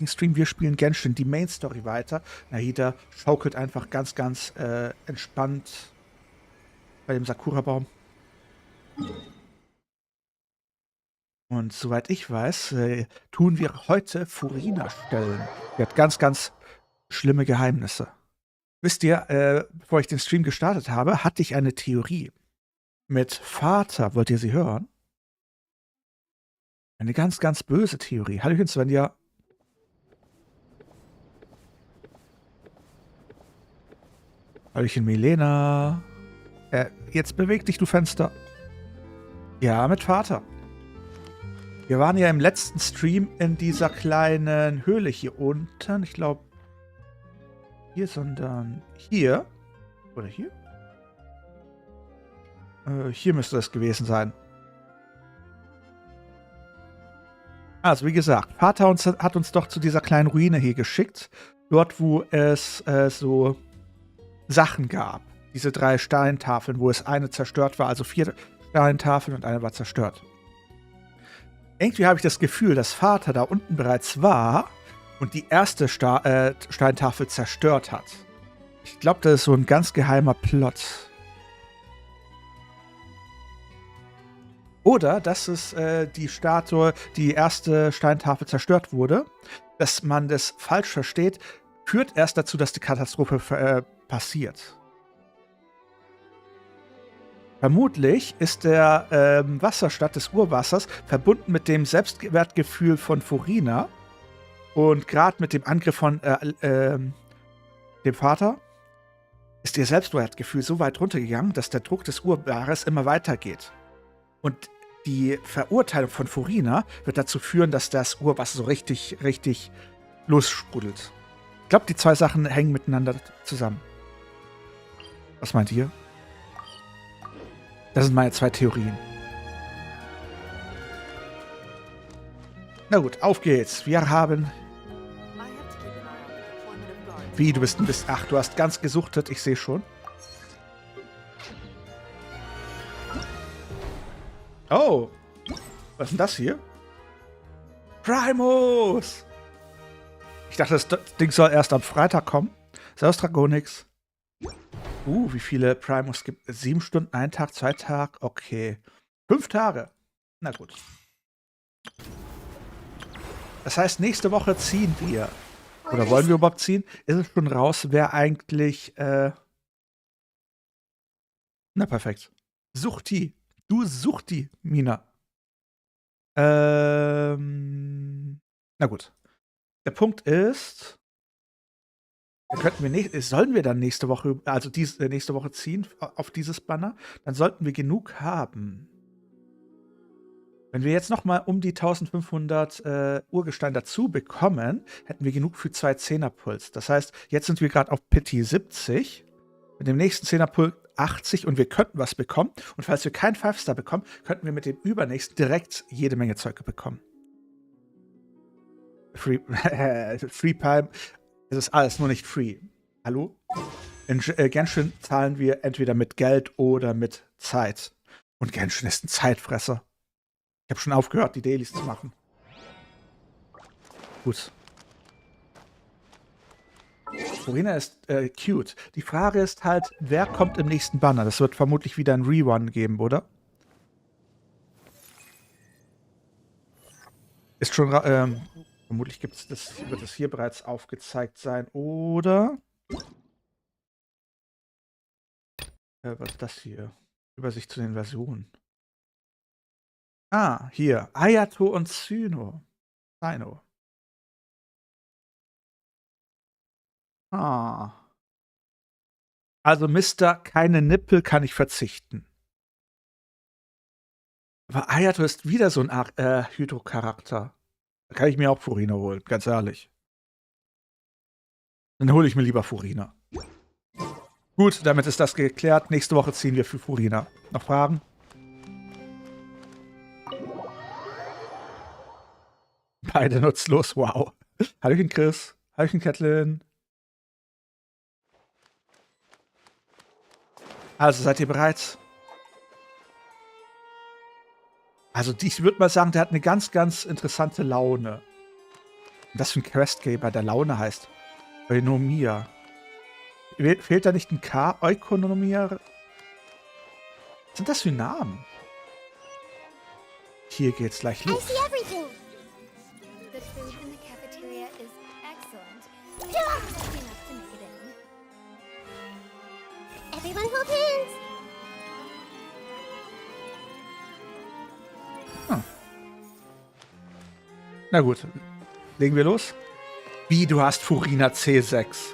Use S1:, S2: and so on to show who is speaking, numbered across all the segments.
S1: heutigen Stream. Wir spielen Genshin, die Main Story weiter. Nahida schaukelt einfach ganz, ganz entspannt bei dem Sakura-Baum. Und soweit ich weiß, tun wir heute Furina stellen. Die hat ganz, ganz schlimme Geheimnisse. Wisst ihr, bevor ich den Stream gestartet habe, hatte ich eine Theorie. Mit Vater, wollt ihr sie hören? Eine ganz, ganz böse Theorie. Hallöchen, Svenja. Hallöchen, Milena. Jetzt beweg dich, du Fenster. Ja, mit Vater. Wir waren ja im letzten Stream in dieser kleinen Höhle hier unten. Ich glaube, hier, sondern hier. Oder hier? Hier müsste es gewesen sein. Also, wie gesagt, Vater hat uns doch zu dieser kleinen Ruine hier geschickt. Dort, wo es so Sachen gab. Diese 3 Steintafeln, wo es eine zerstört war. Also 4 Steintafeln und eine war zerstört. Irgendwie habe ich das Gefühl, dass Vater da unten bereits war und die erste Steintafel zerstört hat. Ich glaube, das ist so ein ganz geheimer Plot. Oder dass es die erste Steintafel zerstört wurde, dass man das falsch versteht, führt erst dazu, dass die Katastrophe passiert. Vermutlich ist der Wasserstand des Urwassers verbunden mit dem Selbstwertgefühl von Furina und gerade mit dem Angriff von dem Vater ist ihr Selbstwertgefühl so weit runtergegangen, dass der Druck des Urwassers immer weitergeht. Und die Verurteilung von Furina wird dazu führen, dass das Urwasser so richtig, richtig lossprudelt. Ich glaube, die 2 Sachen hängen miteinander zusammen. Was meint ihr? Das sind meine 2 Theorien. Na gut, auf geht's. Wir haben... Wie, du bist ein bisschen... Ach, du hast ganz gesuchtet, ich sehe schon. Oh, was ist denn das hier? Primus! Ich dachte, das Ding soll erst am Freitag kommen. Servus, Dragonix. Wie viele Primus gibt es? 7 Stunden, 1 Tag, 2 Tage? Okay. 5 Tage. Na gut. Das heißt, nächste Woche ziehen wir. Oder wollen wir überhaupt ziehen? Ist es schon raus, wer eigentlich... Na, perfekt. Sucht die. Du sucht die, Mina. Na gut. Der Punkt ist... sollen wir dann nächste Woche, also nächste Woche ziehen auf dieses Banner, dann sollten wir genug haben. Wenn wir jetzt noch mal um die 1500 Urgestein dazu bekommen, hätten wir genug für 2 Zehnerpuls. Das heißt, jetzt sind wir gerade auf Pity 70, mit dem nächsten Zehnerpuls 80 und wir könnten was bekommen. Und falls wir keinen 5-Star bekommen, könnten wir mit dem übernächsten direkt jede Menge Zeug bekommen. Free Prime. Es ist alles nur nicht free. Hallo? In Genshin zahlen wir entweder mit Geld oder mit Zeit. Und Genshin ist ein Zeitfresser. Ich habe schon aufgehört, die Dailies zu machen. Gut. Furina ist cute. Die Frage ist halt, wer kommt im nächsten Banner? Das wird vermutlich wieder ein Rerun geben, oder? Ist schon vermutlich wird es hier bereits aufgezeigt sein, oder? Was ist das hier? Übersicht zu den Versionen. Ah, hier. Ayato und Cyno. Ah. Also Mister, keine Nippel kann ich verzichten. Aber Ayato ist wieder so ein Hydro-Charakter. Da kann ich mir auch Furina holen, ganz ehrlich. Dann hole ich mir lieber Furina. Gut, damit ist das geklärt. Nächste Woche ziehen wir für Furina. Noch Fragen? Beide nutzlos, wow. Hallöchen Chris. Hallöchen Kätlin. Also, seid ihr bereit? Also, ich würde mal sagen, der hat eine ganz, ganz interessante Laune. Das für ein Questgeber, der Laune heißt. Ökonomia. Fehlt da nicht ein K? Ökonomia? Was sind das für Namen? Hier geht's gleich los. Na gut, legen wir los. Wie, du hast Furina C6.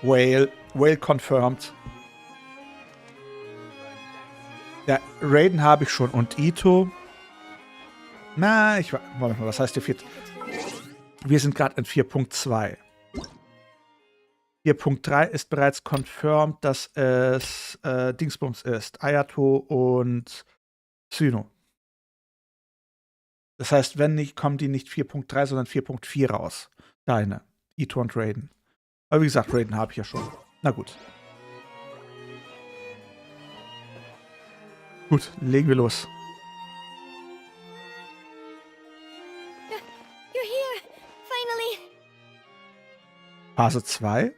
S1: Whale confirmed. Ja, Raiden habe ich schon und Ito. Na, Moment mal, was heißt der vierte? Wir sind gerade in 4.2. 4.3 ist bereits confirmed, dass es Dingsbums ist. Ayato und Psyno. Das heißt, wenn nicht, kommen die nicht 4.3, sondern 4.4 raus. Deine. Ito und Raiden. Aber wie gesagt, Raiden habe ich ja schon. Na gut. Gut, legen wir los.
S2: You're here, finally.
S1: Phase 2.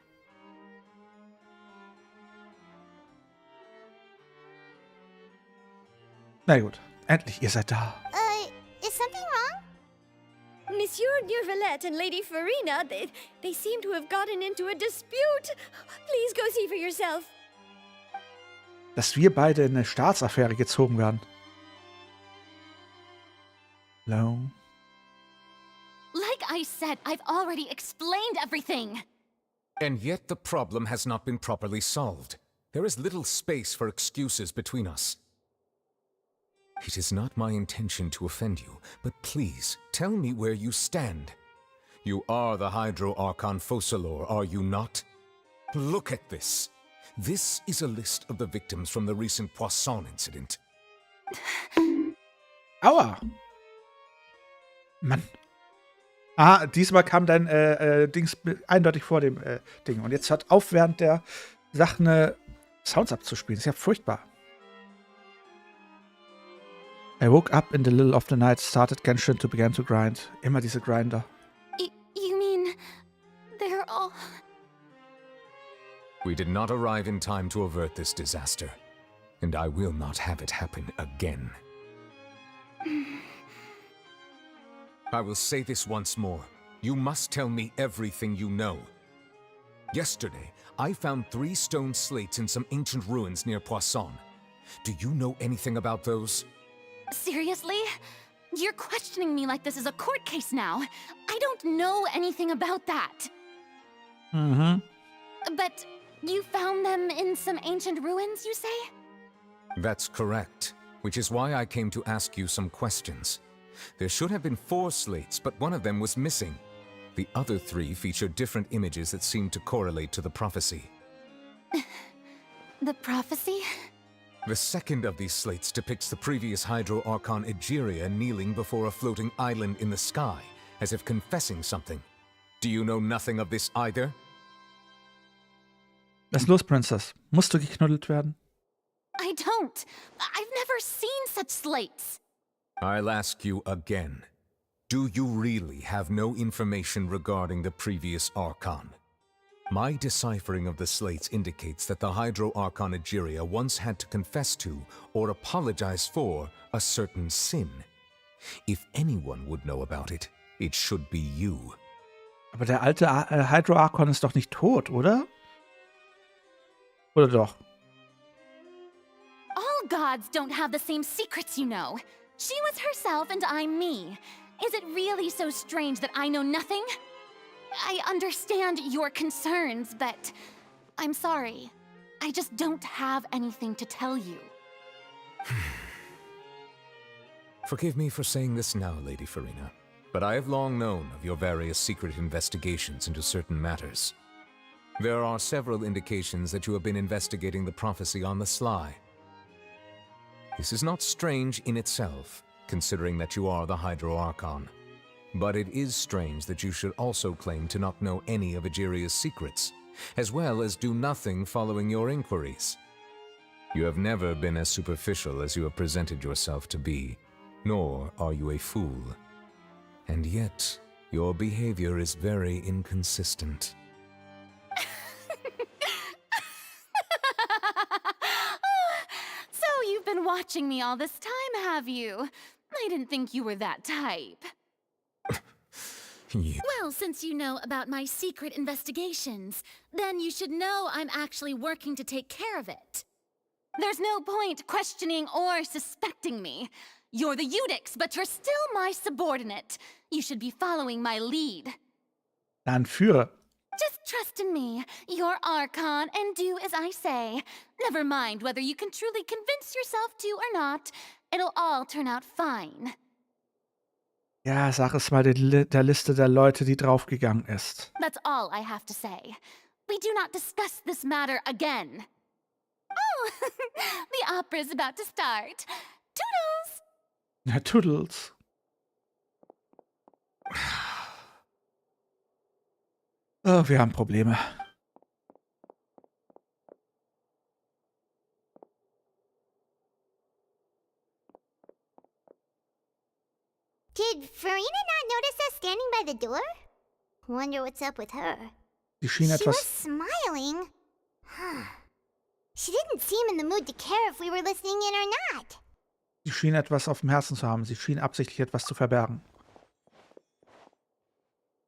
S1: Na gut, endlich, ihr seid da.
S2: Is something wrong? Monsieur Neurvalette and Lady Furina, they seem to have gotten into a dispute. Please go see for yourself.
S1: Dass wir beide in eine Staatsaffäre gezogen werden. Hello.
S3: Like I said, I've already explained everything.
S4: And yet the problem has not been properly solved. There is little space for excuses between us. It is not my intention to offend you, but please, tell me where you stand. You are the Hydro Archon Focalor, are you not? Look at this. This is a list of the victims from the recent Poisson incident.
S1: Aua! Mann. Ah, diesmal kam dein Dings eindeutig vor dem Ding. Und jetzt hört auf, während der Sache Sounds abzuspielen. Das ist ja furchtbar. I woke up in the middle of the night, started Genshin to begin to grind. Immer diese Grinder.
S3: You mean they're all...
S4: We did not arrive in time to avert this disaster, and I will not have it happen again. I will say this once more. You must tell me everything you know. Yesterday, I found 3 stone slates in some ancient ruins near Poisson. Do you know anything about those?
S3: Seriously? You're questioning me like this is a court case now. I don't know anything about that.
S1: Mhm.
S3: But you found them in some ancient ruins, you say?
S4: That's correct, which is why I came to ask you some questions. There should have been 4 slates, but one of them was missing. The other 3 feature different images that seem to correlate to the prophecy.
S3: The prophecy?
S4: The second of these slates depicts the previous Hydro Archon Egeria kneeling before a floating island in the sky, as if confessing something. Do you know nothing of this either?
S1: Was ist los, Princess? Musst du geknuddelt werden?
S3: I don't. I've never seen such slates.
S4: I'll ask you again. Do you really have no information regarding the previous Archon? My deciphering of the slates indicates that the Hydro Archon Egeria once had to confess to, or apologize for, a certain sin. If anyone would know about it, it should be you.
S1: Aber der alte Hydro Archon ist doch nicht tot, oder? Oder doch?
S3: All gods don't have the same secrets, you know. She was herself and I'm me. Is it really so strange that I know nothing? I understand your concerns, but I'm sorry. I just don't have anything to tell you.
S4: Forgive me for saying this now, Lady Furina, but I have long known of your various secret investigations into certain matters. There are several indications that you have been investigating the prophecy on the sly. This is not strange in itself, considering that you are the Hydro Archon. But it is strange that you should also claim to not know any of Egeria's secrets, as well as do nothing following your inquiries. You have never been as superficial as you have presented yourself to be, nor are you a fool. And yet, Your behavior is very inconsistent.
S3: So you've been watching me all this time, have you? I didn't think you were that type.
S4: You...
S3: Well, since you know about my secret investigations, then you should know I'm actually working to take care of it. There's no point questioning or suspecting me. You're the Eudix, but you're still my subordinate. You should be following my lead.
S1: Dann führe.
S3: Just trust in me, your Archon, and do as I say. Never mind whether you can truly convince yourself to or not. It'll all turn out fine.
S1: Ja, sag es mal der Liste der Leute, die draufgegangen ist.
S3: That's all I have to say. We do not discuss this matter again. Oh, the opera's about to start. Toodles!
S1: Ja, Toodles. Oh, wir haben Probleme.
S2: Did Furina not notice us standing by the door? Wonder what's up with her.
S1: Die schien
S2: She was
S1: etwas...
S2: smiling. She didn't seem in the mood to care if we were listening in or not.
S1: Sie schien etwas auf dem Herzen zu haben. Sie schien absichtlich etwas zu verbergen.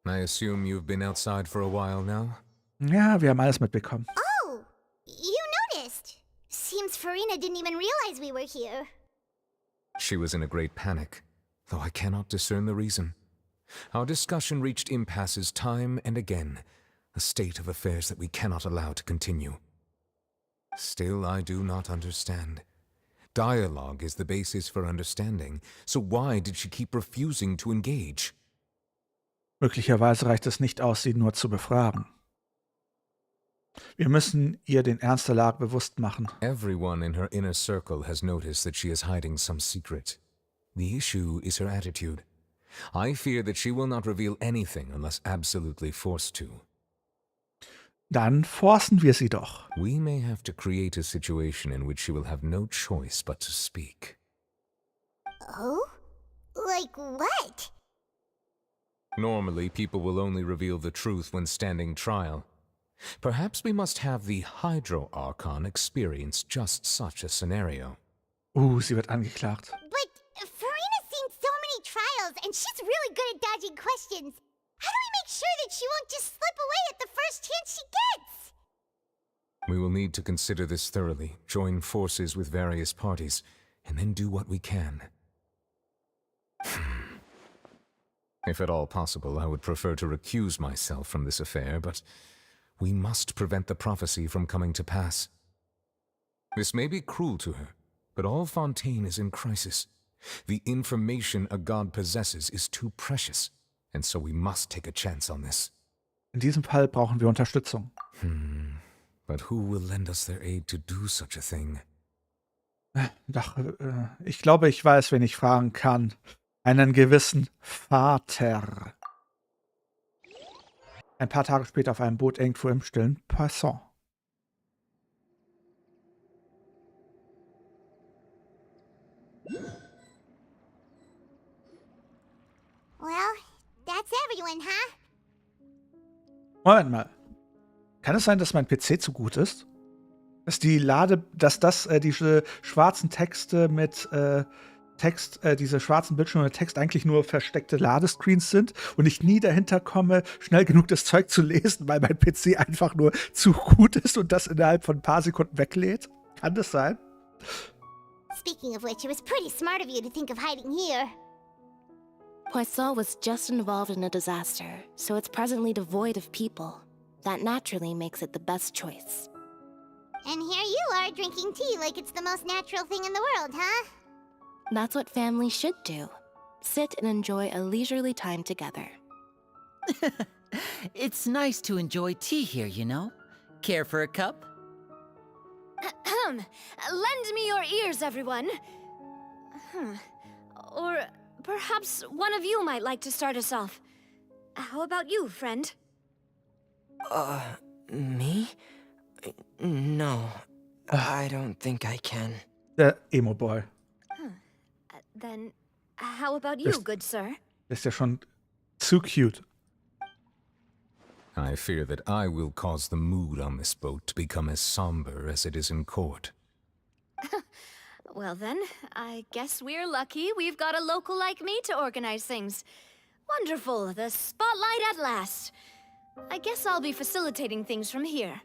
S4: I assume you've been outside for a while now?
S1: Ja, wir haben alles mitbekommen.
S2: Oh, you noticed. Seems Furina didn't even realize we were here.
S4: She was in a great panic, though I cannot discern the reason. Our discussion reached impasses time and again, a state of affairs that we cannot allow to continue. Still, I do not understand. Dialogue is the basis for understanding, so why did she keep refusing to engage?
S1: Möglicherweise reicht es nicht aus, sie nur zu befragen. Wir müssen ihr den Ernst der Lage bewusst machen.
S4: Everyone in her inner circle has noticed that she is hiding some secret. The issue is her attitude. I fear that she will not reveal anything unless absolutely forced to.
S1: Dann forcen wir sie doch.
S4: We may have to create a situation in which she will have no choice but to speak.
S2: Oh? Like what?
S4: Normally, people will only reveal the truth when standing trial. Perhaps we must have the Hydro Archon experience just such a scenario.
S1: Sie wird angeklagt.
S2: But Furina's seen so many trials, and she's really good at dodging questions. How do we make sure that she won't just slip away at the first chance she gets?
S4: We will need to consider this thoroughly, join forces with various parties, and then do what we can. If at all possible, I would prefer to recuse myself from this affair, but we must prevent the prophecy from coming to pass. This may be cruel to her, but all Fontaine is in crisis. The information a god possesses is too precious, and so we must take a chance on this.
S1: In diesem Fall brauchen wir Unterstützung.
S4: But who will lend us their aid to do such a thing?
S1: Doch, ich glaube, ich weiß, wen ich fragen kann. Einen gewissen Vater. Ein paar Tage später auf einem Boot irgendwo im stillen Poisson.
S2: Well, that's everyone, huh?
S1: Moment mal. Kann es sein, dass mein PC zu gut ist? Dass diese schwarzen Texte mit diese schwarzen Bildschirme mit Text eigentlich nur versteckte Ladescreens sind und ich nie dahinter komme, schnell genug das Zeug zu lesen, weil mein PC einfach nur zu gut ist und das innerhalb von ein paar Sekunden weglädt? Kann das sein?
S2: Speaking of which, it was pretty smart of you to think of hiding here.
S5: Poisson was just involved in a disaster, so it's presently devoid of people. That naturally makes it the best choice.
S2: And here you are drinking tea like it's the most natural thing in the world, huh?
S5: That's what families should do. Sit and enjoy a leisurely time together.
S6: It's nice to enjoy tea here, you know? Care for a cup?
S2: Lend me your ears, everyone. Or perhaps one of you might like to start us off. How about you, friend?
S7: Me? No, I don't think I can.
S1: Der Emo-Boy.
S2: Then how about you, good sir?
S1: Ist ja schon Zu cute.
S4: I fear that I will cause the mood on this boat to become as somber as it is in court.
S2: Well then, I guess we're lucky we've got a local like me to organize things. Wonderful, the spotlight at last. I guess I'll be facilitating things from here.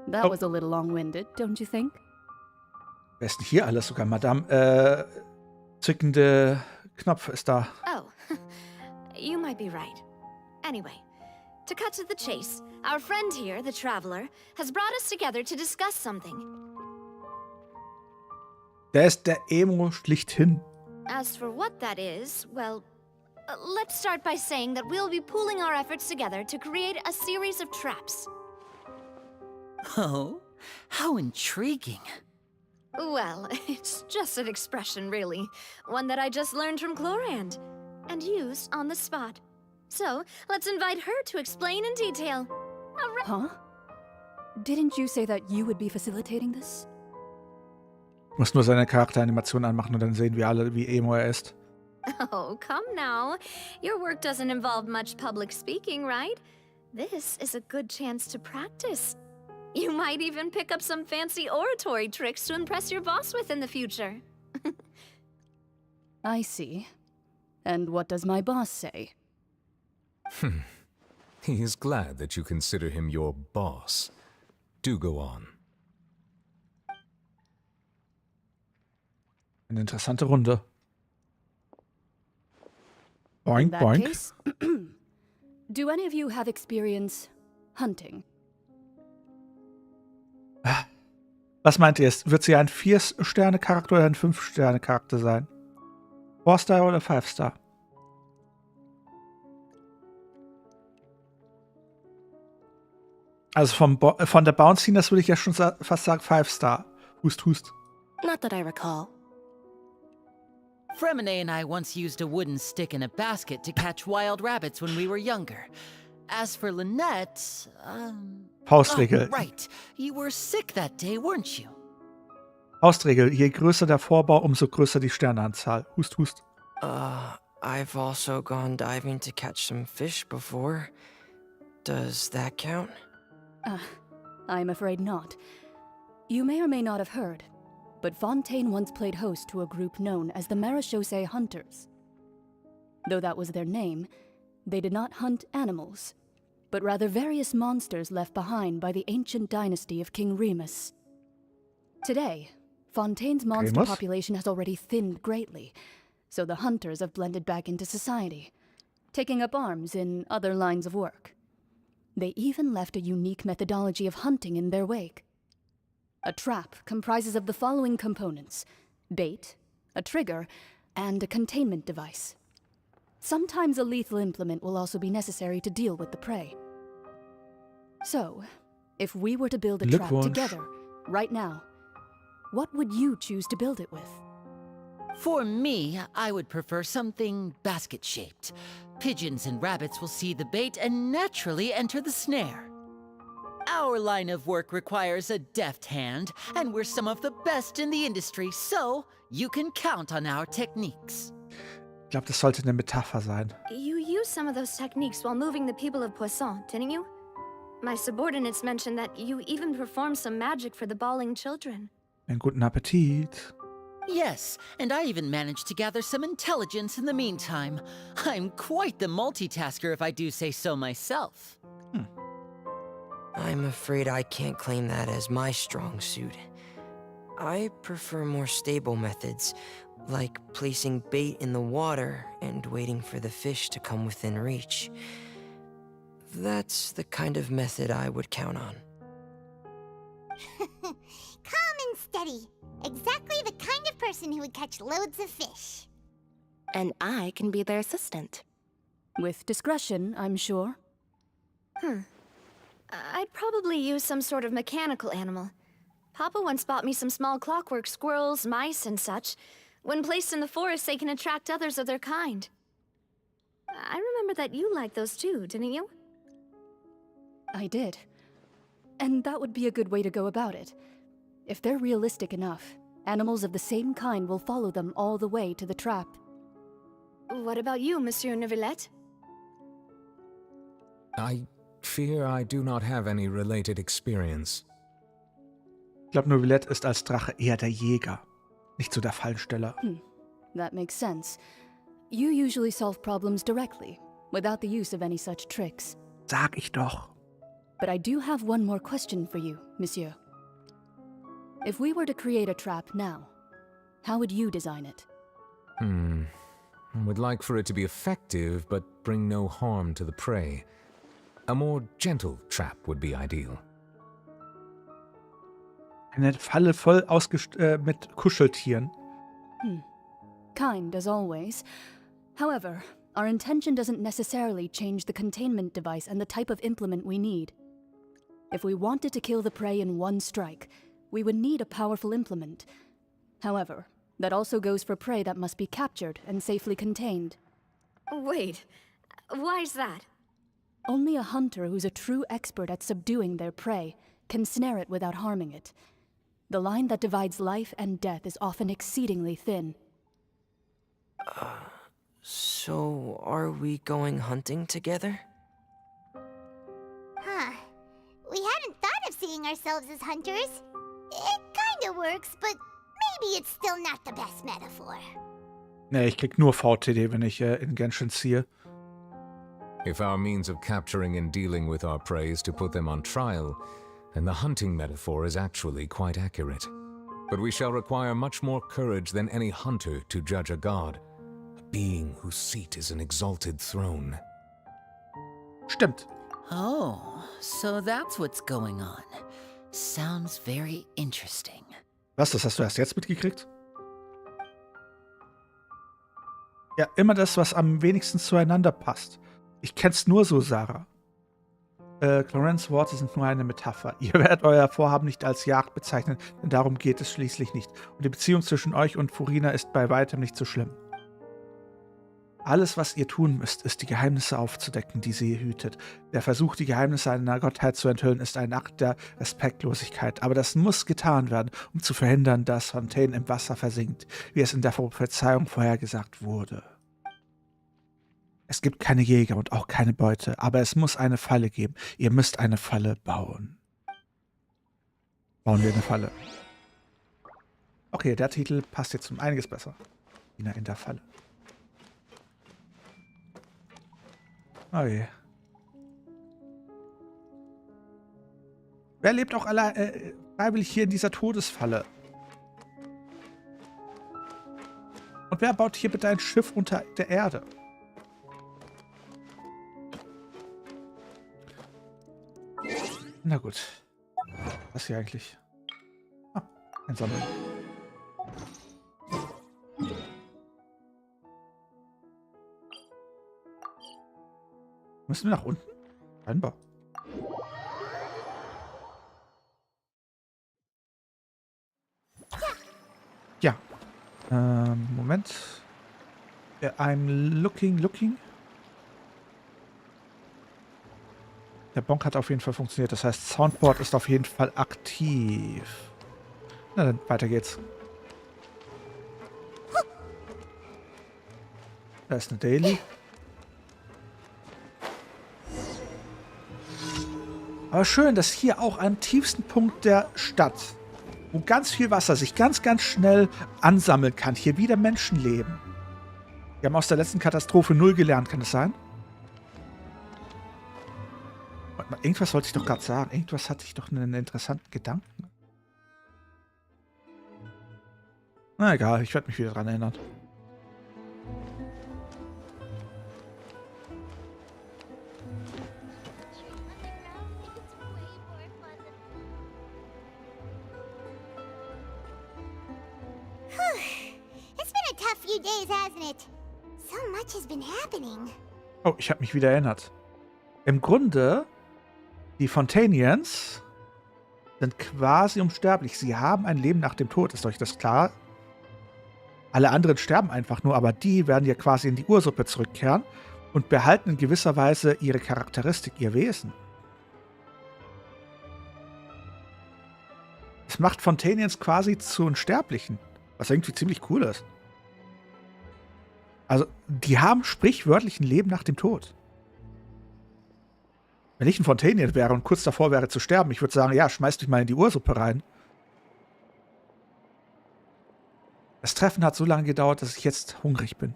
S8: That was a little long-winded, don't you think?
S1: Wer ist denn hier alles sogar? Madame, zückende Knopf ist da.
S2: Oh, you might be right. Anyway, to cut to the chase, our friend here, the Traveler, has brought us together to discuss something.
S1: Der ist der Emo schlichthin.
S2: As for what that is, well, let's start by saying that we'll be pooling our efforts together to create a series of traps.
S6: Oh, how intriguing.
S2: Well, it's just an expression, really. One that I just learned from Chlorand, and used on the spot. So, let's invite her to explain in detail.
S8: Huh? Didn't you say that you would be facilitating this?
S1: Muss nur seine Charakteranimation anmachen und dann sehen wir alle, wie emo er ist.
S2: Oh, come now. Your work doesn't involve much public speaking, right? This is a good chance to practice. You might even pick up some fancy oratory tricks to impress your boss with in the future.
S8: I see. And what does my boss say?
S4: He is glad that you consider him your boss. Do go on.
S1: Eine interessante Runde. Boink,
S8: In that
S1: boink.
S8: case, do any of you have experience hunting?
S1: Was meint ihr jetzt? Wird sie ein 4-Sterne-Charakter oder ein 5-Sterne-Charakter sein? 4-Star oder 5-Star? Also von der Bounciness würde ich ja schon fast sagen 5-Star. Hust, hust.
S5: Not that I recall.
S6: Fremine and I once used a wooden stick in a basket to catch wild rabbits when we were younger. As for Lynette,
S1: Faustregel.
S6: Oh, right. You were sick that day, weren't you?
S1: Faustregel. Je größer der Vorbau, umso größer die Sterneanzahl. Hust, hust.
S7: I've also gone diving to catch some fish before. Does that count?
S8: I'm afraid not. You may or may not have heard, but Fontaine once played host to a group known as the Marechaussee Hunters. Though that was their name, they did not hunt animals, but rather various monsters left behind by the ancient dynasty of King Remus. Today, Fontaine's monster
S1: Remus?
S8: population has already thinned greatly, so the hunters have blended back into society, taking up arms in other lines of work. They even left a unique methodology of hunting in their wake. A trap comprises of the following components: bait, a trigger, and a containment device. Sometimes a lethal implement will also be necessary to deal with the prey. So, if we were to build a trap
S1: Glückwunsch.
S8: together, right now, what would you choose to build it with?
S6: For me, I would prefer something basket-shaped. Pigeons and rabbits will see the bait and naturally enter the snare. Our line of work requires a deft hand, and we're some of the best in the industry, so you can count on our techniques.
S1: Ich glaube, das sollte eine Metapher sein.
S2: You used some of those techniques while moving the people of Poisson, didn't you? My subordinates mentioned that you even performed some magic for the bawling children.
S1: Einen guten Appetit.
S6: Yes, and I even managed to gather some intelligence in the meantime. I'm quite the multitasker if I do say so myself.
S7: I'm afraid I can't claim that as my strong suit. I prefer more stable methods, like placing bait in the water and waiting for the fish to come within reach. That's the kind of method I would count on.
S9: Calm and steady. Exactly the kind of person who would catch loads of fish.
S5: And I can be their assistant.
S8: With discretion, I'm sure.
S2: I'd probably use some sort of mechanical animal. Papa once bought me some small clockwork squirrels, mice, and such. When placed in the forest, they can attract others of their kind. I remember that you liked those too, didn't you?
S8: I did. And that would be a good way to go about it. If they're realistic enough, animals of the same kind will follow them all the way to the trap.
S2: What about you, Monsieur Neuvillette?
S4: I fear I do not have any related experience.
S1: Ich glaube, Neuvillette ist als Drache eher der Jäger, nicht so der Fallensteller.
S8: That makes sense. You usually solve problems directly, without the use of any such tricks.
S1: Sag ich doch.
S8: But I do have one more question for you, Monsieur. If we were to create a trap now, how would you design it?
S4: I would like for it to be effective, but bring no harm to the prey. A more gentle trap would be ideal.
S1: Eine Falle voll mit Kuscheltieren.
S8: Kind, as always. However, our intention doesn't necessarily change the containment device and the type of implement we need. If we wanted to kill the prey in one strike, we would need a powerful implement. However, that also goes for prey that must be captured and safely contained.
S2: Wait, why's that?
S8: Only a hunter who's a true expert at subduing their prey can snare it without harming it. The line that divides life and death is often exceedingly thin.
S7: So are we going hunting together?
S9: Huh. We hadn't thought of seeing ourselves as hunters. It kinda works, but maybe it's still not the best metaphor.
S1: Nee, ich krieg nur VTD, wenn ich in Genshin ziehe.
S4: If our means of capturing and dealing with our prey is to put them on trial, then the hunting metaphor is actually quite accurate. But we shall require much more courage than any hunter to judge a god, a being whose seat is an exalted throne.
S1: Stimmt.
S6: Oh, so that's what's going on. Sounds very interesting.
S1: Was, das hast du erst jetzt mitgekriegt? Ja, immer das, was am wenigsten zueinander passt. Ich kenn's nur so, Sarah. Clarence' Worte sind nur eine Metapher. Ihr werdet euer Vorhaben nicht als Jagd bezeichnen, denn darum geht es schließlich nicht. Und die Beziehung zwischen euch und Furina ist bei weitem nicht so schlimm. Alles, was ihr tun müsst, ist, die Geheimnisse aufzudecken, die sie hütet. Der Versuch, die Geheimnisse einer Gottheit zu enthüllen, ist ein Akt der Respektlosigkeit. Aber das muss getan werden, um zu verhindern, dass Fontaine im Wasser versinkt, wie es in der Prophezeiung vorhergesagt wurde. Es gibt keine Jäger und auch keine Beute, aber es muss eine Falle geben. Ihr müsst eine Falle bauen. Bauen wir eine Falle. Okay, der Titel passt jetzt um einiges besser. Ina in der Falle. Oh je. Wer lebt auch freiwillig hier in dieser Todesfalle? Und wer baut hier bitte ein Schiff unter der Erde? Na gut. Was hier eigentlich? Ah, ein Sammeln. Müssen wir nach unten? Scheinbar. Ja. Moment. I'm looking. Der Bonk hat auf jeden Fall funktioniert. Das heißt, Soundboard ist auf jeden Fall aktiv. Na dann, weiter geht's. Da ist eine Daily. Aber schön, dass hier auch am tiefsten Punkt der Stadt, wo ganz viel Wasser sich ganz, ganz schnell ansammeln kann, hier wieder Menschen leben. Wir haben aus der letzten Katastrophe 0 gelernt, kann das sein? Warte mal, irgendwas wollte ich doch gerade sagen. Irgendwas hatte ich doch einen interessanten Gedanken. Na egal, ich werde mich wieder dran erinnern.
S9: Few days, hasn't it? So much has been happening.
S1: Oh, ich habe mich wieder erinnert. Im Grunde, die Fontainians sind quasi unsterblich. Sie haben ein Leben nach dem Tod. Ist euch das klar? Alle anderen sterben einfach nur, aber die werden ja quasi in die Ursuppe zurückkehren und behalten in gewisser Weise ihre Charakteristik, ihr Wesen. Es macht Fontainians quasi zu Unsterblichen, was irgendwie ziemlich cool ist. Also, die haben sprichwörtlich ein Leben nach dem Tod. Wenn ich ein Fontainien wäre und kurz davor wäre zu sterben, ich würde sagen, ja, schmeiß dich mal in die Ursuppe rein. Das Treffen hat so lange gedauert, dass ich jetzt hungrig bin.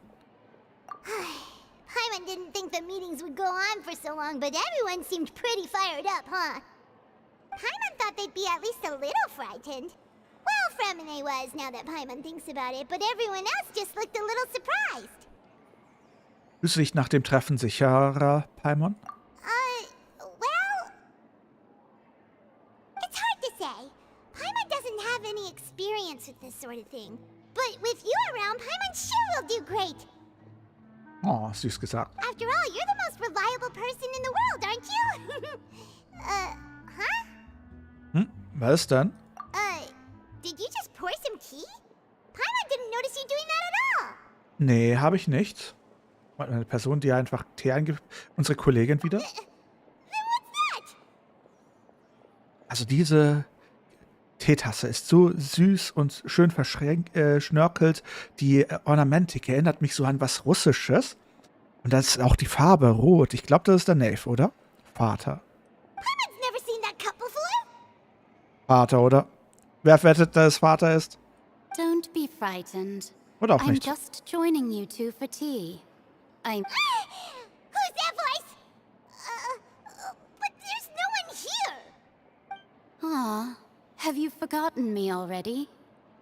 S9: Paimon didn't think the meetings would go on for so long, but everyone seemed pretty fired up, huh? Paimon thought they'd be at least a little frightened. Well, Fremine was, now that Paimon thinks about it, but everyone else just looked a little surprised.
S1: Fühlst du dich nach dem Treffen sicherer, Paimon?
S9: Well... It's hard to say. Paimon doesn't have any experience with this sort of thing. But with you around, Paimon sure will do great.
S1: Oh, süß gesagt.
S9: After all, you're the most reliable person in the world, aren't you? Huh?
S1: Hm, was denn?
S9: Did you just pour some tea? Paimon didn't notice you doing that at all.
S1: Nee, habe ich nicht. Eine Person, die einfach Tee eingibt. Unsere Kollegin wieder.
S9: Then what's that?
S1: Also diese Teetasse ist so süß und schön verschnörkelt. Die Ornamentik erinnert mich so an was Russisches. Und das ist auch die Farbe rot. Ich glaube, das ist der Knave, oder? Vater.
S9: Paimon's never seen that cup before.
S1: Vater, oder? Wer wettet, dass es Vater ist?
S3: Don't be frightened.
S1: Oder auch
S3: I'm
S1: nicht.
S3: just joining you two for tea. I'm...
S9: Who's that voice? But there's no one here.
S3: Aw, have you forgotten me already?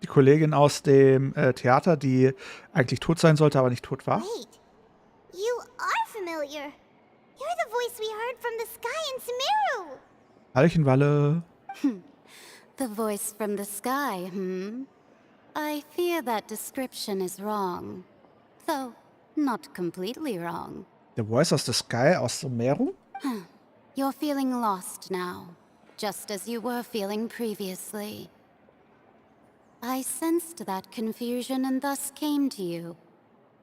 S1: Die Kollegin aus dem Theater, die eigentlich tot sein sollte, aber nicht tot war.
S9: Wait, you are familiar. You're the voice we heard from the sky in Sumeru.
S1: Hallöchenwalle.
S3: The voice from the sky, I fear that description is wrong. Though, not completely wrong.
S1: The Voice of the Sky aus Sumeru?
S3: You're feeling lost now, just as you were feeling previously. I sensed that confusion and thus came to you.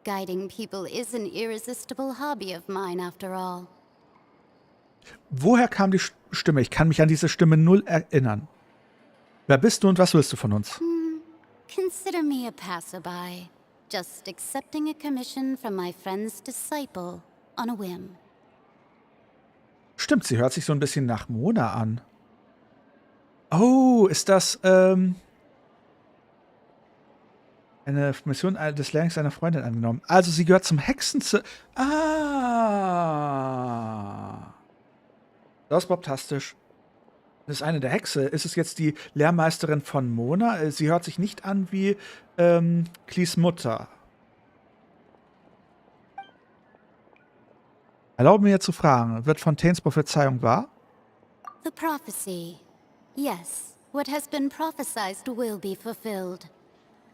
S3: Guiding people is an irresistible hobby of mine, after all.
S1: Woher kam die Stimme? Ich kann mich an diese Stimme null erinnern. Wer bist du und was willst du von uns?
S3: Consider me a passerby, just accepting a commission from my friend's disciple on a whim.
S1: Stimmt, sie hört sich so ein bisschen nach Mona an. Oh, ist das eine Mission des Lehrlings einer Freundin angenommen? Also sie gehört zum Das ist fantastisch. Das ist eine der Hexe. Ist es jetzt die Lehrmeisterin von Mona? Sie hört sich nicht an wie Clees Mutter. Erlaube mir zu fragen, wird Fontaines Prophezeiung wahr?
S3: The prophecy. Yes, what has been prophesied will be fulfilled.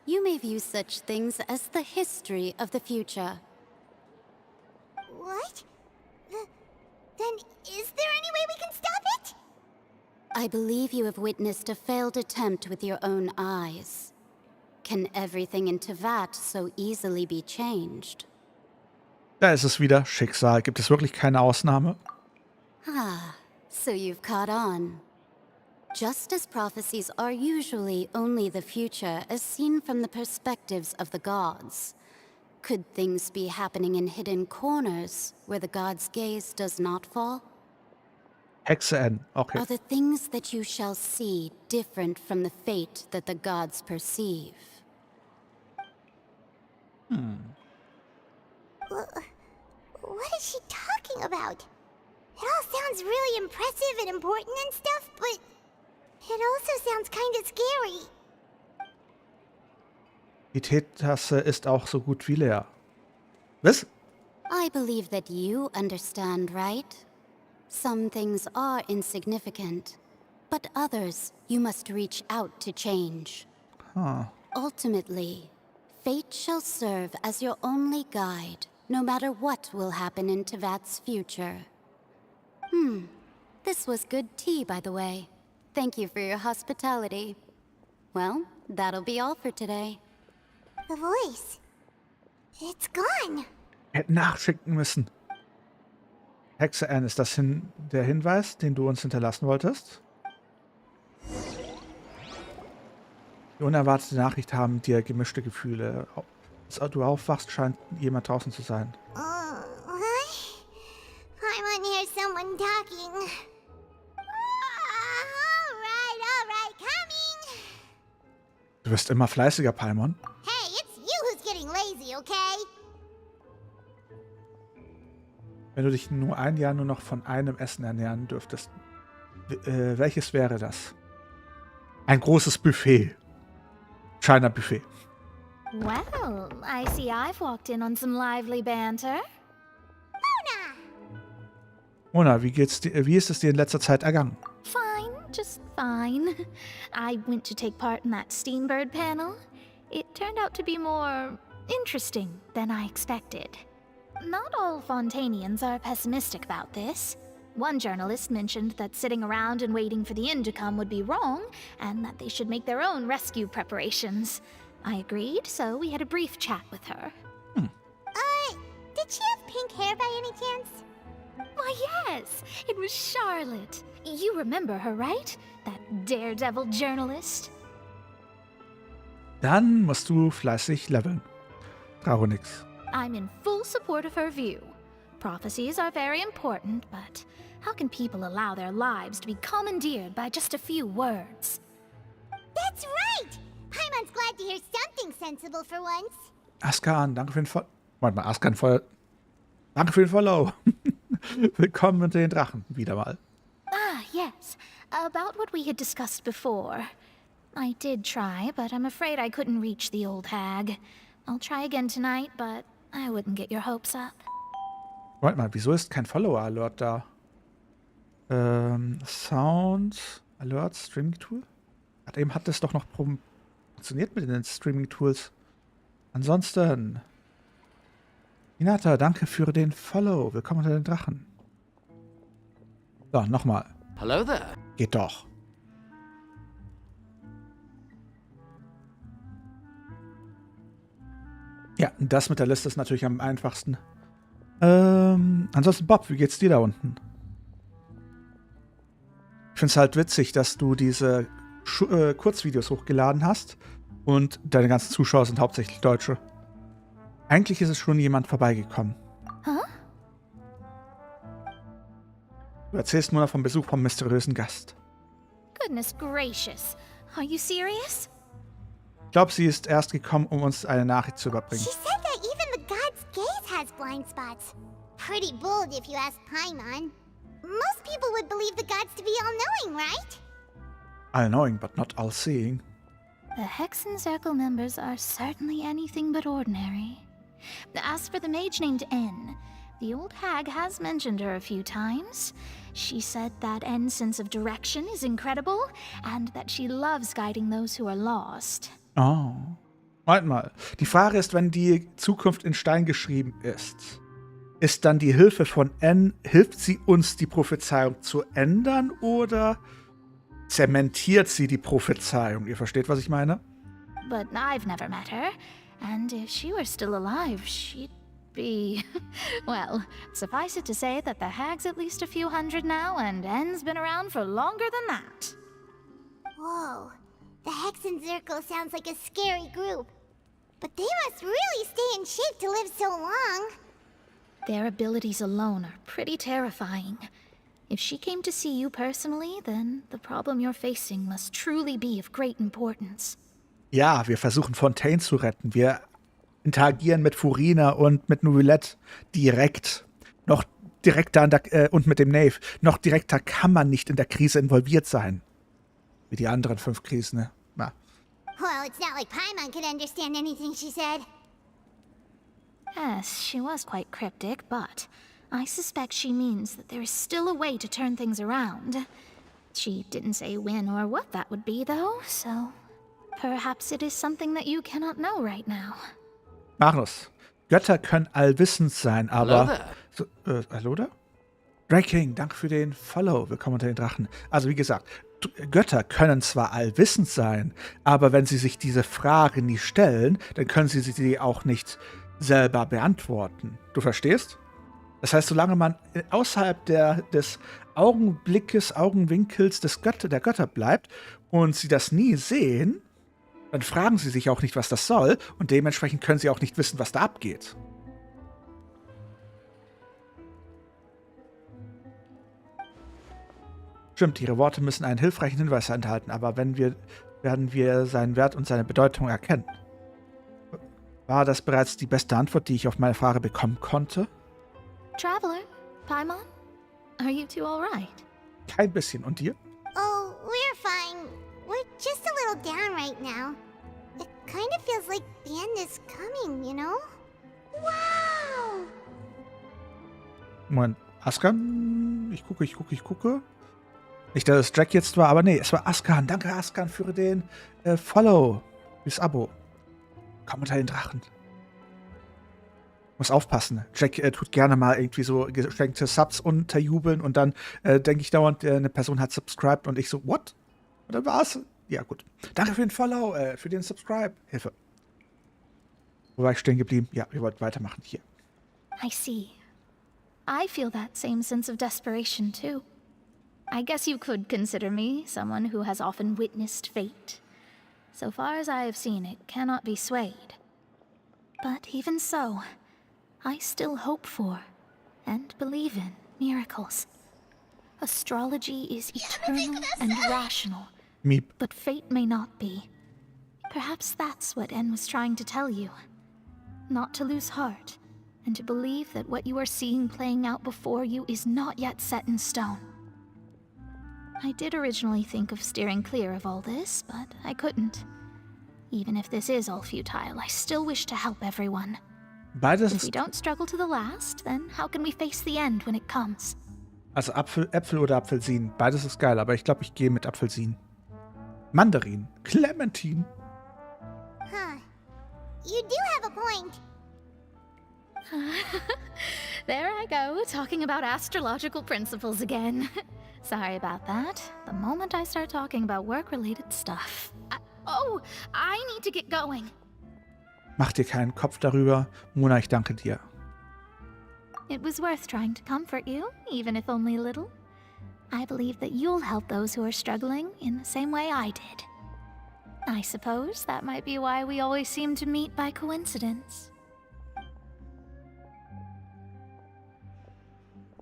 S3: You may view such things as the history of the future.
S9: What? Then is there any way we can stop it?
S3: I believe you have witnessed a failed attempt with your own eyes. Can everything in Tevat so easily be changed?
S1: Da ist es wieder. Schicksal. Gibt es wirklich keine Ausnahme?
S3: Ah, so you've caught on. Just as prophecies are usually only the future as seen from the perspectives of the gods, could things be happening in hidden corners where the gods' gaze does not fall?
S1: Hexe N. Okay.
S3: Are the things that you shall see different from the fate that the gods perceive?
S9: What is she talking about? It all sounds really impressive and important and stuff, but it also sounds kind of scary.
S1: Die Teetasse ist auch so gut wie leer. Was?
S3: I believe that you understand, right? Some things are insignificant, but others you must reach out to change.
S1: Huh.
S3: Ultimately, fate shall serve as your only guide, no matter what will happen in Tevat's future. This was good tea, by the way. Thank you for your hospitality. Well, that'll be all for today.
S9: The voice. It's gone.
S1: Wir hätten nachschicken müssen. Hexe Anne, ist das der Hinweis, den du uns hinterlassen wolltest? Die unerwartete Nachricht haben dir gemischte Gefühle Als du aufwachst, scheint jemand draußen zu sein.
S9: Paimon hears someone talking. Alright, coming.
S1: Du wirst immer fleißiger, Paimon.
S9: Hey, it's you who's getting lazy, okay?
S1: Wenn du dich nur ein Jahr nur noch von einem Essen ernähren dürftest, welches wäre das? Ein großes Buffet. China Buffet.
S2: Well, I see I've walked in on some lively banter.
S1: Mona, wie ist es dir in letzter Zeit ergangen?
S2: Fine, just fine. I went to take part in that Steambird panel. It turned out to be more interesting than I expected. Not all Fontanians are pessimistic about this. One journalist mentioned that sitting around and waiting for the end to come would be wrong, and that they should make their own rescue preparations. I agreed, so we had a brief chat with her.
S9: Did she have pink hair by any chance?
S2: Why, yes, it was Charlotte. You remember her, right? That daredevil journalist.
S1: Dann musst du fleißig leveln. Brauche nix.
S2: I'm in full support of her view. Prophecies are very important, but how can people allow their lives to be commandeered by just a few words?
S9: That's right! Paimon's glad to hear something sensible for once.
S1: Askan, danke für den Follow. Warte mal, Askan, danke für den Follow. Willkommen unter den Drachen. Wieder mal.
S2: Ah, yes. About what we had discussed before. I did try, but I'm afraid I couldn't reach the old hag. I'll try again tonight, but I wouldn't get your hopes up.
S1: Warte mal, wieso ist kein Follower-Alert da? Sound, Alert, Streaming-Tool? Eben hat das doch noch funktioniert mit den Streaming-Tools. Ansonsten... Hinata, danke für den Follow. Willkommen unter den Drachen. So, nochmal.
S10: Hello there.
S1: Geht doch. Ja, das mit der Liste ist natürlich am einfachsten. Ansonsten, Bob, wie geht's dir da unten? Ich finde es halt witzig, dass du diese Kurzvideos hochgeladen hast und deine ganzen Zuschauer sind hauptsächlich Deutsche. Eigentlich ist es schon jemand vorbeigekommen.
S2: Huh?
S1: Du erzählst nur vom Besuch vom mysteriösen Gast.
S2: Goodness gracious. Are you serious?
S1: Ich glaube, sie ist erst gekommen, um uns eine Nachricht zu überbringen.
S9: She said that even the god's gaze has blind spots. Pretty bold if you ask Paimon. Most people would believe the gods to be all-knowing, right?
S1: All-knowing, but not all-seeing.
S2: The Hexen Circle members are certainly anything but ordinary. As for the mage named N, the old hag has mentioned her a few times. She said that N's sense of direction is incredible, and that she loves guiding those who are lost.
S1: Oh. Warte mal. Die Frage ist, wenn die Zukunft in Stein geschrieben ist dann die Hilfe von N, hilft sie uns, die Prophezeiung zu ändern oder zementiert sie die Prophezeiung? Ihr versteht, was ich meine?
S2: But I've never met her, and if she were still alive, she'd be... Well, suffice it to say that the hag's at least a few hundred now, and N's been around for longer than that.
S9: Whoa. The Hexen Circle sounds like a scary group. But they must really stay in shape to live so long.
S2: Their abilities alone are pretty terrifying. If she came to see you personally, then the problem you're facing must truly be of great importance.
S1: Ja, wir versuchen Fontaine zu retten. Wir interagieren mit Furina und mit Nouvellette direkt. Noch direkter und mit dem Knave. Noch direkter kann man nicht in der Krise involviert sein. Wie die anderen 5 Krisen, ne? Na.
S9: Well, it's not like Paimon could understand anything she said.
S2: Yes, she was quite cryptic, but I suspect she means that there is still a way to turn things around. She didn't say when or what that would be, though, so perhaps it is something that you cannot know right now.
S1: Magnus, Götter können allwissend sein, aber... Hallo da? Draking, danke für den Follow. Willkommen unter den Drachen. Also wie gesagt, Götter können zwar allwissend sein, aber wenn sie sich diese Frage nie stellen, dann können sie sie auch nicht selber beantworten. Du verstehst? Das heißt, solange man außerhalb des Augenwinkels der Götter bleibt und sie das nie sehen, Dann fragen sie sich auch nicht, was das soll, und dementsprechend können sie auch nicht wissen, was da abgeht. Stimmt, ihre Worte müssen einen hilfreichen Hinweis enthalten, aber werden wir seinen Wert und seine Bedeutung erkennen. War das bereits die beste Antwort, die ich auf meine Frage bekommen konnte?
S2: Traveler, Paimon, are you two all right?
S1: Kein bisschen. Und dir?
S9: Oh, we're fine. We're just a little down right now. It kind of feels like the end is coming, you know? Wow!
S1: Moment, Askan? Ich gucke. Nicht, dass es Jack jetzt war, aber nee, es war Askan. Danke, Askan, für den Follow. Fürs Abo. Komm unter den Drachen. Muss aufpassen. Jack tut gerne mal irgendwie so geschenkte Subs unterjubeln und dann denke ich dauernd, eine Person hat subscribed und ich so, what? Und dann war's. Ja, gut. Danke für den Follow, für den Subscribe. Hilfe. Wo war ich stehen geblieben? Ja, wir wollten weitermachen. Hier.
S2: I see. I feel that same sense of desperation, too. I guess you could consider me someone who has often witnessed fate. So far as I have seen, it cannot be swayed. But even so, I still hope for and believe in miracles. Astrology is eternal and rational,
S1: Miep.
S2: but fate may not be. Perhaps that's what En was trying to tell you. Not to lose heart, and to believe that what you are seeing playing out before you is not yet set in stone. I did originally think of steering clear of all this, but I couldn't. Even if this is all futile, I still wish to help everyone.
S1: Beides
S2: If we
S1: ist,
S2: don't struggle to the last, then how can we face the end when it comes?
S1: also Äpfel oder Apfelsinen. Beides ist geil, aber ich glaube, ich gehe mit Apfelsinen. Mandarin. Clementine.
S9: Huh. You do have a point.
S2: There I go, talking about astrological principles again. Sorry about that. The moment I start talking about work-related stuff. I need to get going.
S1: Mach dir keinen Kopf darüber. Mona, ich danke dir.
S2: It was worth trying to comfort you, even if only a little. I believe that you'll help those who are struggling in the same way I did. I suppose that might be why we always seem to meet by coincidence.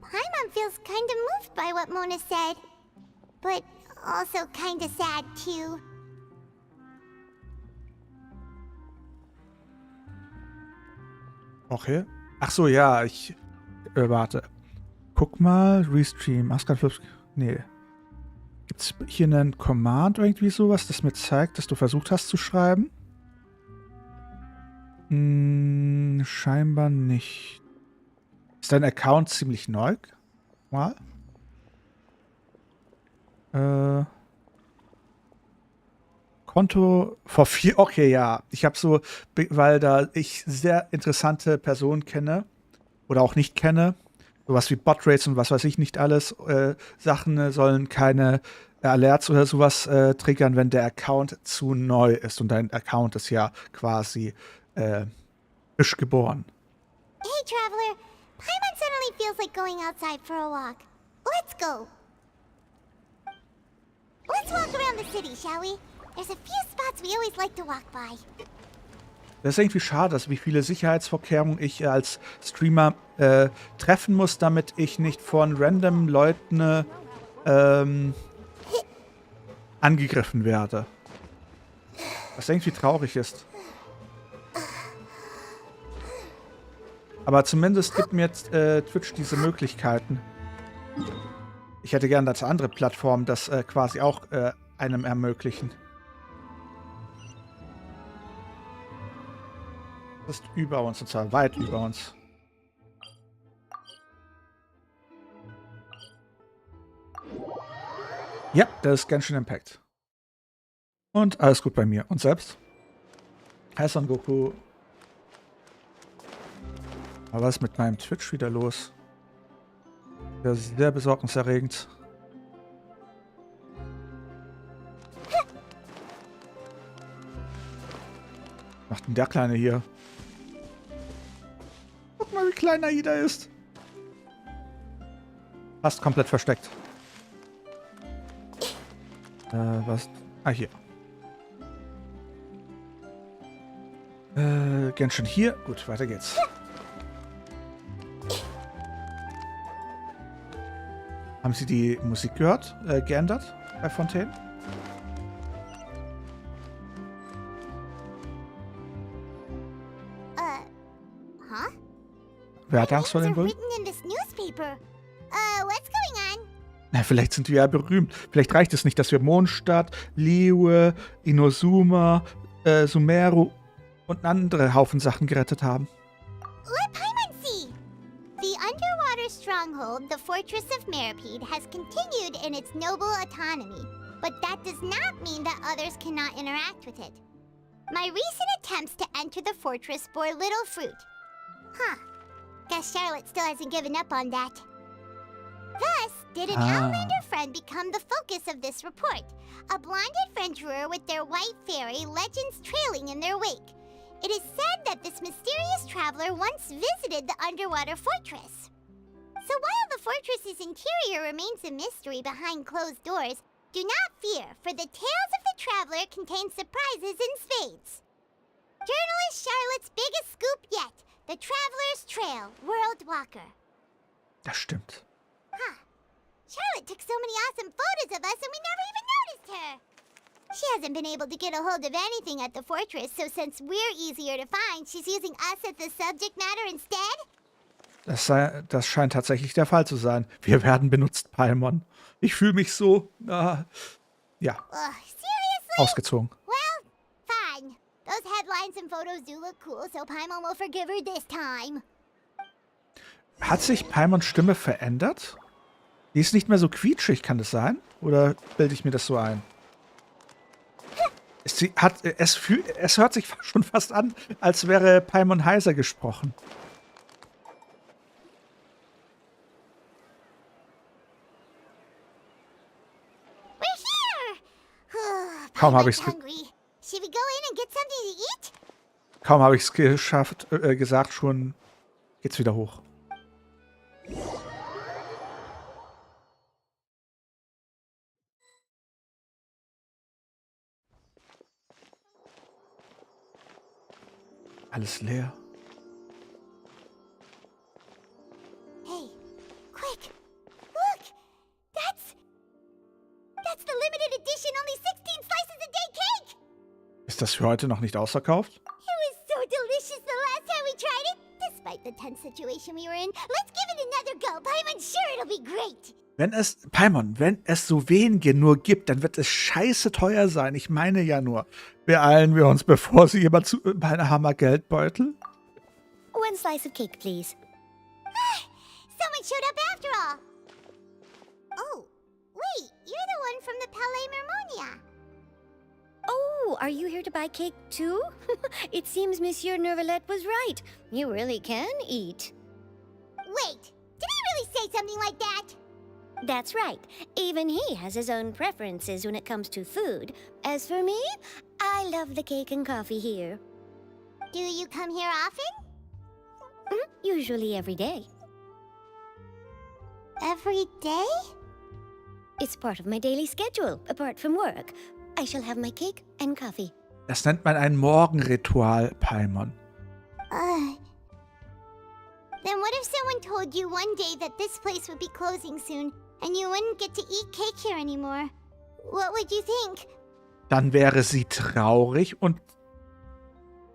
S9: Paimon feels kind of moved by what Mona said. But also kind of sad, too.
S1: Okay. Ach so, ja, warte. Guck mal, Restream, Askan Flips. Nee. Gibt's hier einen Command irgendwie sowas, das mir zeigt, dass du versucht hast zu schreiben? Scheinbar nicht. Ist dein Account ziemlich neu? Mal? Konto vor 4. Okay, ja. Ich habe so, weil da ich sehr interessante Personen kenne oder auch nicht kenne, sowas wie Botrates und was weiß ich nicht alles, Sachen sollen keine Alerts oder sowas triggern, wenn der Account zu neu ist. Und dein Account ist ja quasi frisch geboren.
S9: Hey, Traveler. Paimon suddenly feels like going outside for a walk. Let's go. Let's walk around the city, shall we? There's a few spots we always like to walk by.
S1: Das ist irgendwie schade, dass wie viele Sicherheitsvorkehrungen ich als Streamer treffen muss, damit ich nicht von random Leuten angegriffen werde. Was irgendwie traurig ist. Aber zumindest gibt mir jetzt Twitch diese Möglichkeiten. Ich hätte gern, dass andere Plattformen das quasi auch einem ermöglichen. Das ist über uns, und zwar weit über uns. Ja, das ist Genshin Impact. Und alles gut bei mir. Und selbst? Hi Son Goku. Aber was ist mit meinem Twitch wieder los? Ja, sehr besorgniserregend. Was macht denn der Kleine hier? Guck mal, wie klein Aida ist. Fast komplett versteckt. Was? Ah, hier. Genshin hier. Gut, weiter geht's. Haben Sie die Musik gehört? Geändert bei Fontaine?
S9: Huh?
S1: Wer hat Angst vor den Bullen?
S9: Written in this newspaper. What's going on?
S1: Na, vielleicht sind wir ja berühmt. Vielleicht reicht es nicht, dass wir Mondstadt, Liyue, Inozuma, Sumeru und andere Haufen Sachen gerettet haben.
S9: Let Paimon see! The underwater stronghold, the Fortress of Meropide, has continued in its noble autonomy, but that does not mean that others cannot interact with it. My recent attempts to enter the fortress bore little fruit. Huh. Guess Charlotte still hasn't given up on that. Thus, did an Outlander friend become the focus of this report? A blonde adventurer with their white fairy, legends trailing in their wake. It is said that this mysterious traveler once visited the underwater fortress. So while the fortress's interior remains a mystery behind closed doors, do not fear, for the tales of the traveler contain surprises in spades. Journalist Charlotte's biggest scoop yet, the Traveler's Trail, World Walker.
S1: Das stimmt.
S9: Huh. Charlotte took so many awesome photos of us and we never even noticed her. She hasn't been able to get a hold of anything at the fortress, so since we're easier to find, she's using us as the subject matter instead?
S1: Das scheint tatsächlich der Fall zu sein. Wir werden benutzt, Paimon. Ich fühle mich so, ja,
S9: Seriously?
S1: ausgezogen.
S9: Well, fine. Those headlines and photos do look cool, so Paimon will forgive her this time.
S1: Hat sich Paimons Stimme verändert? Die ist nicht mehr so quietschig, kann das sein? Oder bilde ich mir das so ein? Es hört sich schon fast an, als wäre Paimon heiser gesprochen. Kaum habe ich es geschafft, gesagt, schon geht's wieder hoch. Alles leer.
S9: Hey, quick! Look! That's the limited edition only 16 slices a day cake!
S1: Ist das für heute noch nicht ausverkauft?
S9: It was so delicious the last time we tried it! Despite the tense situation we were in, let's give it another go. I'm sure it'll be great!
S1: Paimon, wenn es so wenige nur gibt, dann wird es scheiße teuer sein. Ich meine ja nur, beeilen wir uns, bevor sie jemand zu einer Hammer Geldbeutel?
S2: One slice of cake, please.
S9: Someone showed up after all! Oh, wait, you're the one from the Palais Mermonia.
S2: Oh, are you here to buy cake too? It seems Monsieur Nervalette was right. You really can eat.
S9: Wait, did he really say something like that?
S2: That's right. Even he has his own preferences when it comes to food. As for me, I love the cake and coffee here.
S9: Do you come here often?
S2: Usually every day.
S9: Every day?
S2: It's part of my daily schedule, apart from work. I shall have my cake and coffee.
S1: Das nennt man ein Morgenritual, Paimon.
S9: Then what if someone told you one day that this place would be closing soon, and you wouldn't get to eat cake here anymore? What would you think?
S1: Dann wäre sie traurig und...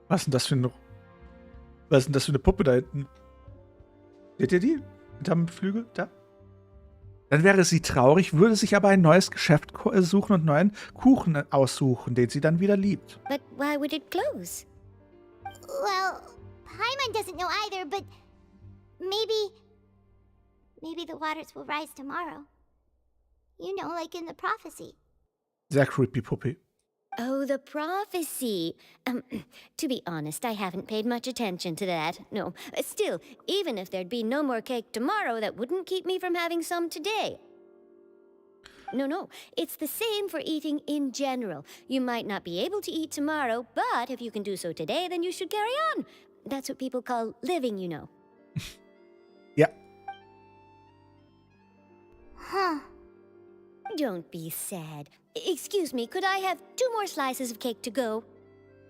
S1: Was ist denn das für eine Puppe da hinten? Seht ihr die? Hinterm Flügel? Da? Dann wäre sie traurig, würde sich aber ein neues Geschäft suchen und neuen Kuchen aussuchen, den sie dann wieder liebt.
S2: But why would it close?
S9: Well, Paimon doesn't know either, but maybe the waters will rise tomorrow. You know, like in the prophecy.
S1: Sehr creepy Puppy.
S2: Oh, the prophecy. To be honest, I haven't paid much attention to that. No. Still, even if there'd be no more cake tomorrow, that wouldn't keep me from having some today. No. It's the same for eating in general. You might not be able to eat tomorrow, but if you can do so today, then you should carry on. That's what people call living, you know.
S1: Ja.
S9: Huh.
S2: Don't be sad. Excuse me, could I have 2 more slices of cake to go?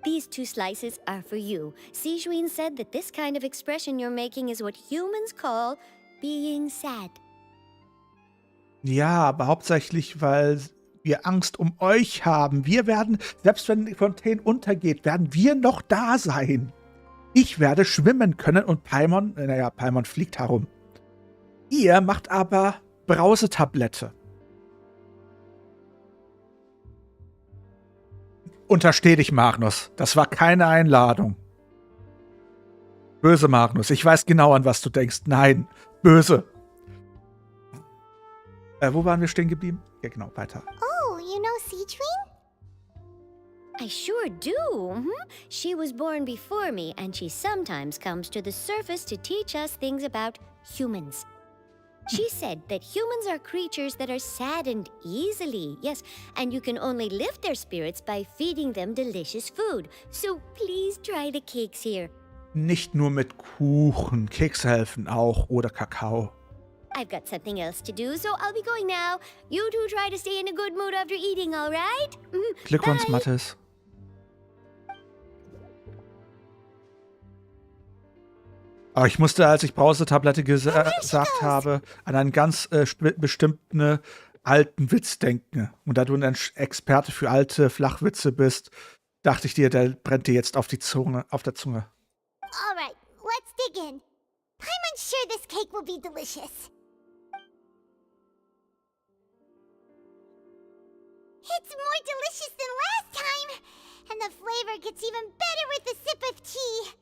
S10: These 2 slices are for you. Sijuin said that this kind of expression you're making is what humans call being sad.
S1: Ja, aber hauptsächlich, weil wir Angst um euch haben. Wir werden, selbst wenn die Fontäne untergeht, werden wir noch da sein. Ich werde schwimmen können und Paimon, naja, Paimon fliegt herum. Ihr macht aber Brausetablette. Untersteh dich, Magnus. Das war keine Einladung. Böse, Magnus. Ich weiß genau, an was du denkst. Nein, böse. Wo waren wir stehen geblieben? Ja, genau, weiter.
S9: Oh, you know Sijuin?
S2: I sure do. She was born before me, and she sometimes comes to the surface to teach us things about humans. She said that humans are creatures that are saddened easily, yes, and you can only lift their spirits by feeding them delicious food. So please try the cakes here.
S1: Nicht nur mit Kuchen, Kekse helfen auch oder Kakao.
S2: I've got something else to do, so I'll be going now. You two try to stay in a good mood after eating, all right?
S1: Glückwunsch,
S2: Bye.
S1: Mathis. Aber ich musste, als ich Brausetablette gesagt habe, an einen ganz bestimmten alten Witz denken. Und da du ein Experte für alte Flachwitze bist, dachte ich dir, der brennt dir jetzt auf der Zunge.
S9: Alright, let's dig in. I'm sure this cake will be delicious. It's more delicious than last time, and the flavor gets even better with a sip of tea.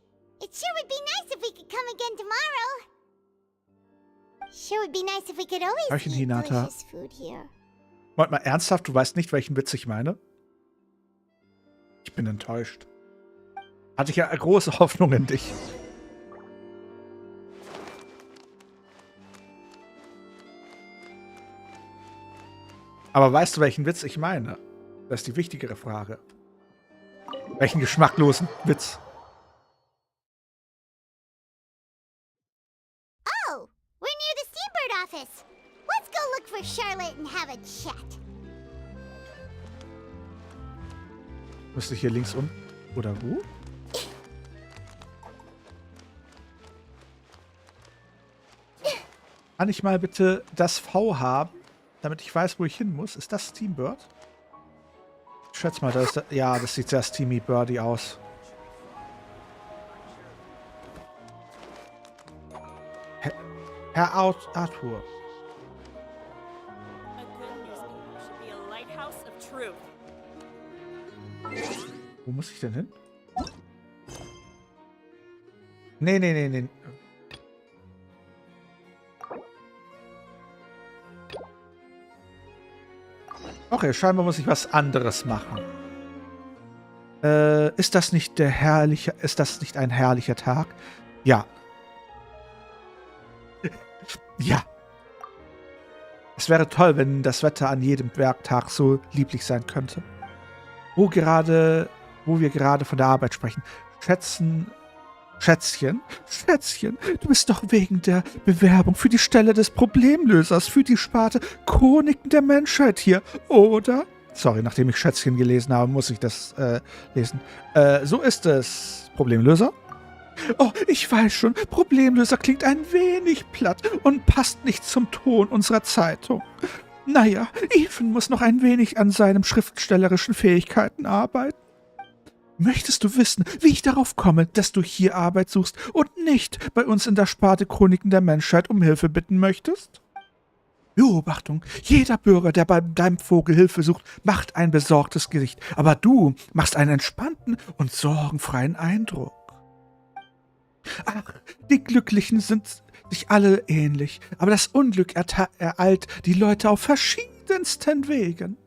S9: It sure would be nice if we could come again tomorrow. Sure would be nice if we could always
S1: Hörchen,
S9: eat
S1: Hinata.
S9: delicious food here.
S1: Warte mal, ernsthaft? Du weißt nicht, welchen Witz ich meine? Ich bin enttäuscht. Hatte ich ja große Hoffnung in dich. Aber weißt du, welchen Witz ich meine? Das ist die wichtigere Frage. Welchen geschmacklosen Witz?
S9: Oh, we're near the Steambird office. Let's go look for Charlotte and have a chat.
S1: Müsste ich hier links unten? Oder wo? Kann ich mal bitte das V haben, damit ich weiß, wo ich hin muss? Ist das Steambird? Ich schätze mal, das ist ja, das sieht sehr Steamy Birdie aus. Herr Arthur. Wo muss ich denn hin? Nee. Okay, scheinbar muss ich was anderes machen. Ist das nicht ein herrlicher Tag? Ja. Ja. Es wäre toll, wenn das Wetter an jedem Werktag so lieblich sein könnte. Wo wir gerade von der Arbeit sprechen. Schätzchen, du bist doch wegen der Bewerbung für die Stelle des Problemlösers für die Sparte Chroniken der Menschheit hier, oder? Sorry, nachdem ich Schätzchen gelesen habe, muss ich das lesen. So ist es. Problemlöser? Oh, ich weiß schon, Problemlöser klingt ein wenig platt und passt nicht zum Ton unserer Zeitung. Naja, Ethan muss noch ein wenig an seinen schriftstellerischen Fähigkeiten arbeiten. Möchtest du wissen, wie ich darauf komme, dass du hier Arbeit suchst und nicht bei uns in der Sparte Chroniken der Menschheit um Hilfe bitten möchtest? Beobachtung, jeder Bürger, der bei deinem Vogel Hilfe sucht, macht ein besorgtes Gesicht, aber du machst einen entspannten und sorgenfreien Eindruck. Ach, die Glücklichen sind sich alle ähnlich, aber das Unglück ereilt die Leute auf verschiedensten Wegen.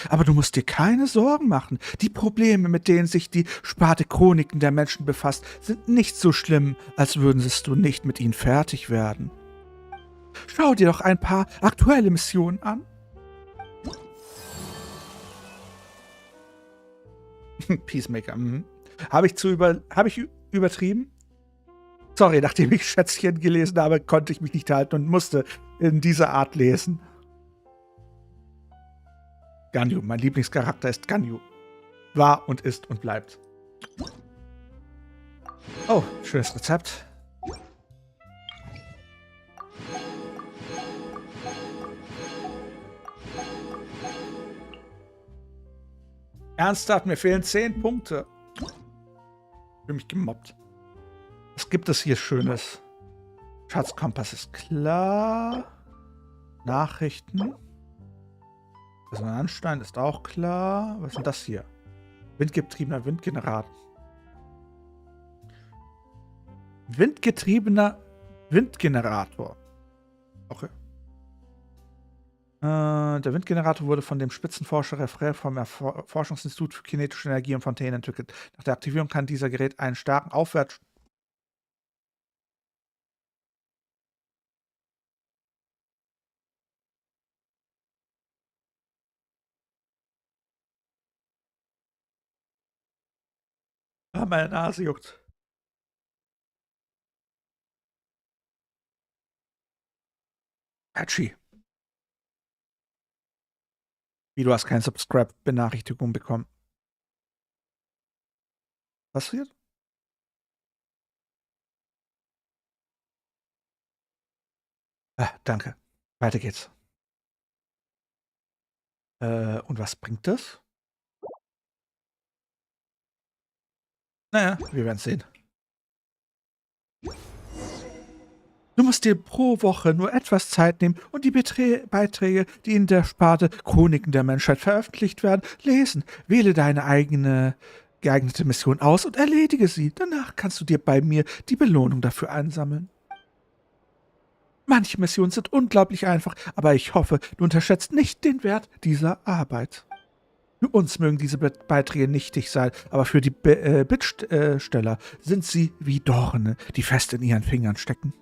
S1: Aber du musst dir keine Sorgen machen. Die Probleme, mit denen sich die Sparte Chroniken der Menschen befasst, sind nicht so schlimm, als würdest du nicht mit ihnen fertig werden. Schau dir doch ein paar aktuelle Missionen an. Peacemaker, Habe ich übertrieben? Sorry, nachdem ich Schätzchen gelesen habe, konnte ich mich nicht halten und musste in dieser Art lesen. Ganyu, mein Lieblingscharakter ist Ganyu. War und ist und bleibt. Oh, schönes Rezept. Ernsthaft, mir fehlen 10 Punkte. Ich fühle mich gemobbt. Was gibt es hier Schönes? Schatzkompass ist klar. Nachrichten. Das ist ein Anstein, ist auch klar. Was ist denn das hier? Windgetriebener Windgenerator. Windgetriebener Windgenerator. Okay. Der Windgenerator wurde von dem Spitzenforscher Refrain vom Forschungsinstitut für kinetische Energie und Fontänen entwickelt. Nach der Aktivierung kann dieser Gerät einen starken Aufwärts... Ah, meine Nase juckt. Hatschi. Wie, du hast keine Subscribe-Benachrichtigung bekommen. Was passiert? Danke. Weiter geht's. Und was bringt das? Naja, wir werden sehen. Du musst dir pro Woche nur etwas Zeit nehmen und die Beiträge, die in der Sparte Chroniken der Menschheit veröffentlicht werden, lesen. Wähle deine eigene geeignete Mission aus und erledige sie. Danach kannst du dir bei mir die Belohnung dafür einsammeln. Manche Missionen sind unglaublich einfach, aber ich hoffe, du unterschätzt nicht den Wert dieser Arbeit. Für uns mögen diese Beiträge nichtig sein, aber für die Bittsteller sind sie wie Dorne, die fest in ihren Fingern stecken.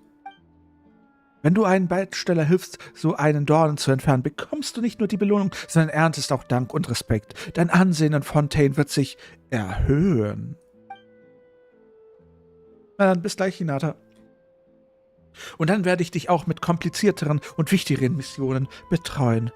S1: Wenn du einem Bittsteller hilfst, so einen Dornen zu entfernen, bekommst du nicht nur die Belohnung, sondern erntest auch Dank und Respekt. Dein Ansehen in Fontaine wird sich erhöhen. Na dann, bis gleich, Hinata. Und dann werde ich dich auch mit komplizierteren und wichtigeren Missionen betrauen.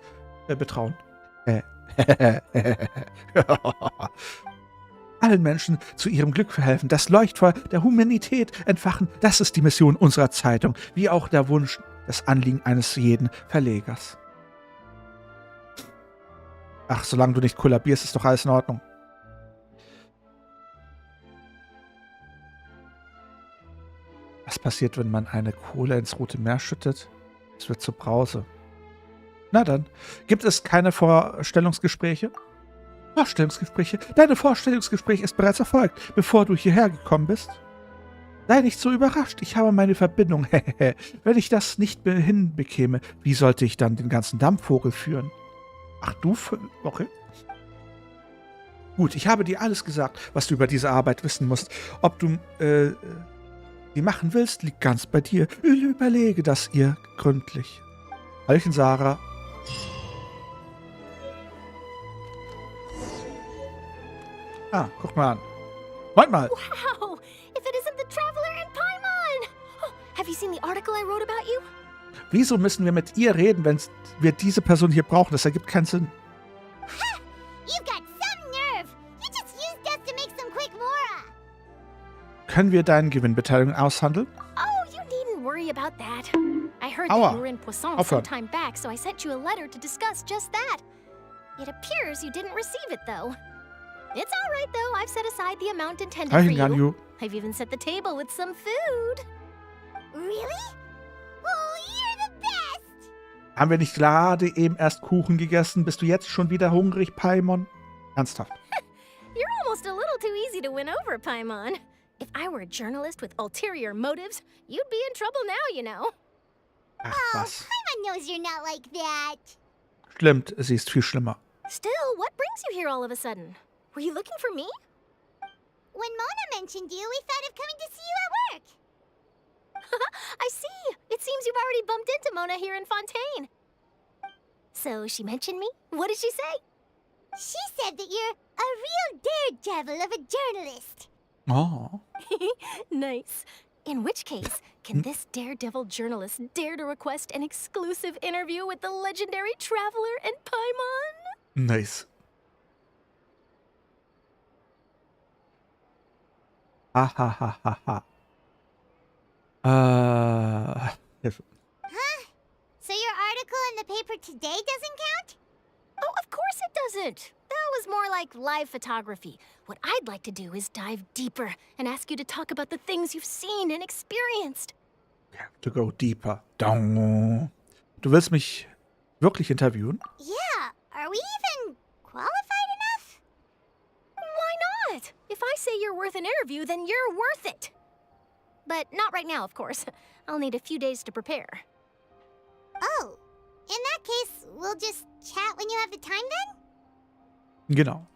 S1: Allen Menschen zu ihrem Glück verhelfen, das Leuchtfeuer der Humanität entfachen, das ist die Mission unserer Zeitung, wie auch der Wunsch, das Anliegen eines jeden Verlegers. Ach, solange du nicht kollabierst, ist doch alles in Ordnung. Was passiert, wenn man eine Kohle ins Rote Meer schüttet? Es wird zur Brause. Na dann, gibt es keine Vorstellungsgespräche? Vorstellungsgespräche? Deine Vorstellungsgespräch ist bereits erfolgt, bevor du hierher gekommen bist. Sei nicht so überrascht, ich habe meine Verbindung. Wenn ich das nicht hinbekäme, wie sollte ich dann den ganzen Dampfvogel führen? Ach du, okay. Gut, ich habe dir alles gesagt, was du über diese Arbeit wissen musst. Ob du die machen willst, liegt ganz bei dir. Überlege das ihr gründlich. Hallöchen, Sarah. Ah, guck mal an. Moment mal.
S3: Wow! If it isn't the Traveler and Paimon! Oh, have you seen the article I wrote about you?
S1: Wieso müssen wir mit ihr reden, wenn wir diese Person hier brauchen? Das ergibt keinen Sinn.
S9: Ha! You've got some nerve! You just used us to make some quick mora!
S1: Können wir deine Gewinnbeteiligung aushandeln?
S3: Oh, you needn't worry about that. I heard
S1: Aua.
S3: that you were in Poisson
S1: Aufhören.
S3: some time back, so I sent you a letter to discuss just that. It appears you didn't receive it, though. It's all right, though. I've set aside the amount intended for
S1: Hallöchen,
S3: you.
S1: Ganyu.
S3: I've even set the table with some food.
S9: Really? Oh, you're the best!
S1: Haben wir nicht gerade eben erst Kuchen gegessen? Bist du jetzt schon wieder hungrig, Paimon? Ernsthaft.
S3: You're almost a little too easy to win over, Paimon. If I were a journalist with ulterior motives, you'd be in trouble now, you know.
S1: Ach, was.
S9: Paimon knows you're not like that.
S1: Stimmt, sie ist viel schlimmer.
S3: Still, what brings you here all of a sudden? Were you looking for me?
S9: When Mona mentioned you, we thought of coming to see you at work.
S3: I see. It seems you've already bumped into Mona here in Fontaine. So she mentioned me? What did she say?
S9: She said that you're a real daredevil of a journalist.
S1: Oh.
S3: Nice. In which case, can this daredevil journalist dare to request an exclusive interview with the legendary Traveler and Paimon?
S1: Nice. Ha. Hilfe.
S9: So your article in the paper today doesn't count?
S3: Oh, of course it doesn't. That was more like live photography. What I'd like to do is dive deeper and ask you to talk about the things you've seen and experienced.
S1: To go deeper. Down. Du willst mich wirklich interviewen?
S9: Yeah, are we even qualified enough?
S3: Why not? If I say you're worth an interview, then you're worth it. But not right now, of course. I'll need a few days to prepare.
S9: Oh, in that case, we'll just chat when you have the time then?
S1: Genau.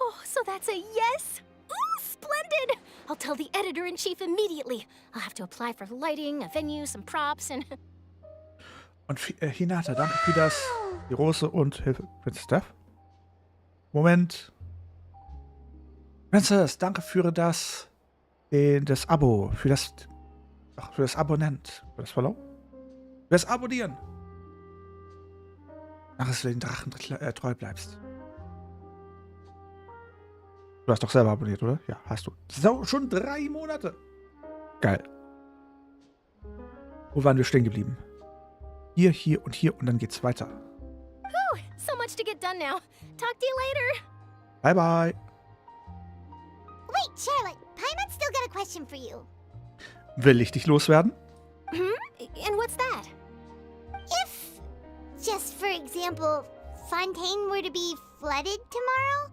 S3: Oh, so that's a yes? Ooh, splendid! I'll tell the editor-in-chief immediately. I'll have to apply for lighting, a venue, some props, and...
S1: Und Hinata, danke für das. Die Rose und Hilfe. Steph? Moment. Princess, danke für das Abo. Für das Abonnent. Für das Follow? Für das Abonnieren. Ach, dass du den Drachen treu bleibst. Du hast doch selber abonniert, oder? Ja, hast du. So, schon 3 Monate. Geil. Wo waren wir stehen geblieben? Hier und dann geht's weiter.
S3: Whew, so much to get done now. Talk to you later.
S1: Bye, bye.
S9: Wait, Charlotte, Paimon's still got a question for you.
S1: Will ich dich loswerden?
S3: And what's that?
S9: If, just for example, Fontaine were to be flooded tomorrow,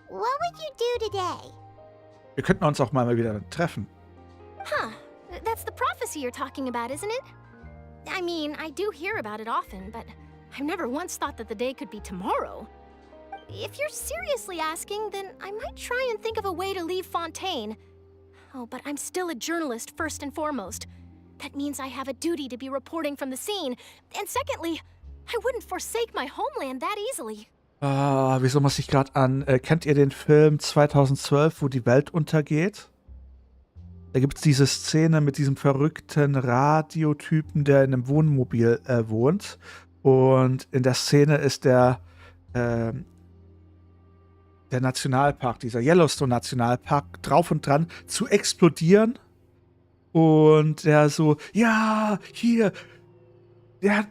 S9: what would you do today?
S1: Wir könnten uns auch mal wieder treffen.
S3: Huh. That's the prophecy you're talking about, isn't it? I mean, I do hear about it often, but I've never once thought that the day could be tomorrow. If you're seriously asking, then I might try and think of a way to leave Fontaine. Oh, but I'm still a journalist first and foremost. That means I have a duty to be reporting from the scene. And secondly, I wouldn't forsake my homeland that easily.
S1: Wieso muss ich gerade an... kennt ihr den Film 2012, wo die Welt untergeht? Da gibt es diese Szene mit diesem verrückten Radiotypen, der in einem Wohnmobil wohnt. Und in der Szene ist der Nationalpark, dieser Yellowstone-Nationalpark, drauf und dran zu explodieren. Und der so, ja, hier, der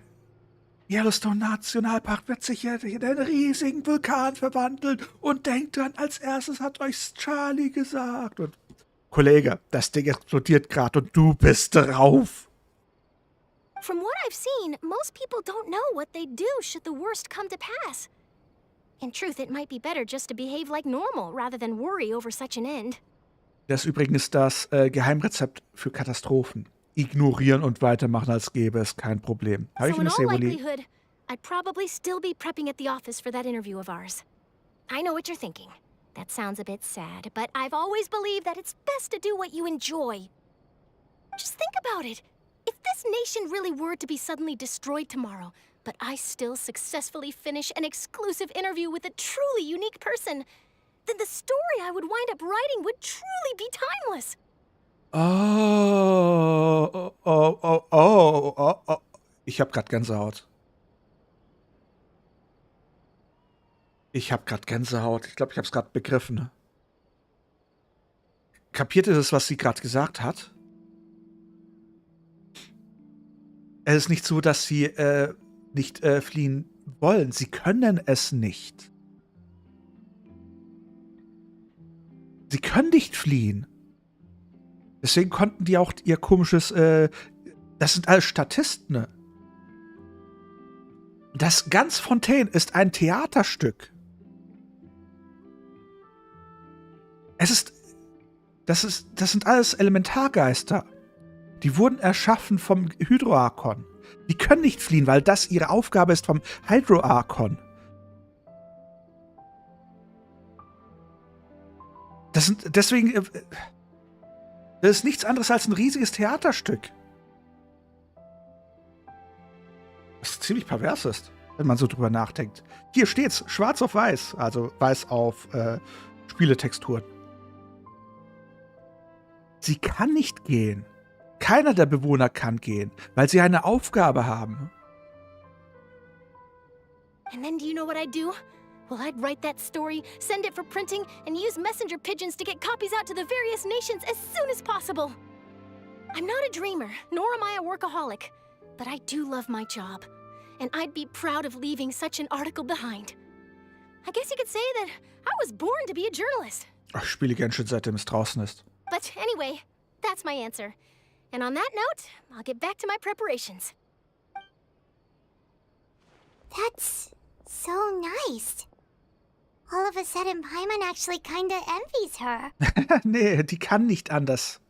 S1: Yellowstone-Nationalpark wird sich in einen riesigen Vulkan verwandeln. Und denkt dran, als erstes hat euch Charlie gesagt. Und Kollege, das Ding explodiert gerade und du bist drauf.
S3: From what I've seen, most people don't know what they'd do should the worst come to pass. In truth, it might be better just to behave like normal rather than worry over such an end.
S1: Das ist übrigens das Geheimrezept für Katastrophen. Ignorieren und weitermachen, als gäbe es kein Problem. Habe ich
S3: So
S1: eine
S3: in all
S1: Sevoli?
S3: likelihood, I'd probably still be prepping at the office for that interview of ours. I know what you're thinking. That sounds a bit sad, but I've always believed that it's best to do what you enjoy. Just think about it. If this nation really were to be suddenly destroyed tomorrow, but I still successfully finish an exclusive interview with a truly unique person, then the story I would wind up writing would truly be timeless.
S1: Oh. Ich hab grad Gänsehaut. Ich glaube, ich hab's gerade begriffen. Kapiert ihr das, was sie gerade gesagt hat? Es ist nicht so, dass sie nicht fliehen wollen. Sie können es nicht. Sie können nicht fliehen. Deswegen konnten die auch ihr komisches, das sind alles Statisten. Das ganz Fontaine ist ein Theaterstück. Das sind alles Elementargeister. Die wurden erschaffen vom Hydroarchon. Die können nicht fliehen, weil das ihre Aufgabe ist vom Hydroarchon. Das ist nichts anderes als ein riesiges Theaterstück. Was ziemlich pervers ist, wenn man so drüber nachdenkt. Hier steht's, schwarz auf weiß, also weiß auf Spieletexturen. Sie kann nicht gehen. Keiner der Bewohner kann gehen, weil sie eine Aufgabe haben.
S3: And then do you know what I'd do?
S11: Well, I'd write that story, send it for printing, and use messenger pigeons to get copies out to the various nations as soon as possible. I'm not a dreamer, nor am I a workaholic, but I do love my job, and I'd be proud of leaving such an article behind. I guess you could say that I was born to be a journalist.
S1: Ich spiele Genshin, seitdem es draußen ist.
S11: But anyway, that's my answer. And on that note, I'll get back to my preparations.
S9: That's so nice. All of a sudden, Paimon actually kinda envies her.
S1: Nee, die kann nicht anders.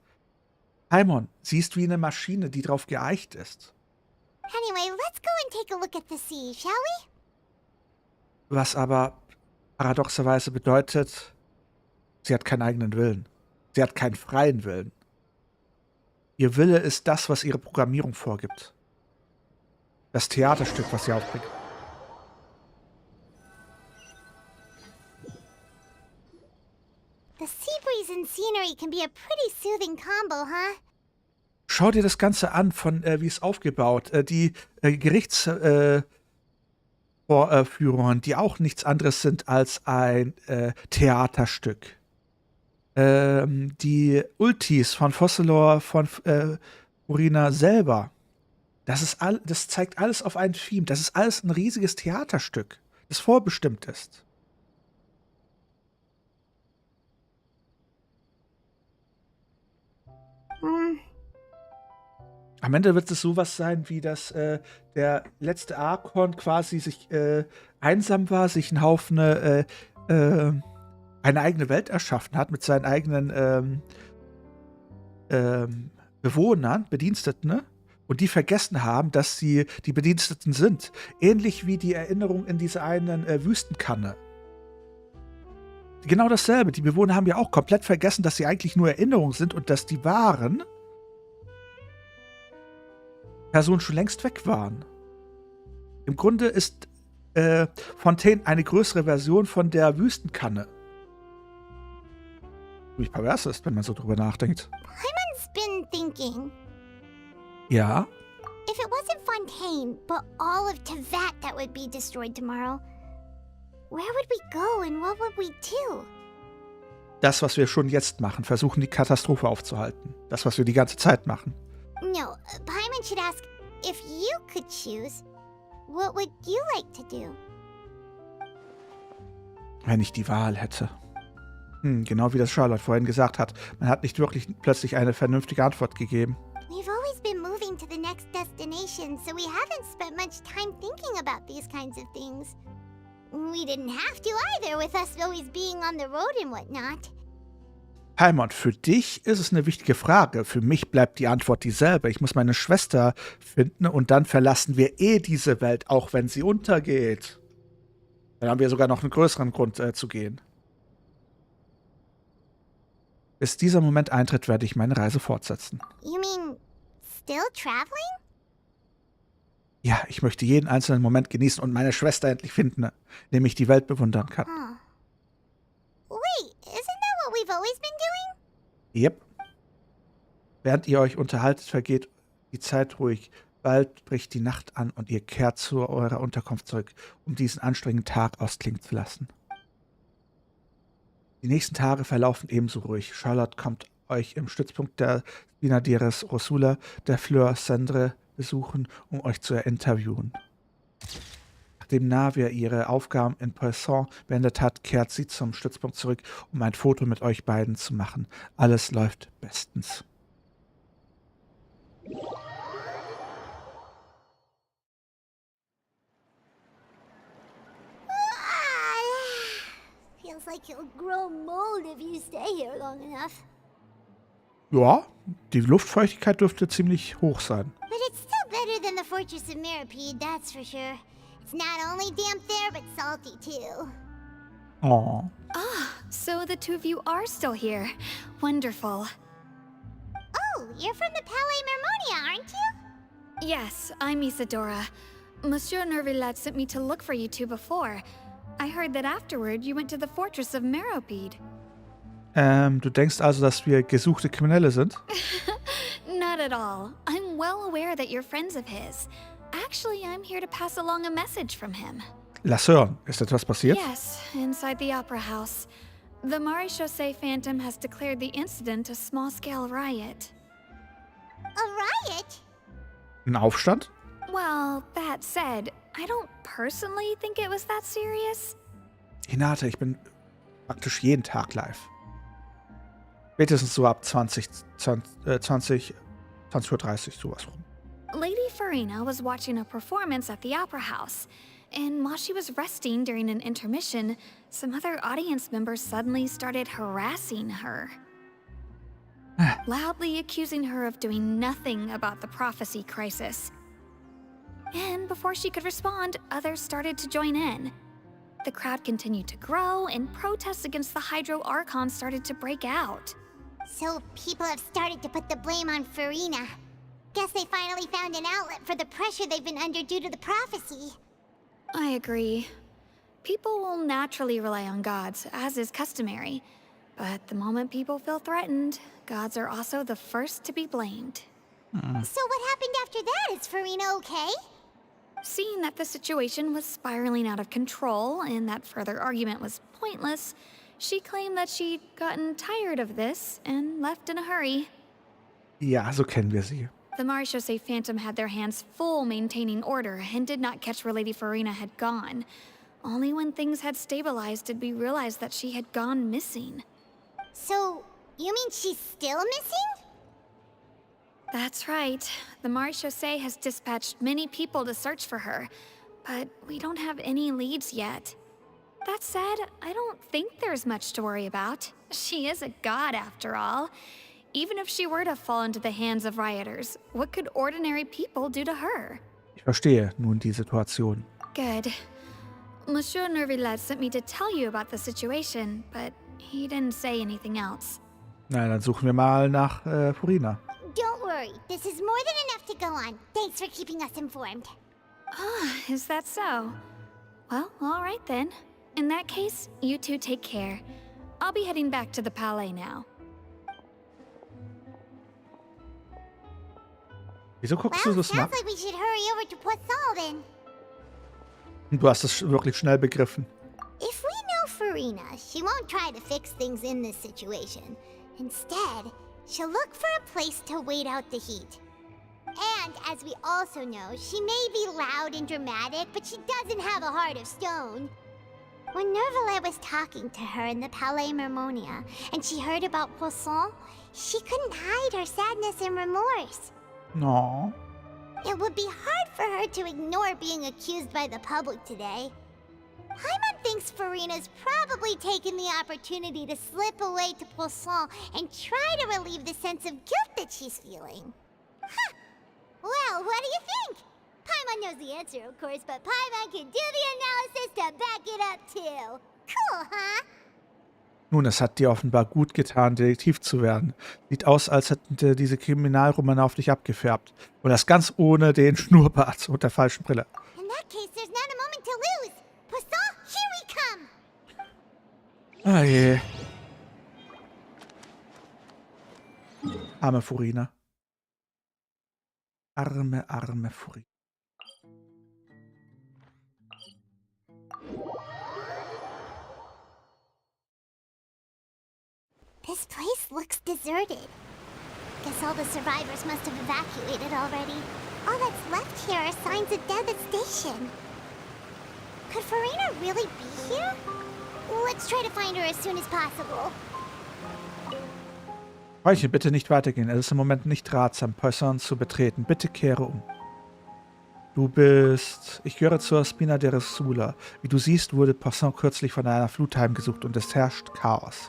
S1: Paimon, sie ist wie eine Maschine, die drauf geeicht ist.
S9: Anyway, let's go and take a look at the sea, shall we?
S1: Was aber paradoxerweise bedeutet, sie hat keinen eigenen Willen. Sie hat keinen freien Willen. Ihr Wille ist das, was ihre Programmierung vorgibt. Das Theaterstück, was sie aufbringt.
S9: The sea breeze and scenery can be a pretty soothing combo, huh?
S1: Schau dir das Ganze an, von wie es aufgebaut. Die Gerichtsvorführungen, die auch nichts anderes sind als ein Theaterstück. Die Ultis von Fossilor, von Furina selber. Das zeigt alles auf ein Theme. Das ist alles ein riesiges Theaterstück, das vorbestimmt ist. Am Ende wird es sowas sein, wie dass der letzte Archon quasi sich einsam war, sich einen Haufen eine eigene Welt erschaffen hat mit seinen eigenen Bewohnern, Bediensteten, ne? Und die vergessen haben, dass sie die Bediensteten sind. Ähnlich wie die Erinnerung in dieser einen Wüstenkanne. Genau dasselbe. Die Bewohner haben ja auch komplett vergessen, dass sie eigentlich nur Erinnerungen sind und dass die wahren Personen schon längst weg waren. Im Grunde ist Fontaine eine größere Version von der Wüstenkanne. Wie pervers ist, wenn man so drüber nachdenkt.
S9: Paimon's been thinking.
S1: Ja?
S9: If it wasn't Fontaine, but all of Teyvat that would be destroyed tomorrow, where would we go and what would we do?
S1: Das, was wir schon jetzt machen, versuchen die Katastrophe aufzuhalten. Das, was wir die ganze Zeit machen.
S9: No, Paimon should ask, if you could choose, what would you like to do?
S1: Wenn ich die Wahl hätte. Genau wie das Charlotte vorhin gesagt hat. Man hat nicht wirklich plötzlich eine vernünftige Antwort gegeben.
S9: We've always been moving to the next destination, so we haven't spent much time thinking about these kinds of things. We didn't have to either, with us always being on the road and whatnot.
S1: Paimon, für dich ist es eine wichtige Frage. Für mich bleibt die Antwort dieselbe. Ich muss meine Schwester finden und dann verlassen wir diese Welt, auch wenn sie untergeht. Dann haben wir sogar noch einen größeren Grund zu gehen. Bis dieser Moment eintritt, werde ich meine Reise fortsetzen.
S9: You mean still traveling?
S1: Ja, ich möchte jeden einzelnen Moment genießen und meine Schwester endlich finden, indem ich die Welt bewundern kann.
S9: Wait, isn't that what we've always been doing?
S1: Yep. Während ihr euch unterhaltet, vergeht die Zeit ruhig. Bald bricht die Nacht an und ihr kehrt zu eurer Unterkunft zurück, um diesen anstrengenden Tag ausklingen zu lassen. Die nächsten Tage verlaufen ebenso ruhig. Charlotte kommt euch im Stützpunkt der Spinadieres Ursula der Fleur Cendre besuchen, um euch zu interviewen. Nachdem Navia ihre Aufgaben in Poisson beendet hat, kehrt sie zum Stützpunkt zurück, um ein Foto mit euch beiden zu machen. Alles läuft bestens.
S9: Feels like you'll grow mold if you stay here long enough.
S1: Ja, die Luftfeuchtigkeit dürfte ziemlich hoch sein.
S9: But it's still better than the Fortress of Meropide, that's for sure. It's not only damp there, but salty too.
S1: Oh.
S2: Ah, so the two of you are still here. Wonderful.
S9: Oh, you're from the Palais Mermonia, aren't you?
S2: Yes, I'm Isadora. Monsieur Nervillet sent me to look for you two before. I heard that afterward you went to the Fortress of Meropide.
S1: Du denkst also, dass wir gesuchte Kriminelle sind?
S2: Not at all. I'm well aware that you're friends of his. Actually, I'm here to pass along a message from him.
S1: Lass hören. Ist etwas passiert?
S2: Yes, inside the Opera House. The Maréchaussée Phantom has declared the incident a small-scale riot.
S9: A riot?
S1: Ein Aufstand?
S2: Well, that said, I don't personally think it was that serious.
S1: Hinata, ich bin praktisch jeden Tag live. Spätestens so ab 20:30 Uhr, sowas rum.
S2: Lady Furina was watching a performance at the Opera House, and while she was resting during an intermission, some other audience members suddenly started harassing her. Loudly accusing her of doing nothing about the prophecy crisis. And before she could respond, others started to join in. The crowd continued to grow, and protests against the Hydro Archon started to break out.
S9: So people have started to put the blame on Furina. Guess they finally found an outlet for the pressure they've been under due to the prophecy.
S2: I agree. People will naturally rely on gods, as is customary. But the moment people feel threatened, gods are also the first to be blamed.
S9: So what happened after that? Is Furina okay?
S2: Seeing that the situation was spiraling out of control and that further argument was pointless, she claimed that she'd gotten tired of this and left in a hurry.
S1: Ja, so kennen wir sie.
S2: The Maréchaussée Phantom had their hands full maintaining order and did not catch where Lady Furina had gone. Only when things had stabilized did we realize that she had gone missing.
S9: So, you mean she's still missing?
S2: That's right. The Maréchaussée has dispatched many people to search for her, but we don't have any leads yet. That said, I don't think there's much to worry about. She is a god after all. Even if she were to fall into the hands of rioters, what could ordinary people do to her?
S1: Ich verstehe nun die Situation.
S2: Good. Monsieur Nervillet sent me to tell you about the situation, but he didn't say anything else.
S1: Na, dann suchen wir mal nach Furina.
S9: Don't worry, this is more than enough to go on. Thanks for keeping us informed.
S2: Ah, is that so? Well, all right then. In that case, you two take care. I'll be heading back to the Palais now.
S1: Wieso guckst du das nach?
S9: Sounds like we should hurry over to Poisson then.
S1: Du hast es wirklich schnell begriffen.
S9: If we know Furina, she won't try to fix things in this situation. Instead, she'll look for a place to wait out the heat. And as we also know, she may be loud and dramatic, but she doesn't have a heart of stone. When Nervillet was talking to her in the Palais Mermonia, and she heard about Poisson, she couldn't hide her sadness and remorse.
S1: No.
S9: It would be hard for her to ignore being accused by the public today. Paimon thinks Furina's probably taken the opportunity to slip away to Poisson and try to relieve the sense of guilt that she's feeling. Huh. Well, what do you think? Paimon knows the answer, of course, but Paimon can do the analysis to back it up too. Cool, huh?
S1: Nun, es hat dir offenbar gut getan, Detektiv zu werden. Sieht aus, als hätten diese Kriminalromane auf dich abgefärbt. Und das ganz ohne den Schnurrbart und der falschen Brille.
S9: In that case, there's not a moment to lose. Poisson, here we come!
S1: Ah je. Arme Furina. Arme, arme Furina.
S9: This place looks deserted. Guess all the survivors must have evacuated already. All that's left here are signs of death at station. Could Furina really be here? Let's try to find her as soon as possible.
S1: Freundchen, bitte nicht weitergehen. Es ist im Moment nicht ratsam, Poisson zu betreten. Bitte kehre um. Du bist... Ich gehöre zur Spina de Resula. Wie du siehst, wurde Poisson kürzlich von einer Flut heimgesucht und es herrscht Chaos.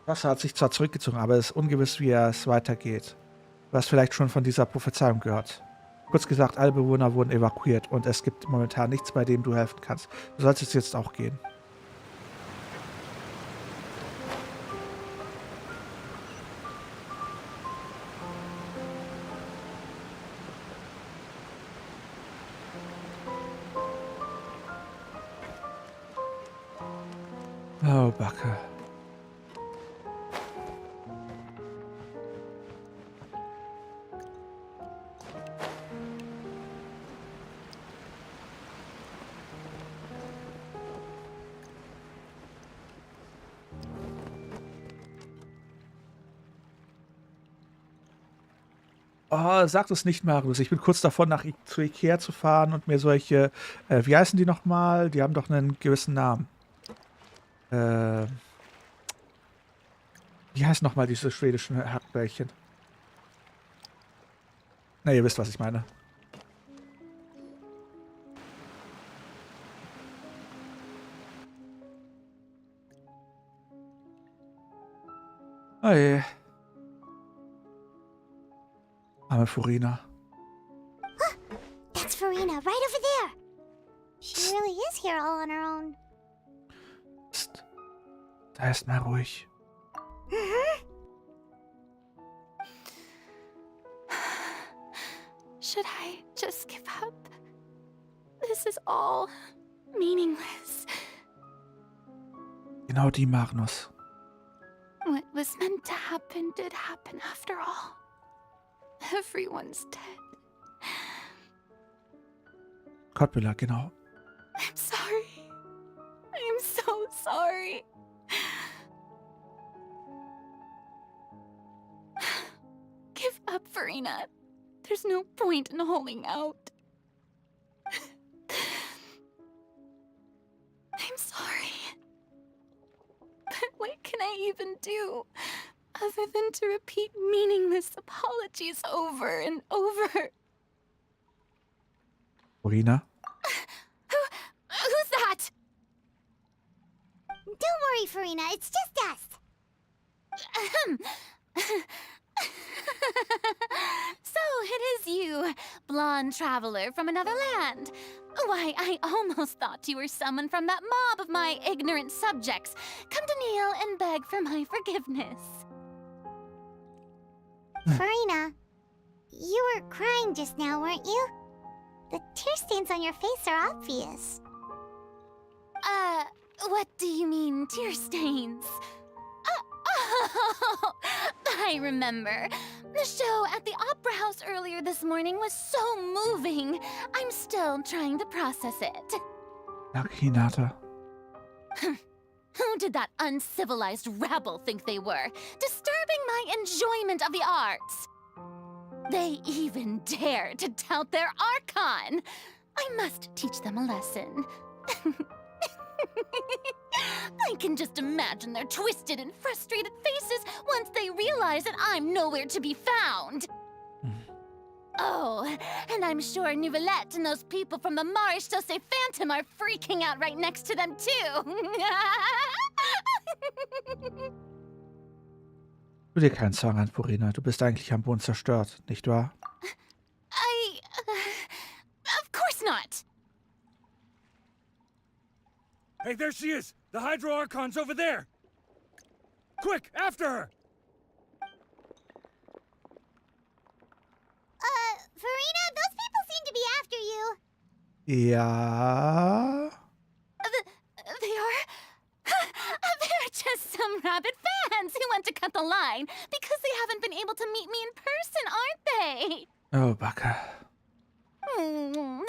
S1: Wasser hat sich zwar zurückgezogen, aber es ist ungewiss, wie es weitergeht. Du hast vielleicht schon von dieser Prophezeiung gehört. Kurz gesagt, alle Bewohner wurden evakuiert und es gibt momentan nichts, bei dem du helfen kannst. Du solltest jetzt auch gehen. Oh, Backe. Oh, sag das nicht, Marius. Ich bin kurz davon, zu Ikea zu fahren und mir solche, wie heißen die nochmal? Die haben doch einen gewissen Namen. Wie heißen nochmal diese schwedischen Hackbällchen? Na, ihr wisst, was ich meine. Oh je. Arme Furina.
S9: That's Furina, right over there. She really is here all on her own.
S1: Psst. Da ist mal ruhig.
S3: Should I just give up? This is all meaningless.
S1: Genau die, Magnus.
S3: What was meant to happen did happen after all. Everyone's dead.
S1: Kottbüller, genau.
S3: I'm sorry. I'm so sorry. Give up, Furina. There's no point in holding out. I'm sorry. But what can I even do other than to repeat meaningless apologies over and over?
S1: Furina?
S3: Who's that?
S9: Don't worry, Furina, it's just us.
S3: So it is you, blonde traveler from another land. Why, I almost thought you were someone from that mob of my ignorant subjects, come to kneel and beg for my forgiveness.
S9: Furina, you were crying just now, weren't you? The tear stains on your face are obvious.
S3: What do you mean, tear stains? Oh, I remember. The show at the Opera House earlier this morning was so moving. I'm still trying to process it.
S1: Hinata.
S3: Who did that uncivilized rabble think they were, disturbing my enjoyment of the arts? They even dare to tout their Archon! I must teach them a lesson. I can just imagine their twisted and frustrated faces once they realize that I'm nowhere to be found. Oh, and I'm sure Nouvellette and those people from the Marish Chaussee Phantom are freaking out right next to them, too.
S1: Tu dir keinen Song an, Furina. Du bist eigentlich am Boden zerstört, nicht wahr?
S3: Of course not.
S12: Hey, there she is! The Hydro Archon's over there! Quick, after her!
S9: Furina, those people seem to be after you.
S1: Ja.
S3: They're just some rabid fans who want to cut the line because they haven't been able to meet me in person, aren't they?
S1: Oh, Backe.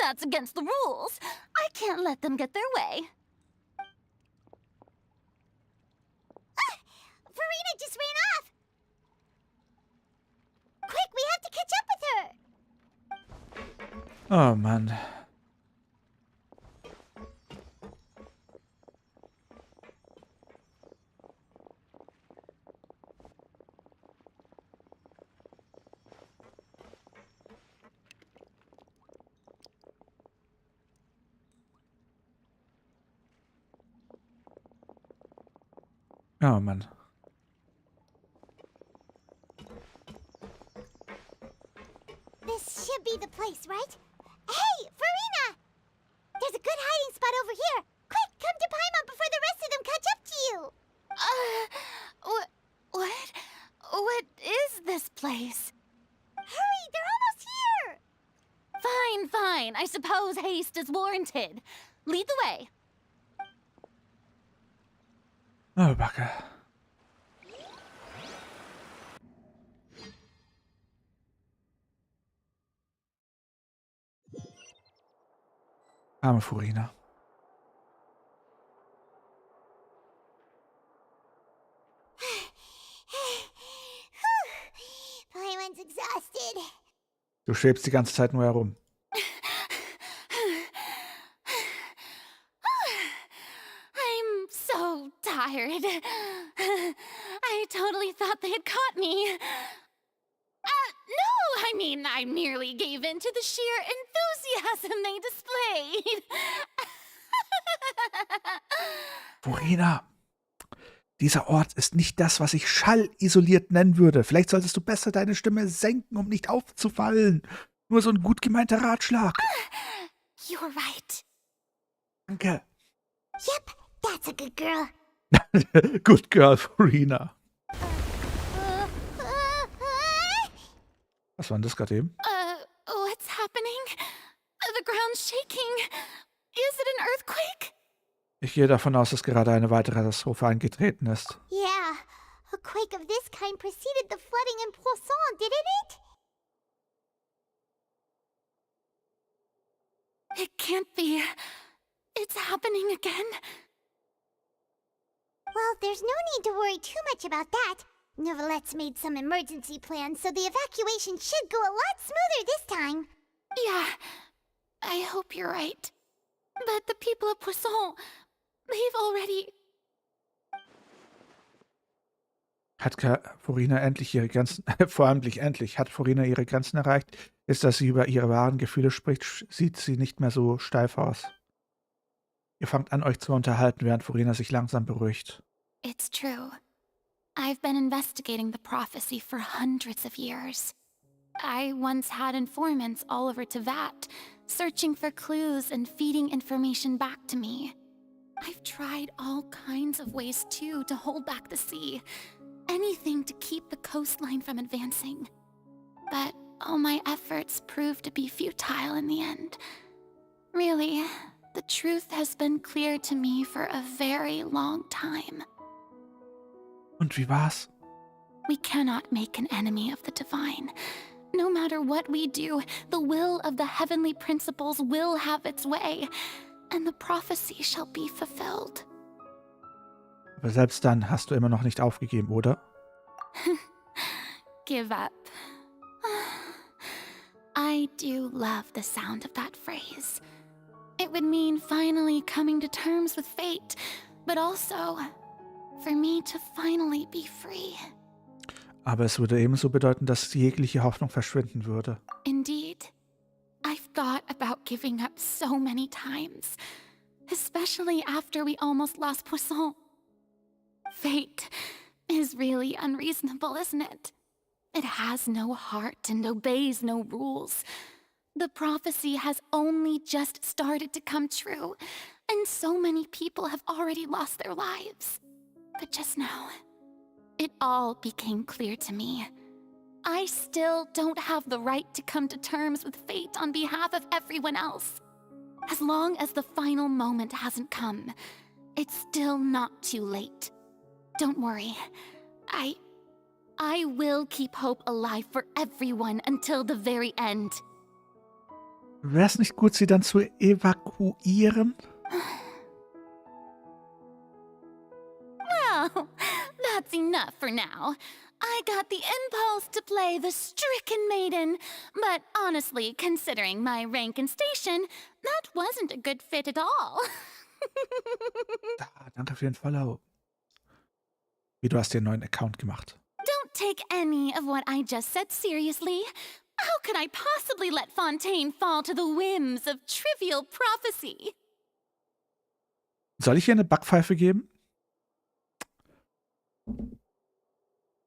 S3: That's against the rules. I can't let them get their way.
S9: Furina just ran off. Quick, we have to catch up with her.
S1: Oh, Mann. Oh, Mann.
S9: This should be the place, right? Hey, Furina! There's a good hiding spot over here. Quick, come to Paimon before the rest of them catch up to you.
S3: What is this place?
S9: Hurry, they're almost here.
S3: Fine. I suppose haste is warranted. Lead the way.
S1: Oh, Backe. Arme Furina.
S9: Paimon's exhausted.
S1: Du schwebst die ganze Zeit nur herum.
S3: I'm so tired. I totally thought they had caught me. No, I mean, I merely gave in to the sheer enthusiasm they displayed.
S1: Furina, dieser Ort ist nicht das, was ich schallisoliert nennen würde. Vielleicht solltest du besser deine Stimme senken, um nicht aufzufallen. Nur so ein gut gemeinter Ratschlag.
S3: You're right.
S1: Danke.
S9: Yep, that's a good girl.
S1: Good girl, Furina. Was war denn das gerade eben?
S3: What's happening? The ground's shaking. Is it an earthquake?
S1: Ich gehe davon aus, dass gerade eine weitere Katastrophe eingetreten ist.
S9: Yeah, a quake of this kind preceded the flooding in Poisson, didn't it?
S3: It can't be. It's happening again.
S9: Well, there's no need to worry too much about that. Neverlette's made some emergency plans, so the evacuation should go a lot smoother this time.
S3: Yeah, I hope you're right. But the people of Poisson, they've already...
S1: Hat Furina endlich ihre Grenzen, endlich hat Furina ihre Grenzen erreicht? Ist, dass sie über ihre wahren Gefühle spricht, sieht sie nicht mehr so steif aus. Ihr fangt an, euch zu unterhalten, während Furina sich langsam beruhigt.
S3: It's true. I've been investigating the prophecy for hundreds of years. I once had informants all over Teyvat, searching for clues and feeding information back to me. I've tried all kinds of ways, too, to hold back the sea. Anything to keep the coastline from advancing. But all my efforts proved to be futile in the end. Really, the truth has been clear to me for a very long time.
S1: Und wie war's?
S3: We cannot make an enemy of the divine. No matter what we do, the will of the heavenly principles will have its way, and the prophecy shall be fulfilled.
S1: Aber selbst dann hast du immer noch nicht aufgegeben, oder?
S3: Give up. I do love the sound of that phrase. It would mean finally coming to terms with fate, but also for me to finally be free.
S1: Aber es würde ebenso bedeuten, dass jegliche Hoffnung verschwinden würde.
S3: Indeed. I've thought about giving up so many times, especially after we almost lost Poisson. Fate is really unreasonable, isn't it? It has no heart and obeys no rules. The prophecy has only just started to come true, and so many people have already lost their lives. But just now, it all became clear to me. I still don't have the right to come to terms with fate on behalf of everyone else. As long as the final moment hasn't come, it's still not too late. Don't worry. I will keep hope alive for everyone until the very end.
S1: Wäre es nicht gut, sie dann zu evakuieren?
S3: Well, that's enough for now. I got the impulse to play the stricken maiden, but honestly, considering my rank and station, that wasn't a good fit at all.
S1: Danke für den Follow. Wie, du hast dir einen neuen Account gemacht.
S3: Don't take any of what I just said seriously. How could I possibly let Fontaine fall to the whims of trivial prophecy?
S1: Soll ich ihr eine Backpfeife geben?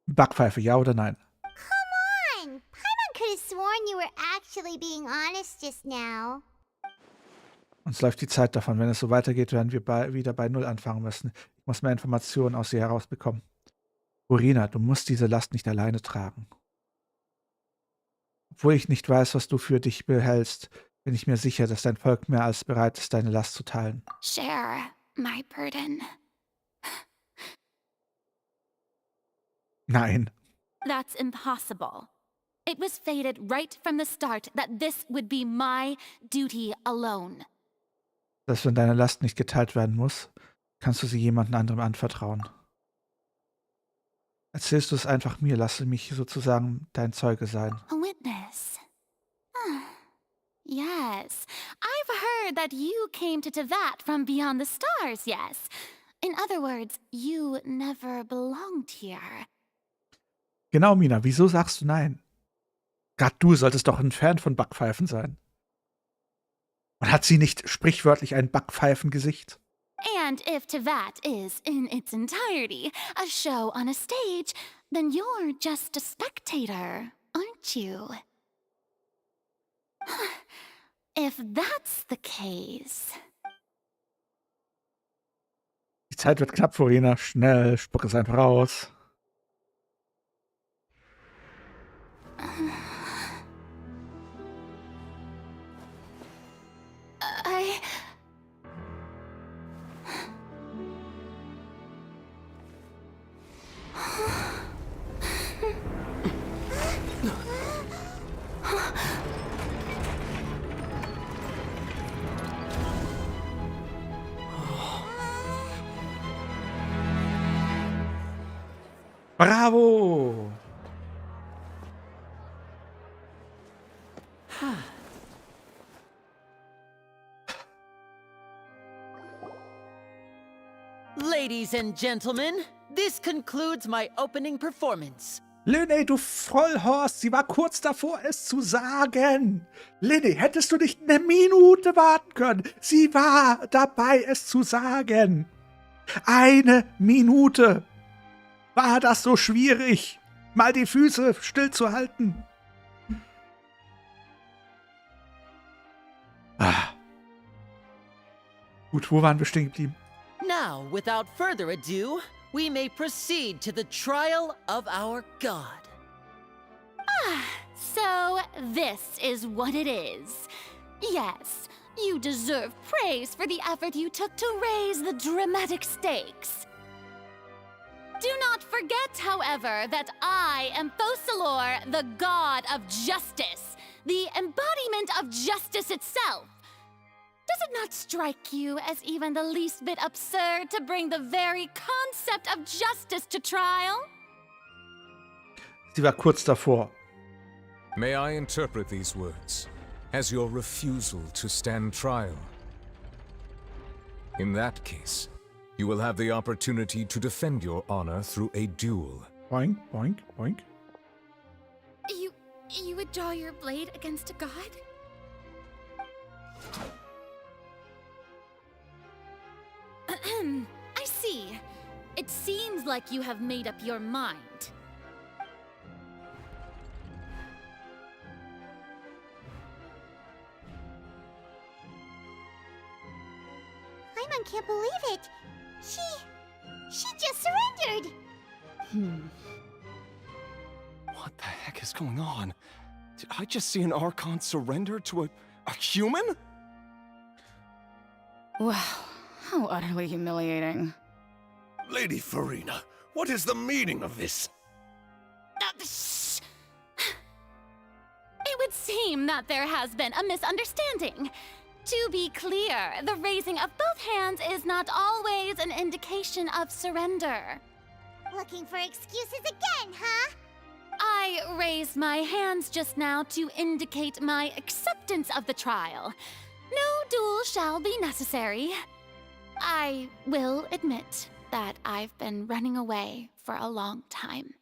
S1: Backpfeife, ja oder nein?
S9: Come on! Paimon could have sworn you were actually being honest just now.
S1: Uns läuft die Zeit davon. Wenn es so weitergeht, werden wir wieder bei Null anfangen müssen. Ich muss mehr Informationen aus ihr herausbekommen. Furina, du musst diese Last nicht alleine tragen. Obwohl ich nicht weiß, was du für dich behältst, bin ich mir sicher, dass dein Volk mehr als bereit ist, deine Last zu teilen.
S3: Share my burden.
S1: Nein.
S3: That's impossible. It was fated right from the start that this would be my duty alone.
S1: Dass wenn deine Last nicht geteilt werden muss, kannst du sie jemandem anderem anvertrauen. Erzählst du es einfach mir, lasse mich sozusagen dein Zeuge sein.
S3: A witness. Yes. I've heard that you came to Tevat from beyond the stars, yes. In other words, you never belonged here.
S1: Genau, Mina, wieso sagst du nein? Gerade du solltest doch ein Fan von Backpfeifen sein. Und hat sie nicht sprichwörtlich ein Backpfeifengesicht?
S3: And if Tevat is, in its entirety, a show on a stage, then you're just a spectator, aren't you? If that's the case...
S1: Die Zeit wird knapp, Furina. Schnell, spuck es einfach raus. Bravo!
S6: Ladies and gentlemen, this concludes my opening performance.
S1: Lene, du Vollhorst, sie war kurz davor, es zu sagen. Lene, hättest du nicht eine Minute warten können? Sie war dabei, es zu sagen. Eine Minute. War das so schwierig, mal die Füße stillzuhalten? Gut, wo waren wir stehen geblieben?
S6: Now, without further ado, we may proceed to the trial of our god.
S3: So this is what it is. Yes, you deserve praise for the effort you took to raise the dramatic stakes. Do not forget, however, that I am Fosalor, the god of justice, the embodiment of justice itself. Does it not strike you as even the least bit absurd to bring the very concept of justice to trial?
S1: Sie war kurz davor.
S4: May I interpret these words as your refusal to stand trial? In that case, you will have the opportunity to defend your honor through a duel.
S1: Boink, boink, boink.
S3: You would draw your blade against a god? I see. It seems like you have made up your mind.
S9: Paimon can't believe it. She just surrendered.
S13: What the heck is going on? Did I just see an Archon surrender to a human?
S8: Wow, how utterly humiliating.
S13: Lady Furina, what is the meaning of this?
S3: Shh! It would seem that there has been a misunderstanding. To be clear, the raising of both hands is not always an indication of surrender.
S9: Looking for excuses again, huh?
S3: I raised my hands just now to indicate my acceptance of the trial. No duel shall be necessary. I will admit that I've been running away for a long time.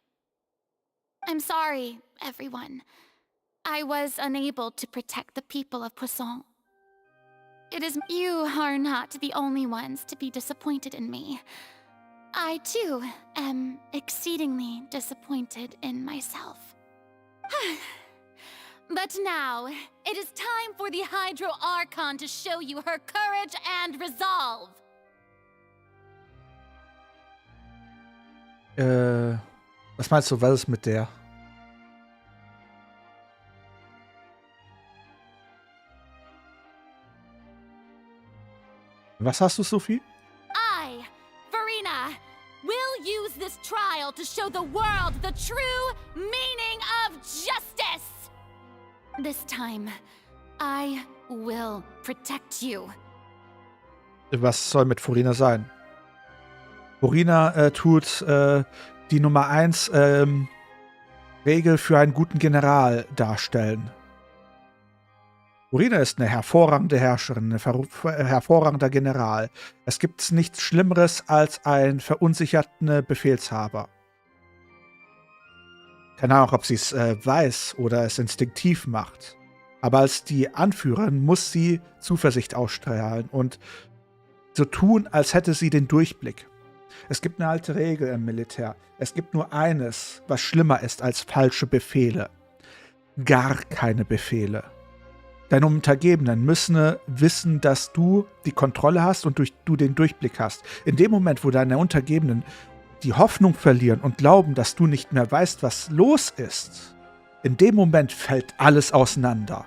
S3: I'm sorry, everyone. I was unable to protect the people of Poisson. You are not the only ones to be disappointed in me. I, too, am exceedingly disappointed in myself. But now, it is time for the Hydro Archon to show you her courage and resolve.
S1: Was meinst du, was ist mit der? Was hast du, Sophie?
S3: I, Furina, will use this trial to show the world the true meaning of justice. This time, I will protect you.
S1: Was soll mit Furina sein? Furina tut die Nummer 1 Regel für einen guten General darstellen. Furina ist eine hervorragende Herrscherin, ein hervorragender General. Es gibt nichts Schlimmeres als einen verunsicherten Befehlshaber. Keine Ahnung, ob sie es weiß oder es instinktiv macht. Aber als die Anführerin muss sie Zuversicht ausstrahlen und so tun, als hätte sie den Durchblick. Es gibt eine alte Regel im Militär. Es gibt nur eines, was schlimmer ist als falsche Befehle. Gar keine Befehle. Deine Untergebenen müssen wissen, dass du die Kontrolle hast und du den Durchblick hast. In dem Moment, wo deine Untergebenen die Hoffnung verlieren und glauben, dass du nicht mehr weißt, was los ist, in dem Moment fällt alles auseinander.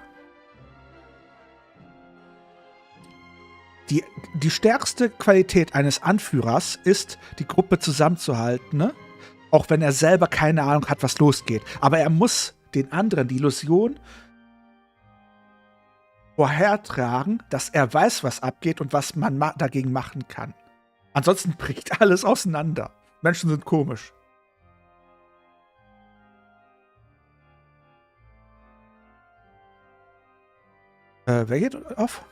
S1: Die stärkste Qualität eines Anführers ist, die Gruppe zusammenzuhalten, ne? Auch wenn er selber keine Ahnung hat, was losgeht. Aber er muss den anderen die Illusion vorhertragen, dass er weiß, was abgeht und was man dagegen machen kann. Ansonsten bricht alles auseinander. Menschen sind komisch. Wer geht auf?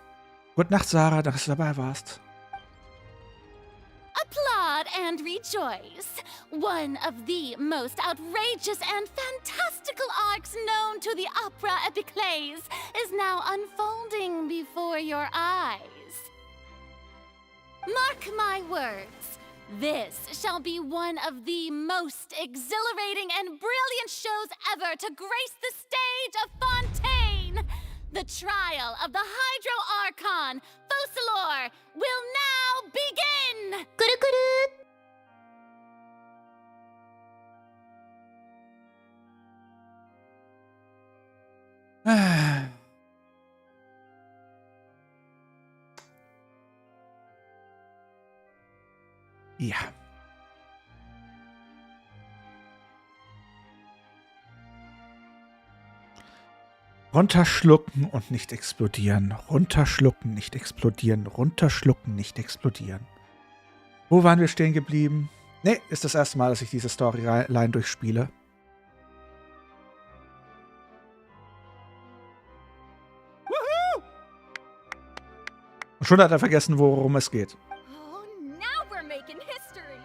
S1: Gute Nacht, Sarah, dass du dabei warst.
S3: Applaud and rejoice! One of the most outrageous and fantastical arcs known to the opera epiclese is now unfolding before your eyes. Mark my words, this shall be one of the most exhilarating and brilliant shows ever to grace the stage of Fontaine! The trial of the Hydro Archon, Focalor, will now begin! Kuru-kuru!
S1: Ja. Runterschlucken und nicht explodieren. Runterschlucken, nicht explodieren. Runterschlucken, nicht explodieren. Wo waren wir stehen geblieben? Nee, ist das erste Mal, dass ich diese Storyline durchspiele. Woohoo! Und schon hat er vergessen, worum es geht.
S11: Oh, now we're making history.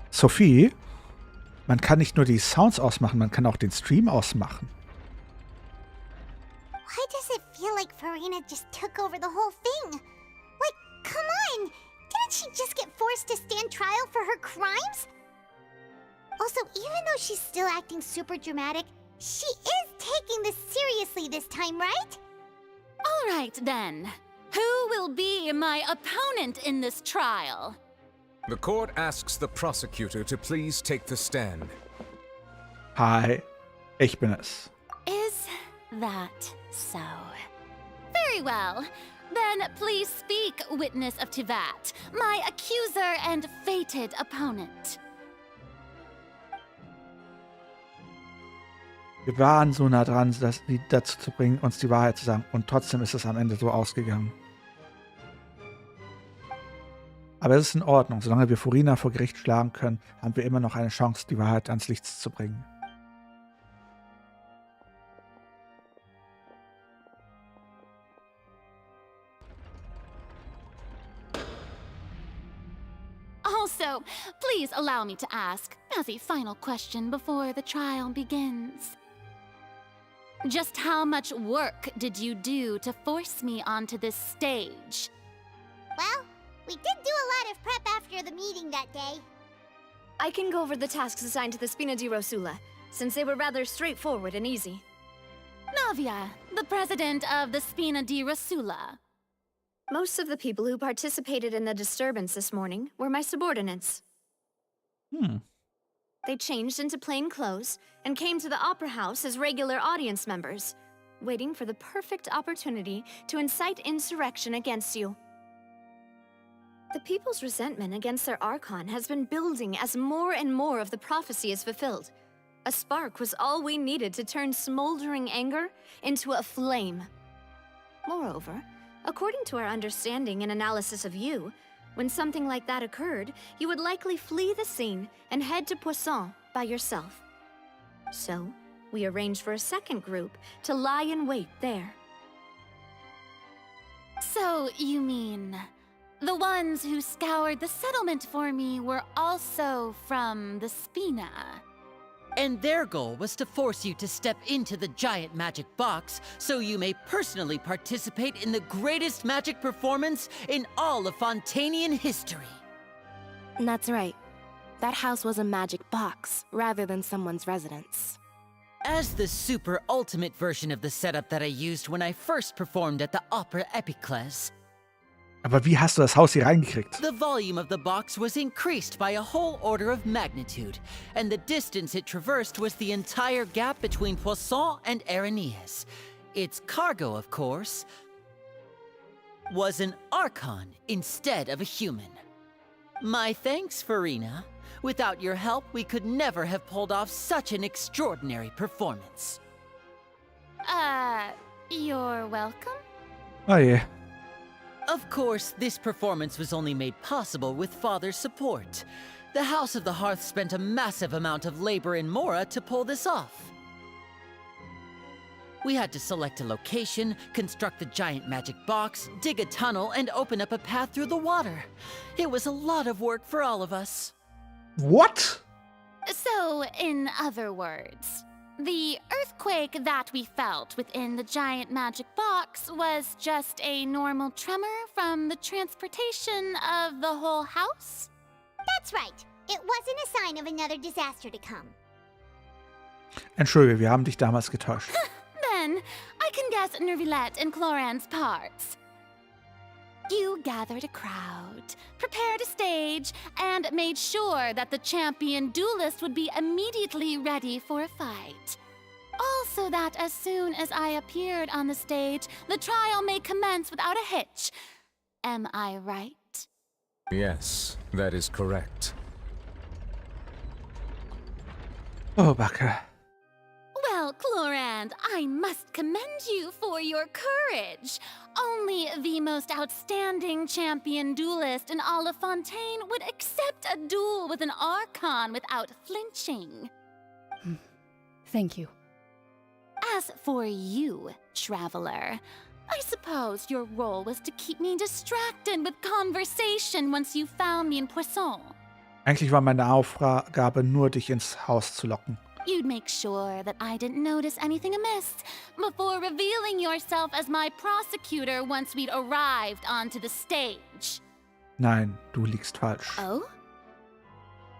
S1: Sophie, man kann nicht nur die Sounds ausmachen, man kann auch den Stream ausmachen.
S9: Why does it feel like Furina just took over the whole thing? Like, come on! Didn't she just get forced to stand trial for her crimes? Also, even though she's still acting super dramatic, she is taking this seriously this time, right?
S3: All right, then. Who will be my opponent in this trial?
S4: The court asks the prosecutor to please take the stand.
S1: Hi, ich bin es.
S3: Is that so? Very well. Then please speak, witness of Tivat, my accuser and fated opponent.
S1: Wir waren so nah dran, sie dazu zu bringen, uns die Wahrheit zu sagen. Und trotzdem ist es am Ende so ausgegangen. Aber es ist in Ordnung. Solange wir Furina vor Gericht schlagen können, haben wir immer noch eine Chance, die Wahrheit ans Licht zu bringen.
S3: Also, please allow me to ask, as a final question before the trial begins. Just how much work did you do to force me onto this stage?
S9: Well, we did do a lot of prep after the meeting that day.
S2: I can go over the tasks assigned to the Spina di Rosula, since they were rather straightforward and easy.
S3: Navia, the president of the Spina di Rosula.
S2: Most of the people who participated in the disturbance this morning were my subordinates. They changed into plain clothes and came to the Opera House as regular audience members, waiting for the perfect opportunity to incite insurrection against you. The people's resentment against their Archon has been building as more and more of the prophecy is fulfilled. A spark was all we needed to turn smoldering anger into a flame. Moreover, according to our understanding and analysis of you, When something like that occurred, you would likely flee the scene and head to Poisson by yourself. So, we arranged for a second group to lie in wait there.
S3: So, you mean the ones who scoured the settlement for me were also from the Spina?
S6: And their goal was to force you to step into the giant magic box so you may personally participate in the greatest magic performance in all of Fontanian history.
S5: That's right. That house was a magic box, rather than someone's residence.
S6: As the super ultimate version of the setup that I used when I first performed at the Opera Epicles,
S1: Aber wie hast du das Haus hier reingekriegt?
S6: the volume of the box was increased by a whole order of magnitude, and the distance it traversed was the entire gap between Poisson and Erinias. Its cargo, of course, was an Archon instead of a human. My thanks, Furina. Without your help, we could never have pulled off such an extraordinary performance.
S3: You're welcome?
S1: Oh je.
S6: Of course, this performance was only made possible with Father's support. The House of the Hearth spent a massive amount of labor in Mora to pull this off. We had to select a location, construct the giant magic box, dig a tunnel, and open up a path through the water. It was a lot of work for all of us.
S1: What?
S3: So, in other words, the earthquake that we felt within the giant magic box was just a normal tremor from the transportation of the whole house?
S9: That's right. It wasn't a sign of another disaster to come.
S1: Entschuldige, wir haben dich damals getäuscht.
S3: Then, I can guess Nervilette and Cloran's parts. You gathered a crowd, prepared a stage, and made sure that the champion duelist would be immediately ready for a fight. Also that as soon as I appeared on the stage, the trial may commence without a hitch. Am I right?
S4: Yes, that is correct.
S1: Oh, Backe.
S3: Well, Clorand, I must commend you for your courage. Only the most outstanding champion duelist in all of Fontaine would accept a duel with an Archon without flinching.
S8: Thank you.
S3: As for you, Traveler, I suppose your role was to keep me distracted with conversation once you found me in Poisson.
S1: Eigentlich war meine Aufgabe nur, dich ins Haus zu locken.
S3: You'd make sure that I didn't notice anything amiss before revealing yourself as my prosecutor once we'd arrived onto the stage.
S1: Nein, du liegst falsch.
S3: Oh?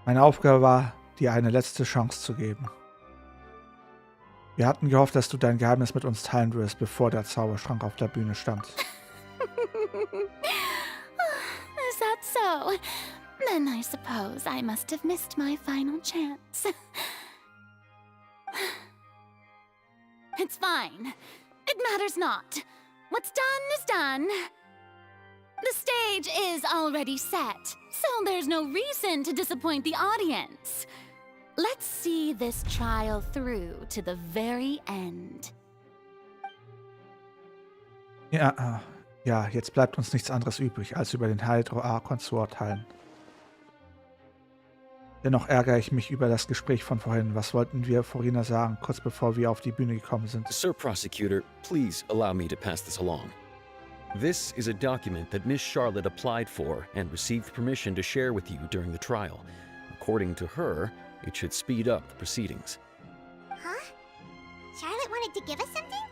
S1: Meine Aufgabe war, dir eine letzte Chance zu geben. Wir hatten gehofft, dass du dein Geheimnis mit uns teilen würdest, bevor der Zauberschrank auf der Bühne stand.
S3: Is that so? Then I suppose I must have missed my final chance. It's fine. It matters not. What's done is done. The stage is already set, so there's no reason to disappoint the audience. Let's see this trial through to the very end.
S1: Ja, jetzt bleibt uns nichts anderes übrig, als über den Hydro-Archon zu urteilen. Dennoch ärgere ich mich über das Gespräch von vorhin. Was wollten wir Furina sagen, kurz bevor wir auf die Bühne gekommen sind?
S14: Sir Prosecutor, please allow me to pass this along. This is a document that Miss Charlotte applied for and received permission to share with you during the trial. According to her, it should speed up the proceedings.
S9: Huh? Charlotte wanted to give us something?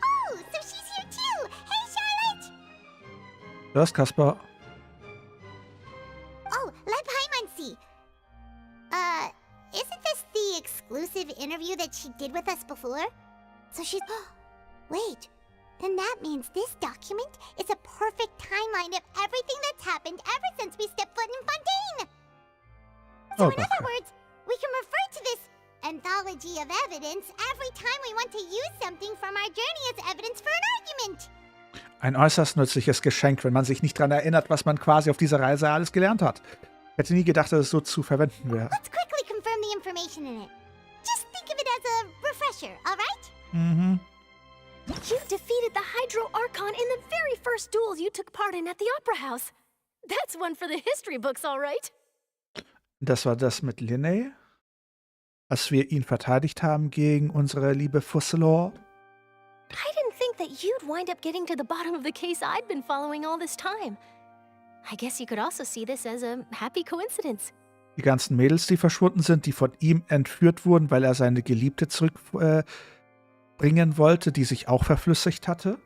S9: Oh, so she's here too! Hey, Charlotte!
S1: Los, Kasper.
S9: Oh, let Paimon see. Isn't this the exclusive interview that she did with us before? So she's... Wait, then that means this document is a perfect timeline of everything that's happened ever since we stepped foot in Fontaine! So in other words, we can refer to this anthology of evidence every time we want to use something from our journey as evidence for an argument.
S1: Ein äußerst nützliches Geschenk, wenn man sich nicht daran erinnert, was man quasi auf dieser Reise alles gelernt hat. Ich hätte nie gedacht, dass es so zu verwenden wäre.
S9: Let's quickly confirm the information in it. Just think of it as a refresher, alright?
S11: You defeated the Hydro Archon in the very first duels you took part in at the Opera House. That's one for the history books, all right.
S1: Das war das mit Linnea, als wir ihn verteidigt haben gegen unsere liebe Fusselor.
S11: I didn't think that you'd wind up getting to the bottom of the case I'd been following all this time. I guess you could also see this as a happy coincidence.
S1: Die ganzen Mädels, die verschwunden sind, die von ihm entführt wurden, weil er seine Geliebte zurückbringen wollte, die sich auch verflüssigt hatte.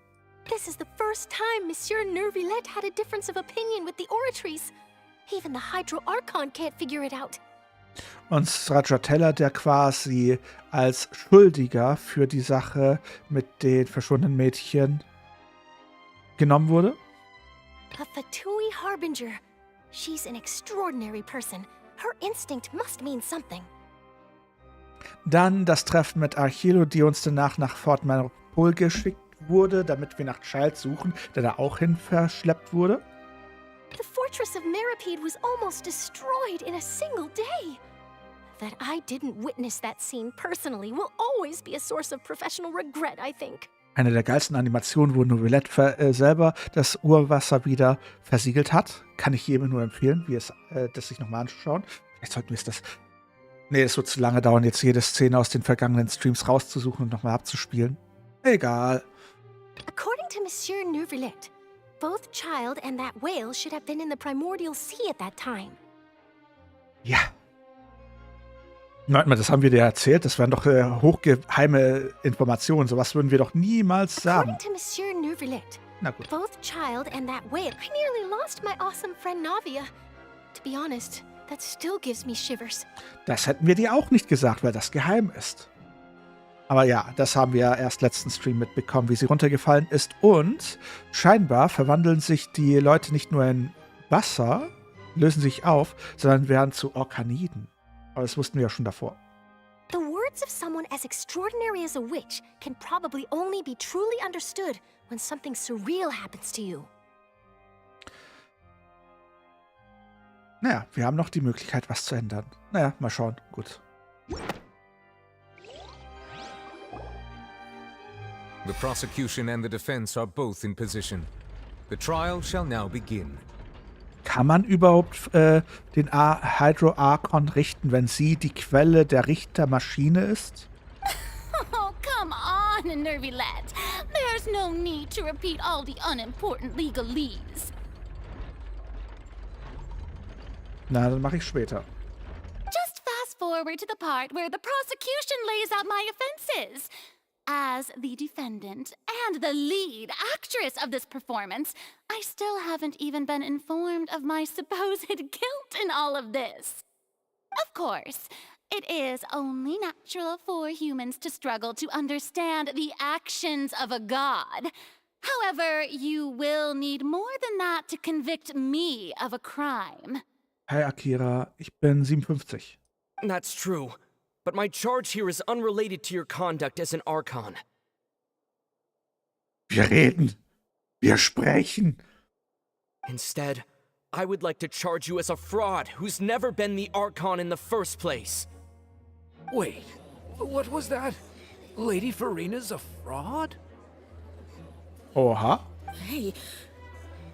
S11: This is the first time Monsieur Nervilette had a difference of opinion with the Oratries. Even the Hydro Archon can't figure it out.
S1: Und Stracciatella, der quasi als Schuldiger für die Sache mit den verschwundenen Mädchen genommen wurde.
S11: A Fatui Harbinger. She's an extraordinary person. Her instinct must mean something.
S1: Dann das Treffen mit Archilo, die uns danach nach Fort Manopol geschickt wurde, damit wir nach Child suchen, der da auch hin verschleppt wurde.
S11: The fortress of Meripede was almost destroyed in a single day. That I didn't witness that scene personally will always be a source of professional regret, I think.
S1: Eine der geilsten Animationen, wo Novelette selber das Urwasser wieder versiegelt hat. Kann ich jedem nur empfehlen, das sich nochmal anzuschauen. Vielleicht sollten wir es es wird zu lange dauern, jetzt jede Szene aus den vergangenen Streams rauszusuchen und nochmal abzuspielen. Egal.
S11: According to Monsieur Nervilette, both Child and that whale should have been in the primordial sea at that time.
S1: Ja. Warte mal, das haben wir dir erzählt. Das wären doch hochgeheime Informationen. Sowas würden wir doch niemals sagen.
S11: According to Monsieur Nervilette,
S1: Na gut.
S11: both Child and that whale. I nearly lost my awesome friend Navia. To be honest, that still gives me shivers.
S1: Das hätten wir dir auch nicht gesagt, weil das geheim ist. Aber ja, das haben wir erst letzten Stream mitbekommen, wie sie runtergefallen ist. Und scheinbar verwandeln sich die Leute nicht nur in Wasser, lösen sich auf, sondern werden zu Orkaniden. Aber das wussten wir ja schon davor.
S11: The words of someone as extraordinary as a witch can probably only be truly understood when something surreal happens to you.
S1: Naja, wir haben noch die Möglichkeit, was zu ändern. Naja, mal schauen. Gut.
S4: The prosecution and the defense are both in position. The trial shall now begin.
S1: Kann man überhaupt den Hydro Archon richten, wenn sie die Quelle der Richtermaschine ist?
S3: Oh, come on, Nervilette. There's no need to repeat all the unimportant legalese.
S1: Na, dann mache ich später.
S3: Just fast forward to the part where the prosecution lays out my offenses. As the defendant and the lead actress of this performance, I still haven't even been informed of my supposed guilt in all of this. Of course, it is only natural for humans to struggle to understand the actions of a god. However, you will need more than that to convict me of a crime.
S1: Hi Akira, ich bin 57.
S7: That's true. But my charge here is unrelated to your conduct as an Archon.
S1: Wir reden. Wir sprechen.
S7: Instead, I would like to charge you as a fraud who's never been the Archon in the first place.
S15: Wait, what was that? Lady Furina's a fraud?
S1: Oha.
S16: Hey,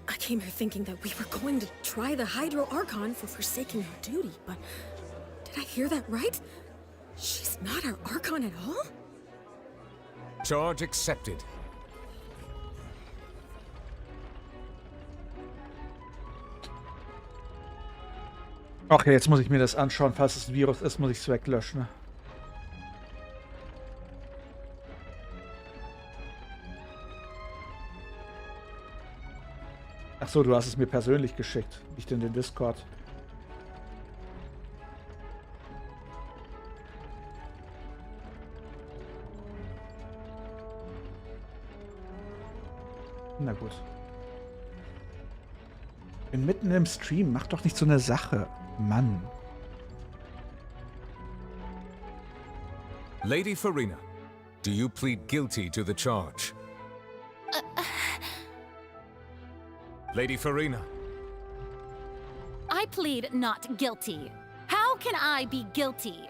S16: I came here thinking that we were going to try the Hydro Archon for forsaking her duty, but did I hear that right? She's not our Archon at all?
S4: Charge accepted.
S1: Okay, jetzt muss ich mir das anschauen. Falls es ein Virus ist, muss ich es weglöschen. Ach so, du hast es mir persönlich geschickt, nicht in den Discord. Na gut. Bin mitten im Stream. Mach doch nicht so eine Sache. Mann.
S4: Lady Furina, do you plead guilty to the charge? Lady Furina.
S3: I plead not guilty. How can I be guilty?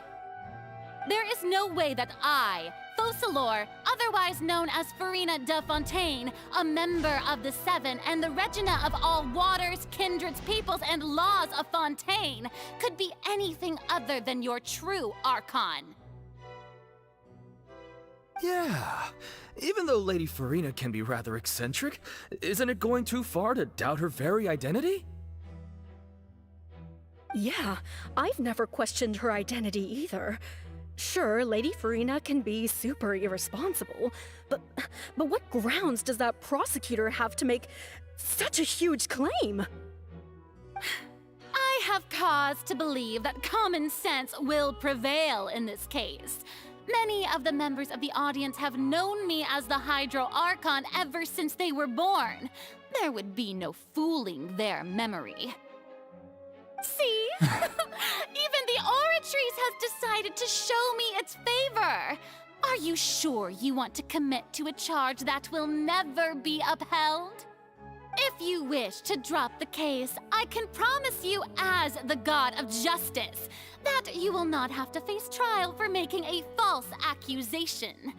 S3: There is no way that I, Focalor, otherwise known as Furina de Fontaine, a member of the Seven and the Regina of all waters, kindreds, peoples, and laws of Fontaine, could be anything other than your true Archon.
S15: Yeah. Even though Lady Furina can be rather eccentric, isn't it going too far to doubt her very identity?
S16: Yeah, I've never questioned her identity either. Sure, Lady Furina can be super irresponsible, but what grounds does that prosecutor have to make such a huge claim?
S3: I have cause to believe that common sense will prevail in this case. Many of the members of the audience have known me as the Hydro Archon ever since they were born. There would be no fooling their memory. See? Even the Oratrice has decided to show me its favor. Are you sure you want to commit to a charge that will never be upheld? If you wish to drop the case, I can promise you as the God of Justice that you will not have to face trial for making a false accusation.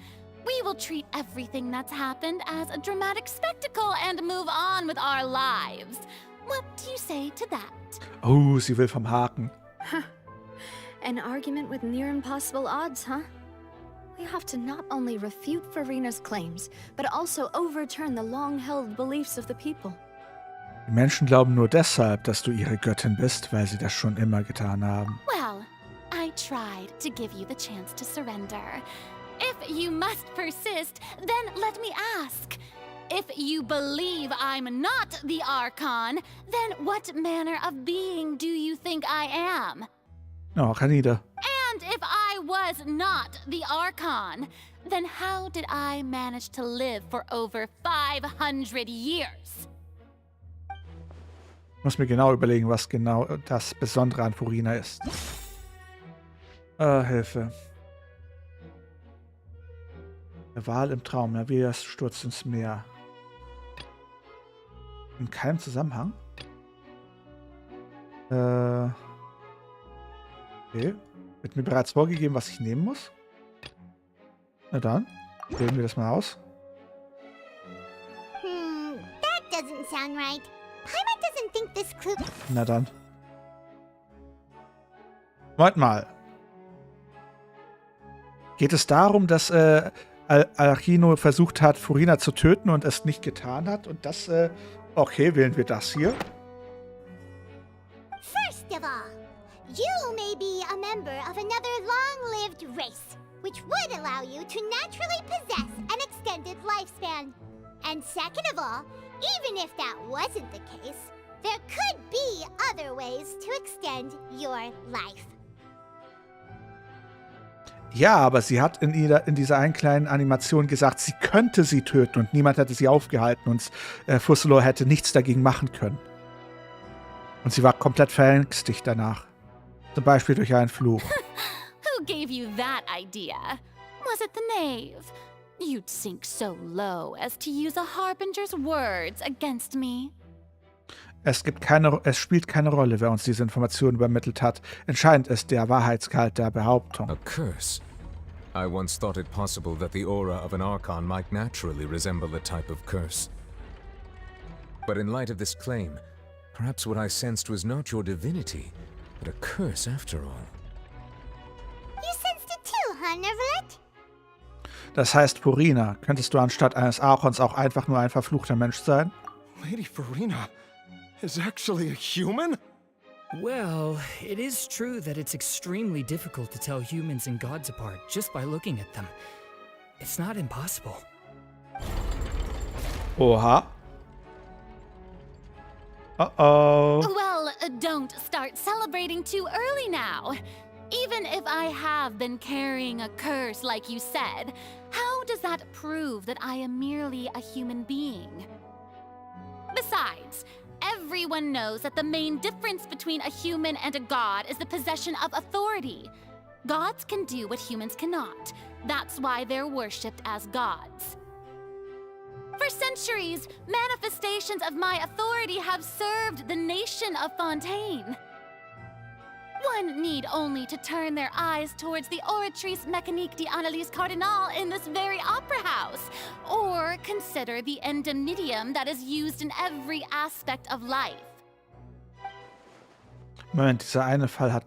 S3: We will treat everything that's happened as a dramatic spectacle and move on with our lives. What do you say to that?
S1: Oh, sie will vom Haken.
S2: An argument with near impossible odds, huh? We have to not only refute Furina's claims, but also overturn the long-held beliefs of the people.
S1: Die Menschen glauben nur deshalb, dass du ihre Göttin bist, weil sie das schon immer getan haben.
S3: Well, I tried to give you the chance to surrender. If you must persist, then let me ask. If you believe I'm not the Archon, then what manner of being do you think I am?
S1: Oh, Kanide.
S3: And if I was not the Archon, then how did I manage to live for over 500 years?
S1: Ich muss mir genau überlegen, was genau das Besondere an Furina ist. Hilfe. Der Wal im Traum, ja, wie er stürzt ins Meer. In keinem Zusammenhang? Okay. Wird mir bereits vorgegeben, was ich nehmen muss? Na dann, wählen wir das mal aus.
S9: That doesn't sound right. Paimon doesn't think this clue...
S1: Na dann. Moment mal. Geht es darum, dass Arachino versucht hat, Furina zu töten und es nicht getan hat? Und das, okay, wählen wir das hier.
S9: First of all, you may be a member of another long-lived race, which would allow you to naturally possess an extended lifespan. And second of all, even if that wasn't the case, there could be other ways to extend your life.
S1: Ja, aber sie hat in dieser einen kleinen Animation gesagt, sie könnte sie töten und niemand hätte sie aufgehalten und Fusselor hätte nichts dagegen machen können. Und sie war komplett verängstigt danach. Zum Beispiel durch einen Fluch.
S3: Who gave you that idea? Was it the knave? You'd sink so low as to use a harbinger's words against me.
S1: Es spielt keine Rolle, wer uns diese Informationen übermittelt hat. Entscheidend ist der Wahrheitsgehalt der Behauptung.
S4: A curse? I once thought it possible that the aura of an Archon might naturally resemble a type of curse. But in light of this claim, perhaps what I sensed was not your divinity, but a curse after all.
S9: You sensed it too, huh, Nervalet?
S1: Das heißt, Furina, könntest du anstatt eines Archons auch einfach nur ein verfluchter Mensch sein?
S13: Lady Furina is actually a human?
S17: Well, it is true that it's extremely difficult to tell humans and gods apart just by looking at them. It's not impossible.
S1: Oha. Uh-oh.
S3: Well, don't start celebrating too early now. Even if I have been carrying a curse like you said, how does that prove that I am merely a human being? Besides, everyone knows that the main difference between a human and a god is the possession of authority. Gods can do what humans cannot. That's why they're worshipped as gods. For centuries, manifestations of my authority have served the nation of Fontaine. One need only to turn their eyes towards the Oratrice Mécanique d'Analyse Cardinal in this very opera house, or consider the indemnitium that is used in every aspect of life.
S1: Moment, dieser eine Fall hat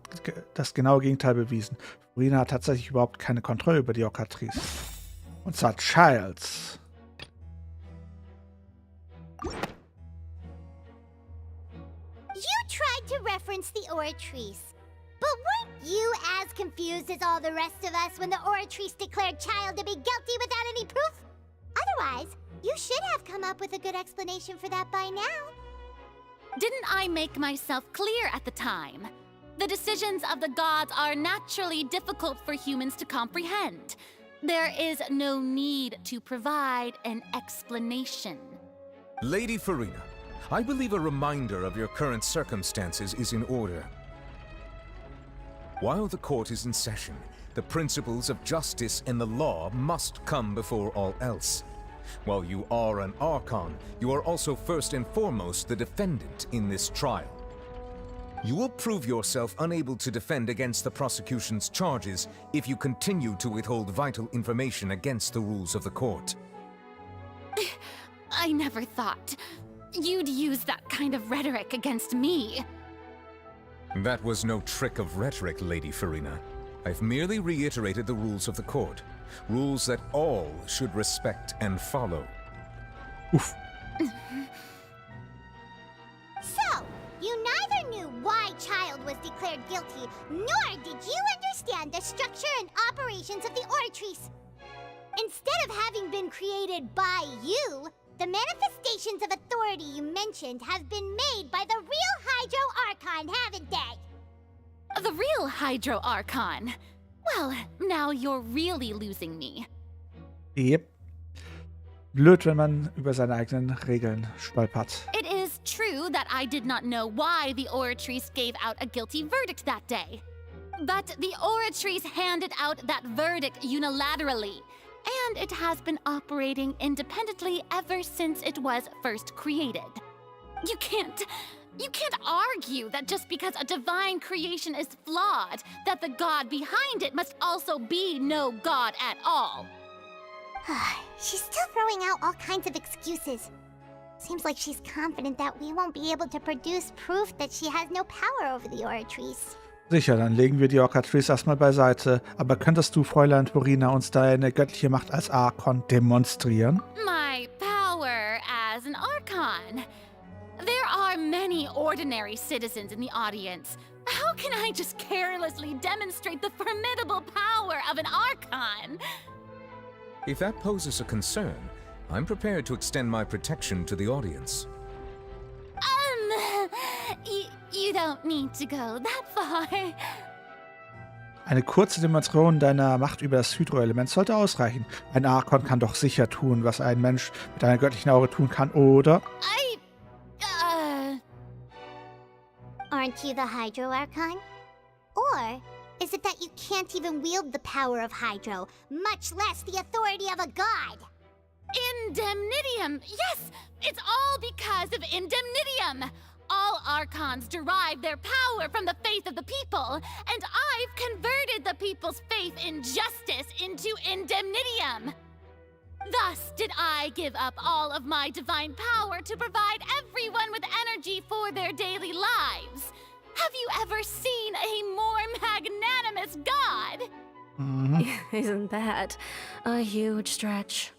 S1: das genaue Gegenteil bewiesen. Furina hat tatsächlich überhaupt keine Kontrolle über die Oratrice. Und zwar Childs.
S9: You tried to reference the Oratrice. But weren't you as confused as all the rest of us when the Oratrice declared Child to be guilty without any proof? Otherwise, you should have come up with a good explanation for that by now.
S3: Didn't I make myself clear at the time? The decisions of the gods are naturally difficult for humans to comprehend. There is no need to provide an explanation.
S4: Lady Furina, I believe a reminder of your current circumstances is in order. While the court is in session, the principles of justice and the law must come before all else. While you are an Archon, you are also first and foremost the defendant in this trial. You will prove yourself unable to defend against the prosecution's charges if you continue to withhold vital information against the rules of the court.
S3: I never thought you'd use that kind of rhetoric against me.
S4: That was no trick of rhetoric, Lady Furina. I've merely reiterated the rules of the court. Rules that all should respect and follow.
S1: Oof.
S9: So, you neither knew why Child was declared guilty, nor did you understand the structure and operations of the Oratrice. Instead of having been created by you, the manifestations of authority you mentioned have been made by the real Hydro Archon, haven't they?
S3: The real Hydro Archon? Well, now you're really losing me.
S1: Yep. Blöd, wenn man über seine eigenen Regeln stolpert.
S3: It is true that I did not know why the Oratrice gave out a guilty verdict that day. But the Oratrice handed out that verdict unilaterally, and it has been operating independently ever since it was first created. You can't argue that just because a divine creation is flawed, that the god behind it must also be no god at all.
S9: She's still throwing out all kinds of excuses. Seems like she's confident that we won't be able to produce proof that she has no power over the Oratrice.
S1: Sicher, dann legen wir die Oratrice erstmal beiseite. Aber könntest du, Fräulein Furina, uns deine göttliche Macht als Archon demonstrieren?
S3: My power as an Archon. There are many ordinary citizens in the audience. How can I just carelessly demonstrate the formidable power of an Archon?
S4: If that poses a concern, I'm prepared to extend my protection to the audience.
S3: You don't need to go that far.
S1: Eine kurze Demonstration deiner Macht über das Hydro-Element sollte ausreichen. Ein Archon kann doch sicher tun, was ein Mensch mit einer göttlichen Aura tun kann, oder?
S9: Aren't you the Hydro Archon? Or is it that you can't even wield the power of Hydro, much less the authority of a god?
S3: Indemnitium! Yes! It's all because of Indemnitium! All Archons derive their power from the faith of the people, and I've converted the people's faith in justice into Indemnitium! Thus did I give up all of my divine power to provide everyone with energy for their daily lives. Have you ever seen a more magnanimous god?
S16: Isn't that a huge stretch?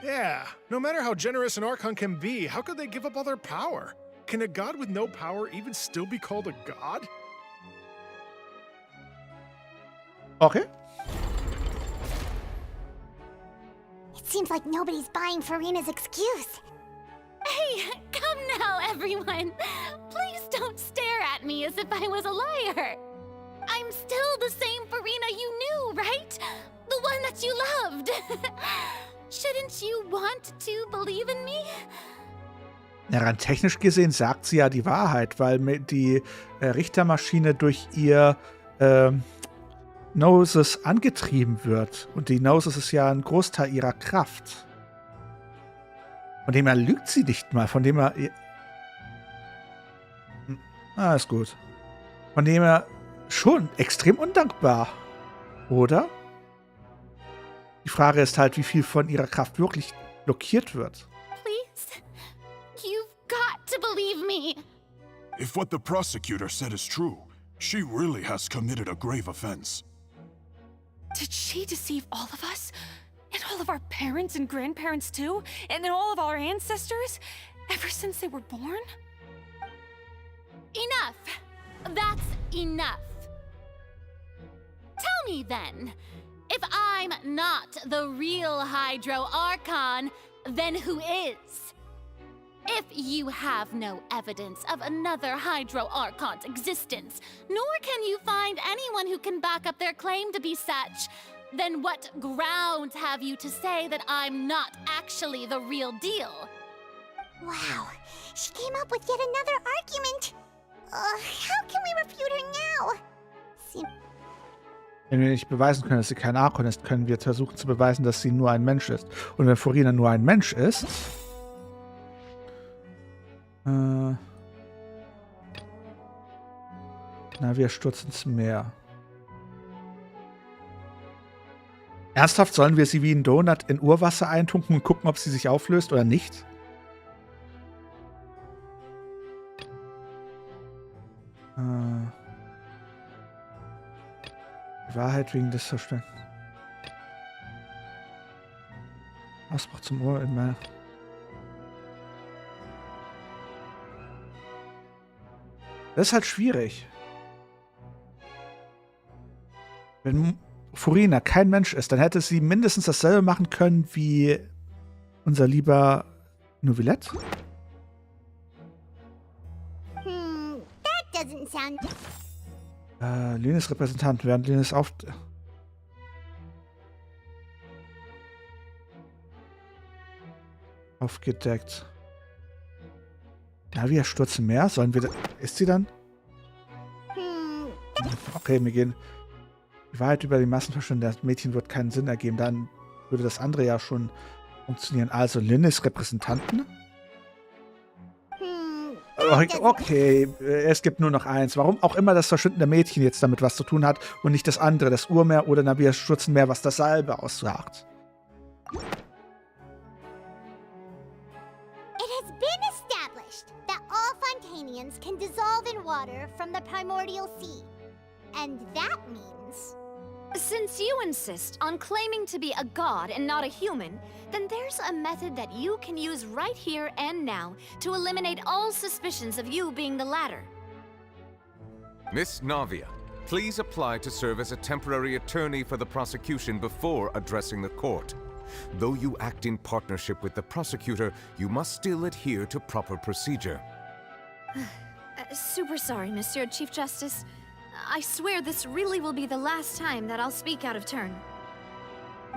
S18: Yeah, no matter how generous an Archon can be, how could they give up all their power? Can a god with no power even still be called a god?
S1: Okay.
S9: It seems like nobody's buying Furina's excuse.
S3: Hey, come now, everyone. Please don't stare at me as if I was a liar. I'm still the same Furina you knew, right? The one that you loved. Shouldn't you want to believe in me?
S1: Ja, rein technisch gesehen sagt sie ja die Wahrheit, weil die Richtermaschine durch ihr Gnosis angetrieben wird. Und die Gnosis ist ja ein Großteil ihrer Kraft. Von dem her lügt sie nicht mal. Von dem her... ist gut. Von dem her schon extrem undankbar, oder? Die Frage ist halt, wie viel von ihrer Kraft wirklich blockiert wird.
S3: Please, you've got to believe me.
S19: If what the prosecutor said is true, she really has committed a grave offense.
S20: Did she deceive all of us? And all of our parents and grandparents too? And all of our ancestors? Ever since they were born?
S3: Enough! That's enough. Tell me then, if I'm not the real Hydro Archon, then who is? If you have no evidence of another Hydro Archon's existence, nor can you find anyone who can back up their claim to be such, then what grounds have you to say that I'm not actually the real deal?
S9: Wow, she came up with yet another argument. How can we refute her now?
S1: Wenn wir nicht beweisen können, dass sie kein Archon ist, können wir versuchen zu beweisen, dass sie nur ein Mensch ist. Und wenn Furina nur ein Mensch ist... na, wir stürzen ins Meer. Ernsthaft, sollen wir sie wie ein Donut in Urwasser eintunken und gucken, ob sie sich auflöst oder nicht? Die Wahrheit wegen des Verständnisses. Ausbruch zum Ohr in meiner... Das ist halt schwierig. Wenn Furina kein Mensch ist, dann hätte sie mindestens dasselbe machen können wie unser lieber Novelette.
S9: That doesn't sound...
S1: Lines Repräsentant, während Lines aufgedeckt. Ja, wir stürzen mehr. Sollen wir... Ist sie dann? Okay, wir gehen... Die Wahrheit über die Massenverschwendung der Mädchen wird keinen Sinn ergeben. Dann würde das andere ja schon funktionieren. Also, Lines Repräsentanten? Okay, es gibt nur noch eins. Warum auch immer das Verschwinden der Mädchen jetzt damit was zu tun hat und nicht das andere, das Urmeer oder Navias Stürzenmeer, was dasselbe aussagt.
S9: It has been established that all Fontanians can dissolve in water from the primordial sea. And that means...
S2: Since you insist on claiming to be a god and not a human, then there's a method that you can use right here and now to eliminate all suspicions of you being the latter.
S4: Miss Navia, please apply to serve as a temporary attorney for the prosecution before addressing the court. Though you act in partnership with the prosecutor, you must still adhere to proper procedure.
S2: Super sorry, Monsieur Chief Justice. I swear this really will be the last time that I'll speak out of turn.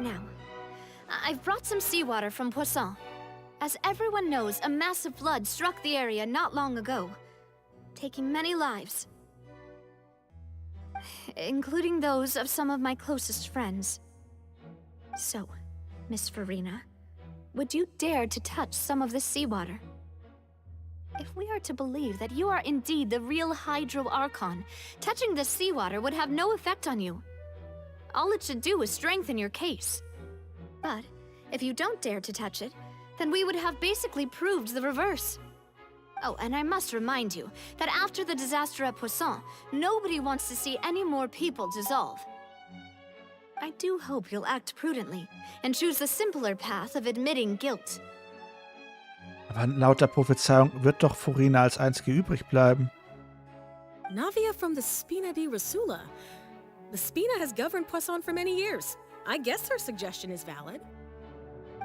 S2: Now, I've brought some seawater from Poisson. As everyone knows, a massive flood struck the area not long ago, taking many lives, including those of some of my closest friends. So, Miss Furina, would you dare to touch some of this seawater? If we are to believe that you are indeed the real Hydro Archon, touching the seawater would have no effect on you. All it should do is strengthen your case. But if you don't dare to touch it, then we would have basically proved the reverse. Oh, and I must remind you that after the disaster at Poisson, nobody wants to see any more people dissolve. I do hope you'll act prudently and choose the simpler path of admitting guilt.
S1: Aber laut der Prophezeiung wird doch Furina als einzige übrig bleiben.
S16: Navia from the Spina di Rasula. The Spina has governed Poisson for many years. I guess her suggestion is valid.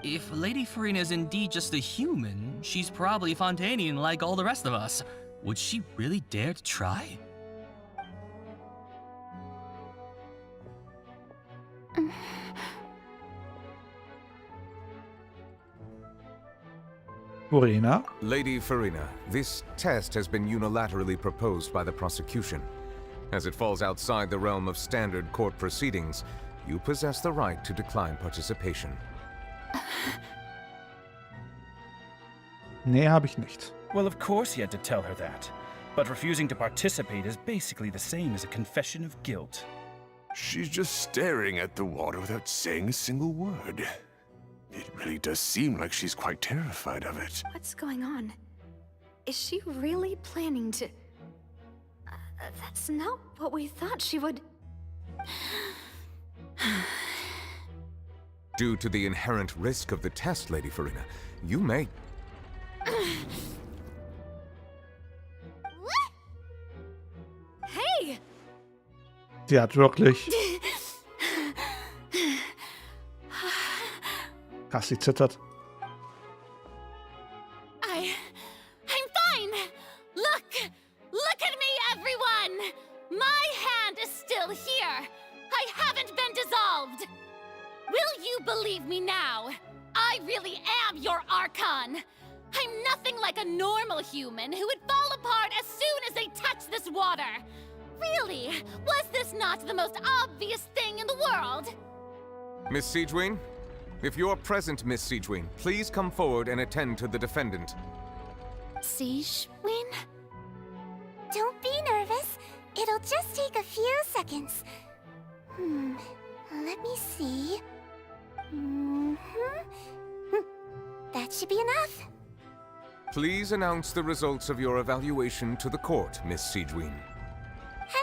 S21: If Lady Furina is indeed just a human, she's probably Fontanian like all the rest of us. Would she really dare to try?
S1: Furina?
S4: Lady Furina, this test has been unilaterally proposed by the prosecution. As it falls outside the realm of standard court proceedings, you possess the right to decline participation.
S1: Nee, habe ich nicht.
S22: Well, of course you had to tell her that.
S10: But refusing to participate is basically the same as a confession of guilt.
S22: She's just staring at the water without saying a single word. It really does seem like she's quite terrified of it.
S2: What's going on? Is she really planning to... that's not what we thought she would...
S4: Due to the inherent risk of the test, Lady Furina, you may...
S2: Hey!
S1: Sie hat wirklich... Krass, sie zittert.
S3: I'm fine! Look at me, everyone! My hand is still here! I haven't been dissolved! Will you believe me now? I really am your Archon! I'm nothing like a normal human who would fall apart as soon as they touch this water! Really? Was this not the most obvious thing in the world?
S4: Miss Siegewien? If you're present, Miss Siegewien, please come forward and attend to the defendant.
S9: Siegewien? Don't be nervous. It'll just take a few seconds. Let me see. That should be enough.
S4: Please announce the results of your evaluation to the court, Miss Siegewien.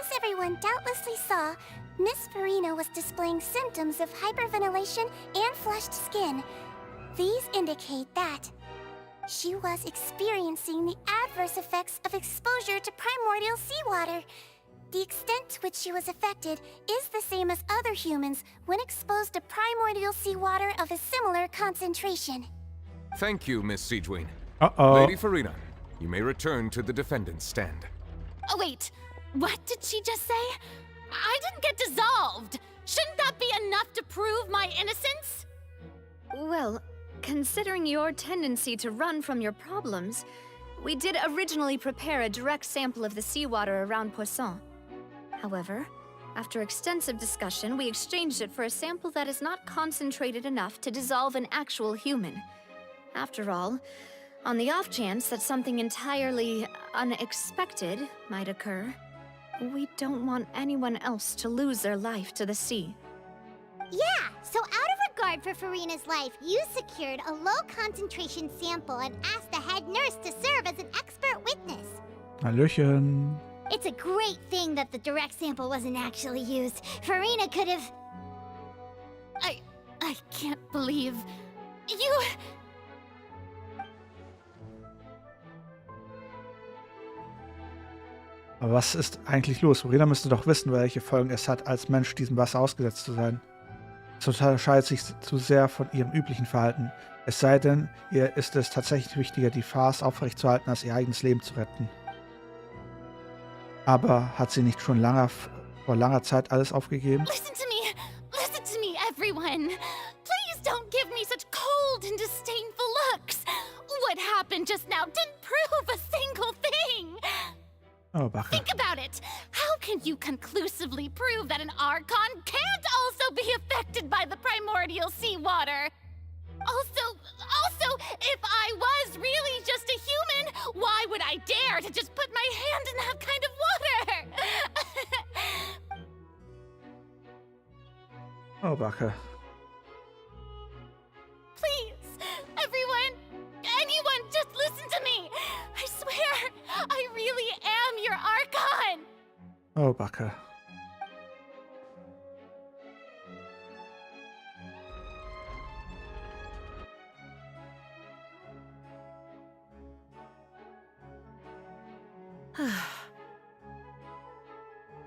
S9: As everyone doubtlessly saw, Miss Furina was displaying symptoms of hyperventilation and flushed skin. These indicate that she was experiencing the adverse effects of exposure to primordial seawater. The extent to which she was affected is the same as other humans when exposed to primordial seawater of a similar concentration.
S4: Thank you, Miss Siegewien.
S1: Uh-oh.
S4: Lady Furina, you may return to the defendant's stand.
S3: Oh, wait. What did she just say? I didn't get dissolved! Shouldn't that be enough to prove my innocence?
S2: Well, considering your tendency to run from your problems, we did originally prepare a direct sample of the seawater around Poisson. However, after extensive discussion, we exchanged it for a sample that is not concentrated enough to dissolve an actual human. After all, on the off chance that something entirely unexpected might occur, we don't want anyone else to lose their life to the sea.
S9: Yeah, so out of regard for Furina's life, you secured a low-concentration sample and asked the head nurse to serve as an expert witness.
S1: Hallöchen.
S9: It's a great thing that the direct sample wasn't actually used. Furina could have...
S3: I can't believe... You...
S1: Aber was ist eigentlich los? Furina müsste doch wissen, welche Folgen es hat, als Mensch diesem Wasser ausgesetzt zu sein. Es unterscheidet sich zu sehr von ihrem üblichen Verhalten. Es sei denn, ihr ist es tatsächlich wichtiger, die Farce aufrechtzuerhalten, als ihr eigenes Leben zu retten. Aber hat sie nicht schon vor langer Zeit alles aufgegeben?
S3: Listen to me, everyone. Please don't give me such cold and disdainful looks. What happened just now didn't prove a single thing.
S1: Oh, Bache.
S3: Think about it. How can you conclusively prove that an Archon can't also be affected by the primordial seawater? Also, if I was really just a human, why would I dare to just put my hand in that kind of water?
S1: Oh, Bache.
S3: Please, everyone, anyone, just listen to me. I swear, I really am your Archon.
S1: Oh, Bache.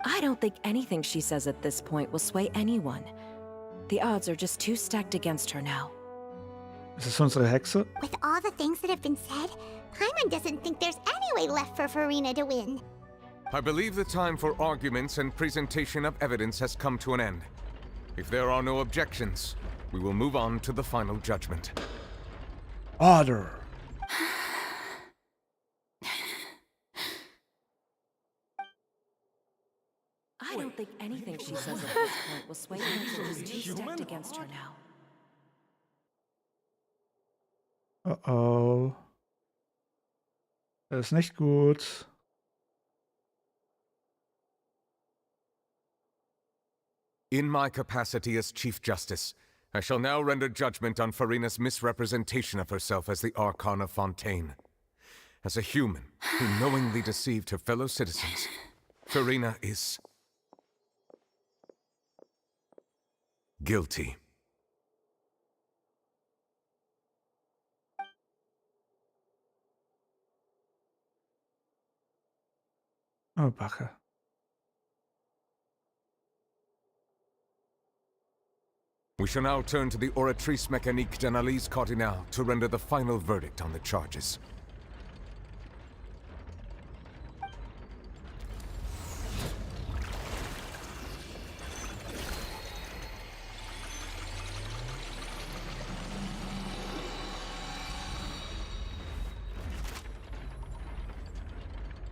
S23: I don't think anything she says at this point will sway anyone. The odds are just too stacked against her now.
S1: Ist es unsere Hexe?
S9: With all the things that have been said, Paimon doesn't think there's any way left for Furina to win.
S4: I believe the time for arguments and presentation of evidence has come to an end. If there are no objections, we will move on to the final judgment.
S1: Order!
S23: I don't think anything she says at this point will sway anyone. She's too stacked against her now.
S1: Oh. Das ist nicht gut.
S4: In my capacity as Chief Justice, I shall now render judgment on Furina's misrepresentation of herself as the Archon of Fontaine. As a human who knowingly deceived her fellow citizens, Furina is guilty.
S1: Oh, Backe.
S4: We shall now turn to the Oratrice Mécanique d'Analyse Cardinale to render the final verdict on the charges.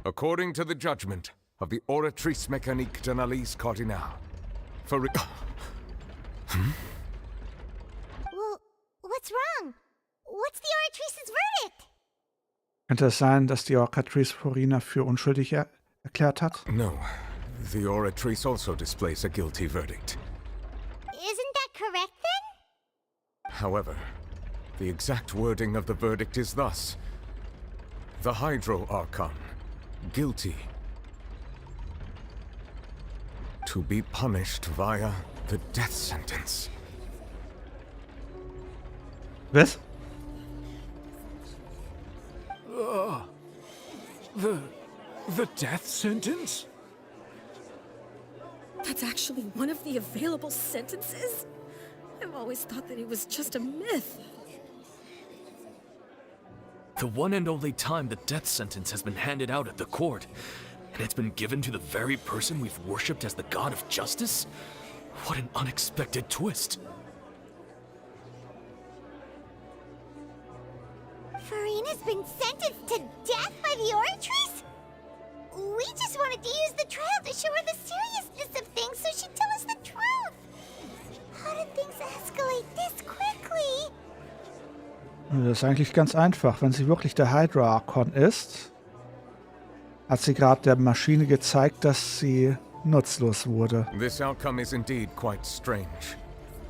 S4: According to the judgment of the Oratrice Mécanique d'Analyse Cardinale, Furina...
S9: Well, what's wrong? What's the Oratrice's verdict?
S1: Könnte es sein, dass die Oratrice Furina für unschuldig erklärt hat?
S4: No. The Oratrice also displays a guilty verdict.
S9: Isn't that correct then?
S4: However, the exact wording of the verdict is thus. The Hydro Archon, guilty. To be punished via the death sentence.
S1: Was?
S18: The death sentence?
S16: That's actually one of the available sentences? I've always thought that it was just a myth.
S15: The one and only time the death sentence has been handed out at the court, and it's been given to the very person we've worshipped as the god of justice? What an unexpected twist.
S9: Furina's been sentenced to death by the Oratrice? We just wanted to use the trial to show her the seriousness of things so she'd tell us the truth. How did things escalate this quickly?
S1: Das ist eigentlich ganz einfach. Wenn sie wirklich der Hydra Archon ist, hat sie gerade der Maschine gezeigt, dass sie nutzlos wurde.
S4: This outcome is indeed quite strange.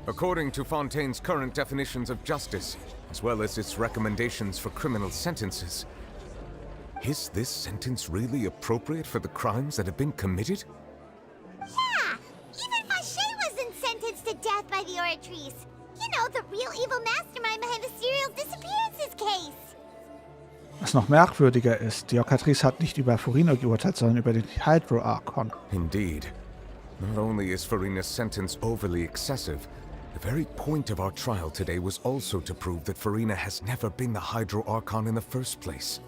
S4: According to Fontaine's current definitions of justice, as well as its recommendations for criminal sentences, is this sentence really appropriate for the crimes that have been committed?
S9: Yeah! Even Fauché wasn't sentenced to death by the Oratrice. You know, the real evil mastermind behind the serial disappearances case.
S1: Was noch merkwürdiger ist, die Oratrice hat nicht über Furina geurteilt, sondern über den Hydro Archon.
S4: Indeed. Not only is Furina's sentence overly excessive, the very point of our trial today was also to prove that Furina has never been the Hydro Archon in the first place.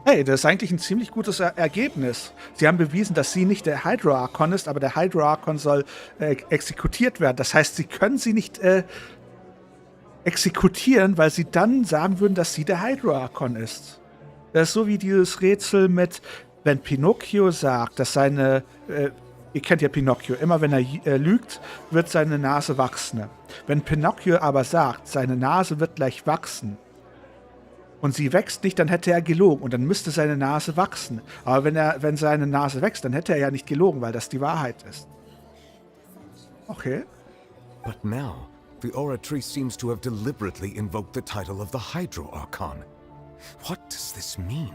S1: Hey, das ist eigentlich ein ziemlich gutes Ergebnis. Sie haben bewiesen, dass sie nicht der Hydro Archon ist, aber der Hydro Archon soll exekutiert werden. Das heißt, sie können sie nicht exekutieren, weil sie dann sagen würden, dass sie der Hydro Archon ist. Das ist so wie dieses Rätsel mit, wenn Pinocchio sagt, dass seine, ihr kennt ja Pinocchio, immer wenn er lügt, wird seine Nase wachsen. Wenn Pinocchio aber sagt, seine Nase wird gleich wachsen, und sie wächst nicht, dann hätte er gelogen und dann müsste seine Nase wachsen. Aber wenn seine Nase wächst, dann hätte er ja nicht gelogen, weil das die Wahrheit ist. Okay.
S4: But now, the Oratrice seems to have deliberately invoked the title of the Hydro Archon. What does this mean?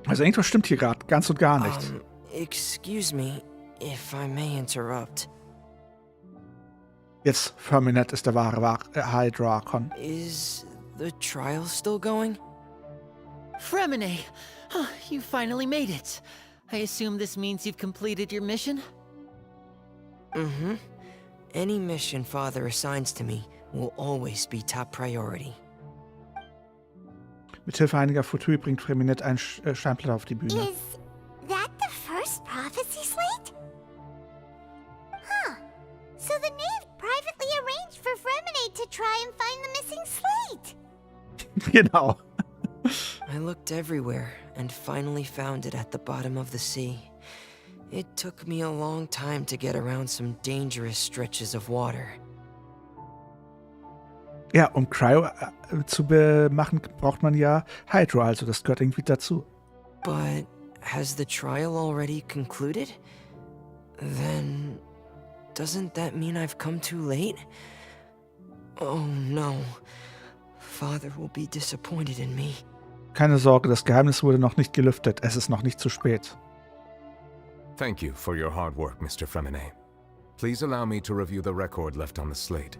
S1: Also irgendwas stimmt hier gerade ganz und gar nicht.
S7: Excuse me, if I may interrupt.
S1: Jetzt, Furminet ist der wahre Hydro Archon.
S7: Is the trial still going?
S5: Fremine! Oh, you finally made it. I assume this means you've completed your mission?
S7: Mm-hmm. Any mission Father assigns to me will always be top priority.
S1: Mithilfe einiger Vtuber bringt Furminet ein Steinblatt auf die Bühne.
S9: Is that the first prophecy slate? Huh. So the knave privately arranged for Fremine to try and find the missing slate.
S1: Genau.
S7: I looked everywhere and finally found it at the bottom of the sea. It took me a long time to get around some dangerous stretches of water.
S1: Ja, um Cryo zu machen, braucht man ja Hydro, also das gehört irgendwie dazu.
S7: But has the trial already concluded? Then doesn't that mean I've come too late? Oh no. Father will be disappointed in me.
S1: Keine Sorge, das Geheimnis wurde noch nicht gelüftet. Es ist noch nicht zu spät.
S4: Thank you for your hard work, Mr. Fremine. Please allow me to review the record left on the slate.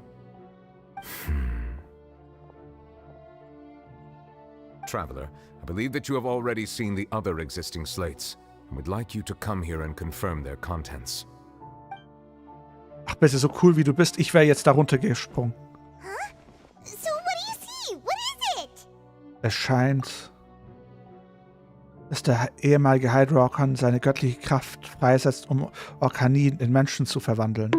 S4: Traveler, I believe that you have already seen the other existing slates, and would like you to come here and confirm their contents.
S1: Ach bitte, so cool wie du bist, ich wäre jetzt darunter gesprungen.
S9: So what do you see? What is it?
S1: Es scheint, dass der ehemalige Hydro-Archon seine göttliche Kraft freisetzt, um Orkanien in Menschen zu verwandeln.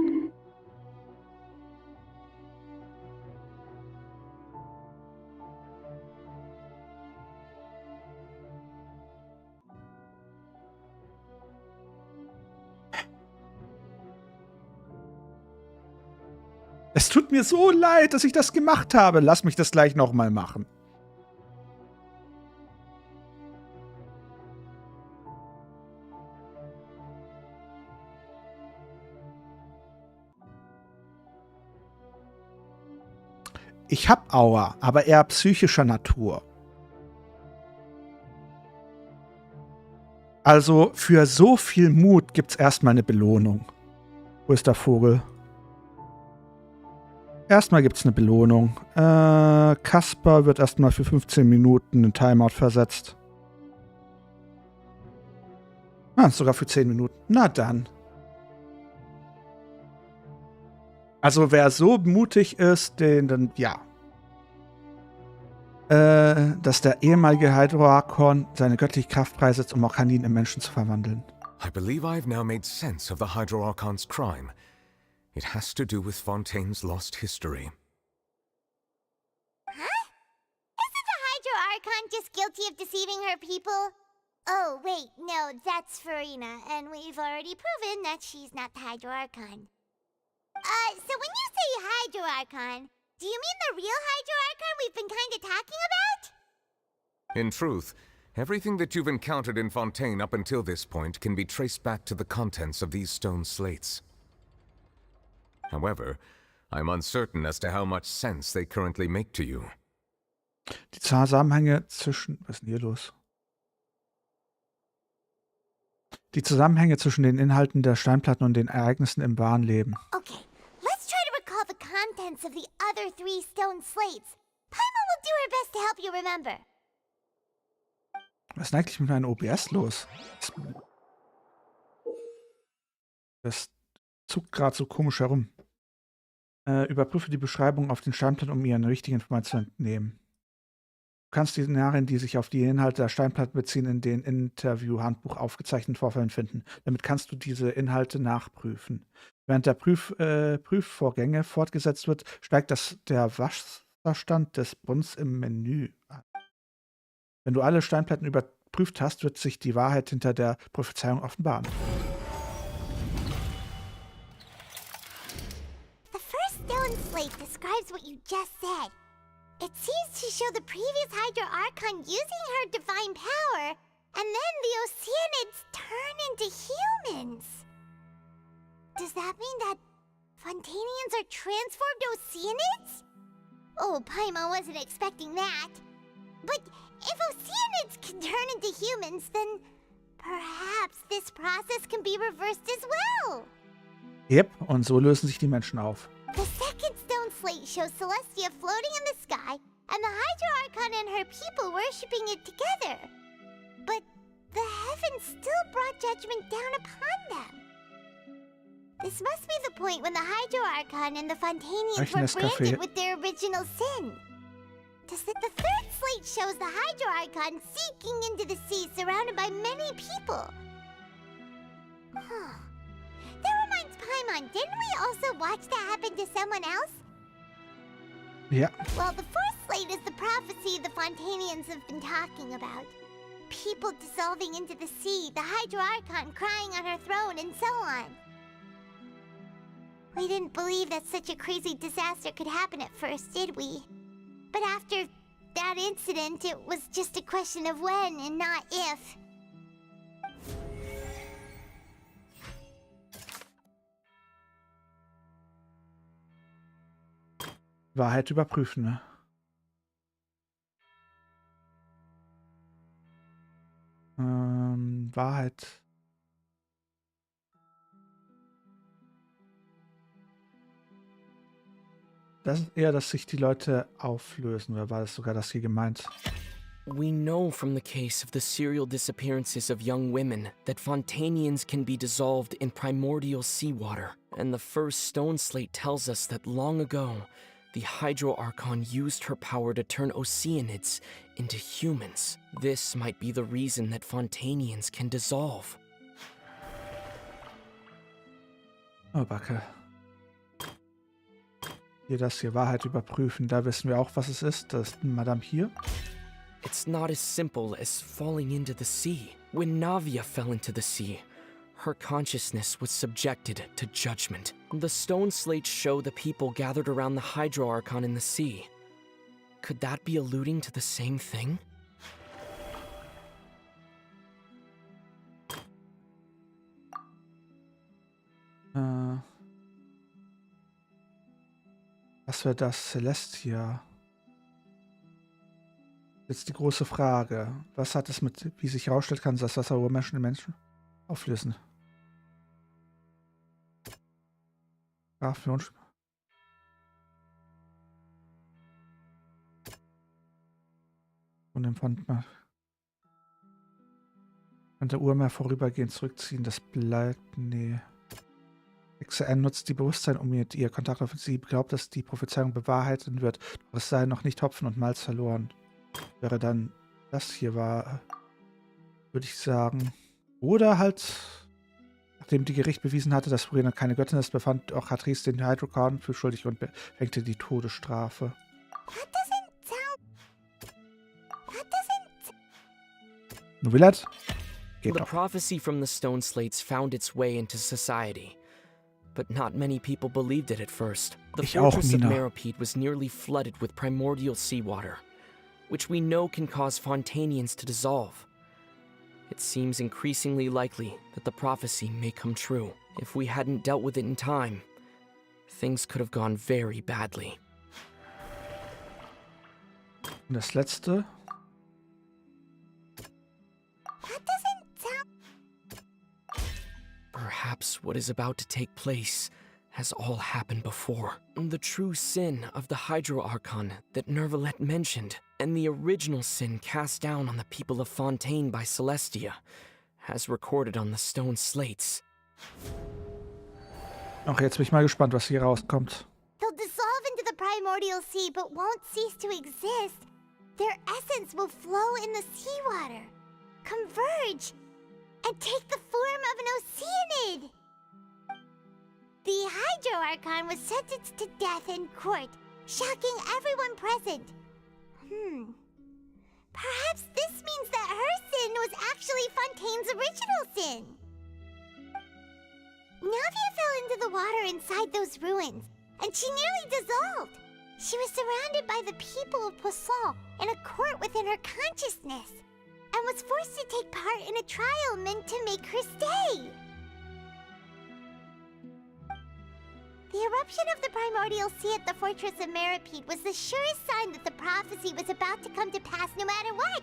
S1: Es tut mir so leid, dass ich das gemacht habe. Lass mich das gleich nochmal machen. Ich hab Aua, aber eher psychischer Natur. Also für so viel Mut gibt's erstmal eine Belohnung. Wo ist der Vogel? Erstmal gibt's eine Belohnung. Kasper wird erstmal für 15 Minuten in Timeout versetzt. Ah, sogar für 10 Minuten. Na dann. Also wer so mutig ist, dann ja. Dass der ehemalige Hydro-Archon seine göttliche Kraft freisetzt, um Orkanien in Menschen zu verwandeln.
S4: I believe I've now made sense of the Hydro-Archon's crime. It has to do with Fontaine's lost history.
S9: Huh? Isn't the Hydro-Archon just guilty of deceiving her people? Oh, wait, no, that's Furina, and we've already proven that she's not the Hydro-Archon. So when you say Hydro-Archon, do you mean the real Hydro-Archon we've been kinda talking about?
S4: In truth, everything that you've encountered in Fontaine up until this point can be traced back to the contents of these stone slates. However, I'm uncertain as to how much sense they currently make to you.
S1: Die Zusammenhänge zwischen... Was ist denn hier los? Die Zusammenhänge zwischen den Inhalten der Steinplatten und den Ereignissen im wahren Leben.
S9: Okay, let's try to recall the contents of the other 3 stone slates. Paimon will do her best to help you remember.
S1: Was ist denn eigentlich mit meinem OBS los? Das zuckt gerade so komisch herum. Überprüfe die Beschreibung auf den Steinplatten, um ihren richtigen Informationen zu entnehmen. Du kannst die Szenarien, die sich auf die Inhalte der Steinplatten beziehen, in den Interview-Handbuch aufgezeichneten Vorfällen finden. Damit kannst du diese Inhalte nachprüfen. Während der Prüfvorgänge fortgesetzt wird, steigt der Wasserstand des Brunnens im Menü an. Wenn du alle Steinplatten überprüft hast, wird sich die Wahrheit hinter der Prophezeiung offenbaren.
S9: The first stone slate describes what you just said. It seems to show the previous Hydro-Archon using her divine power, and then the Oceanids turn into humans. Does that mean that Fontanians are transformed Oceanids? Oh, Paimon wasn't expecting that. But if Oceanids can turn into humans, then perhaps this process can be reversed as well.
S1: Yep, und so lösen sich die Menschen auf.
S9: The second stone slate shows Celestia floating in the sky, and the Hydro-Archon and her people worshipping it together. But the heavens still brought judgment down upon them. This must be the point when the Hydro-Archon and the Fontanians were branded with their original sin. The third slate shows the Hydro-Archon seeking into the sea surrounded by many people. Huh. That reminds Paimon, didn't we also watch that happen to someone else?
S1: Yeah.
S9: Well, the fourth slate is the prophecy the Fontanians have been talking about. People dissolving into the sea, the Hydro-Archon crying on her throne, and so on. We didn't believe that such a crazy disaster could happen at first, did we? But after that incident, it was just a question of when and not if.
S1: Wahrheit überprüfen, ne? Wahrheit. Das ist eher, dass sich die Leute auflösen, oder war das sogar das hier gemeint?
S6: We know from the case of the serial disappearances of young women that Fontanians can be dissolved in primordial seawater, and the first stone slate tells us that long ago, the Hydro Archon used her power to turn Oceanids into humans. This might be the reason that Fontanians can dissolve.
S1: Oh, Backe. Hier das hier, Wahrheit überprüfen. Da wissen wir auch, was es ist. Das ist Madame hier.
S6: It's not as simple as falling into the sea. When Navia fell into the sea, her consciousness was subjected to judgment. The stone slates show the people gathered around the Hydro Archon in the sea. Could that be alluding to the same thing?
S1: Was wäre das? Celestia. Jetzt die große Frage. Was hat es mit, wie sich herausstellt, kann das Wasser über Menschen auflösen? Grafik. Und dem Fond mal. Kann der Urmeer vorübergehend zurückziehen. Das bleibt. Nee. Hexe N nutzt die Bewusstsein, um mit ihr Kontakt auf sie. Glaubt, dass die Prophezeiung bewahrheiten wird. Doch es sei noch nicht Hopfen und Malz verloren. Wäre dann das hier war, würde ich sagen. Oder halt, nachdem die Gericht bewiesen hatte, dass Furina keine Göttin ist, befand auch Hatris den Hydrokarn für schuldig und verhängte die Todesstrafe. Nur will das? Geht
S6: The
S1: doch.
S6: prophecy from the stone slates found its way into society. But not many people believed it at first. The fortress of Meropide was nearly flooded with primordial seawater, which we know can cause Fontanians to dissolve. It seems increasingly likely that the prophecy may come true. If we hadn't dealt with it in time, things could have gone very badly.
S1: Und das letzte.
S6: Perhaps what is about to take place has all happened before. The true sin of the Hydro Archon that Nervalet mentioned, and the original sin cast down on the people of Fontaine by Celestia, as recorded on the stone slates.
S1: Ach, jetzt bin ich mal gespannt, was hier rauskommt.
S9: They'll dissolve into the primordial sea, but won't cease to exist. Their essence will flow in the seawater, converge, and take the form of an Oceanid. The Hydro Archon was sentenced to death in court, shocking everyone present. Perhaps this means that her sin was actually Fontaine's original sin. Navia fell into the water inside those ruins, and she nearly dissolved. She was surrounded by the people of Poisson in a court within her consciousness, and was forced to take part in a trial meant to make her stay. The eruption of the primordial sea at the fortress of Meropide was the surest sign that the prophecy was about to come to pass no matter what.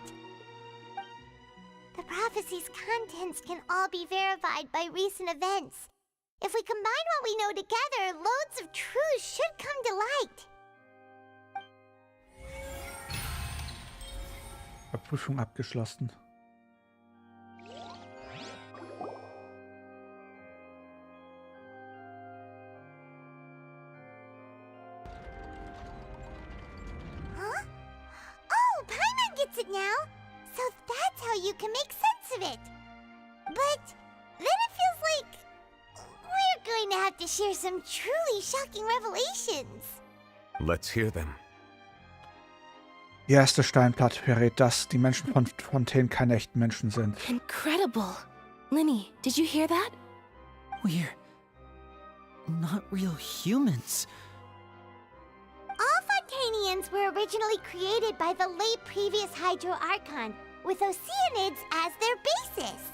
S9: The prophecy's contents can all be verified by recent events. If we combine what we know together, loads of truths should come to light.
S1: Prüfung abgeschlossen.
S9: Huh? Oh, Paimon gets it now! So that's how you can make sense of it. But then it feels like we're going to have to share some truly shocking revelations.
S4: Let's hear them.
S1: Die erste Steinplatte verrät, dass die Menschen von Fontaine keine echten Menschen sind.
S11: Incredible. Linny, did you hear that?
S5: We're not real humans.
S9: All Fontanians were originally created by the late previous Hydro Archon, with Oceanids as their basis.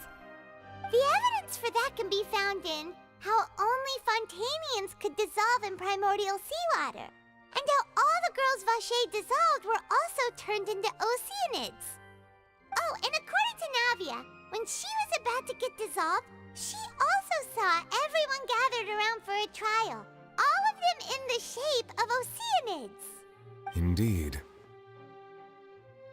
S9: The evidence for that can be found in how only Fontanians could dissolve in primordial seawater, and how all girls Vache dissolved were also turned into Oceanids. Oh, and according to Navia, when she was about to get dissolved, she also saw everyone gathered around for a trial. All of them in the shape of Oceanids.
S4: Indeed.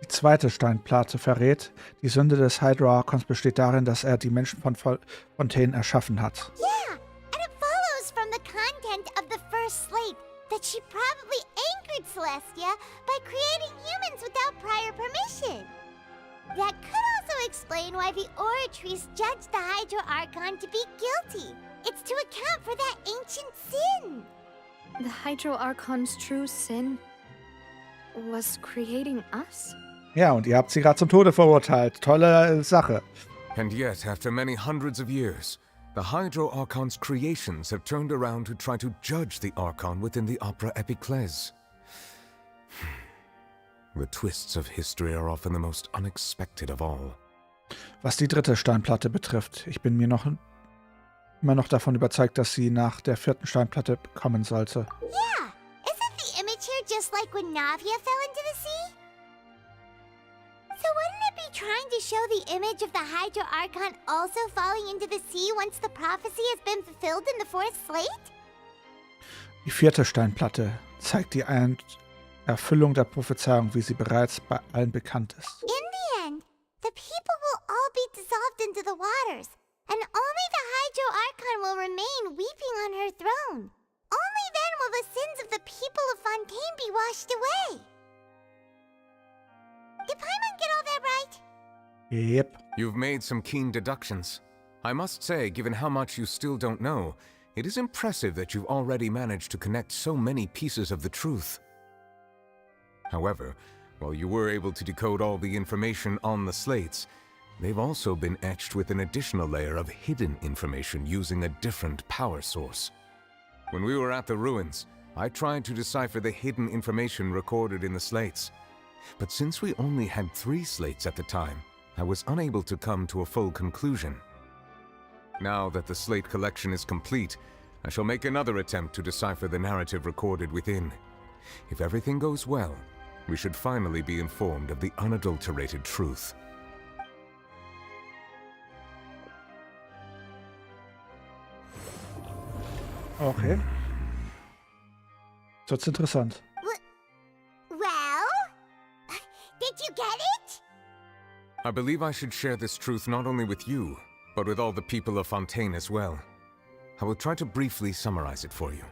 S1: Die zweite Steinplatte verrät, die Sünde des Hydro-Archons besteht darin, dass er die Menschen von Fontaine erschaffen hat.
S9: Yeah, and it follows from the content of the first slate that she probably angered Celestia by creating humans without prior permission. That could also explain why the Oratrice judged the Hydro Archon to be guilty. It's to account for that ancient sin.
S2: The Hydro Archon's true sin was creating us?
S1: Ja, und ihr habt sie gerade zum Tode verurteilt. Tolle Sache.
S4: And yet, after many hundreds of years, the Hydro Archon's creations have turned around to try to judge the Archon within the Opera Epiclese. The twists of history are often the most unexpected of all.
S1: Was die dritte Steinplatte betrifft, ich bin mir immer noch davon überzeugt, dass sie nach der vierten Steinplatte kommen sollte.
S9: Yeah, isn't the image here just like when Navia fell into the sea? So wouldn't it be trying to show the image of the Hydro Archon also falling into the sea once the prophecy has been fulfilled in the fourth slate?
S1: Die vierte Steinplatte zeigt die Erfüllung der Prophezeiung, wie sie bereits bei allen bekannt ist.
S9: In the end, the people will all be dissolved into the waters, and only the Hydro Archon will remain weeping on her throne. Only then will the sins of the people of Fontaine be washed away. Did Paimon get all that right?
S1: Yep.
S4: You've made some keen deductions. I must say, given how much you still don't know, it is impressive that you've already managed to connect so many pieces of the truth. However, while you were able to decode all the information on the slates, they've also been etched with an additional layer of hidden information using a different power source. When we were at the ruins, I tried to decipher the hidden information recorded in the slates. But since we only had 3 slates at the time, I was unable to come to a full conclusion. Now that the slate collection is complete, I shall make another attempt to decipher the narrative recorded within. If everything goes well, we should finally be informed of the unadulterated truth.
S1: Okay. Das ist interessant.
S9: Well? Did you get it?
S4: I believe I should share this truth not only with you, but with all the people of Fontaine as well. I will try to briefly summarize it for you.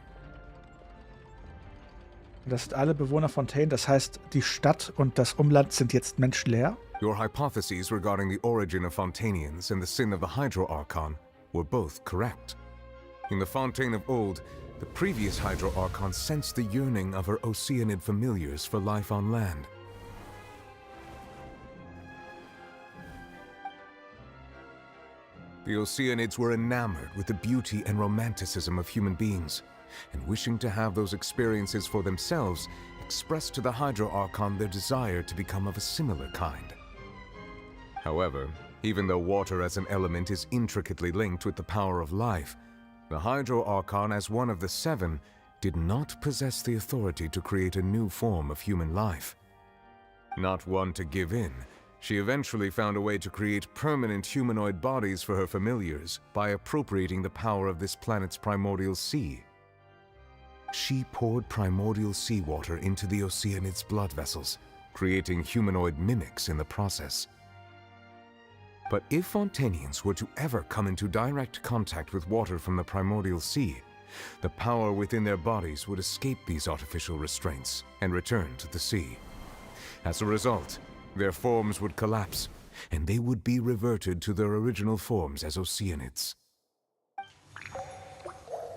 S1: Das sind alle Bewohner von Fontaine, das heißt, die Stadt und das Umland sind jetzt menschenleer?
S4: Your hypotheses regarding the origin of Fontainians and the sin of the Hydro Archon were both correct. In the Fontaine of old, the previous Hydro Archon sensed the yearning of her Oceanid familiars for life on land. The Oceanids were enamored with the beauty and romanticism of human beings, and wishing to have those experiences for themselves, expressed to the Hydro Archon their desire to become of a similar kind. However, even though water as an element is intricately linked with the power of life, the Hydro Archon, as one of the 7, did not possess the authority to create a new form of human life. Not one to give in, she eventually found a way to create permanent humanoid bodies for her familiars by appropriating the power of this planet's primordial sea. She poured primordial seawater into the Oceanid's blood vessels, creating humanoid mimics in the process. But if Fontainians were to ever come into direct contact with water from the primordial sea, the power within their bodies would escape these artificial restraints and return to the sea. As a result, their forms would collapse, and they would be reverted to their original forms as Oceanids.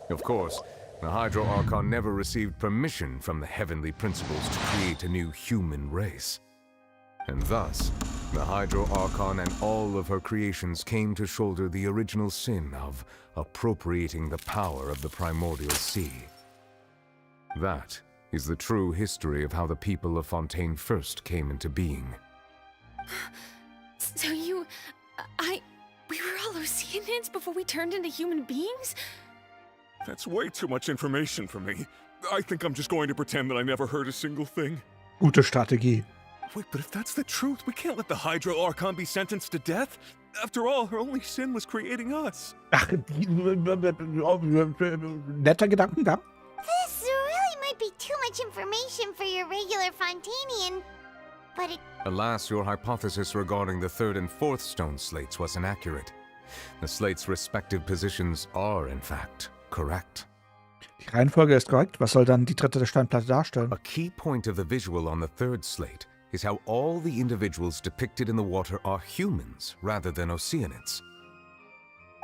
S4: Of course, the Hydro Archon never received permission from the heavenly principles to create a new human race. And thus, the Hydro Archon and all of her creations came to shoulder the original sin of appropriating the power of the primordial sea. That is the true history of how the people of Fontaine first came into being.
S20: So we were all Oceanids before we turned into human beings?
S22: That's way too much information for me. I think I'm just going to pretend that I never heard a single thing.
S1: Gute Strategie.
S22: Wait, but if that's the truth, we can't let the Hydro Archon be sentenced to death. After all, her only sin was creating us.
S1: Ach, netter Gedankengang.
S9: This really might be too much information for your regular Fontanian, but it...
S4: Alas, your hypothesis regarding the third and fourth stone slates was inaccurate. The slates' respective positions are, in fact, correct.
S1: Die Reihenfolge ist korrekt. Was soll dann die dritte Steinplatte darstellen?
S4: A key point of the visual on the third slate is how all the individuals depicted in the water are humans rather than Oceanids.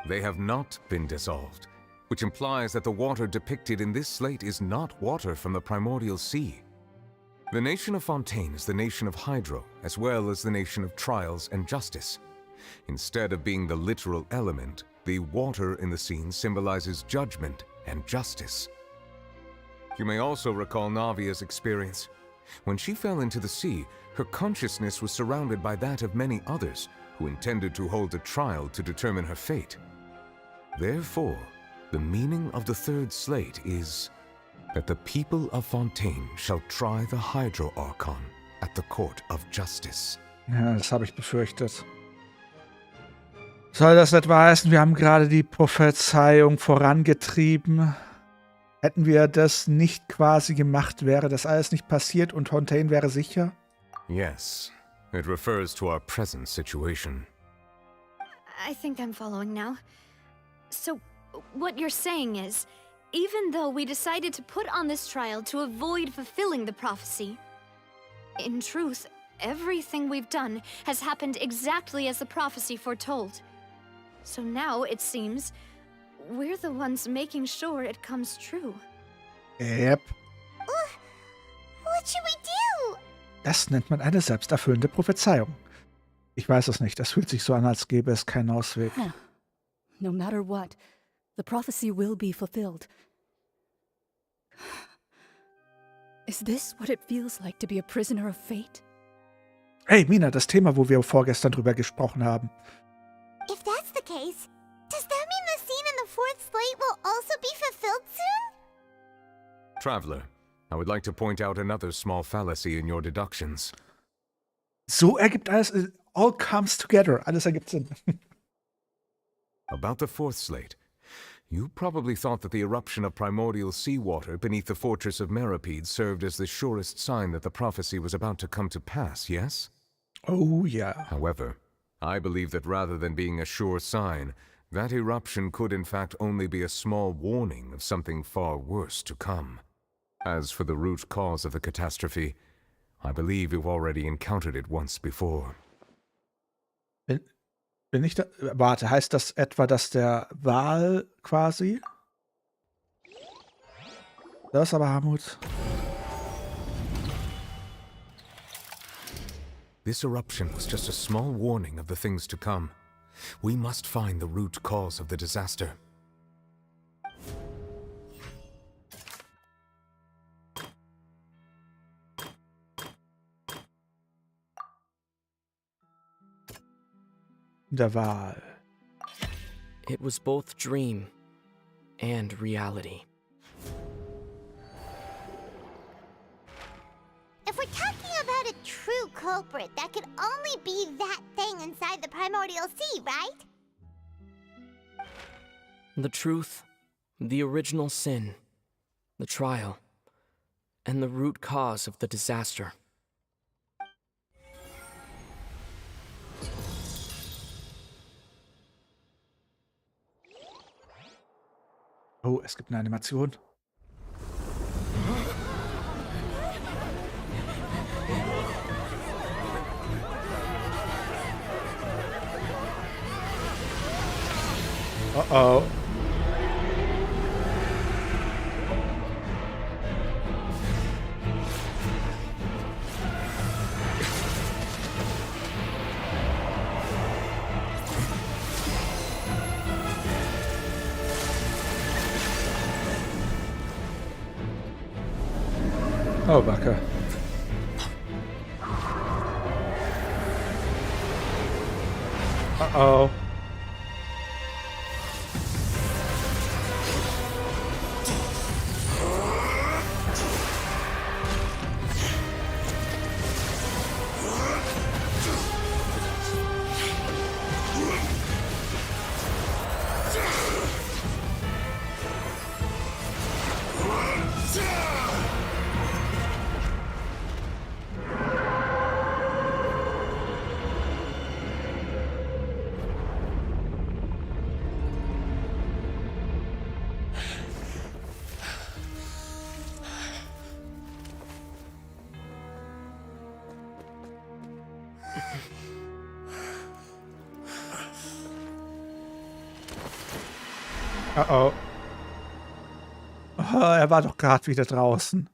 S4: They have not been dissolved, which implies that the water depicted in this slate is not water from the primordial sea. The nation of Fontaine is the nation of Hydro, as well as the nation of Trials and Justice. Instead of being the literal element, the water in the scene symbolizes judgment and justice. You may also recall Navia's experience. When she fell into the sea, her consciousness was surrounded by that of many others who intended to hold a trial to determine her fate. Therefore, the meaning of the third slate is that the people of Fontaine shall try the Hydro Archon at the court of justice.
S1: Ja, das habe ich befürchtet. Soll das etwa heißen, wir haben gerade die Prophezeiung vorangetrieben? Hätten wir das nicht quasi gemacht, wäre das alles nicht passiert und Fontaine wäre sicher?
S4: Yes, it refers to our present situation.
S2: I think I'm following now. So, what you're saying is, even though we decided to put on this trial to avoid fulfilling the prophecy, in truth, everything we've done has happened exactly as the prophecy foretold. So now, it seems, we're the ones making sure it comes true.
S1: Yep.
S9: What should we do?
S1: Das nennt man eine selbsterfüllende Prophezeiung. Ich weiß es nicht. Es fühlt sich so an, als gäbe es keinen Ausweg.
S8: No matter what, the prophecy will be fulfilled. Is this what it feels like to be a prisoner of fate?
S1: Hey, Mina, das Thema, wo wir vorgestern drüber gesprochen haben.
S9: If that's the case, does that mean the scene in the fourth slate will also be fulfilled soon?
S4: Traveler, I would like to point out another small fallacy in your deductions.
S1: So ergibt alles, it all comes together. Alles ergibt Sinn.
S4: About the fourth slate, you probably thought that the eruption of primordial seawater beneath the fortress of Meripede served as the surest sign that the prophecy was about to come to pass, yes?
S1: Oh, yeah.
S4: However, I believe that rather than being a sure sign, that eruption could in fact only be a small warning of something far worse to come. As for the root cause of the catastrophe, I believe you've already encountered it once before.
S1: Bin ich da? Warte, heißt das etwa, dass der Wal quasi? Das ist aber Harmut.
S4: This eruption was just a small warning of the things to come. We must find the root cause of the disaster.
S1: Der Wal.
S6: It was both dream and reality.
S9: If we're talking about a true culprit, that could only be that thing inside the primordial sea, right?
S6: The truth, the original sin, the trial, and the root cause of the disaster.
S1: Oh, es gibt eine Animation. Uh-oh. Oh, Backe. Uh-oh. Oh. Oh, er war doch gerade wieder draußen.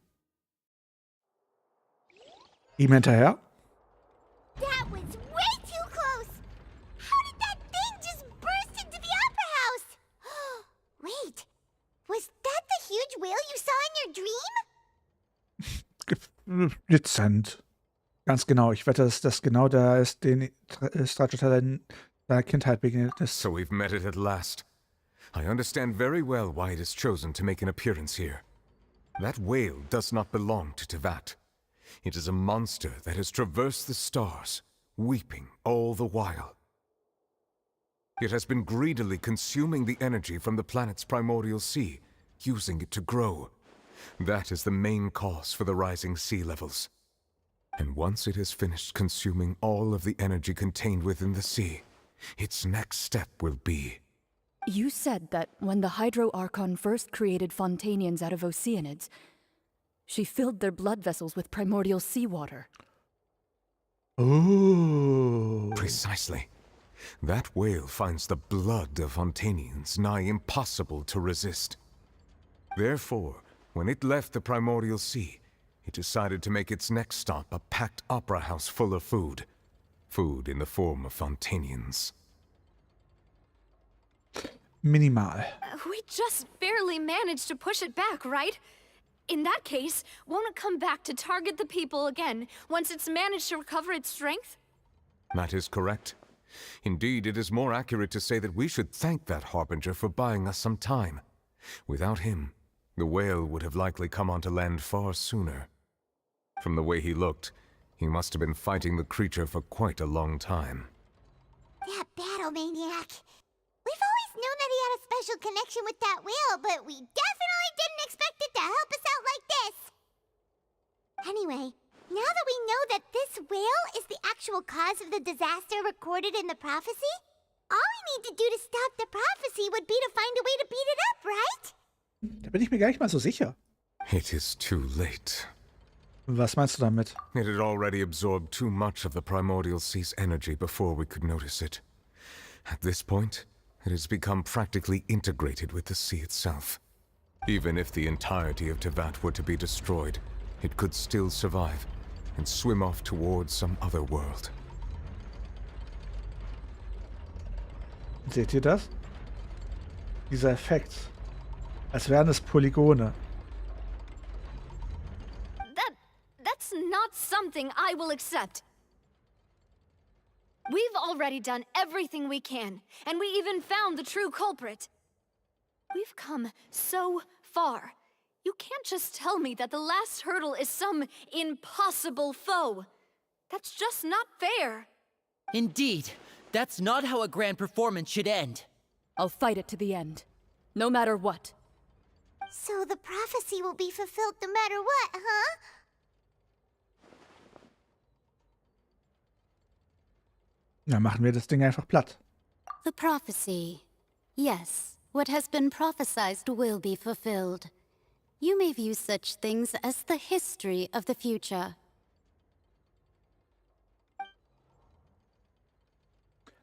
S1: Ihm hinterher?
S9: That was way too close! How did that thing just burst into the opera house? Wait, was that the huge whale you saw in your dream?
S1: Dezent. Ganz genau. Ich wette, dass das genau der ist, den Stracciatella in seiner Kindheit begegnet ist.
S4: So we've met it at last. I understand very well why it has chosen to make an appearance here. That whale does not belong to Teyvat. It is a monster that has traversed the stars, weeping all the while. It has been greedily consuming the energy from the planet's primordial sea, using it to grow. That is the main cause for the rising sea levels. And once it has finished consuming all of the energy contained within the sea, its next step will be...
S8: You said that when the Hydro Archon first created Fontanians out of Oceanids, she filled their blood vessels with primordial seawater.
S1: Oh.
S4: Precisely. That whale finds the blood of Fontanians nigh impossible to resist. Therefore, when it left the primordial sea, it decided to make its next stop a packed opera house full of food. Food in the form of Fontanians.
S1: Minimal.
S2: We just barely managed to push it back, right? In that case, won't it come back to target the people again once it's managed to recover its strength?
S4: That is correct. Indeed, it is more accurate to say that we should thank that Harbinger for buying us some time. Without him, the whale would have likely come onto land far sooner. From the way he looked, he must have been fighting the creature for quite a long time.
S9: That battle maniac. We've always known that he had a special connection with that whale, but we definitely didn't expect it to help us out like this. Anyway, now that we know that this whale is the actual cause of the disaster recorded in the prophecy, all we need to do to stop the prophecy would be to find a way to beat it up, right?
S1: Da bin ich mir gar nicht mal so sicher.
S4: It is too late.
S1: Was meinst du damit?
S4: It had already absorbed too much of the primordial sea's energy before we could notice it. At this point, it has become practically integrated with the sea itself. Even if the entirety of Teyvat were to be destroyed, it could still survive and swim off towards some other world.
S1: Seht ihr das? Dieser Effekt. Als wären es Polygone.
S2: That's not something I will accept. We've already done everything we can, and we even found the true culprit. We've come so far. You can't just tell me that the last hurdle is some impossible foe. That's just not fair.
S5: Indeed. That's not how a grand performance should end.
S8: I'll fight it to the end. No matter what.
S9: So the prophecy will be fulfilled no matter what, huh?
S1: Na, machen wir das Ding einfach platt.
S12: The prophecy. Yes, what has been prophesied will be fulfilled. You may view such things as the history of the future.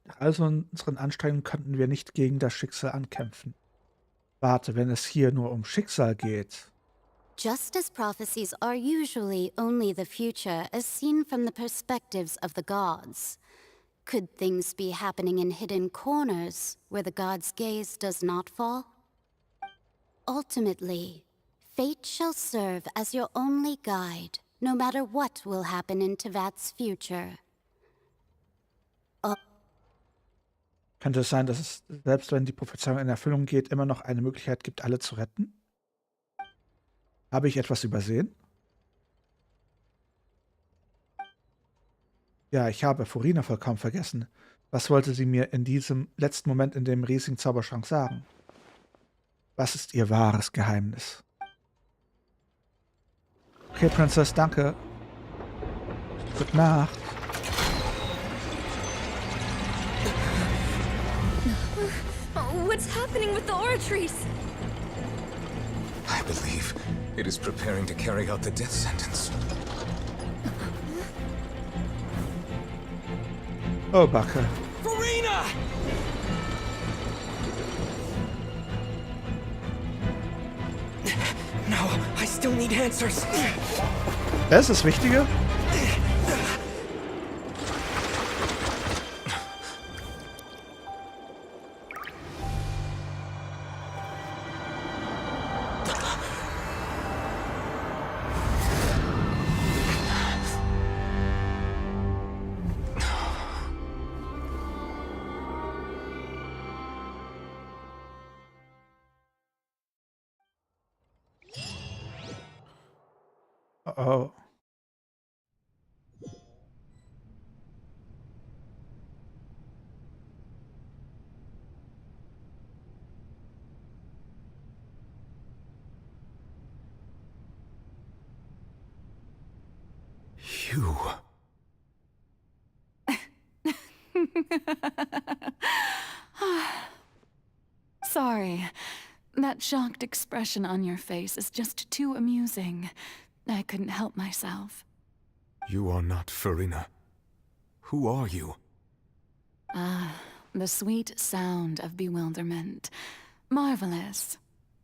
S1: Nach all unseren Anstrengungen konnten wir nicht gegen das Schicksal ankämpfen. Warte, wenn es hier nur um Schicksal geht.
S12: Just as prophecies are usually only the future as seen from the perspectives of the gods, could things be happening in hidden corners where the gods' gaze does not fall? Ultimately, fate shall serve as your only guide, no matter what will happen in Teyvat's future.
S1: Könnte es sein, dass es, selbst wenn die Prophezeiung in Erfüllung geht, immer noch eine Möglichkeit gibt, alle zu retten? Habe ich etwas übersehen? Ja, ich habe Furina vollkommen vergessen. Was wollte sie mir in diesem letzten Moment in dem riesigen Zauberschrank sagen? Was ist ihr wahres Geheimnis? Okay, Princess, danke. Gute Nacht.
S2: What's happening with the oratories?
S4: I believe it is preparing to carry out the death sentence.
S1: Oh, Backe.
S15: Furina!
S6: I still need answers.
S1: Das ist das Wichtige. Oh.
S4: You.
S23: Sorry. That shocked expression on your face is just too amusing. I couldn't help myself.
S4: You are not Furina. Who are you?
S23: The sweet sound of bewilderment. Marvelous.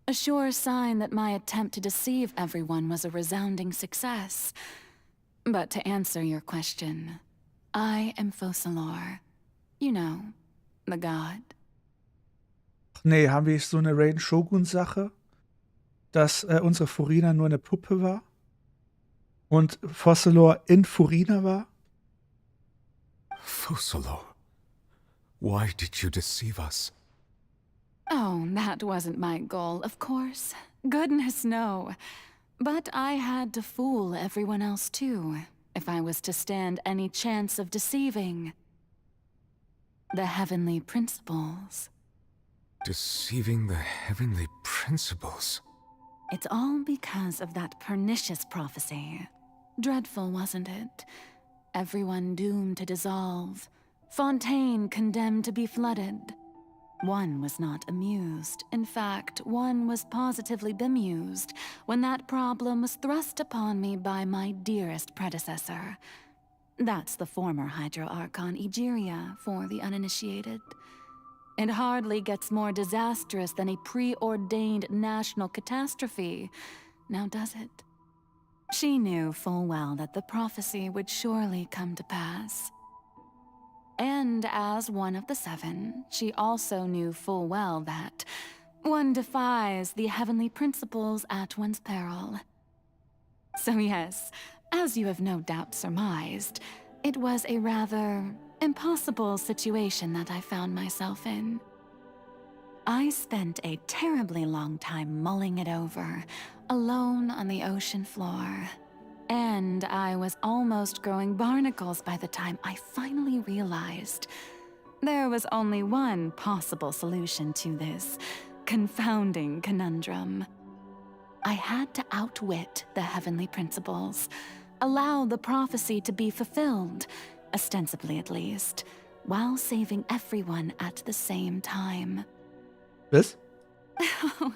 S23: A sure sign that my attempt to deceive everyone was a resounding success. But to answer your question, I am Focalor. You know, the god.
S1: Nee, haben wir so eine Raiden Shogun-Sache, dass unsere Furina nur eine Puppe war? Und Focalor in Furina war?
S4: Focalor, why did you deceive us?
S23: Oh, that wasn't my goal, of course. Goodness, no. But I had to fool everyone else too, if I was to stand any chance of deceiving the heavenly principles.
S4: Deceiving the heavenly principles?
S23: It's all because of that pernicious prophecy. Dreadful, wasn't it? Everyone doomed to dissolve. Fontaine condemned to be flooded. One was not amused. In fact, one was positively bemused when that problem was thrust upon me by my dearest predecessor. That's the former Hydro Archon Egeria for the uninitiated. It hardly gets more disastrous than a preordained national catastrophe, now does it? She knew full well that the prophecy would surely come to pass. And as one of the seven, she also knew full well that one defies the heavenly principles at one's peril. So yes, as you have no doubt surmised, it was a rather impossible situation that I found myself in. I spent a terribly long time mulling it over, alone on the ocean floor. And I was almost growing barnacles by the time I finally realized there was only one possible solution to this confounding conundrum. I had to outwit the heavenly principles, allow the prophecy to be fulfilled, ostensibly at least, while saving everyone at the same time.
S1: Was?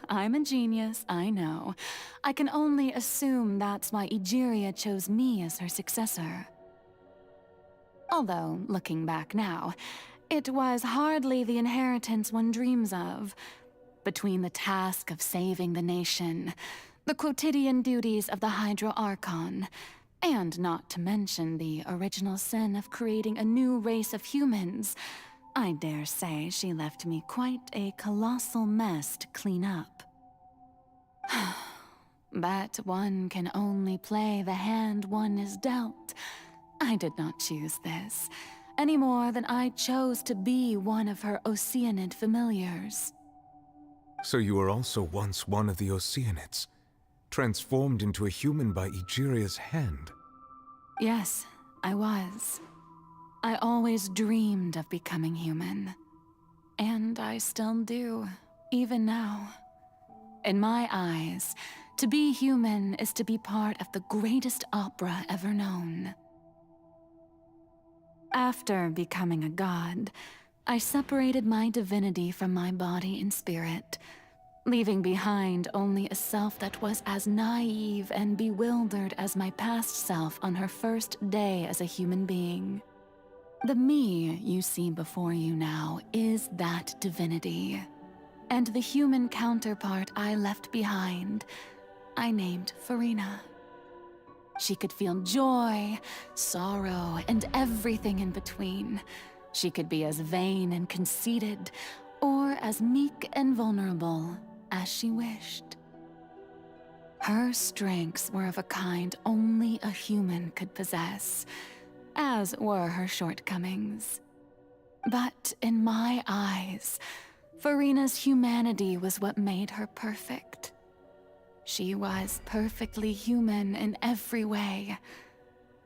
S23: I'm a genius, I know. I can only assume that's why Egeria chose me as her successor. Although, looking back now, it was hardly the inheritance one dreams of. Between the task of saving the nation, the quotidian duties of the Hydro Archon, and not to mention the original sin of creating a new race of humans, I dare say she left me quite a colossal mess to clean up. But one can only play the hand one is dealt. I did not choose this, any more than I chose to be one of her Oceanid familiars.
S4: So you were also once one of the Oceanids, transformed into a human by Egeria's hand?
S23: Yes, I was. I always dreamed of becoming human. And I still do, even now. In my eyes, to be human is to be part of the greatest opera ever known. After becoming a god, I separated my divinity from my body and spirit, leaving behind only a self that was as naive and bewildered as my past self on her first day as a human being. The me you see before you now is that divinity. And the human counterpart I left behind, I named Furina. She could feel joy, sorrow, and everything in between. She could be as vain and conceited, or as meek and vulnerable as she wished. Her strengths were of a kind only a human could possess, as were her shortcomings. But in my eyes, Furina's humanity was what made her perfect. She was perfectly human in every way.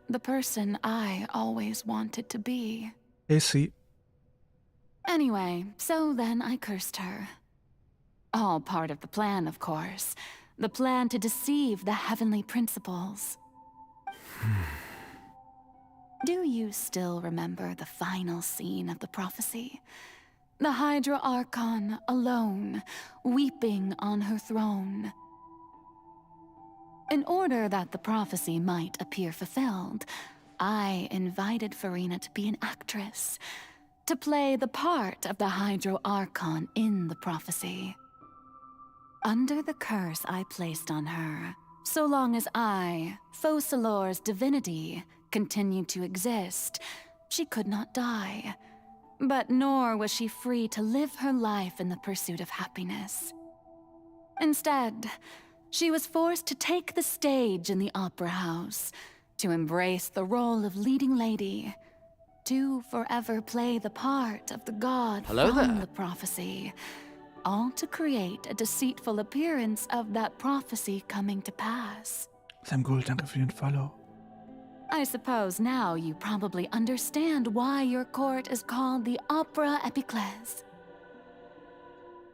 S23: The person I always wanted to be.
S1: I see.
S23: Anyway, so then I cursed her. All part of the plan, of course. The plan to deceive the heavenly principles. Do you still remember the final scene of the prophecy? The Hydra Archon, alone, weeping on her throne. In order that the prophecy might appear fulfilled, I invited Furina to be an actress, to play the part of the Hydra Archon in the prophecy. Under the curse I placed on her, so long as I, Focalor's divinity, continued to exist, she could not die. But nor was she free to live her life in the pursuit of happiness. Instead, she was forced to take the stage in the opera house, to embrace the role of leading lady, to forever play the part of the god from the prophecy, all to create a deceitful appearance of that prophecy coming to pass.
S1: Sam Gold, danke für den Follow.
S23: I suppose now you probably understand why your court is called the Opera Epiclese.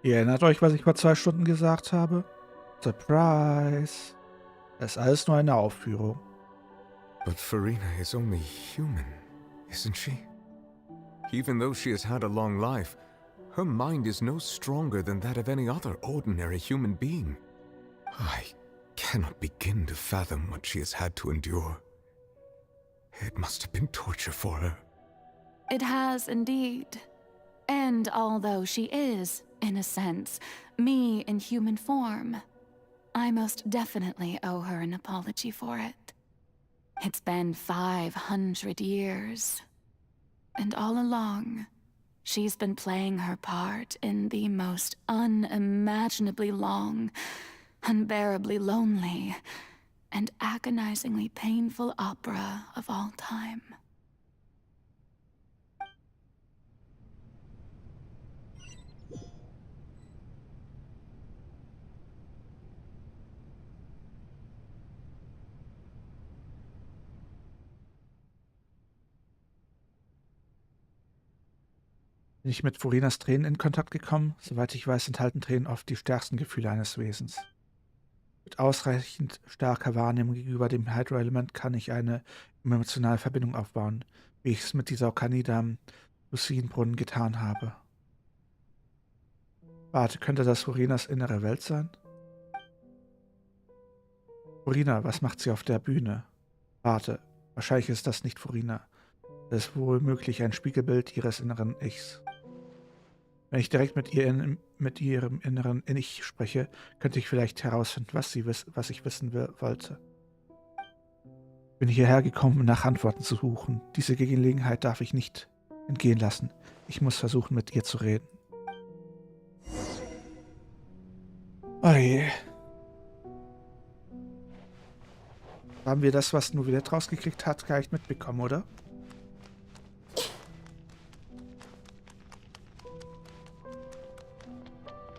S1: Ihr erinnert euch, was ich vor 2 Stunden gesagt habe? Surprise! Das ist alles nur eine Aufführung.
S4: But Furina is only human, isn't she? Even though she has had a long life, her mind is no stronger than that of any other ordinary human being. I cannot begin to fathom what she has had to endure. It must have been torture for her.
S23: It has indeed. And although she is, in a sense, me in human form, I most definitely owe her an apology for it. It's been 500 years. And all along, she's been playing her part in the most unimaginably long, unbearably lonely, and agonizingly painful opera of all time.
S1: Bin ich mit Furinas Tränen in Kontakt gekommen? Soweit ich weiß, enthalten Tränen oft die stärksten Gefühle eines Wesens. Mit ausreichend starker Wahrnehmung gegenüber dem Hydro-Element kann ich eine emotionale Verbindung aufbauen, wie ich es mit dieser Okanida am Lucienbrunnen getan habe. Warte, könnte das Furinas innere Welt sein? Furina, was macht sie auf der Bühne? Warte, wahrscheinlich ist das nicht Furina. Das ist wohl möglich ein Spiegelbild ihres inneren Ichs. Wenn ich direkt mit ihrem inneren Ich spreche, könnte ich vielleicht herausfinden, was ich wissen wollte. Ich bin hierher gekommen, um nach Antworten zu suchen. Diese Gelegenheit darf ich nicht entgehen lassen. Ich muss versuchen, mit ihr zu reden. Oh je. Haben wir das, was nur wieder rausgekriegt hat, gar nicht mitbekommen, oder?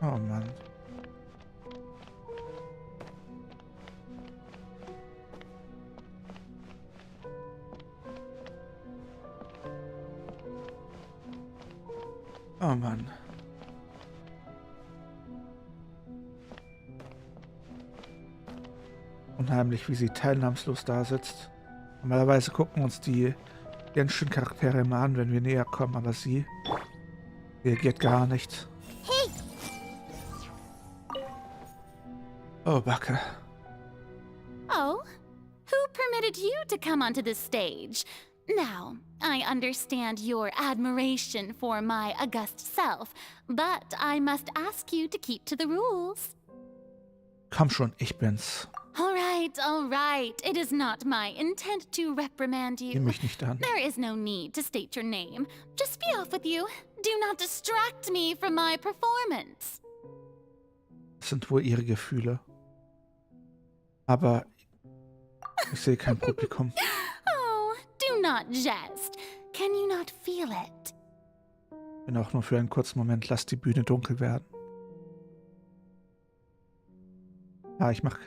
S1: Oh Mann. Oh Mann. Unheimlich, wie sie teilnahmslos da sitzt. Normalerweise gucken uns die Genshin Charaktere immer an, wenn wir näher kommen, aber sie reagiert gar nicht.
S9: Hey!
S1: Oh, Backe.
S3: Oh? Who permitted you to come onto this stage? Now, I understand your admiration for my august self, but I must ask you to keep to the rules.
S1: Komm schon, ich bin's.
S3: All right. It is not my intent to reprimand you.
S1: Nimm mich nicht an.
S3: There is no need to state your name. Just be off with you. Do not distract me from my performance.
S1: Das sind wohl ihre Gefühle. Aber ich sehe kein Publikum.
S3: Oh, do not jest. Can you not feel it?
S1: Wenn auch nur für einen kurzen Moment, lass die Bühne dunkel werden. Ah, ich mach...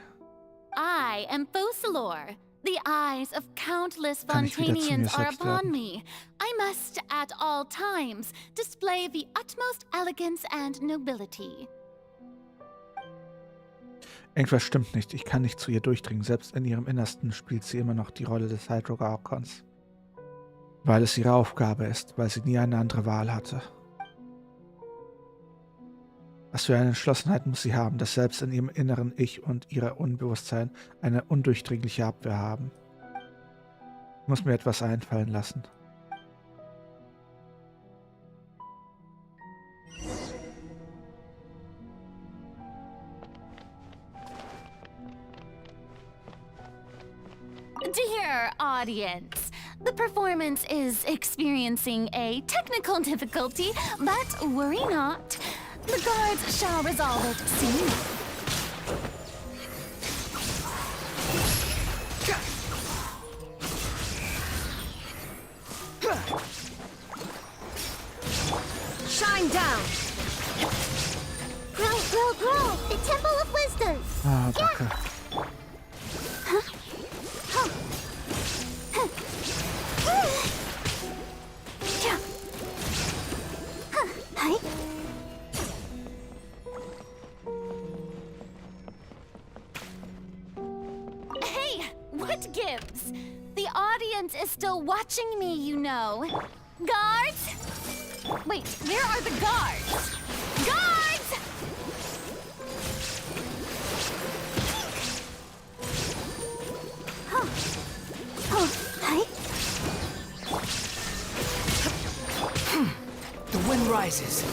S3: I am Focalor. The eyes of countless Fontanians are upon me. I must at all times display the utmost elegance and nobility.
S1: Irgendwas stimmt nicht. Ich kann nicht zu ihr durchdringen. Selbst in ihrem Innersten spielt sie immer noch die Rolle des Hydro-Archons. Weil es ihre Aufgabe ist, weil sie nie eine andere Wahl hatte. Was für eine Entschlossenheit muss sie haben, dass selbst in ihrem inneren Ich und ihrer Unbewusstsein eine undurchdringliche Abwehr haben. Ich muss mir etwas einfallen lassen.
S3: Dear audience, the performance is experiencing a technical difficulty, but worry not. The guards shall resolve it soon.
S9: Shine down! Grow! The Temple of Wisdom!
S1: Ah, danke.
S3: What gives? The audience is still watching me, you know. Guards? Wait, where are the guards? Guards!
S5: The wind rises.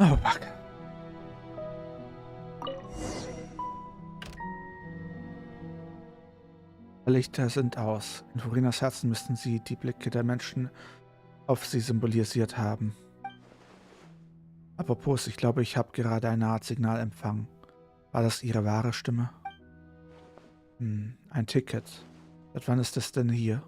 S1: Oh, fuck. Lichter sind aus. In Furinas Herzen müssten sie die Blicke der Menschen auf sie symbolisiert haben. Apropos, ich glaube, ich habe gerade eine Art Signal empfangen. War das ihre wahre Stimme? Ein Ticket. Seit wann ist es denn hier?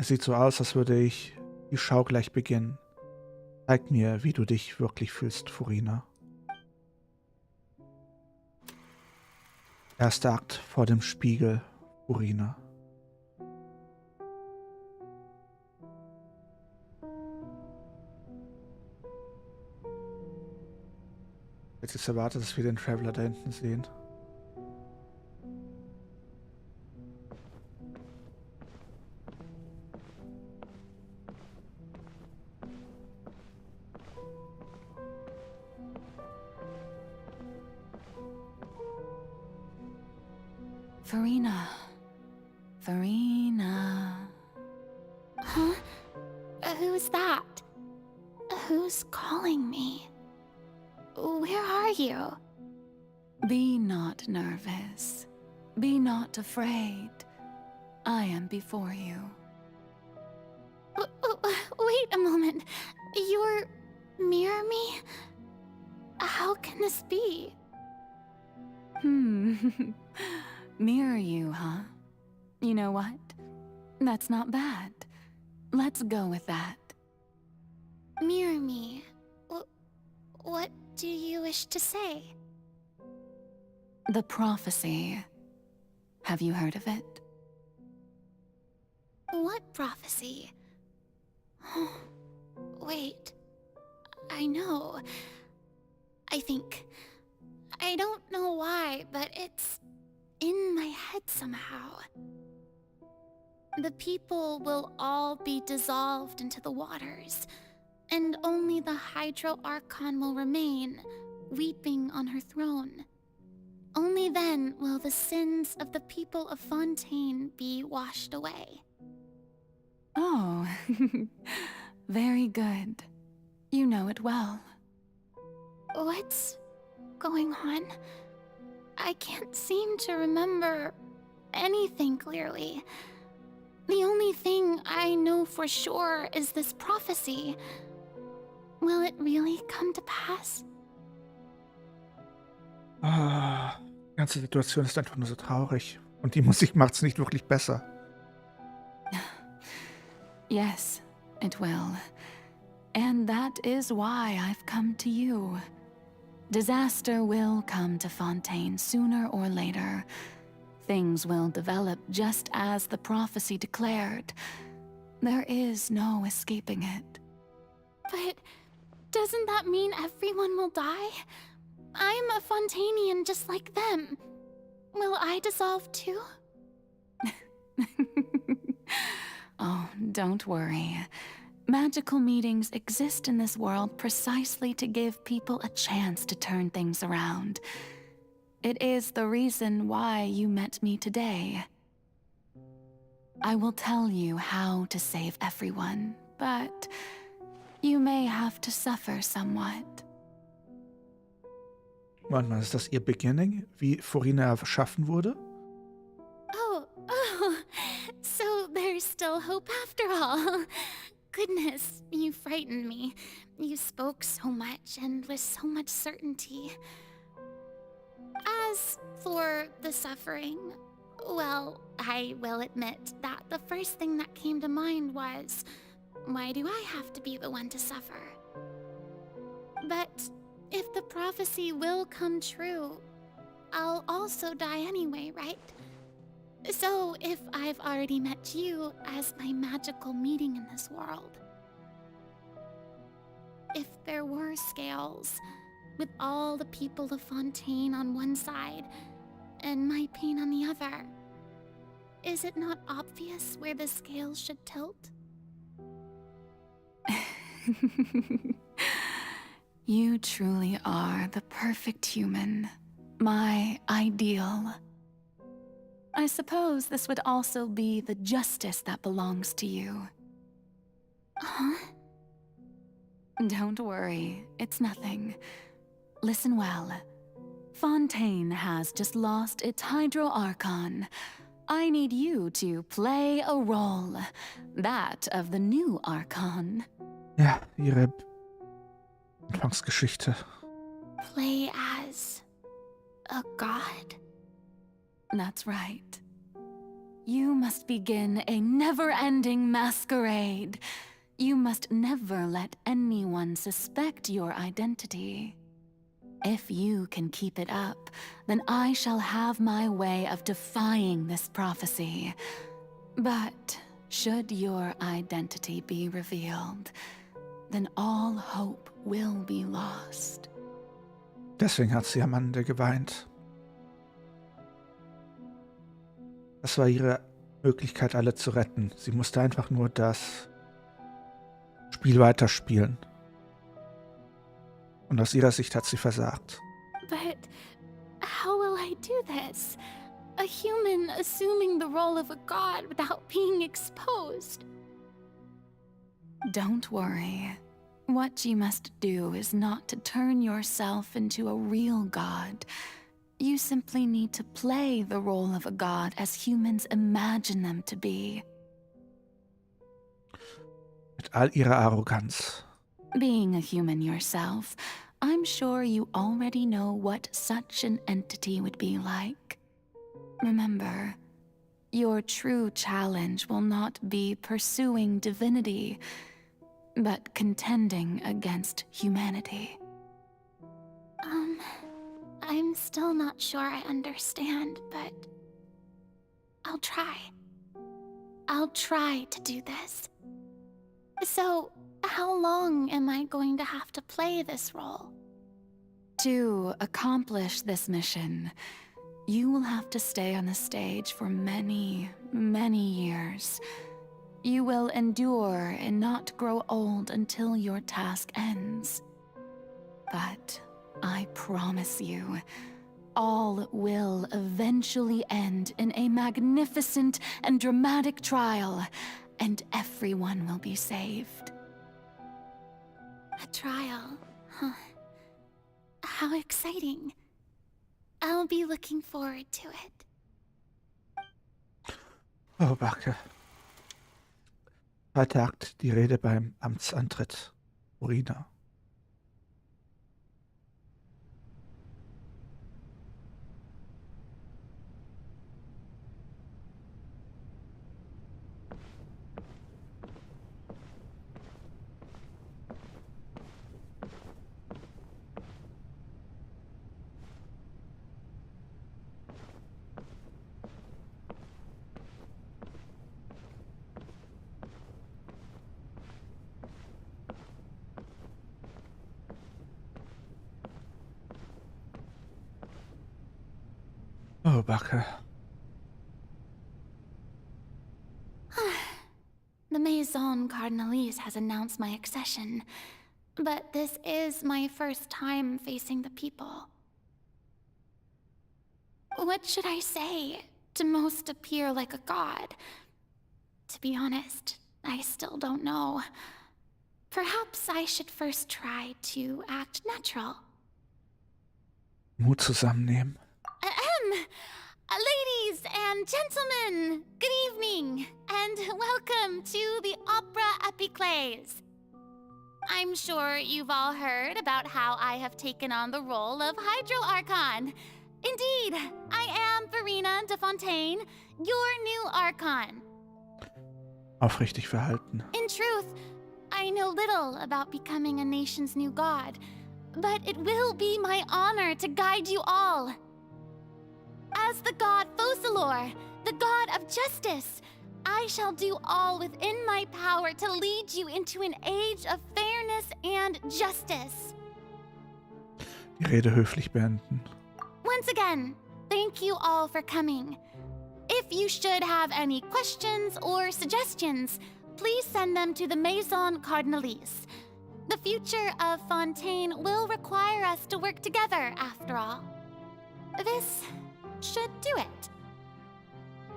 S1: Es sieht so aus, als würde die Schau gleich beginnen. Zeig mir, wie du dich wirklich fühlst, Furina. Erster Akt vor dem Spiegel, Furina. Jetzt ist erwartet, dass wir den Traveler da hinten sehen.
S3: Furina. Huh? Who's that? Who's calling me? Where are you?
S23: Be not nervous. Be not afraid. I am before you.
S3: Wait a moment. You're mirror me? How can this be?
S23: Mirror you, huh? You know what? That's not bad. Let's go with that.
S3: Mirror me. What do you wish to say?
S23: The prophecy. Have you heard of it?
S3: What prophecy? Wait. I know. I think... I don't know why, but it's in my head somehow. The people will all be dissolved into the waters.
S12: and only the Hydro Archon will remain, weeping on her throne. Only then will the sins of the people of Fontaine be washed away.
S23: Oh, very good. You know it well.
S12: What's going on? I can't seem to remember anything clearly. The only thing I know for sure is this prophecy. Will it really come to pass?
S1: Die ganze Situation ist einfach nur so traurig. Und die Musik macht's nicht wirklich besser.
S23: Yes, it will. And that is why I've come to you. Disaster will come to Fontaine sooner or later. Things will develop just as the prophecy declared. There is no escaping it.
S12: But doesn't that mean everyone will die? I'm a Fontainian just like them. Will I dissolve too?
S23: Oh, don't worry. Magical meetings exist in this world precisely to give people a chance to turn things around. It is the reason why you met me today. I will tell you how to save everyone, but you may have to suffer somewhat.
S1: Warte mal, ist das ihr Beginning, wie Furina erschaffen wurde?
S12: Oh, so there's still hope after all. Goodness, you frightened me. You spoke so much and with so much certainty. As for the suffering, well, I will admit that the first thing that came to mind was, why do I have to be the one to suffer? But if the prophecy will come true, I'll also die anyway, right? So if I've already met you as my magical meeting in this world, if there were scales, with all the people of Fontaine on one side and my pain on the other, is it not obvious where the scales should tilt?
S23: You truly are the perfect human, my ideal. I suppose this would also be the justice that belongs to you.
S12: Huh?
S23: Don't worry, it's nothing. Listen well. Fontaine has just lost its Hydro Archon. I need you to play a role, that of the new Archon.
S1: Ja, ihre Anfangsgeschichte.
S12: Play as a god?
S23: That's right. You must begin a never-ending masquerade. You must never let anyone suspect your identity. If you can keep it up, then I shall have my way of defying this prophecy. But should your identity be revealed, then all hope will be lost.
S1: Deswegen hat sie am Ende geweint. Das war ihre Möglichkeit, alle zu retten. Sie musste einfach nur das Spiel weiterspielen. Und aus ihrer Sicht hat sie versagt.
S12: But how will I do this? A human assuming the role of a god without being exposed.
S23: Don't worry. What you must do is not to turn yourself into a real god. You simply need to play the role of a god as humans imagine them to be.
S1: Mit all ihrer Arroganz.
S23: Being a human yourself, I'm sure you already know what such an entity would be like. Remember, your true challenge will not be pursuing divinity, but contending against humanity.
S12: I'm still not sure I understand, but I'll try. I'll try to do this. So, how long am I going to have to play this role?
S23: To accomplish this mission, you will have to stay on the stage for many, many years. You will endure and not grow old until your task ends. But I promise you, all will eventually end in a magnificent and dramatic trial, and everyone will be saved.
S11: A trial, huh? How exciting. I'll be looking forward to it.
S1: Oh, Backe. Zweiter Akt, die Rede beim Amtsantritt. Furina. Oh, Backe.
S11: The Maison Cardinalise has announced my accession, but this is my first time facing the people. What should I say to most appear like a god? To be honest, I still don't know. Perhaps I should first try to act natural.
S1: Mut zusammennehmen.
S11: Ladies and gentlemen, good evening, and welcome to the Opera Epiclese. I'm sure you've all heard about how I have taken on the role of Hydro-Archon. Indeed, I am Furina de Fontaine, your new Archon.
S1: Aufrichtig verhalten.
S11: In truth, I know little about becoming a nation's new god, but it will be my honor to guide you all. As the god Focalor, the god of justice, I shall do all within my power to lead you into an age of fairness and justice.
S1: Die Rede höflich beenden.
S11: Once again, thank you all for coming. If you should have any questions or suggestions, please send them to the Maison Cardinalise. The future of Fontaine will require us to work together, after all. This should do it.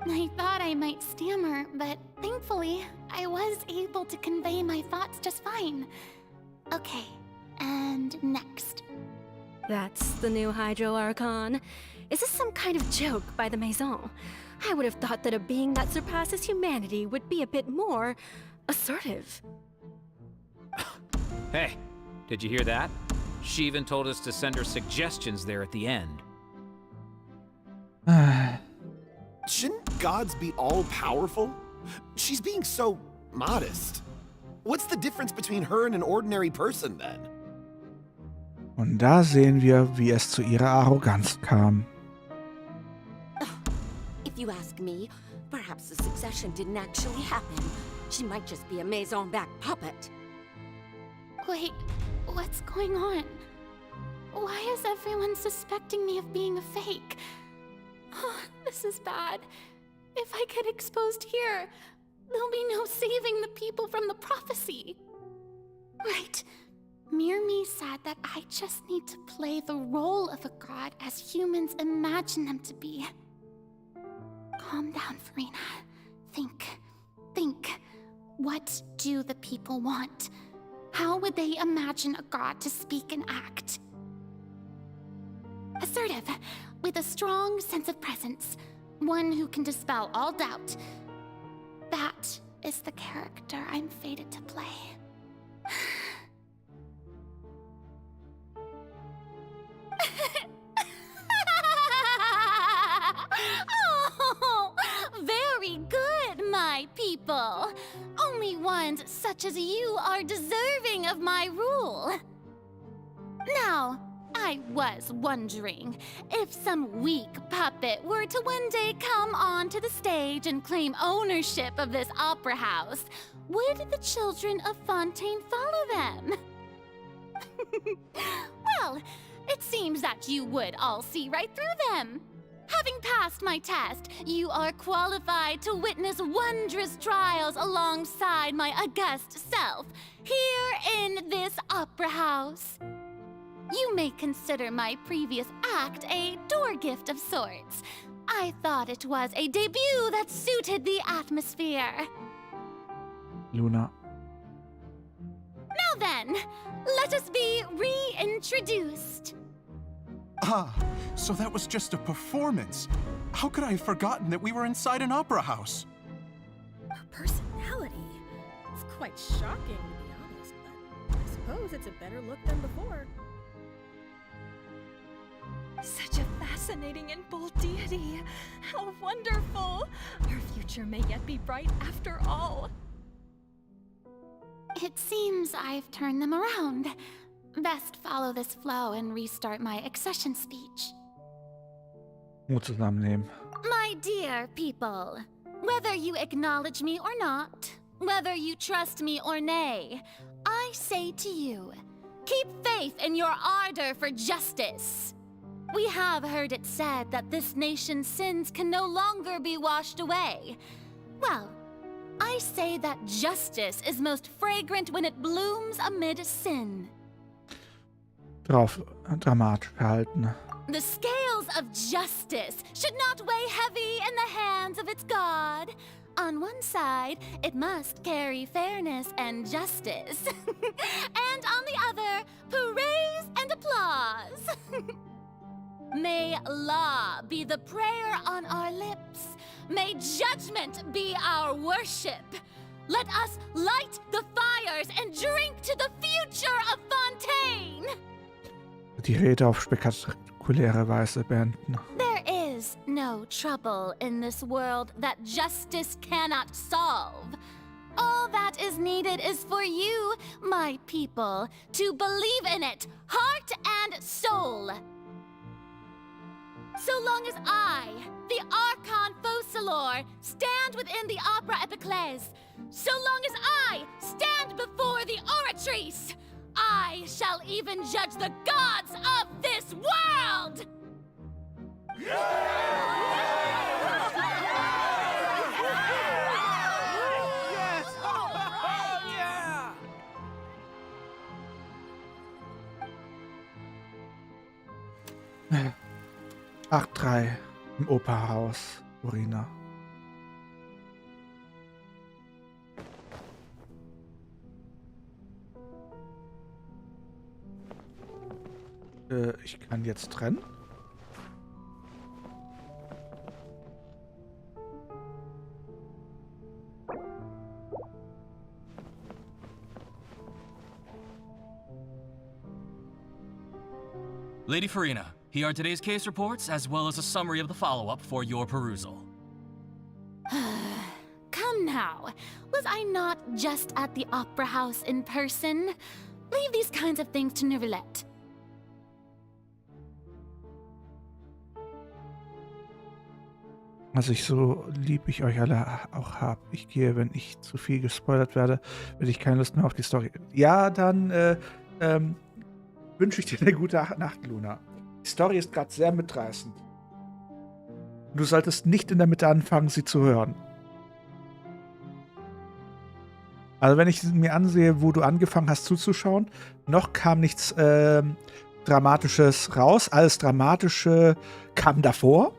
S11: I thought I might stammer, but thankfully, I was able to convey my thoughts just fine. Okay, and next.
S16: That's the new Hydro-Archon. Is this some kind of joke by the Maison? I would have thought that a being that surpasses humanity would be a bit more assertive.
S13: Hey, did you hear that? She even told us to send her suggestions there at the end.
S14: Shouldn't gods be all-powerful? She's being so modest. What's the difference between her and an ordinary person, then?
S1: Und da sehen wir, wie es zu ihrer Arroganz kam.
S17: If you ask me, perhaps the succession didn't actually happen. She might just be a Maison-backed puppet.
S11: Wait, what's going on? Why is everyone suspecting me of being a fake? Oh, this is bad. If I get exposed here, there'll be no saving the people from the prophecy. Right. Mirmi said that I just need to play the role of a god as humans imagine them to be. Calm down, Furina. Think. What do the people want? How would they imagine a god to speak and act? Assertive, with a strong sense of presence. One who can dispel all doubt. That is the character I'm fated to play. Oh, very good, my people. Only ones such as you are deserving of my rule. Now, I was wondering, if some weak puppet were to one day come onto the stage and claim ownership of this opera house, would the children of Fontaine follow them? Well, it seems that you would all see right through them.
S3: Having passed my test, you are qualified to witness wondrous trials alongside my august self, here in this opera house. You may consider my previous act a door gift of sorts. I thought it was a debut that suited the atmosphere.
S1: Luna.
S3: Now then, let us be reintroduced.
S10: Ah, so that was just a performance. How could I have forgotten that we were inside an opera house?
S16: Her personality. It's quite shocking, to be honest, but I suppose it's a better look than before.
S11: Such a fascinating and bold deity. How wonderful! Our future may yet be bright after all.
S3: It seems I've turned them around. Best follow this flow and restart my accession speech.
S1: Mut zusammennehmen.
S3: My dear people, whether you acknowledge me or not, whether you trust me or nay, I say to you, keep faith in your ardor for justice. We have heard it said that this nation's sins can no longer be washed away. Well, I say that justice is most fragrant when it blooms amid sin.
S1: Dramatisch gehalten.
S3: The scales of justice should not weigh heavy in the hands of its god. On one side, it must carry fairness and justice. And on the other, praise and applause. May law be the prayer on our lips. May judgment be our worship. Let us light the fires and drink to the future of Fontaine.
S1: Die Rede auf spektakuläre Weise beenden.
S3: There is no trouble in this world that justice cannot solve. All that is needed is for you, my people, to believe in it, heart and soul. So long as I, the Archon Focalor, stand within the Opera Epiclese, so long as I stand before the Oratrice, I shall even judge the gods of this world!
S1: Akt 3 im Opernhaus, Furina. Ich kann jetzt trennen.
S19: Lady Furina, here are today's case reports, as well as a summary of the follow-up for your perusal.
S3: Come now, was I not just at the Opera House in person? Leave these kinds of things to Neuvillette.
S1: Also so lieb ich euch alle auch habe. Ich gehe, wenn ich zu viel gespoilert werde, werde ich keine Lust mehr auf die Story. Ja, dann wünsche ich dir eine gute Nacht, Luna. Die Story ist gerade sehr mitreißend. Du solltest nicht in der Mitte anfangen, sie zu hören. Also wenn ich mir ansehe, wo du angefangen hast zuzuschauen, noch kam nichts Dramatisches raus. Alles Dramatische kam davor.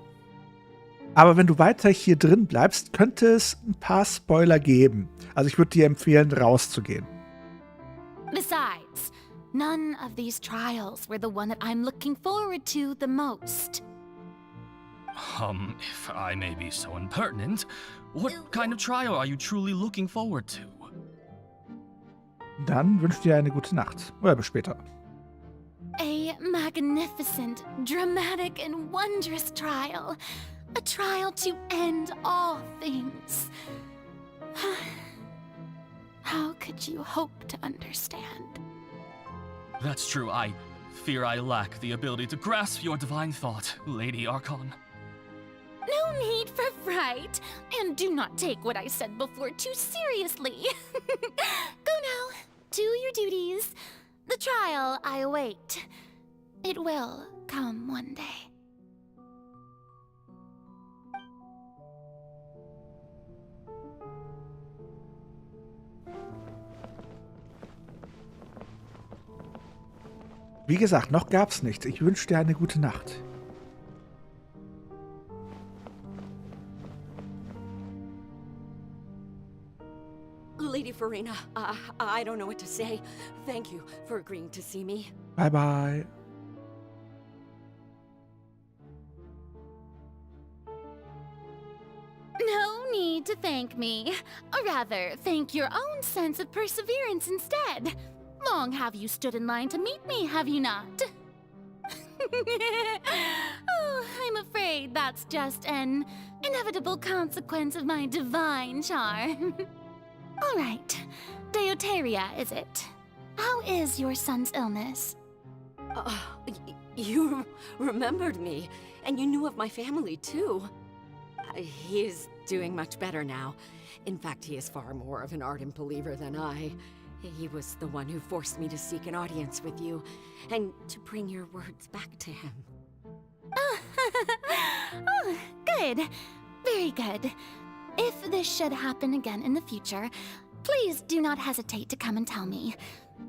S1: Aber wenn du weiter hier drin bleibst, könnte es ein paar Spoiler geben. Also ich würde dir empfehlen, rauszugehen.
S3: Besides, none of these trials were the one that I'm looking forward to the most.
S19: If I may be so impertinent, what kind of trial are you truly looking forward to?
S1: Dann wünsche ich dir eine gute Nacht. Oder bis später.
S3: A magnificent, dramatic and wondrous trial. A trial to end all things. How could you hope to understand?
S19: That's true. I fear I lack the ability to grasp your divine thought, Lady Archon.
S3: No need for fright, and do not take what I said before too seriously. Go now, do your duties. The trial I await. It will come one day.
S1: Wie gesagt, noch gab's nichts. Ich wünsche dir eine gute Nacht.
S17: Lady Furina, I don't know what to say. Thank you for agreeing to see me.
S1: Bye bye.
S3: No need to thank me. Or rather, thank your own sense of perseverance instead. Long have you stood in line to meet me, have you not? Oh, I'm afraid that's just an inevitable consequence of my divine charm. All right. Deuteria, is it? How is your son's illness?
S17: You remembered me, and you knew of my family, too. He is doing much better now. In fact, he is far more of an ardent believer than I. He was the one who forced me to seek an audience with you, and to bring your words back to him.
S3: Oh, good. Very good. If this should happen again in the future, please do not hesitate to come and tell me.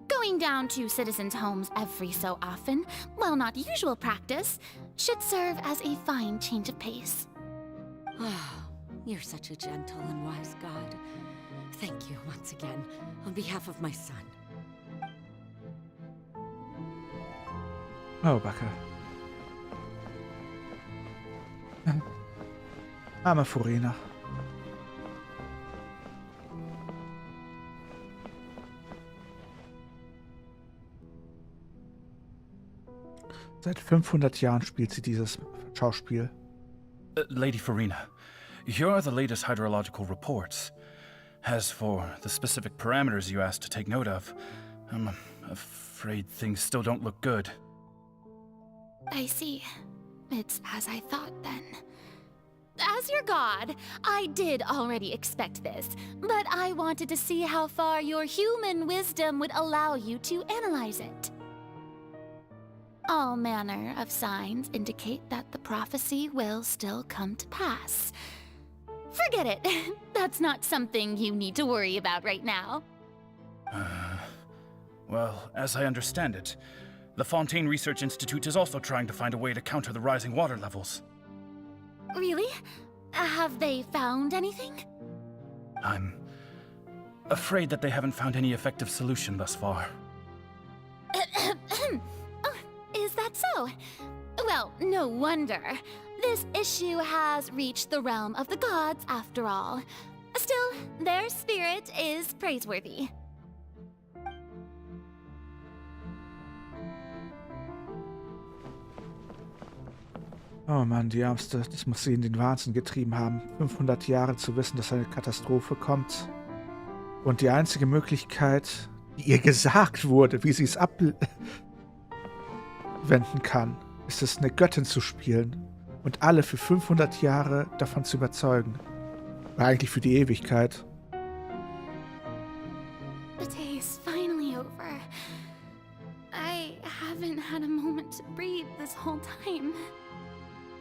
S3: Going down to citizens' homes every so often, while not usual practice, should serve as a fine change of pace.
S17: You're such a gentle and wise god. Thank you once again, on behalf of my son.
S1: Oh, Backe. Arme Furina. Seit 500 Jahren spielt sie dieses Schauspiel.
S7: Lady Furina, here are the latest hydrological reports. As for the specific parameters you asked to take note of, I'm afraid things still don't look good.
S3: I see. It's as I thought, then. As your god, I did already expect this, but I wanted to see how far your human wisdom would allow you to analyze it. All manner of signs indicate that the prophecy will still come to pass. Forget it. That's not something you need to worry about right now.
S7: Well, as I understand it, the Fontaine Research Institute is also trying to find a way to counter the rising water levels.
S3: Really? Have they found anything?
S7: I'm afraid that they haven't found any effective solution thus far.
S3: Oh, is that so? Well, no wonder. This issue has reached the realm of the gods, after all. Still, their spirit is praiseworthy.
S1: Oh Mann, die Ärmste, das muss sie in den Wahnsinn getrieben haben. 500 Jahre zu wissen, dass eine Katastrophe kommt. Und die einzige Möglichkeit, die ihr gesagt wurde, wie sie es abwenden kann, ist es, eine Göttin zu spielen und alle für 500 Jahre davon zu überzeugen. Oder eigentlich für die Ewigkeit.
S3: The day is finally over. I haven't had a moment to breathe this whole time.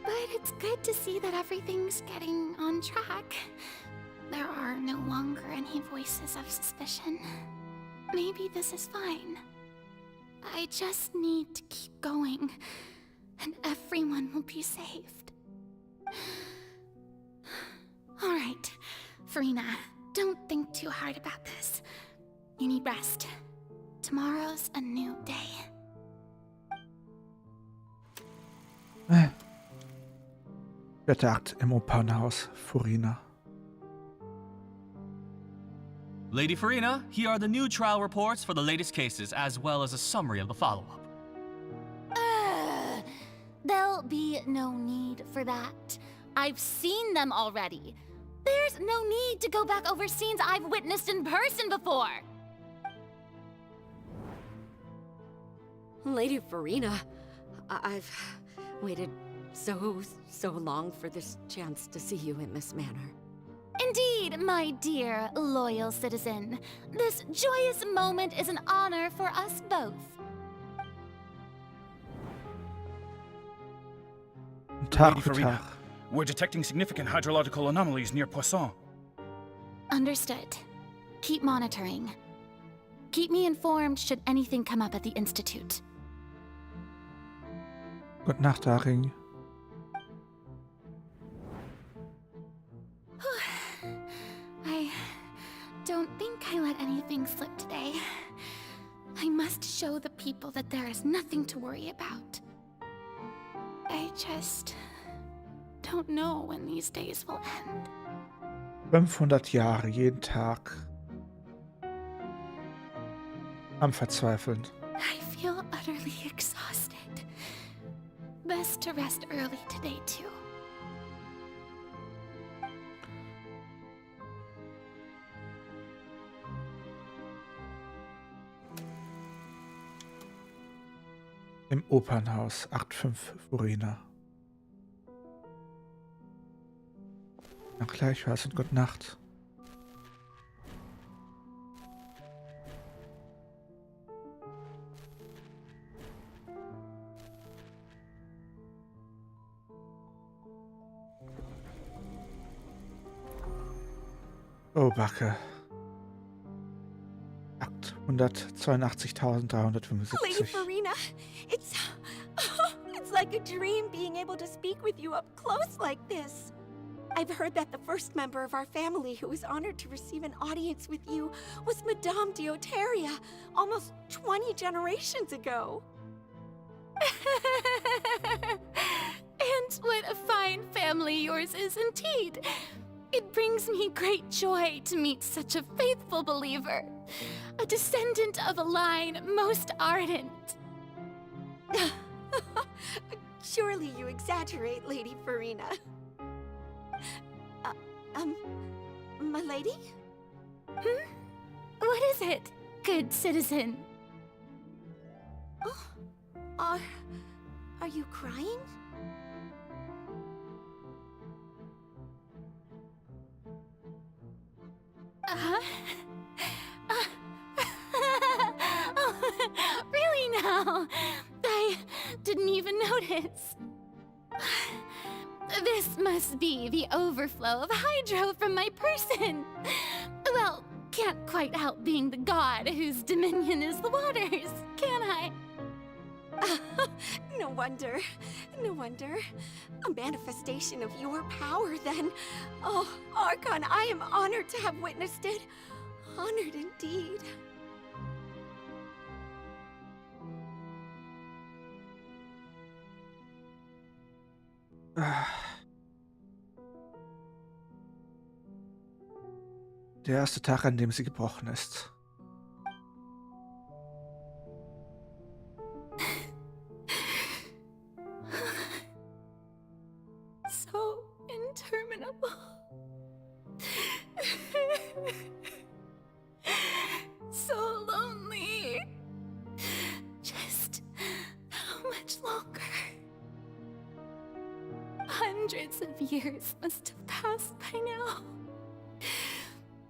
S3: But it's good to see that everything's getting on track. There are no longer any voices of suspicion. Maybe this is fine. I just need to keep going, and everyone will be saved. All right, Furina, don't think too hard about this. You need rest. Tomorrow's a new day.
S1: Dritter Akt im Opernhaus, Furina.
S19: Lady Furina, here are the new trial reports for the latest cases, as well as a summary of the follow-up.
S3: There'll be no need for that. I've seen them already. There's no need to go back over scenes I've witnessed in person before.
S17: Lady Furina, I've waited so long for this chance to see you in this manner.
S3: Indeed, my dear, loyal citizen. This joyous moment is an honor for us both.
S1: Tag
S7: Lady
S1: für
S7: Furina,
S1: Tag.
S7: we're detecting significant hydrological anomalies near Poisson.
S3: Understood. Keep monitoring. Keep me informed should anything come up at the Institute.
S1: Gute Nacht, Daring.
S3: I don't think I let anything slip today. I must show the people that there is nothing to worry about. I just don't know when these days will end.
S1: 500 Jahre, jeden Tag. Am Verzweifeln.
S3: I feel utterly exhausted. Best to rest early today, too.
S1: Im Opernhaus, 8,5 Furina. Na gleichfalls und gute Nacht. Oh, Backe. 882.375.
S18: Lady Furina, it's like a dream being able to speak with you up close like this. I've heard that the first member of our family who was honored to receive an audience with you was Madame Deoteria, almost 20 generations ago.
S3: And what a fine family yours is indeed. It brings me great joy to meet such a faithful believer, a descendant of a line most ardent.
S18: Surely you exaggerate, Lady Furina. My lady?
S3: What is it, good citizen?
S18: Oh, are you crying?
S3: Really now? I didn't even notice. This must be the overflow of hydro from my person. Well, can't quite help being the god whose dominion is the waters, can I?
S18: No wonder. No wonder. A manifestation of your power, then. Oh, Archon, I am honored to have witnessed it. Honored indeed.
S1: Der erste Tag, an dem sie gebrochen ist.
S3: So interminable. So lonely. Just how much longer? Hundreds of years must have passed by now.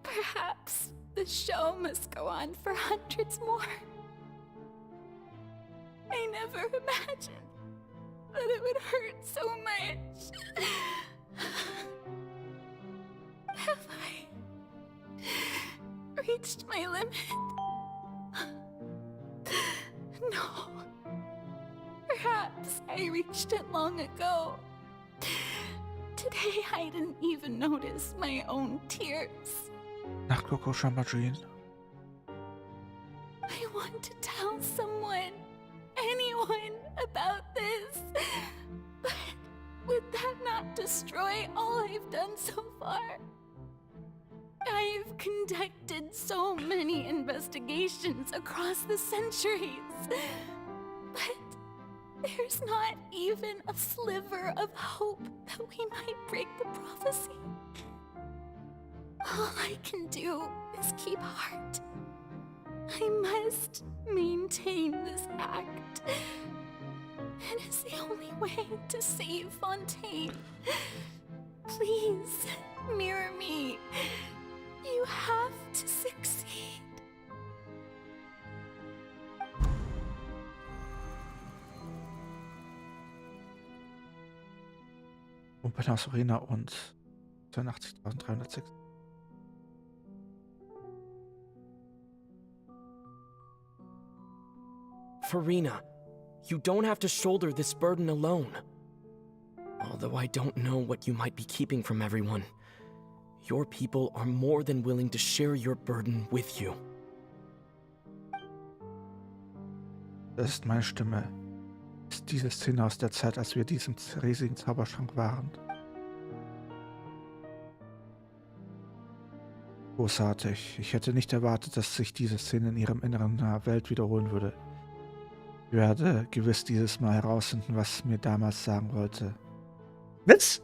S3: Perhaps the show must go on for hundreds more. I never imagined that it would hurt so much. Have I reached my limit? No. Perhaps I reached it long ago. Today I didn't even notice my own tears.
S1: Nacht, Coco Chamberlain.
S3: I want to tell someone, anyone, about this. But would that not destroy all I've done so far? I've conducted so many investigations across the centuries. But there's not even a sliver of hope that we might break the prophecy. All I can do is keep heart. I must maintain this act. It is the only way to save Fontaine. Please, mirror me. You have to succeed.
S1: Opernhaus Arena und 82.306.
S6: Furina, You don't have to shoulder this burden alone. Although I don't know what you might be keeping from everyone, your people are more than willing to share your burden with you.
S1: Das ist meine Stimme. Das ist diese Szene aus der Zeit, als wir in diesem riesigen Zauberschrank waren. Großartig. Ich hätte nicht erwartet, dass sich diese Szene in ihrem inneren Welt wiederholen würde. Ich werde gewiss dieses Mal herausfinden, was ich mir damals sagen wollte. Witz?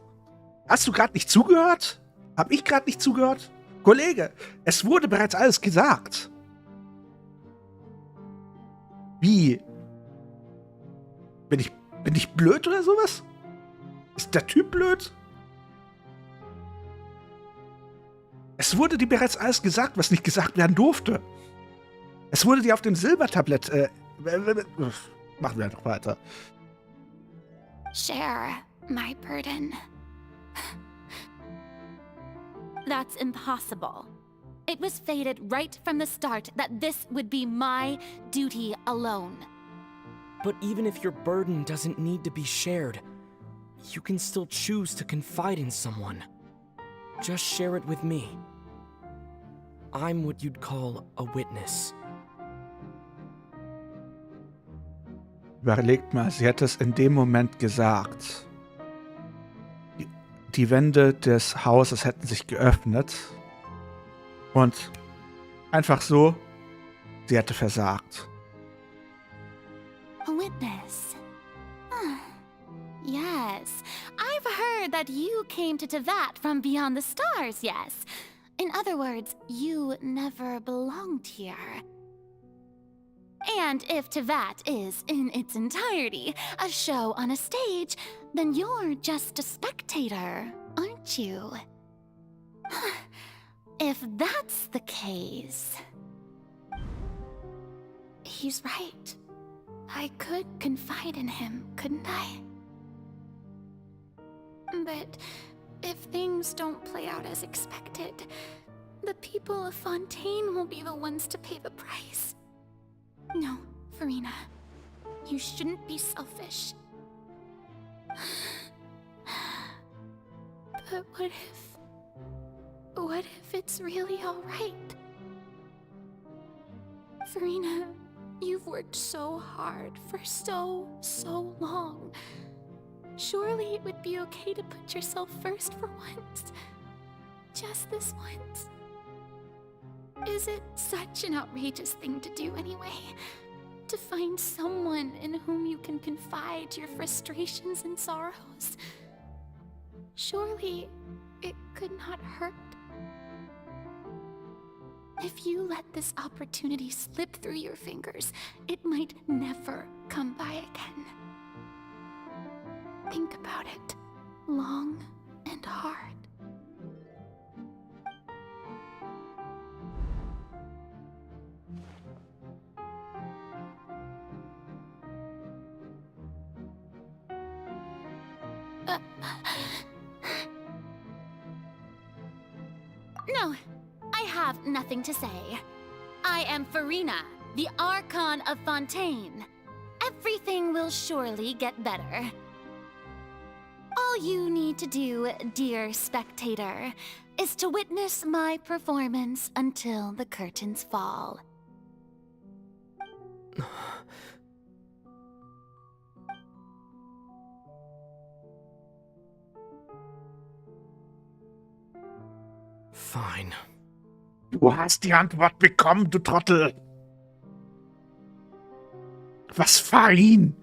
S1: Hast du gerade nicht zugehört? Hab ich gerade nicht zugehört? Kollege, es wurde bereits alles gesagt. Wie? Bin ich blöd oder sowas? Ist der Typ blöd? Es wurde dir bereits alles gesagt, was nicht gesagt werden durfte. Es wurde dir auf dem Silbertablett, machen wir einfach weiter.
S3: Share my burden. That's impossible. It was fated right from the start that this would be my duty alone.
S6: But even if your burden doesn't need to be shared, you can still choose to confide in someone. Just share it with me. I'm what you'd call a witness.
S1: Überlegt mal, sie hätte es in dem Moment gesagt. Die Wände des Hauses hätten sich geöffnet. Und einfach so, sie hätte versagt.
S3: A witness. Yes, I've heard that you came to Tevat from beyond the stars, yes. In other words, you never belonged here. And if Tevat is, in its entirety, a show on a stage, then you're just a spectator, aren't you? If that's the case... He's right. I could confide in him, couldn't I? But if things don't play out as expected, the people of Fontaine will be the ones to pay the price. No, Furina. You shouldn't be selfish. But what if it's really all right? Furina, you've worked so hard for so long. Surely it would be okay to put yourself first for once. Just this once. Is it such an outrageous thing to do anyway? To find someone in whom you can confide your frustrations and sorrows? Surely it could not hurt. If you let this opportunity slip through your fingers, it might never come by again. Think about it long and hard. No, I have nothing to say. I am Furina, the Archon of Fontaine. Everything will surely get better. All you need to do, dear spectator, is to witness my performance until the curtains fall.
S6: Fine.
S1: Du hast die Antwort bekommen, du Trottel. Was fein?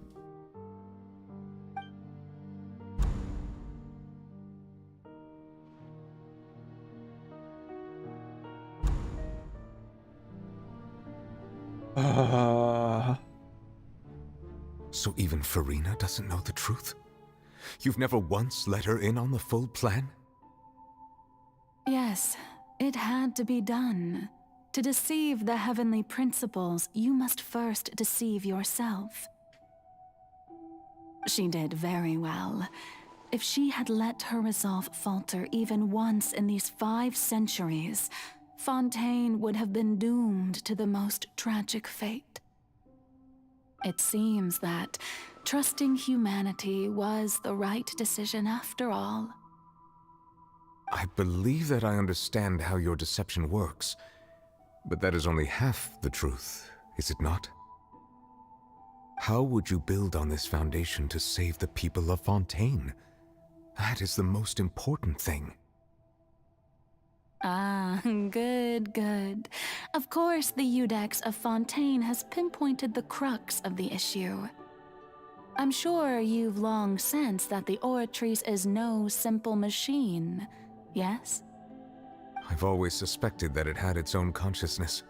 S4: So even Furina doesn't know the truth? You've never once let her in on the full plan?
S23: Yes, it had to be done. To deceive the heavenly principles, you must first deceive yourself. She did very well. If she had let her resolve falter even once in these 5 centuries, Fontaine would have been doomed to the most tragic fate. It seems that trusting humanity was the right decision after all.
S4: I believe that I understand how your deception works, but that is only half the truth, is it not? How would you build on this foundation to save the people of Fontaine? That is the most important thing.
S23: Ah, good, good. Of course, the Iudex of Fontaine has pinpointed the crux of the issue. I'm sure you've long sensed that the Oratrice is no simple machine, yes?
S4: I've always suspected that it had its own consciousness,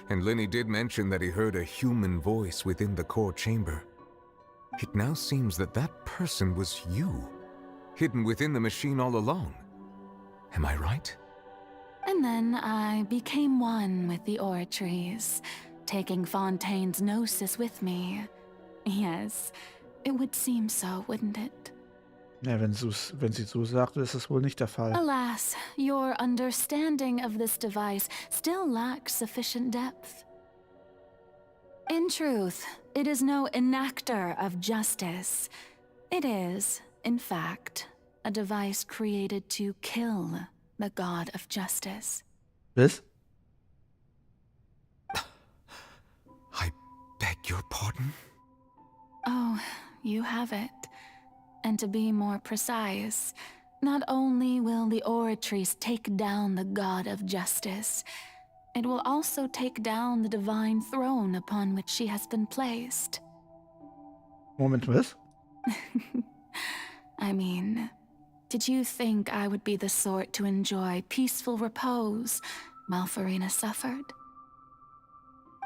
S4: and Lenny did mention that he heard a human voice within the core chamber. It now seems that that person was you, hidden within the machine all along. Am I right?
S23: And then I became one with the Oratrice, taking Fontaine's gnosis with me. Yes, it would seem so, wouldn't it?
S1: Ja, wenn sie so sagt, ist es wohl nicht der Fall.
S23: Alas, your understanding of this device still lacks sufficient depth. In truth, it is no enactor of justice. It is, in fact, a device created to kill the god of justice.
S1: Was?
S4: I beg your pardon?
S23: Oh, you have it. And to be more precise, not only will the Oratrice take down the god of justice, it will also take down the divine throne upon which she has been placed.
S1: Moment, was?
S23: I mean, did you think I would be the sort to enjoy peaceful repose while Furina suffered?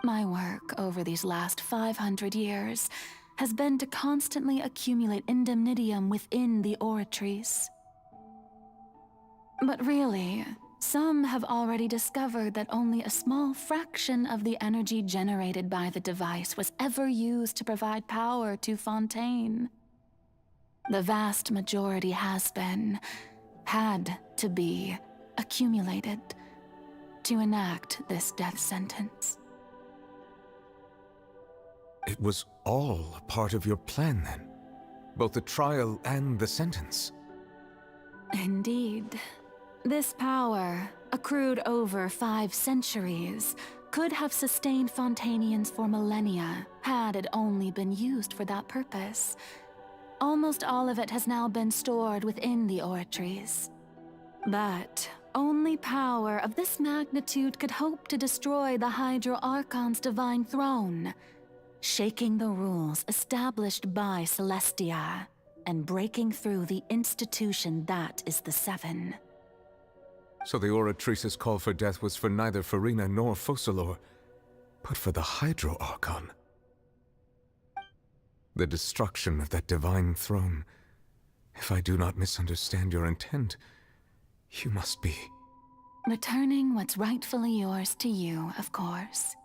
S23: My work over these last 500 years has been to constantly accumulate indemnitium within the Oratrice. But really, some have already discovered that only a small fraction of the energy generated by the device was ever used to provide power to Fontaine. The vast majority had to be, accumulated to enact this death sentence.
S4: It was all a part of your plan, then? Both the trial and the sentence?
S23: Indeed. This power, accrued over 5 centuries, could have sustained Fontainians for millennia had it only been used for that purpose. Almost all of it has now been stored within the Oratrice. But only power of this magnitude could hope to destroy the Hydro Archon's divine throne, shaking the rules established by Celestia, and breaking through the institution that is the Seven.
S4: So the Oratrice's call for death was for neither Furina nor Focalor, but for the Hydro Archon. The destruction of that divine throne. If I do not misunderstand your intent, you must be...
S23: returning what's rightfully yours to you, of course.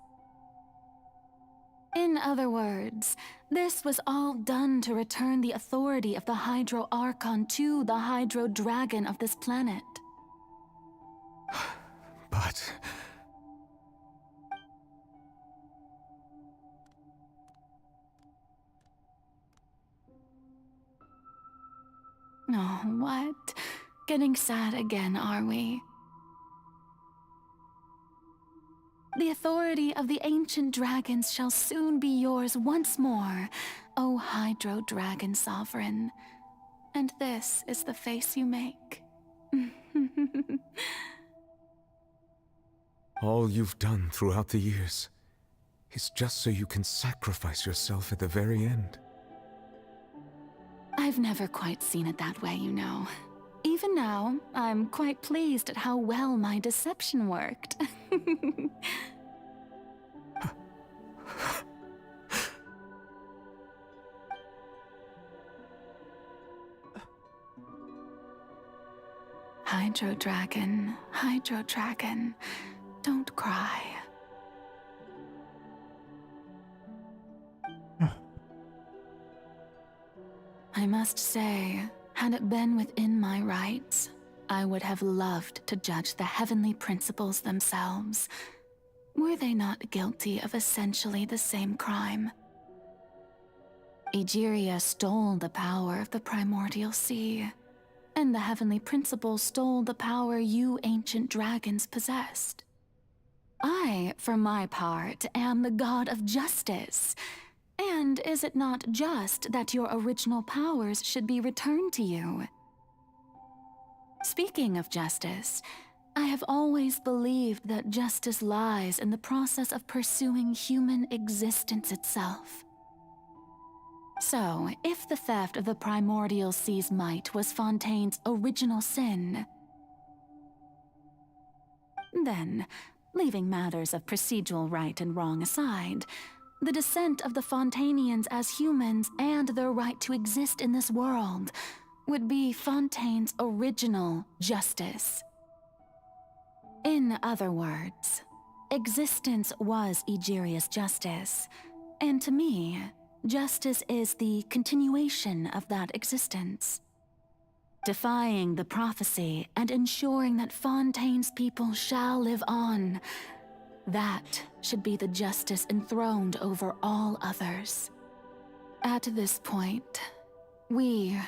S23: In other words, this was all done to return the authority of the Hydro Archon to the Hydro Dragon of this planet.
S4: But...
S23: Oh, what? Getting sad again, are we? The authority of the ancient dragons shall soon be yours once more, O Hydro Dragon Sovereign. And this is the face you make.
S4: all you've done throughout the years is just so you can sacrifice yourself at the very end.
S23: I've never quite seen it that way, you know. Even now, I'm quite pleased at how well my deception worked. Hydro Dragon, don't cry. I must say, had it been within my rights, I would have loved to judge the heavenly principles themselves. Were they not guilty of essentially the same crime? Egeria stole the power of the primordial sea, and the heavenly principle stole the power you ancient dragons possessed. I, for my part, am the god of justice. And is it not just that your original powers should be returned to you? Speaking of justice, I have always believed that justice lies in the process of pursuing human existence itself. So, if the theft of the primordial sea's might was Fontaine's original sin, then, leaving matters of procedural right and wrong aside, the descent of the Fontainians as humans and their right to exist in this world would be Fontaine's original justice. In other words, existence was Egeria's justice, and to me, justice is the continuation of that existence. Defying the prophecy and ensuring that Fontaine's people shall live on, that should be the justice enthroned over all others. At this point, we,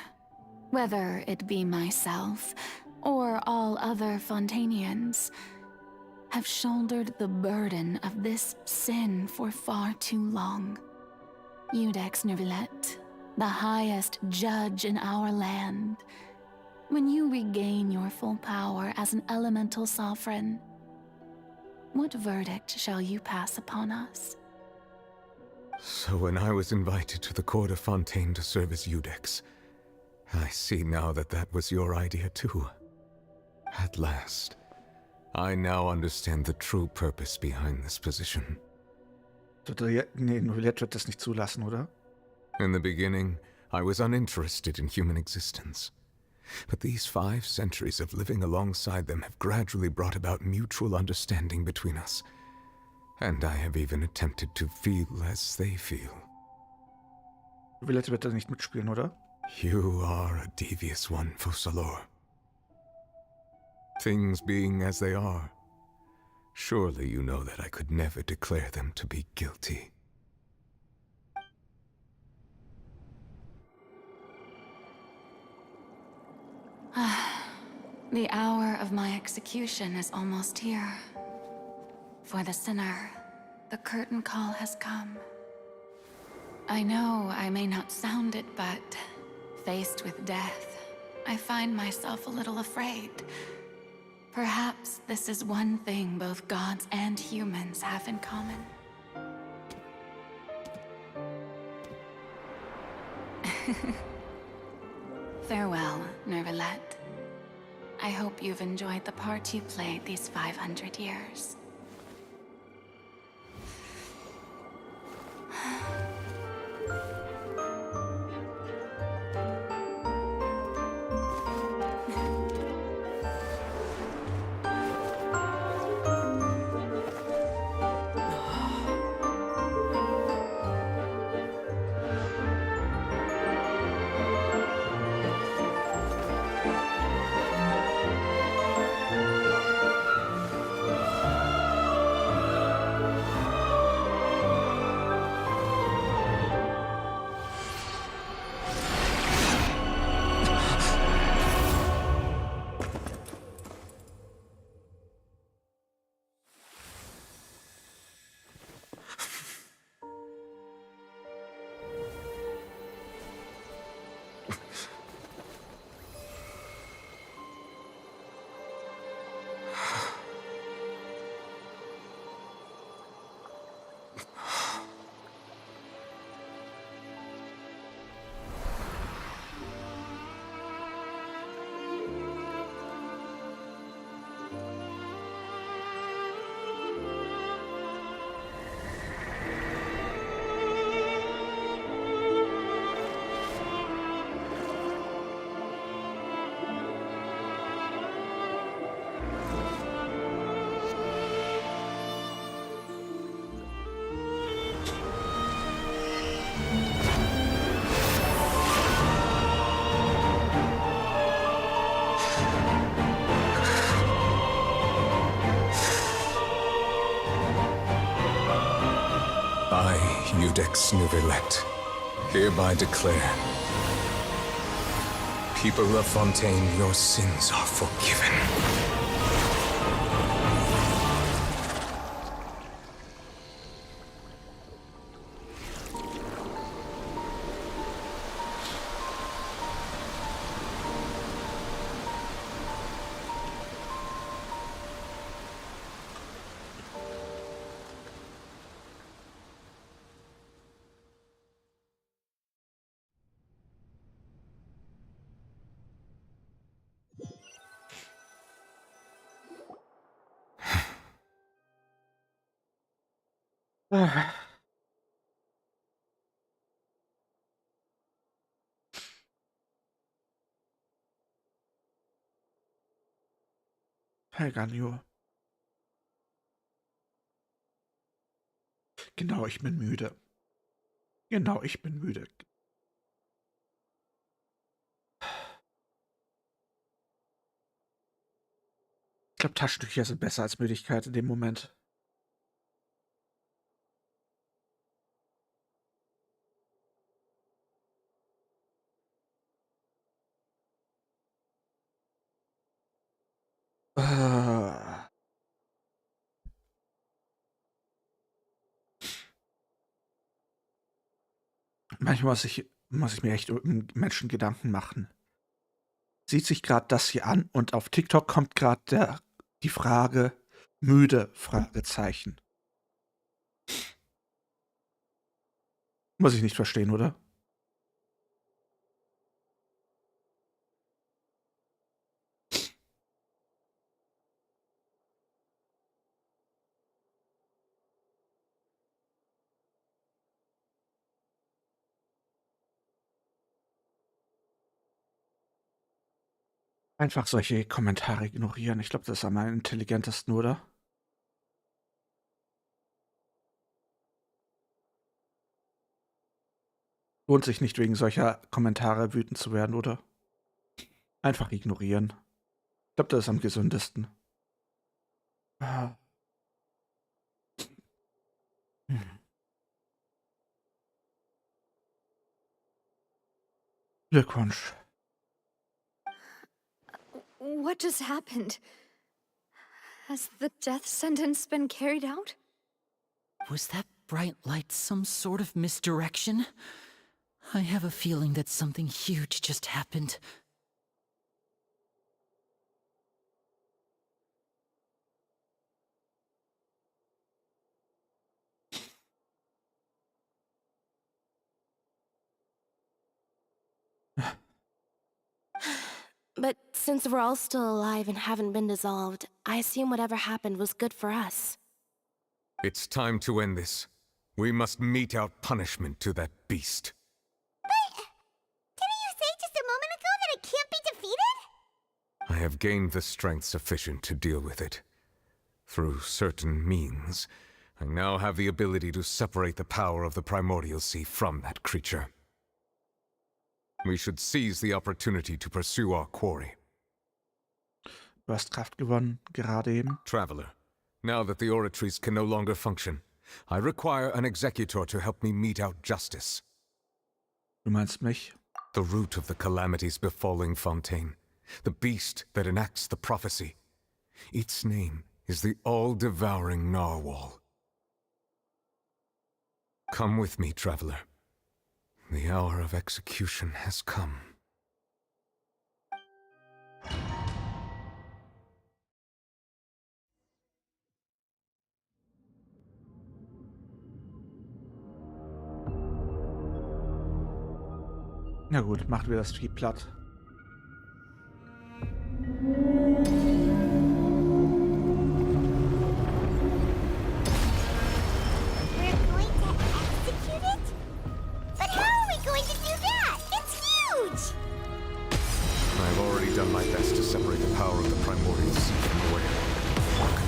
S23: whether it be myself or all other Fontainians, have shouldered the burden of this sin for far too long. Iudex Neuvillette, the highest judge in our land, when you regain your full power as an elemental sovereign, what verdict shall you pass upon us?
S4: So when I was invited to the court of Fontaine to serve as Iudex, I see now that that was your idea too. At last, I now understand the true purpose behind this position.
S1: Nee, Neuvillette wird das nicht zulassen, oder?
S4: In the beginning, I was uninterested in human existence. But these 5 centuries of living alongside them have gradually brought about mutual understanding between us. And I have even attempted to feel as they feel.
S1: Neuvillette wird da nicht mitspielen, oder?
S4: You are a devious one, Fussalor. Things being as they are, surely you know that I could never declare them to be guilty.
S23: The hour of my execution is almost here. For the sinner, the curtain call has come. I know I may not sound it, but faced with death, I find myself a little afraid. Perhaps this is one thing both gods and humans have in common. Farewell, Neuvillette. I hope you've enjoyed the part you played these 500 years.
S4: I, Iudex Neuvillette, Hereby declare, people of Fontaine, your sins are forgiven.
S1: Helganio. Genau, ich bin müde. Genau, ich bin müde. Ich glaube, Taschentücher sind besser als Müdigkeit in dem Moment. Manchmal muss ich mir echt um Menschen Gedanken machen. Sieht sich gerade das hier an und auf TikTok kommt gerade die Frage müde, Fragezeichen. Muss ich nicht verstehen, oder? Einfach solche Kommentare ignorieren. Ich glaube, das ist am intelligentesten, oder? Lohnt sich nicht, wegen solcher Kommentare wütend zu werden, oder? Einfach ignorieren. Ich glaube, das ist am gesündesten. Glückwunsch.
S2: What just happened? Has the death sentence been carried out?
S5: Was that bright light some sort of misdirection? I have a feeling that something huge just happened.
S20: But since we're all still alive and haven't been dissolved, I assume whatever happened was good for us.
S4: It's time to end this. We must mete out punishment to that beast.
S9: But didn't you say just a moment ago that it can't be defeated?
S4: I have gained the strength sufficient to deal with it. Through certain means, I now have the ability to separate the power of the primordial sea from that creature. We should seize the opportunity to pursue our quarry.
S1: Du hast Kraft gewonnen, gerade eben.
S4: Traveler, now that the oratories can no longer function, I require an executor to help me mete out justice.
S1: Du meinst mich?
S4: The root of the calamities befalling Fontaine, the beast that enacts the prophecy. Its name is the all-devouring narwhal. Come with me, traveler. The hour of execution has come.
S1: Na gut, machen wir das Vieh platt.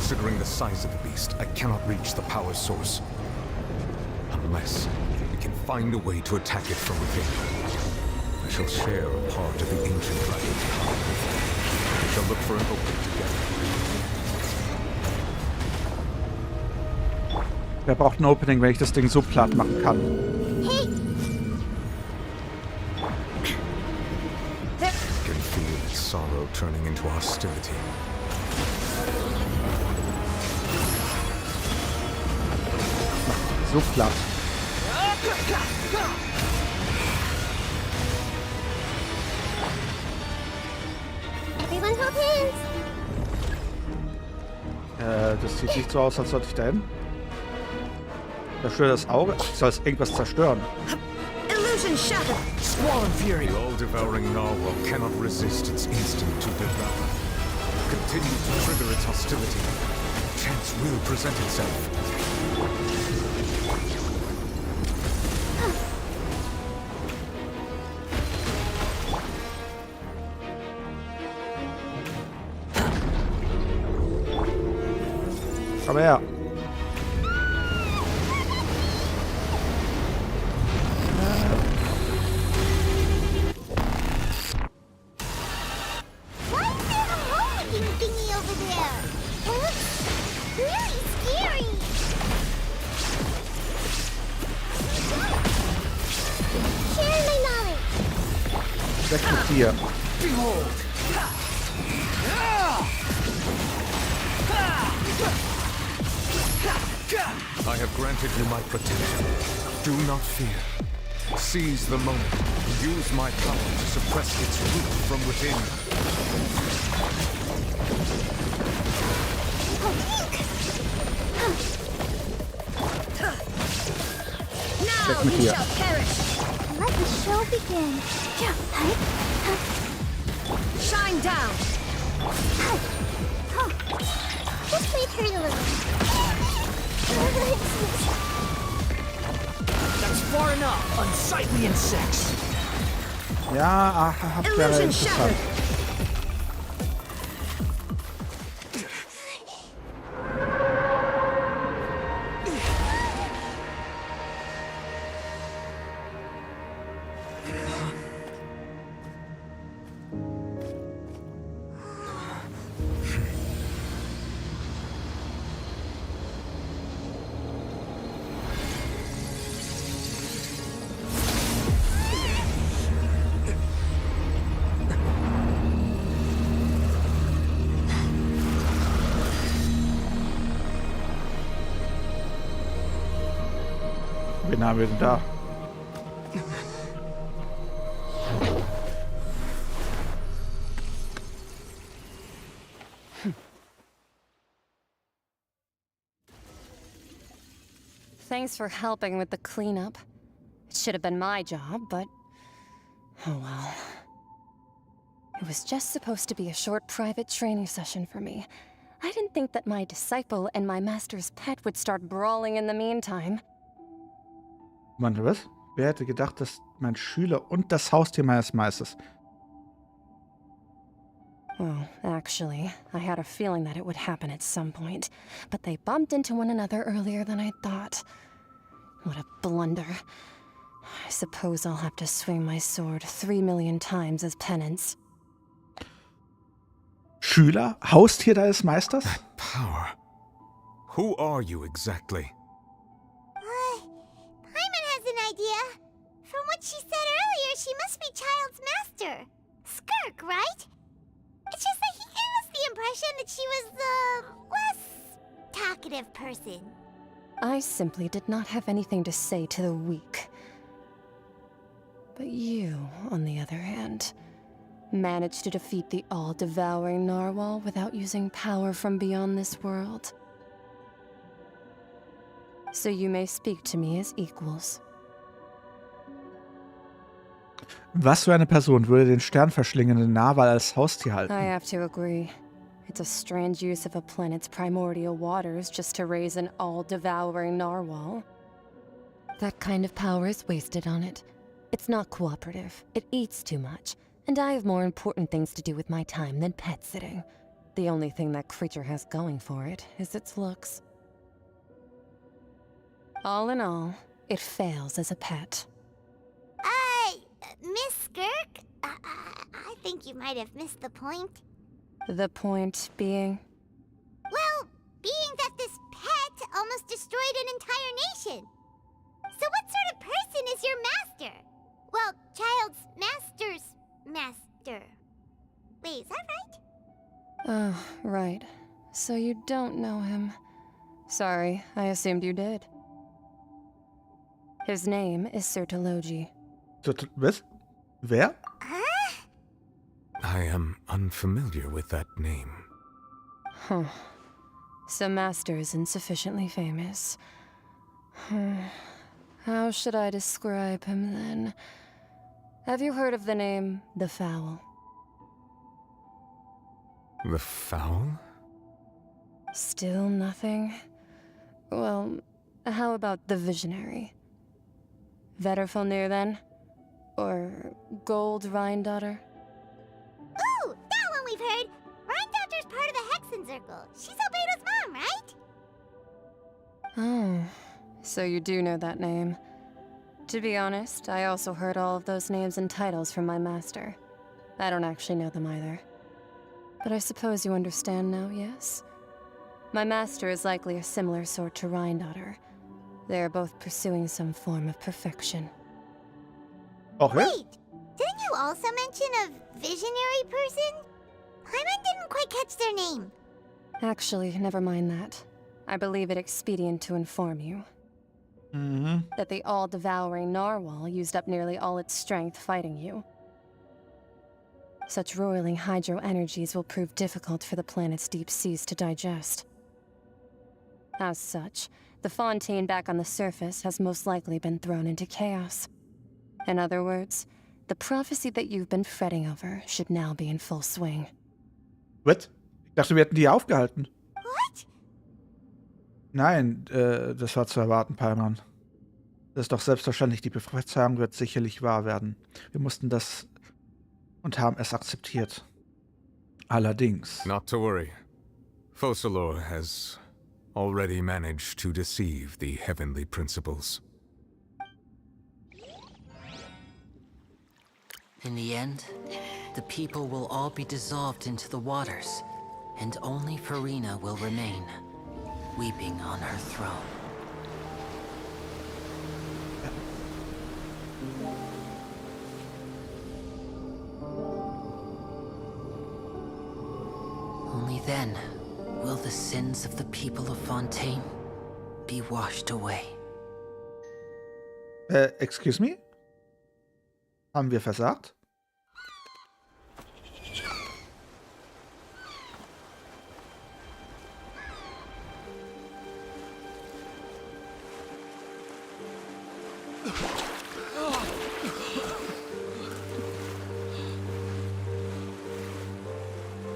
S4: Considering the size of the beast, I cannot reach the power source. Unless we can find a way to attack it from within. I shall share a part of the ancient dragon. We shall look for an opening together.
S1: Wer braucht ein Opening, wenn ich das Ding so platt machen kann?
S9: Hey!
S4: Sorrow turning into hostility.
S1: So platt.
S9: Everyone hold hands.
S1: Das sieht nicht so aus, als sollte ich da hin. Zerstöre das Auge. Ach, ich soll es irgendwas zerstören.
S8: Illusion shattered. Squall fury.
S4: The all-devouring narwhal cannot resist its instinct to devour. Continue to trigger its hostility. Chance will present itself.
S1: Komm her. Weg mit dir.
S4: I have granted you my protection. Do not fear. Seize the moment. Use my power to suppress its root from within.
S9: Now he shall perish. Let the show begin.
S8: Shine down.
S9: Just wait her a little.
S8: That's far enough, unsightly insects.
S1: Ja, wäre interessant. Wen haben wir denn da?
S17: Thanks for helping with the cleanup. It should have been my job, but oh well. It was just supposed to be a short private training session for me. I didn't think that my disciple and my master's pet would start brawling in the meantime.
S1: Warte, was? Wer hätte gedacht, dass mein Schüler und das Haustier meines Meisters...
S17: Well, actually, I had a feeling that it would happen at some point, but they bumped into one another earlier than I thought. What a blunder. I suppose I'll have to swing my sword 3 million times as penance.
S1: Schüler? Haustier deines Meisters?
S4: Power. Who are you exactly?
S9: Paimon has an idea. From what she said earlier, she must be Child's master. Skirk, right? It's just that he gave us the impression that she was the less talkative person.
S17: I simply did not have anything to say to the weak. But you, on the other hand, managed to defeat the all-devouring narwhal without using power from beyond this world. So you may speak to me as equals.
S1: Was für eine Person würde den sternverschlingenden Narwal als Haustier halten?
S17: I have to agree. It's a strange use of a planet's primordial waters just to raise an all-devouring narwhal. That kind of power is wasted on it. It's not cooperative. It eats too much. And I have more important things to do with my time than pet sitting. The only thing that creature has going for it is its looks. All in all, it fails as a pet.
S9: Miss Skirk? I think you might have missed the point.
S17: The point being?
S9: Well, being that this pet almost destroyed an entire nation. So what sort of person is your master? Well, Child's master's master. Wait, is that right?
S15: Oh, right. So you don't know him. Sorry, I assumed you did. His name is Sertologi.
S1: Was? Wer?
S4: I am unfamiliar with that name.
S15: Huh. So Master isn't sufficiently famous. How should I describe him then? Have you heard of the name The Fowl?
S4: The Fowl?
S15: Still nothing? Well, how about the Visionary? Vetterfulnir then? Or Gold Rhindaughter?
S9: Ooh, that one we've heard! Rhindaughter's part of the Hexen Circle. She's Albedo's mom, right?
S15: Oh, so you do know that name. To be honest, I also heard all of those names and titles from my master. I don't actually know them either. But I suppose you understand now, yes? My master is likely a similar sort to Rhindaughter. They are both pursuing some form of perfection.
S1: Okay.
S9: Wait, didn't you also mention a visionary person? Paimon didn't quite catch their name.
S15: Actually, never mind that. I believe it expedient to inform you. That the all-devouring narwhal used up nearly all its strength fighting you. Such roiling hydro energies will prove difficult for the planet's deep seas to digest. As such, the fontaine back on the surface has most likely been thrown into chaos. In other words, the prophecy that you've been fretting over should now be in full swing.
S1: Was? Ich dachte, wir hätten die aufgehalten.
S9: What?
S1: Nein, das war zu erwarten, Paimon. Das ist doch selbstverständlich, die Prophezeiung wird sicherlich wahr werden. Wir mussten das und haben es akzeptiert. Allerdings.
S4: Not to worry. Focalor has already managed to deceive the heavenly principles.
S5: In the end, the people will all be dissolved into the waters, and only Furina will remain, weeping on her throne. Only then will the sins of the people of Fontaine be washed away.
S1: Excuse me? Haben wir versagt?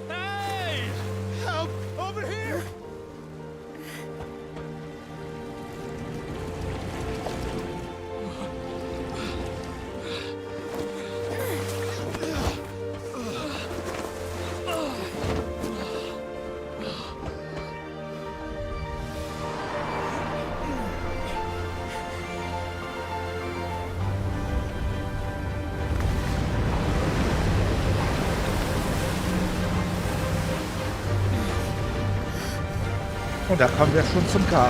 S8: Hey! Help! Over here!
S1: Und da kommen wir schon zum K.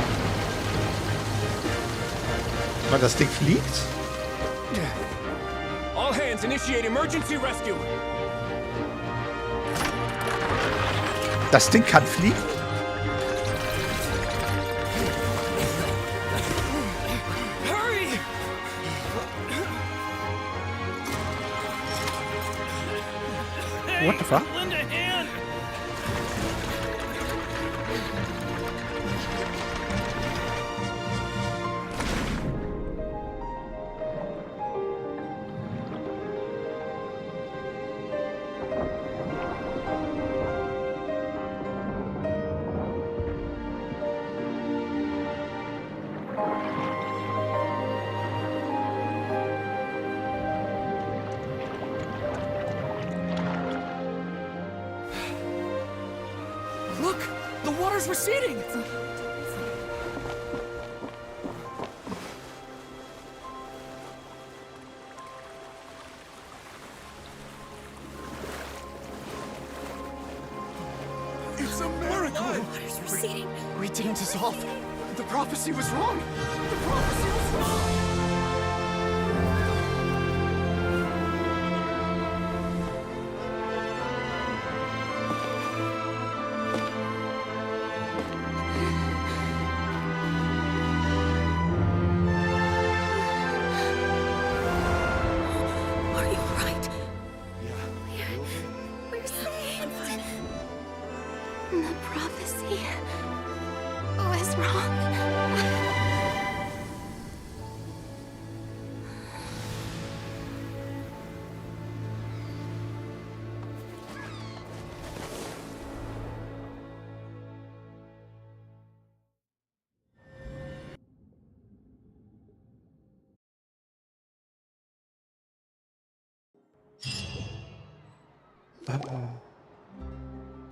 S1: Weil das Ding fliegt?
S8: All hands initiate emergency rescue.
S1: Das Ding kann fliegen?
S8: Hurry!
S1: What the fuck?
S8: Lend a hand! Look! The water's receding!
S10: It's a miracle!
S8: Water's receding.
S10: We didn't dissolve. The prophecy was wrong. The prophecy was wrong.
S11: The prophecy was wrong.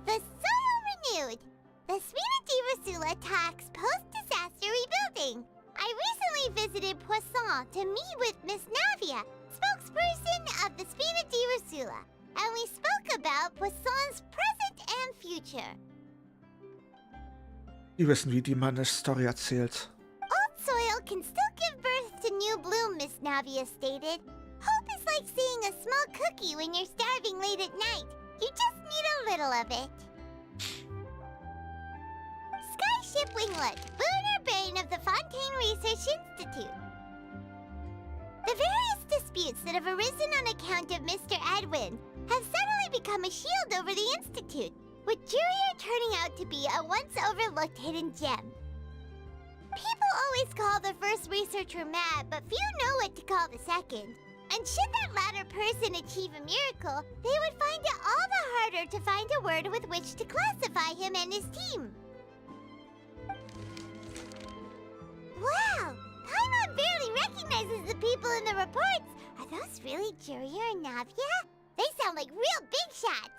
S9: The soil renewed. The Zwillinge attacks post-disaster rebuilding. I recently visited Poisson to meet with Miss Navia, spokesperson of the Zwillinge, and we spoke about Poisson's present and future.
S1: Die wissen, wie die man eine Story erzählt.
S9: Old soil can still give birth to new bloom, Miss Navia stated. Hope is like seeing a small cookie when you're starving late at night. You just need a little of it. Skyship Winglet, lunar brain of the Fontaine Research Institute. The various disputes that have arisen on account of Mr. Edwin have suddenly become a shield over the Institute, with Jurier turning out to be a once overlooked hidden gem. People always call the first researcher mad, but few know what to call the second. And should that latter person achieve a miracle, they would find it all the harder to find a word with which to classify him and his team. Wow! Paimon barely recognizes the people in the reports. Are those really Jurier and Navia? They sound like real big shots.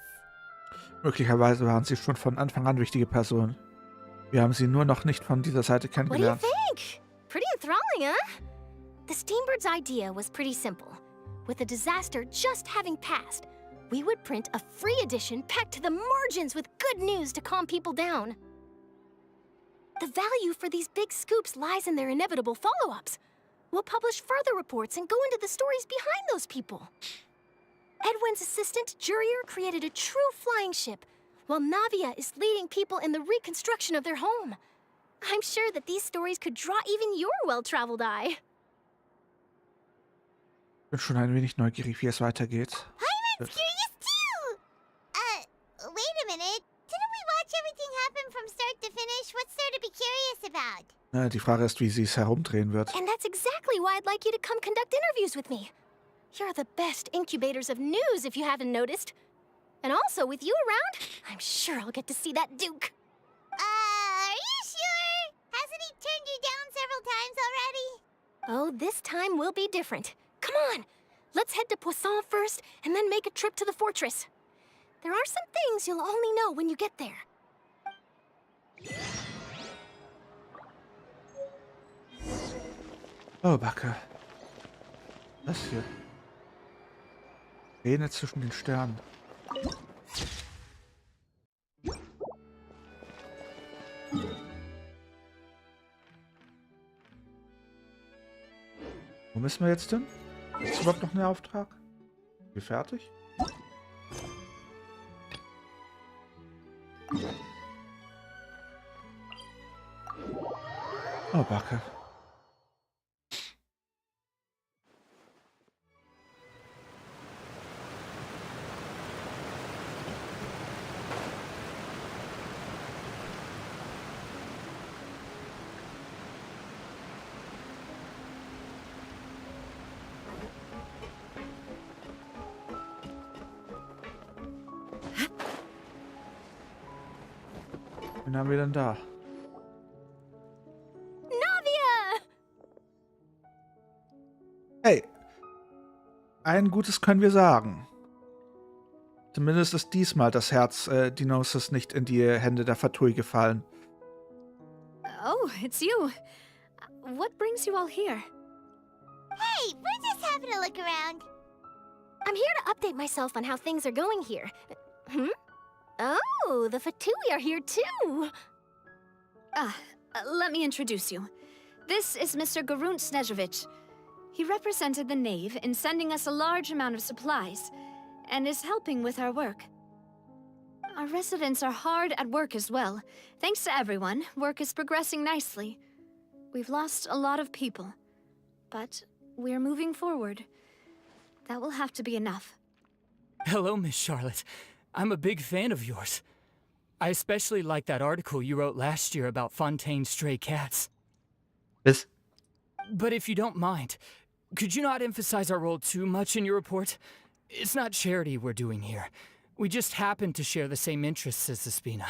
S1: Möglicherweise waren sie schon von Anfang an wichtige Personen. Wir haben sie nur noch nicht von dieser Seite kennengelernt.
S11: What do you think? Pretty enthralling, huh? The Steambird's idea was pretty simple. With the disaster just having passed, we would print a free edition packed to the margins with good news to calm people down. The value for these big scoops lies in their inevitable follow-ups. We'll publish further reports and go into the stories behind those people. Edwin's assistant, Jurier, created a true flying ship, while Navia is leading people in the reconstruction of their home. I'm sure that these stories could draw even your well-traveled eye.
S1: Ich bin schon ein wenig neugierig, wie es weitergeht.
S9: Paimon's curious too! Wait a minute. Didn't we watch everything happen from start to finish? What's there to be curious about?
S1: Die Frage ist, wie sie es herumdrehen wird.
S11: And that's exactly why I'd like you to come conduct interviews with me. You're the best incubators of news, if you haven't noticed. And also, with you around, I'm sure I'll get to see that Duke.
S9: Are you sure? Hasn't he turned you down several times already?
S11: Oh, this time will be different. Come on, let's head to Poisson first, and then make a trip to the fortress. There are some things you'll only know when you get there.
S1: Oh, Backe. Das hier. Szene zwischen den Sternen. Wo müssen wir jetzt hin? Ist überhaupt noch ein Auftrag? Wir fertig? Oh, Backe. Wen haben wir denn da?
S11: Navia!
S1: Hey, ein Gutes können wir sagen. Zumindest ist diesmal das Herz Dinosus nicht in die Hände der Fatui gefallen.
S2: Oh, it's you. What brings you all here?
S9: Hey, we're just having a look around.
S11: I'm here to update myself on how things are going here. Oh, the Fatui are here too.
S2: Let me introduce you. This is Mr. Garunt Snežević. He represented the Knave in sending us a large amount of supplies, and is helping with our work. Our residents are hard at work as well. Thanks to everyone, work is progressing nicely. We've lost a lot of people, but we're moving forward. That will have to be enough.
S12: Hello, Miss Charlotte. I'm a big fan of yours. I especially like that article you wrote last year about Fontaine's stray cats.
S1: Was?
S12: But if you don't mind, could you not emphasize our role too much in your report? It's not charity we're doing here. We just happen to share the same interests as the Spina.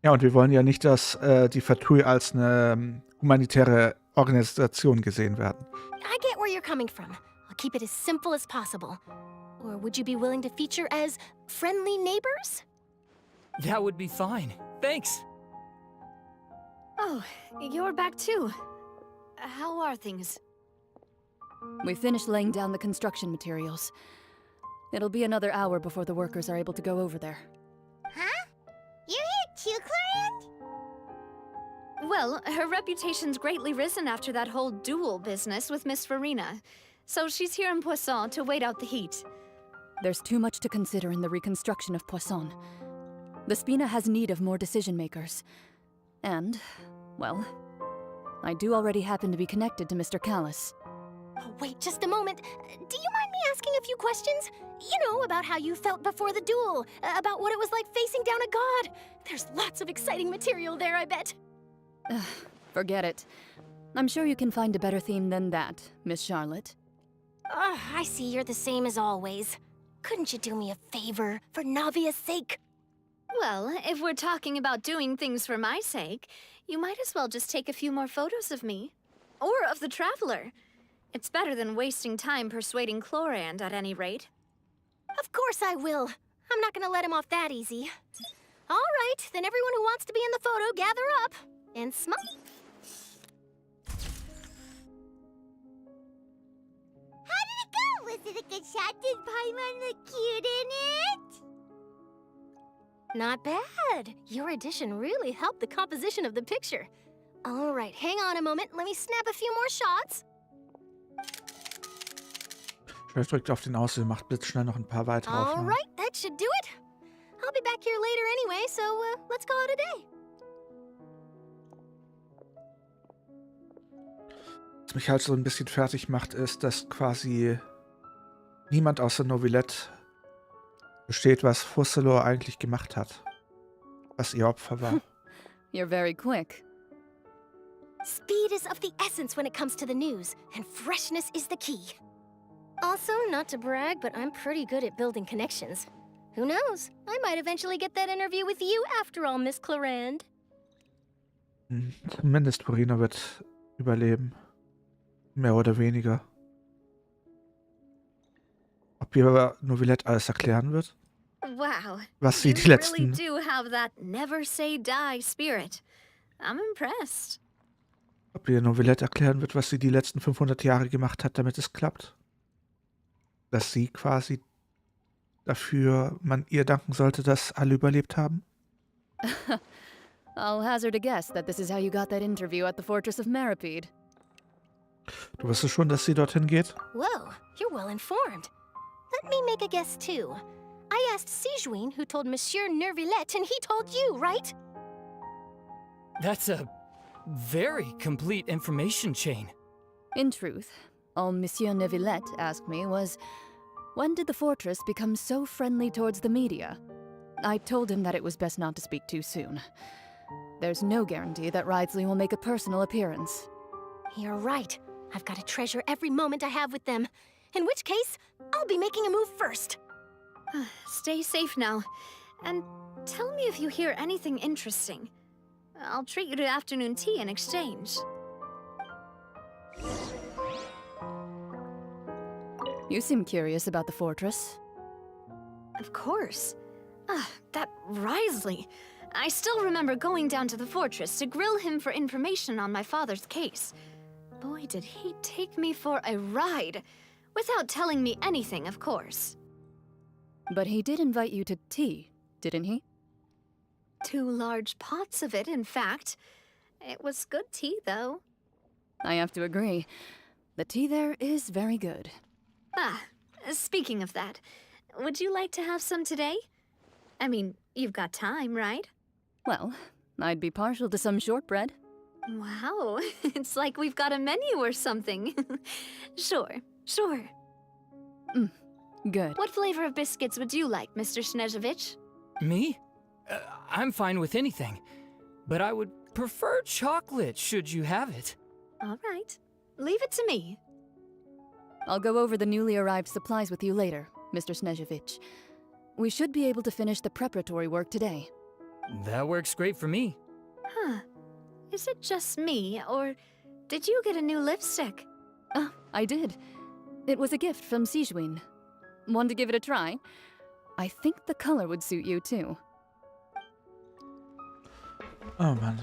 S1: Ja, und wir wollen ja nicht, dass die Vtuber als eine humanitäre Organisation gesehen werden.
S11: I get where you're coming from. I'll keep it as simple as possible. Or would you be willing to feature as friendly neighbors?
S12: That would be fine. Thanks.
S2: Oh, you're back too. How are things?
S21: We finished laying down the construction materials. It'll be another hour before the workers are able to go over there.
S9: Huh? You're here too, Clorand?
S2: Well, her reputation's greatly risen after that whole duel business with Miss Furina. So she's here in Poisson to wait out the heat.
S21: There's too much to consider in the reconstruction of Poisson. The Spina has need of more decision-makers. And, well, I do already happen to be connected to Mr. Callis.
S11: Oh, wait just a moment. Do you mind me asking a few questions? You know, about how you felt before the duel, about what it was like facing down a god. There's lots of exciting material there, I bet.
S21: Forget it. I'm sure you can find a better theme than that, Miss Charlotte.
S11: I see you're the same as always. Couldn't you do me a favor, for Navia's sake?
S2: Well, if we're talking about doing things for my sake, you might as well just take a few more photos of me. Or of the Traveler. It's better than wasting time persuading Clorand, at any rate.
S11: Of course I will. I'm not gonna let him off that easy. All right, then everyone who wants to be in the photo, gather up. And smile.
S9: How did it go? Was it a good shot? Did Paimon look cute in it?
S11: Not bad. Your addition really helped the composition of the picture. All right, hang on a moment. Let me snap a few more shots.
S1: Schwert drückt auf den Auslöser, macht blitzschnell noch ein paar weitere
S11: All
S1: Aufnahmen.
S11: right, that should do it. I'll be back here later anyway, so let's call it a day.
S1: Was mich halt so ein bisschen fertig macht, ist, dass quasi niemand außer Novilette versteht, was Fusselor eigentlich gemacht hat. Was ihr Opfer war.
S21: You're very quick.
S11: Speed is of the essence when it comes to the news, and freshness is the key. Also, not to brag, but I'm pretty good at building connections. Who knows? I might eventually get that interview with you after all, Miss Clorand.
S1: Zumindest Furina wird überleben. Mehr oder weniger. Ob ihr Novilette alles erklären wird?
S2: Wow.
S1: Was sie die
S2: You
S1: letzten...
S2: really do have that never say die spirit. I'm impressed.
S1: Ob ihr Novilette erklären wird, was sie die letzten 500 Jahre gemacht hat, damit es klappt. Dass sie quasi dafür man ihr danken sollte, dass alle überlebt haben.
S21: I'll hazard a guess that this is how you got that interview at the Fortress of Meripede.
S1: Du wusstest schon, dass sie dorthin geht?
S11: Whoa, you're well informed. Let me make a guess too. I asked Sijuin, who told Monsieur Nervillette, and he told you, right?
S12: That's a very complete information chain.
S21: In truth, all Monsieur Neuvillette asked me was, when did the fortress become so friendly towards the media? I told him that it was best not to speak too soon. There's no guarantee that Ridsley will make a personal appearance.
S11: You're right. I've got to treasure every moment I have with them. In which case, I'll be making a move first.
S2: Stay safe now. And tell me if you hear anything interesting. I'll treat you to afternoon tea in exchange.
S21: You seem curious about the fortress.
S2: Of course. That Wrisley. I still remember going down to the fortress to grill him for information on my father's case. Boy, did he take me for a ride. Without telling me anything, of course.
S21: But he did invite you to tea, didn't he?
S2: 2 large pots of it, in fact. It was good tea, though.
S21: I have to agree. The tea there is very good.
S2: Speaking of that, would you like to have some today? I mean, you've got time, right?
S21: Well, I'd be partial to some shortbread.
S2: Wow, it's like we've got a menu or something. Sure.
S21: Good.
S2: What flavor of biscuits would you like, Mr. Snezhevich?
S12: Me? I'm fine with anything. But I would prefer chocolate, should you have it.
S2: All right. Leave it to me.
S21: I'll go over the newly arrived supplies with you later, Mr. Snezhevich. We should be able to finish the preparatory work today.
S12: That works great for me.
S2: Huh. Is it just me, or did you get a new lipstick?
S21: Oh, I did. It was a gift from Sijuin. Want to give it a try? I think the color would suit you too.
S1: Oh Mann.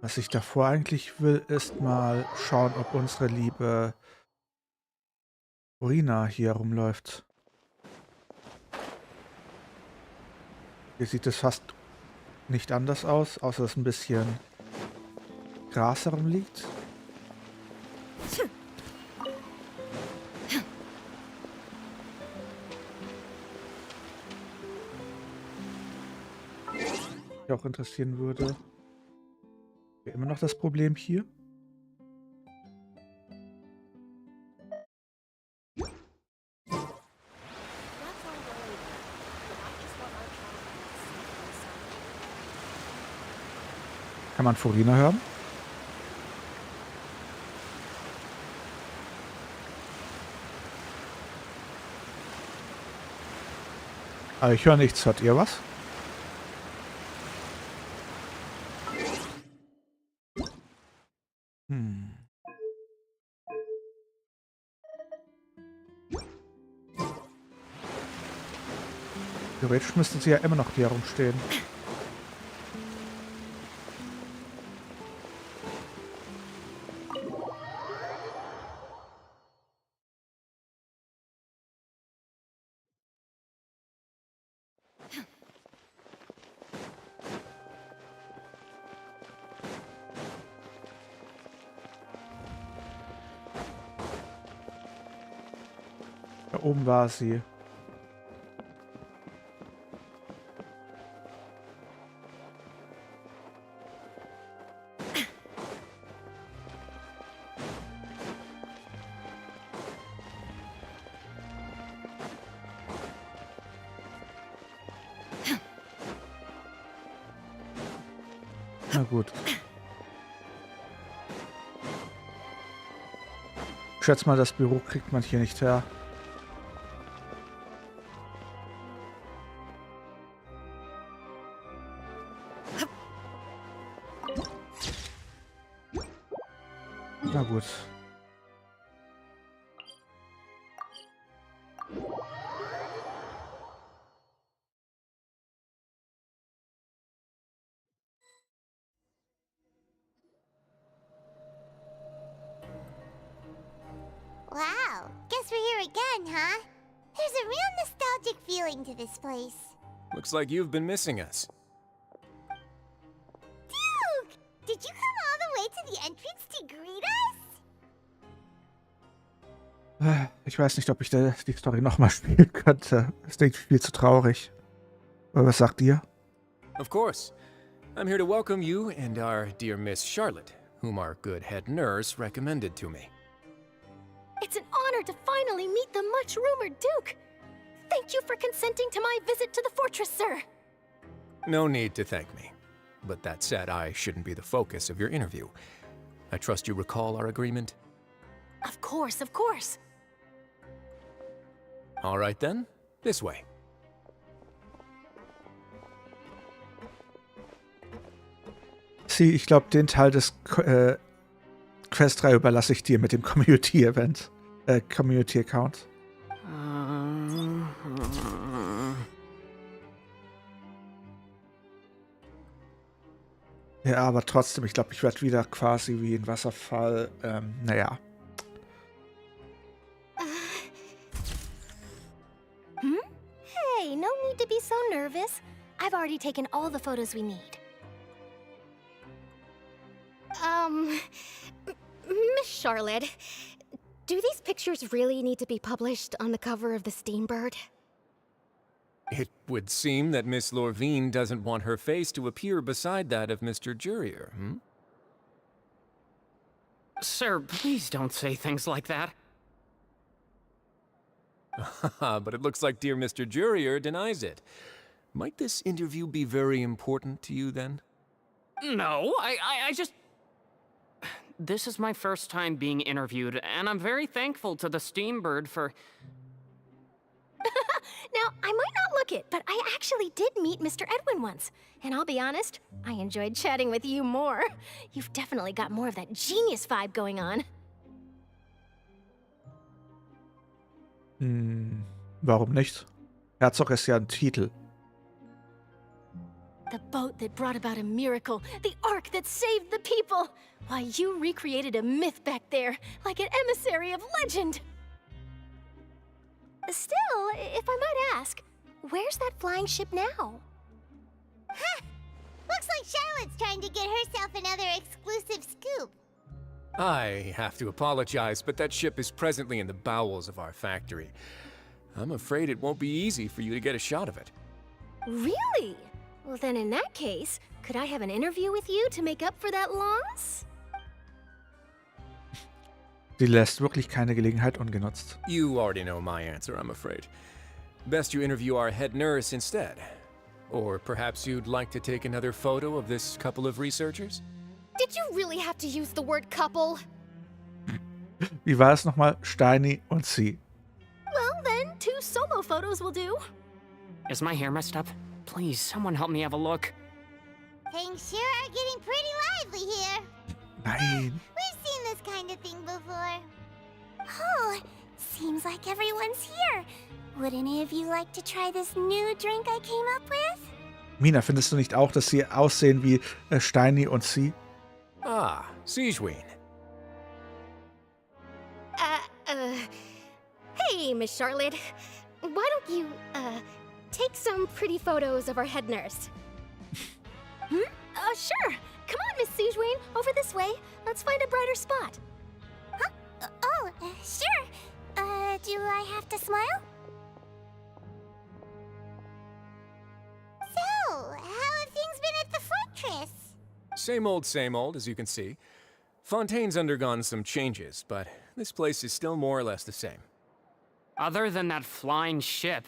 S1: Was ich davor eigentlich will, ist mal schauen, ob unsere liebe Furina hier rumläuft. Hier sieht es fast nicht anders aus, außer dass ein bisschen Gras herumliegt. Mich auch interessieren würde. Immer noch das Problem hier? Kann man Furina hören? Aber ich höre nichts. Hört ihr was? Theoretisch müssten sie ja immer noch hier rumstehen. Da oben war sie. Na gut. Ich schätze mal, das Büro kriegt man hier nicht her. Na gut.
S9: Wow, guess we're here again, huh? There's a real nostalgic feeling to this place.
S8: Looks like you've been missing us.
S9: Duke! Did you come all the way to the entrance to greet us?
S1: Ich weiß nicht, ob ich die Story nochmal spielen könnte. Es klingt viel zu traurig. Aber was sagt ihr?
S8: Of course. I'm here to welcome you and our dear Miss Charlotte, whom our good head nurse recommended to me.
S11: It's an honor to finally meet the much-rumored Duke. Thank you for consenting to my visit to the fortress, sir.
S8: No need to thank me. But that said, I shouldn't be the focus of your interview. I trust you recall our agreement?
S11: Of course, of course.
S8: All right then, this way.
S1: Ich glaube, den Teil des Quest 3 überlasse ich dir mit dem Community-Event. Community-Account. Ja, aber trotzdem, ich glaube, ich werde wieder quasi wie ein Wasserfall, naja.
S11: Hey, no need to be so nervous. I've already taken all the photos we need. Miss Charlotte, do these pictures really need to be published on the cover of the Steambird?
S8: It would seem that Miss Lorvine doesn't want her face to appear beside that of Mr. Jurier, hmm?
S6: Sir, please don't say things like that.
S8: But it looks like dear Mr. Jurier denies it. Might this interview be very important to you, then?
S6: No, I just... This is my first time being interviewed, and I'm very thankful to the Steambird for...
S11: Now, I might not look it, but I actually did meet Mr. Edwin once. And I'll be honest, I enjoyed chatting with you more. You've definitely got more of that genius vibe going on.
S1: Warum nicht? Herzog ist ja ein Titel.
S11: The boat that brought about a miracle, the ark that saved the people. Why, you recreated a myth back there, like an emissary of legend. Still, if I might ask, where's that flying ship now?
S9: Huh! Looks like Charlotte's trying to get herself another exclusive scoop.
S8: I have to apologize, but that ship is presently in the bowels of our factory. I'm afraid it won't be easy for you to get a shot of it.
S11: Really? Well, then in that case, could I have an interview with you to make up for that loss?
S1: Sie lässt wirklich keine Gelegenheit ungenutzt.
S8: You already know my answer, I'm afraid. Best you interview our head nurse instead. Or perhaps you'd like to take another photo of this couple of researchers?
S11: Did you really have to use the word couple?
S1: Wie war es nochmal? Steini und sie.
S11: Well, then, 2 solo photos will do.
S6: Is my hair messed up? Please, someone help me have a look.
S9: Things sure are getting pretty lively here.
S1: Nein.
S9: We've seen this kind of thing before. Oh, seems like everyone's here. Would any of you like to try this new drink I came up with?
S1: Mina, findest du nicht auch, dass sie aussehen wie Steini und sie?
S8: Ah, Sigeween.
S11: Hey, Miss Charlotte. Why don't you, take some pretty photos of our head nurse? Sure. Come on, Miss Sigeween. Over this way. Let's find a brighter spot.
S9: Huh? Sure. Do I have to smile? So, how have things been at the fortress?
S8: Same old, as you can see. Fontaine's undergone some changes, but this place is still more or less the same.
S6: Other than that flying ship,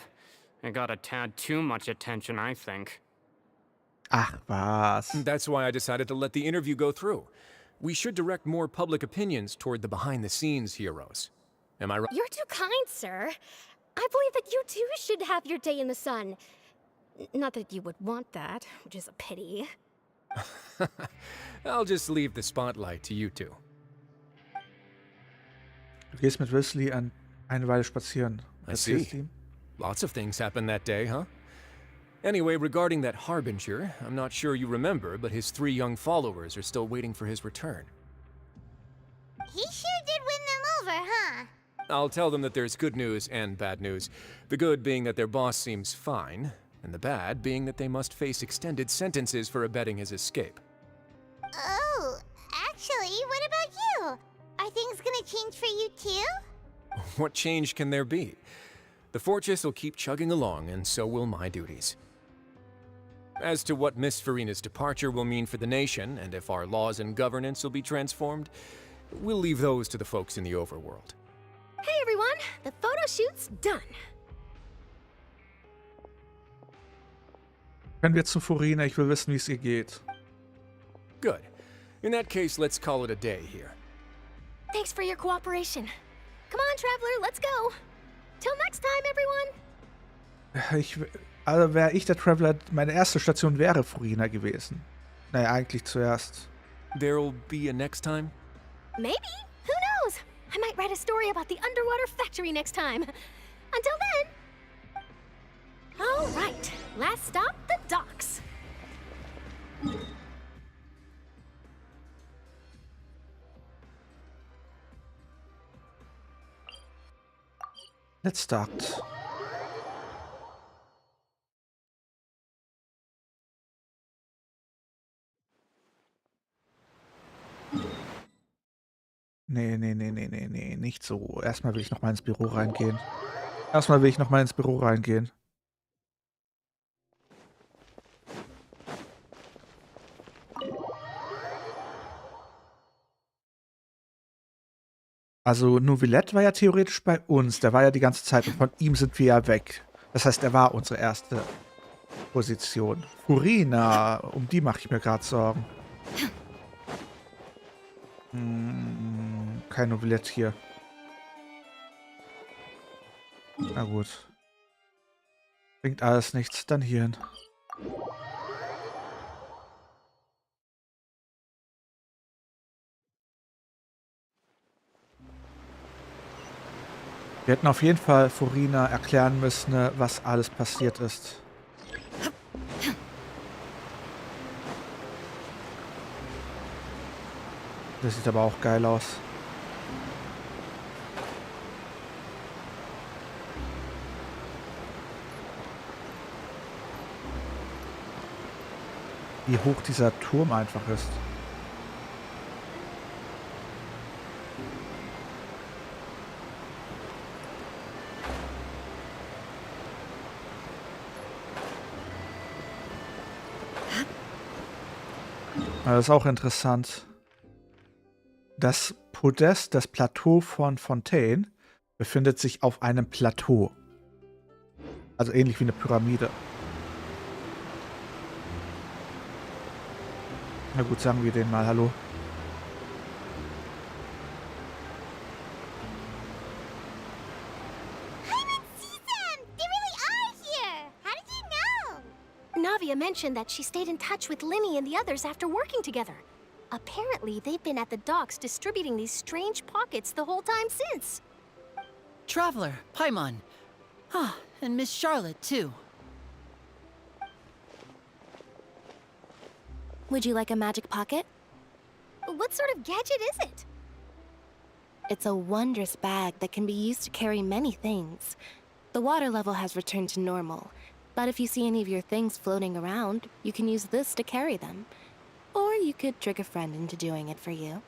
S6: it got a tad too much attention, I think.
S1: Ach, was.
S8: That's why I decided to let the interview go through. We should direct more public opinions toward the behind-the-scenes heroes. Am I right?
S11: You're too kind, sir. I believe that you too should have your day in the sun. Not that you would want that, which is a pity.
S8: I'll just leave the spotlight to you two.
S1: Du gehst mit Wesley eine Weile spazieren.
S8: I see. Lots of things happened that day, huh? Anyway, regarding that Harbinger, I'm not sure you remember, but his 3 young followers are still waiting for his return.
S9: He sure did win them over, huh?
S8: I'll tell them that there's good news and bad news. The good being that their boss seems fine, and the bad being that they must face extended sentences for abetting his escape.
S9: Oh, actually, what about you? Are things gonna change for you too?
S8: What change can there be? The fortress will keep chugging along, and so will my duties. As to what Miss Furina's departure will mean for the nation, and if our laws and governance will be transformed, we'll leave those to the folks in the overworld.
S11: Hey everyone, the photo shoot's done.
S1: Können wir zu Furina? Ich will wissen, wie es ihr geht.
S8: Good. In that case, let's call it a day here.
S11: Thanks for your cooperation. Come on, Traveler, let's go. Till next time, everyone.
S1: Also wäre ich der Traveler, meine erste Station wäre Furina gewesen. Naja, eigentlich zuerst.
S8: There'll be a next time?
S11: Maybe. Who knows? I might write a story about the underwater factory next time. Until then. All right. Last stop, the docks.
S1: Let's start. Nee, nicht so. Erstmal will ich noch mal ins Büro reingehen. Also Novelette war ja theoretisch bei uns. Der war ja die ganze Zeit und von ihm sind wir ja weg. Das heißt, er war unsere erste Position. Furina, um die mache ich mir gerade Sorgen. Kein Novelette hier. Na gut. Bringt alles nichts, dann hierhin. Wir hätten auf jeden Fall Furina erklären müssen, was alles passiert ist. Das sieht aber auch geil aus. Wie hoch dieser Turm einfach ist. Das ist auch interessant. Das Podest, das Plateau von Fontaine, befindet sich auf einem Plateau. Also ähnlich wie eine Pyramide. Na gut, sagen wir denen mal Hallo.
S11: Navia mentioned that she stayed in touch with Linny and the others after working together. Apparently, they've been at the docks distributing these strange pockets the whole time since.
S13: Traveler, Paimon. Ah, and Miss Charlotte, too.
S20: Would you like a magic pocket?
S11: What sort of gadget is it?
S20: It's a wondrous bag that can be used to carry many things. The water level has returned to normal, but if you see any of your things floating around, you can use this to carry them. Or you could trick a friend into doing it for you.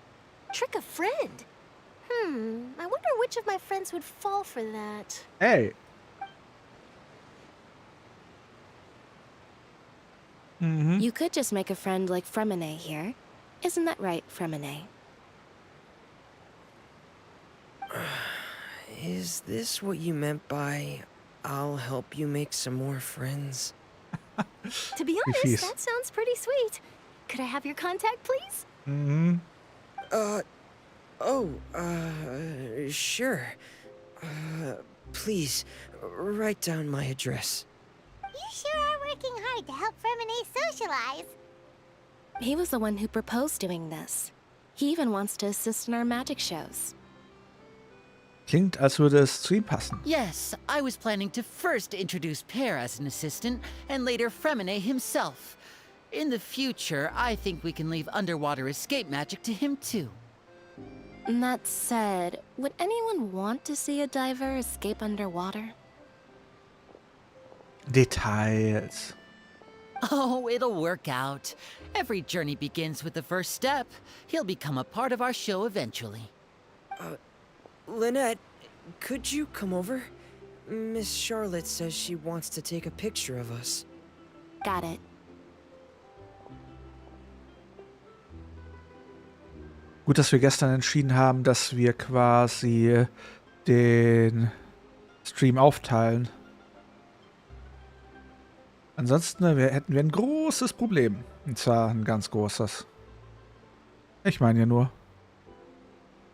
S11: Trick a friend? I wonder which of my friends would fall for that.
S1: Hey!
S20: You could just make a friend like Fremine here. Isn't that right, Fremine?
S6: Is this what you meant by, I'll help you make some more friends?
S11: To be honest, that sounds pretty sweet. Could I have your contact, please?
S6: Sure. Please, write down my address.
S9: You sure are working hard to help Fremine socialize.
S20: He was the one who proposed doing this. He even wants to assist in our magic shows.
S1: Klingt, als würde es zu ihm passen.
S13: Yes, I was planning to first introduce Pear as an assistant, and later Fremine himself. In the future, I think we can leave underwater escape magic to him too.
S20: That said, would anyone want to see a diver escape underwater?
S1: Details.
S13: Oh, it'll work out. Every journey begins with the first step. He'll become a part of our show eventually.
S6: Lynette, could you come over? Miss Charlotte says she wants to take a picture of us.
S20: Got it.
S1: Gut, dass wir gestern entschieden haben, dass wir quasi den Stream aufteilen. Ansonsten hätten wir ein großes Problem. Und zwar ein ganz großes. Ich meine ja nur.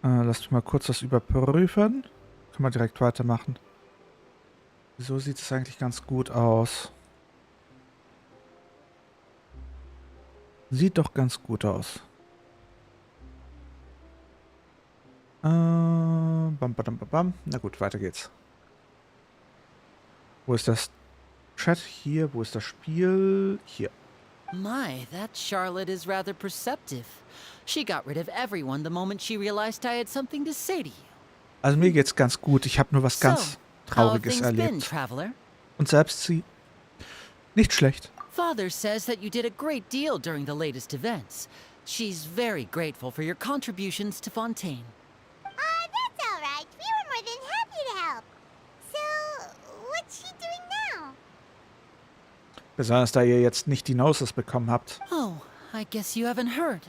S1: Lass mich mal kurz das überprüfen. Können wir direkt weitermachen. So sieht es eigentlich ganz gut aus. Sieht doch ganz gut aus. Bam, badam, bam. Na gut, weiter geht's. Wo ist das Chat? Hier. Wo ist das Spiel? Hier.
S13: My, that Charlotte is rather perceptive. She got rid of everyone the moment she realized I had something to say to you.
S1: Also mir geht's ganz gut. Ich habe nur was ganz Trauriges erlebt. Und selbst sie. Nicht schlecht.
S13: Father says that you did a great deal during the latest events. She's very grateful for your contributions to Fontaine.
S9: That's all right. We were more than happy to help. So, what's she doing now?
S1: Besonders da ihr jetzt nicht die Noses bekommen habt.
S13: Oh, I guess you haven't heard.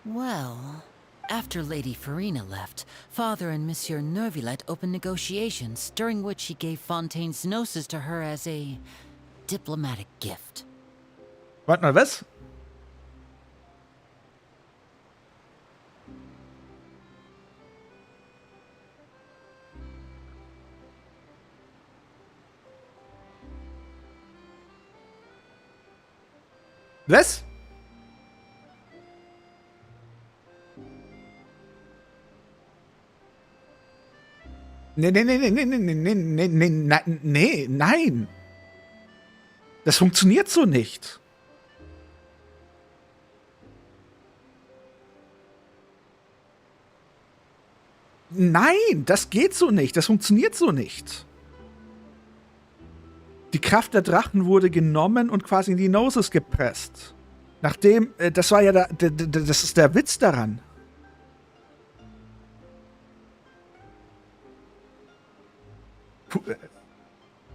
S13: Well, After Lady Furina left, Father and Monsieur Neuvillette opened negotiations, during which he gave Fontaine's gnosis to her as a diplomatic gift.
S1: Warte mal, was? Was? Nee, nein. Das funktioniert so nicht. Nein, das geht so nicht. Das funktioniert so nicht. Die Kraft der Drachen wurde genommen und quasi in die Gnosis gepresst. Nachdem, das war ja das ist der Witz daran.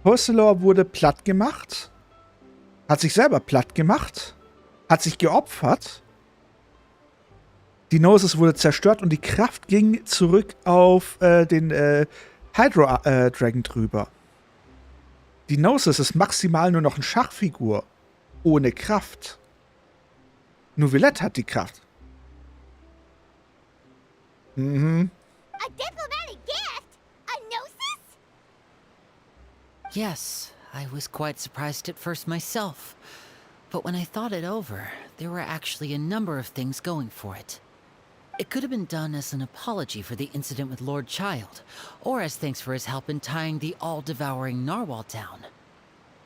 S1: Husselor wurde platt gemacht, hat sich selber platt gemacht, hat sich geopfert. Die Gnosis wurde zerstört und die Kraft ging zurück auf den Hydro-Dragon drüber. Die Gnosis ist maximal nur noch eine Schachfigur. Ohne Kraft. Neuvillette hat die Kraft. Mhm.
S9: A diplomatic gift? A gnosis?
S13: Yes, I was quite surprised at first myself. But when I thought it over, there were actually a number of things going for it. It could have been done as an apology for the incident with Lord Child, or as thanks for his help in tying the all-devouring narwhal down.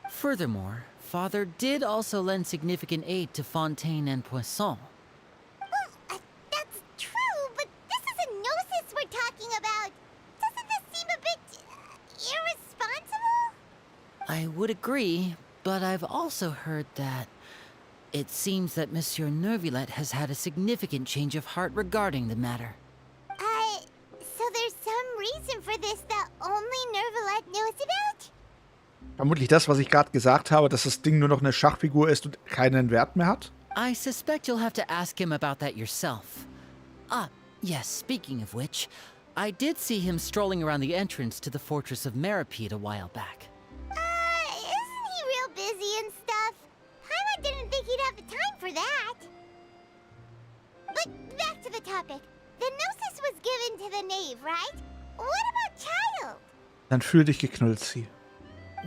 S13: Furthermore, Father did also lend significant aid to Fontaine and Poisson.
S9: Well, that's true, but this is a gnosis we're talking about. Doesn't this seem a bit irresponsible?
S13: I would agree, but I've also heard that it seems that Monsieur Neuvillette has had a significant change of heart regarding the matter.
S9: So there's some reason for this that only Neuvillette knows about?
S1: Vermutlich das, was ich gerade gesagt habe, dass das Ding nur noch eine Schachfigur ist und keinen Wert mehr hat?
S13: I suspect you'll have to ask him about that yourself. Ah, yes, speaking of which, I did see him strolling around the entrance to the Fortress of Meripede a while back.
S9: Isn't he real busy and stuff? Paimon didn't think he'd have the time for that. But back to the topic. The gnosis was given to the knave, right? What about Child?
S1: Dann fühl dich geknüllt, sie.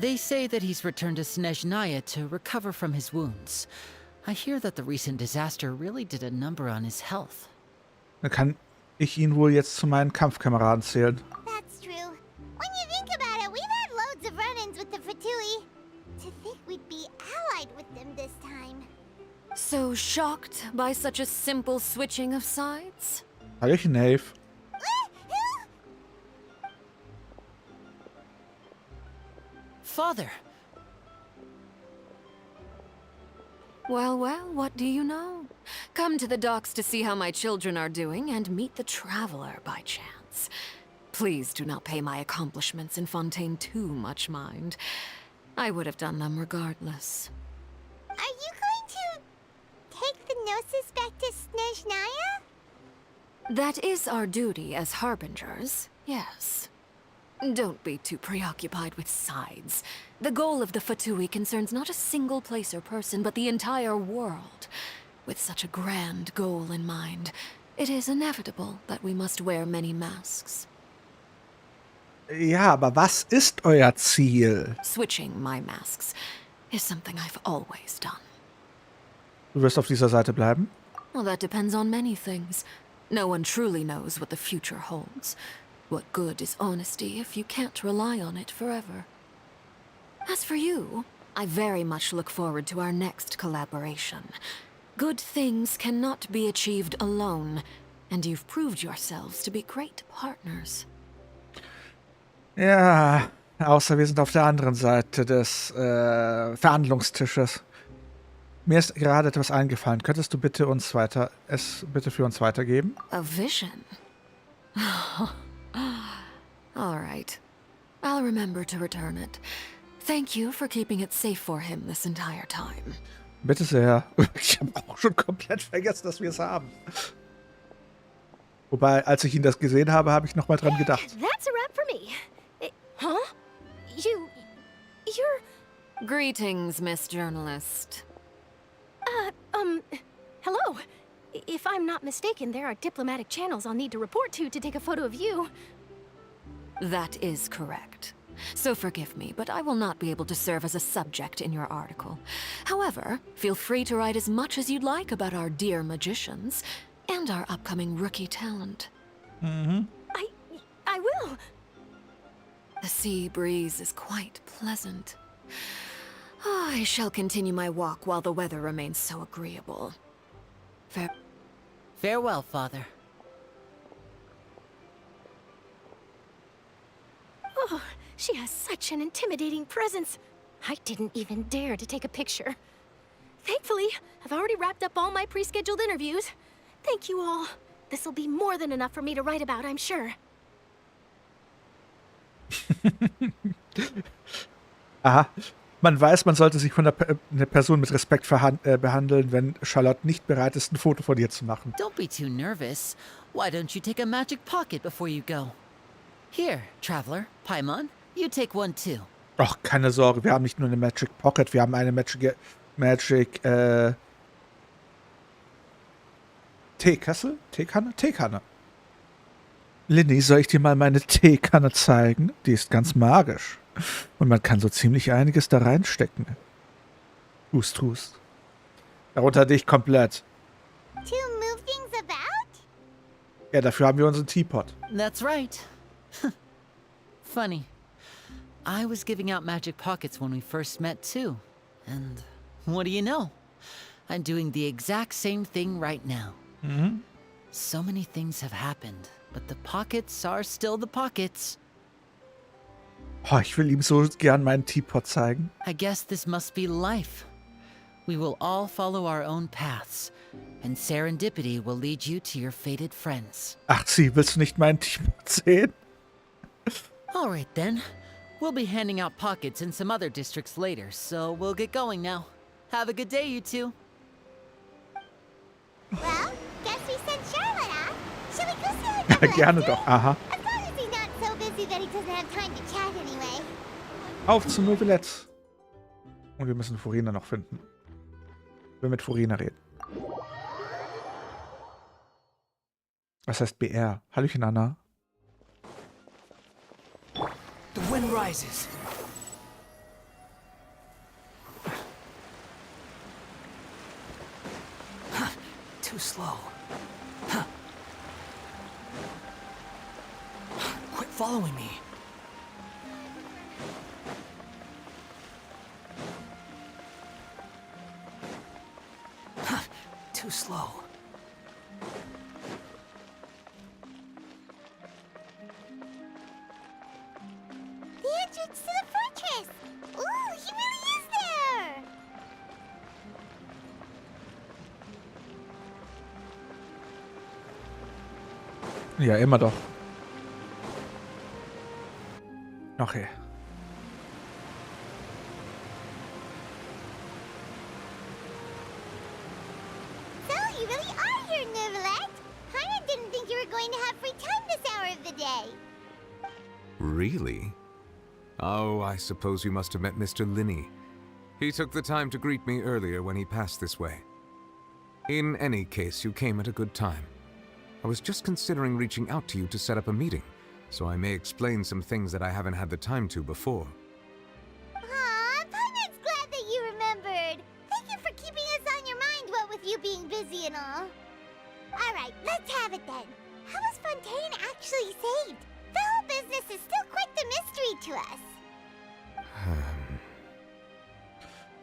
S13: They say that he's returned to Snezhnaya to recover from his wounds. I hear that the recent disaster really did a number on his health.
S1: Dann kann ich ihn wohl jetzt zu meinen Kampfkameraden zählen.
S9: That's true. When you think about it, we've had loads of run-ins with the Fatui. To think we'd be allied with them this time.
S14: So shocked by such a simple switching of sides?
S1: Hallöchen, Knave.
S13: Father!
S14: Well, what do you know? Come to the docks to see how my children are doing and meet the traveler by chance. Please do not pay my accomplishments in Fontaine too much mind. I would have done them regardless.
S9: Are you going to take the gnosis back to Snezhnaya?
S14: That is our duty as harbingers, yes. Don't be too preoccupied with sides. The goal of the Fatui concerns not a single place or person, but the entire world. With such a grand goal in mind, it is inevitable that we must wear many masks.
S1: Ja, aber was ist euer Ziel?
S14: Switching my masks is something I've always done.
S1: Du wirst auf dieser Seite bleiben?
S14: Well, that depends on many things. No one truly knows what the future holds. What good is honesty if you can't rely on it forever? As for you, I very much look forward to our next collaboration. Good things cannot be achieved alone, and you've proved yourselves to be great partners.
S1: Ja, außer wir sind auf der anderen Seite des Verhandlungstisches. Mir ist gerade etwas eingefallen. Könntest du bitte es bitte für uns weitergeben?
S14: A vision? All right. I'll remember to return it. Thank you for keeping it safe for him this entire time.
S1: Bitte sehr. Ich habe auch schon komplett vergessen, dass wir es haben. Wobei, als ich ihn das gesehen habe, habe ich nochmal dran gedacht.
S11: That's a wrap for me. Huh? You're...
S14: Greetings, Miss Journalist.
S11: Hello. If I'm not mistaken, there are diplomatic channels I'll need to report to take a photo of you.
S14: That is correct. So forgive me, but I will not be able to serve as a subject in your article. However, feel free to write as much as you'd like about our dear magicians and our upcoming rookie talent.
S1: Mhm.
S11: I will.
S14: The sea breeze is quite pleasant. I shall continue my walk while the weather remains so agreeable.
S13: Farewell, Father.
S11: Oh, she has such an intimidating presence. I didn't even dare to take a picture. Thankfully, I've already wrapped up all my pre-scheduled interviews. Thank you all. This'll be more than enough for me to write about, I'm sure.
S1: Aha. Man weiß, man sollte sich von einer Person mit Respekt behandeln, wenn Charlotte nicht bereit ist, ein Foto von ihr zu machen.
S13: Don't be too nervous. Why don't you take a magic pocket before you go? Here, Traveler, Paimon, you take one too.
S1: Ach, keine Sorge, wir haben nicht nur eine Magic Pocket, wir haben eine Magic Teekessel? Teekanne? Teekanne. Linny, soll ich dir mal meine Teekanne zeigen? Die ist ganz magisch. Und man kann so ziemlich einiges da reinstecken. Tust. Darunter dich komplett.
S9: To move things about?
S1: Ja, dafür haben wir unseren Teapot.
S13: That's right. Funny. I was giving out magic pockets when we first met too. And what do you know? I'm doing the exact same thing right now.
S1: Mhm.
S13: So many things have happened, but the pockets are still the pockets.
S1: Oh, ich will ihm so gern meinen Teapot zeigen.
S13: I guess this must be life. We will all follow our own paths, and serendipity will lead you to your fated friends.
S1: Ach, willst du nicht meinen Teapot sehen?
S13: All right then. We'll be handing out pockets in some other districts later, so we'll get going now. Have a good day, you two.
S9: Well, guess we sent Charlotte off. Shall we go see her?
S1: Gerne doch, aha.
S9: As long as he's not so busy that he doesn't have time to chat anyway.
S1: Auf zu Novelette. Und wir müssen Furina noch finden. Wir mit Furina reden. Was heißt BR? Hallöchen, Anna.
S12: The wind rises. Too slow. Quit following me. Too slow.
S9: The entrance to the fortress! Ooh, he really is there!
S1: Ja, immer doch. Okay.
S9: So, you really are here, Novelette! Paimon didn't think you were going to have free time this hour of the day.
S4: Really? Oh, I suppose you must have met Mr. Linney. He took the time to greet me earlier when he passed this way. In any case, you came at a good time. I was just considering reaching out to you to set up a meeting, so I may explain some things that I haven't had the time to before.
S9: Aw, Paimon's glad that you remembered. Thank you for keeping us on your mind, what with you being busy and all. Alright, let's have it then. How was Fontaine actually saved? The whole business is still quite the mystery to us.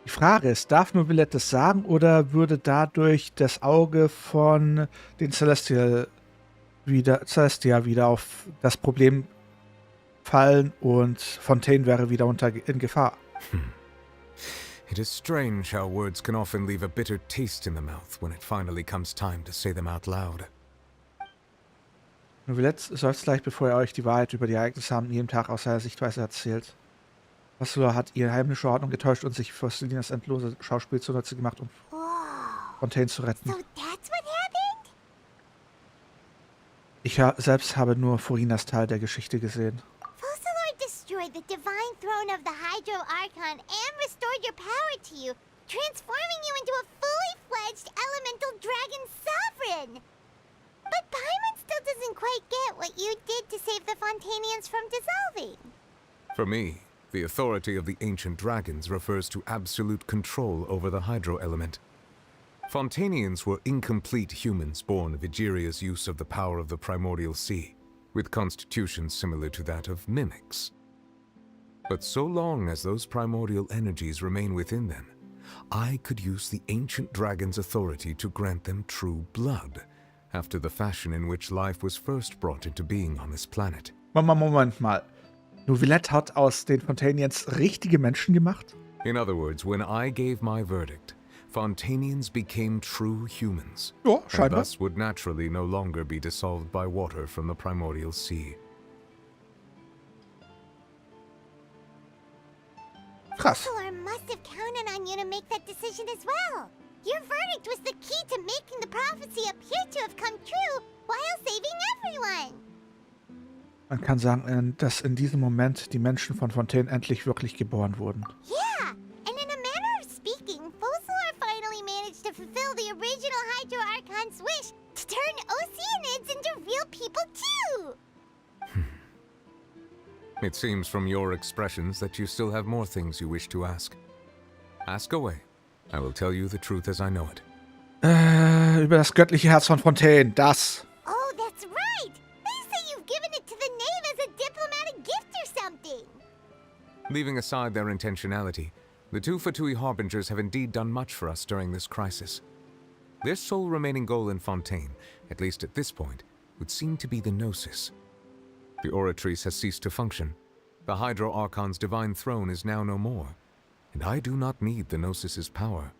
S1: Die Frage ist, darf Novelette das sagen oder würde dadurch das Auge von den Celestia wieder auf das Problem fallen und Fontaine wäre wieder in Gefahr?
S4: It is strange how words can often leave a bitter taste in the mouth when it finally comes time to say them out loud.
S1: Novelette seufzt gleich, bevor er euch die Wahrheit über die Ereignisse am jeden Tag aus seiner Sichtweise erzählt. Ursula hat ihre heimliche Ordnung getäuscht und sich für Selinas endlose Schauspiel zunutze gemacht, um Fontaine zu retten.
S9: So that's what happened?
S1: Ich selbst habe nur Furinas Teil der Geschichte gesehen.
S9: Focalor destroyed the divine throne of the Hydro Archon and restored your power to you, transforming you into a fully fledged elemental dragon sovereign. But Paimon still doesn't quite get what you did to save the Fontanians from dissolving.
S4: For me, the authority of the ancient dragons refers to absolute control over the hydro element. Fontanians were incomplete humans born of Egeria's use of the power of the primordial sea, with constitutions similar to that of mimics. But so long as those primordial energies remain within them, I could use the ancient dragon's authority to grant them true blood, after the fashion in which life was first brought into being on this planet.
S1: Moment mal. Neuvillette hat aus den Fontanians richtige Menschen gemacht?
S4: In other words, when I gave my verdict, Fontanians became true humans.
S1: Ja,
S4: and
S1: scheinbar.
S4: thus would naturally no longer be dissolved by water from the primordial sea.
S1: Krass.
S9: Focalor must have counted on you to make that decision as well. Your verdict was the key to making the prophecy appear to have come true while saving everyone.
S1: Man kann sagen, dass in diesem Moment die Menschen von Fontaine endlich wirklich geboren wurden.
S9: Yeah, and in a manner of speaking, Focalor finally managed to fulfill the original Hydro Archon's wish to turn Oceanids into real people too.
S4: It seems from your expressions that you still have more things you wish to ask. Ask away. I will tell you the truth as I know it.
S1: Über das göttliche Herz von Fontaine, das.
S9: Oh, that's right! They say you've given it to the knave as a diplomatic gift or something.
S4: Leaving aside their intentionality, the two Fatui Harbingers have indeed done much for us during this crisis. Their sole remaining goal in Fontaine, at least at this point, would seem to be the Gnosis. The Oratrice has ceased to function. The Hydro Archon's divine throne is now no more, and I do not need the Gnosis's power.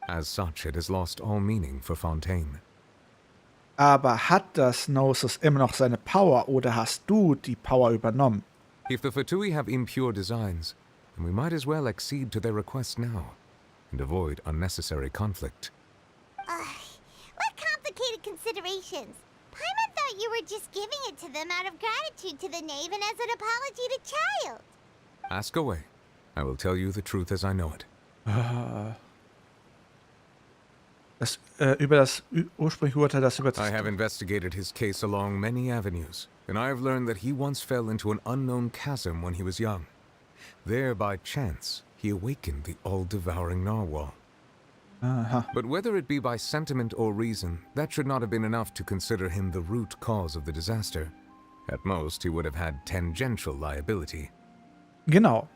S4: As such, it has lost all meaning for Fontaine.
S1: Aber hat das Gnosis immer noch seine Power oder hast du die Power übernommen?
S4: If the Fatui have impure designs, then we might as well accede to their request now, and avoid unnecessary conflict.
S9: What complicated considerations? Paimon thought you were just giving it to them out of gratitude to the knave and as an apology to Child.
S4: Ask away. I will tell you the truth as I know it.
S1: Über das ursprüngliche Urteil, das über...
S4: I have investigated his case along many avenues, and I have learned that he once fell into an unknown chasm when he was young. There, by chance, he awakened the all-devouring narwhal. But whether it be by sentiment or reason, that should not have been enough to consider him the root cause of the disaster. At most, he would have had tangential liability.
S1: Genau.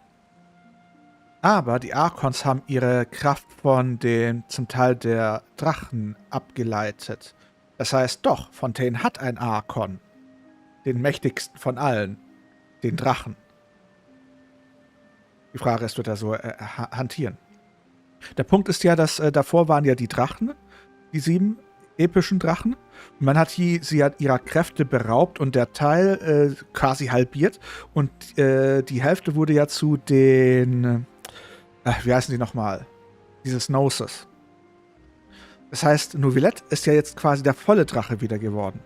S1: Aber die Archons haben ihre Kraft von dem zum Teil der Drachen abgeleitet. Das heißt doch, Fontaine hat einen Archon. Den mächtigsten von allen. Den Drachen. Die Frage ist, wird er so hantieren? Der Punkt ist ja, dass davor waren ja die Drachen, die 7 epischen Drachen. Und man hat sie ihrer Kräfte beraubt und der Teil quasi halbiert. Und die Hälfte wurde ja zu den, wie heißen die nochmal? Dieses Gnosis. Das heißt, Neuvillette ist ja jetzt quasi der volle Drache wieder geworden.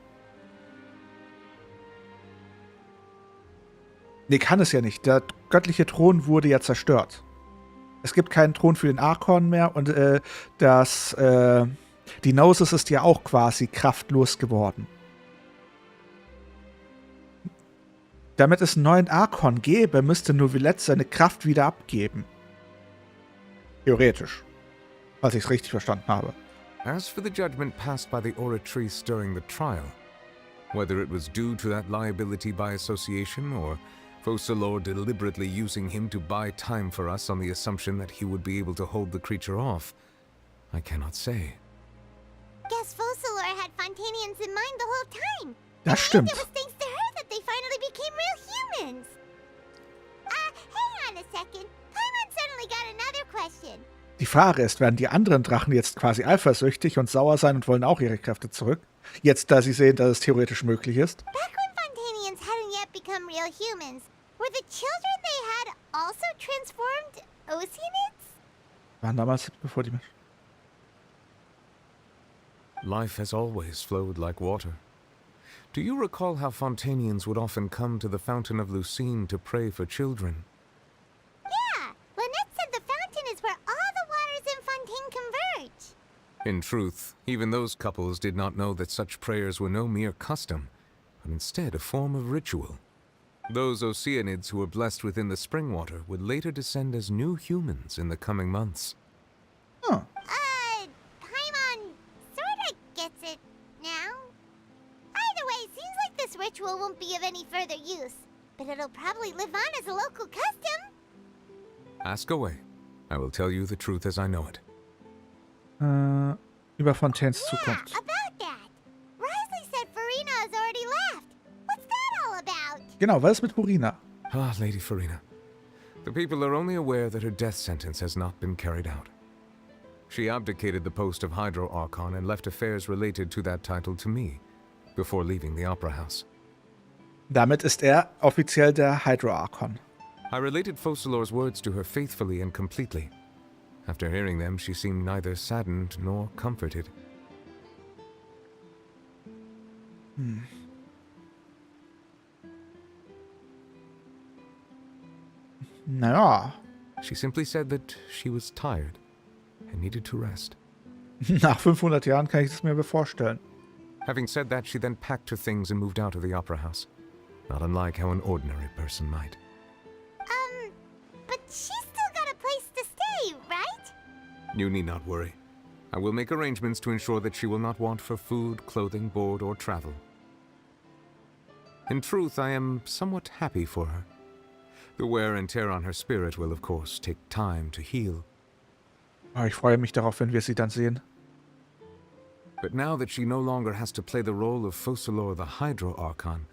S1: Nee, kann es ja nicht. Der göttliche Thron wurde ja zerstört. Es gibt keinen Thron für den Archon mehr und die Gnosis ist ja auch quasi kraftlos geworden. Damit es einen neuen Archon gäbe, müsste Neuvillette seine Kraft wieder abgeben. Theoretisch. Falls ich es richtig verstanden habe.
S4: As for the judgment passed by the Oratrice during the trial, whether it was due to that liability by association or Focalor deliberately using him to buy time for us on the assumption that he would be able to hold the creature off, I cannot say.
S9: Guess Focalor had Fontanians in mind the whole time.
S1: Das stimmt.
S9: It was thanks to her that they finally became real humans. Hang on a second. Paimon suddenly got another question.
S1: Die Frage ist, werden die anderen Drachen jetzt quasi eifersüchtig und sauer sein und wollen auch ihre Kräfte zurück? Jetzt, da sie sehen, dass es theoretisch möglich ist?
S9: Back when Fontanians hadn't yet become real humans, were the children they had also transformed Oceanids?
S1: Waren damals, bevor die...
S4: Life has always flowed like water. Do you recall how Fontanians would often come to the Fountain of Lucine to pray for children?
S9: Yeah, Lynette said the fountain is where all the waters in Fontaine converge.
S4: In truth, even those couples did not know that such prayers were no mere custom, but instead a form of ritual. Those Oceanids who were blessed within the spring water would later descend as new humans in the coming months.
S1: Huh.
S9: Paimon sorta gets it now. Either way, seems like this ritual won't be of any further use, but it'll probably live on as a local custom.
S4: Ask away. I will tell you the truth as I know it.
S1: Über Fontaines Zukunft.
S9: About that. Risley said Furina has already left. What's that all about?
S1: Genau, was ist mit Furina?
S4: Ah, Lady Furina. The people are only aware that her death sentence has not been carried out. She abdicated the post of Hydro Archon and left affairs related to that title to me, before leaving the Opera House.
S1: Damit ist offiziell der Hydro Archon.
S4: I related Focalor's words to her faithfully and completely. After hearing them, she seemed neither saddened nor comforted.
S1: Naja.
S4: She simply said that she was tired and needed to rest.
S1: Nach 500 Jahren kann ich das mir vorstellen.
S4: Having said that, she then packed her things and moved out of the Opera House. Not unlike how an ordinary person might.
S9: But she's still got a place to stay, right?
S4: You need not worry. I will make arrangements to ensure that she will not want for food, clothing, board, or travel. In truth, I am somewhat happy for her. The wear and tear on her spirit will, of course, take time to heal.
S1: Ich freue mich darauf, wenn wir sie dann sehen.
S4: But now that she no longer has to play the role of Focalor the Hydro Archon,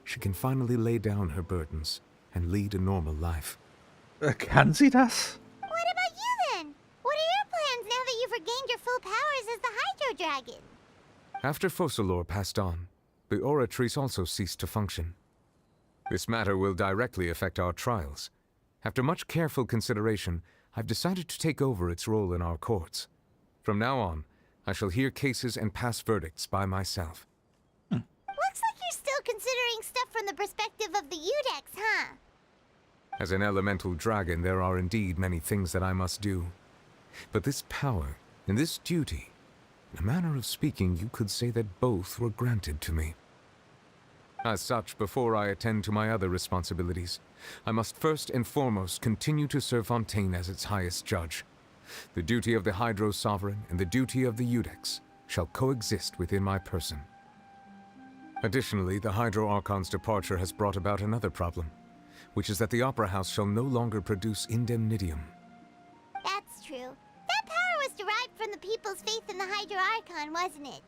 S4: she can finally lay down her burdens and lead a normal life.
S1: Kann sie das?
S9: What about you then? What are your plans now that you've regained your full powers as the Hydro Dragon?
S4: After Focalor passed on, the Oratrice also ceased to function. This matter will directly affect our trials. After much careful consideration, I've decided to take over its role in our courts. From now on, I shall hear cases and pass verdicts by myself.
S9: Looks like you're still considering stuff from the perspective of the Udex, huh?
S4: As an elemental dragon, there are indeed many things that I must do. But this power and this duty, in a manner of speaking, you could say that both were granted to me. As such, before I attend to my other responsibilities, I must first and foremost continue to serve Fontaine as its highest judge. The duty of the Hydro Sovereign and the duty of the Udex shall coexist within my person. Additionally, the Hydro Archon's departure has brought about another problem, which is that the Opera House shall no longer produce indemnitium.
S9: That's true. That power was derived from the people's faith in the Hydro Archon, wasn't it?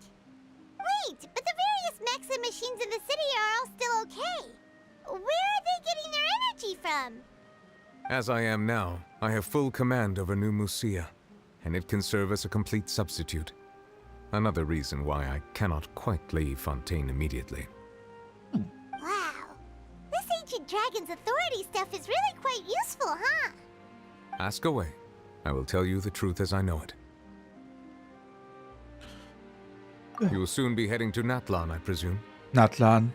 S9: Wait, but the various mechs and machines in the city are all still okay. Where are they getting their energy from?
S4: As I am now, I have full command over New Musia, and it can serve as a complete substitute. Another reason why I cannot quite leave Fontaine immediately.
S9: Wow. This ancient dragon's authority stuff is really quite useful, huh?
S4: Ask away. I will tell you the truth as I know it. You will soon be heading to Natlan, I presume?
S1: Natlan.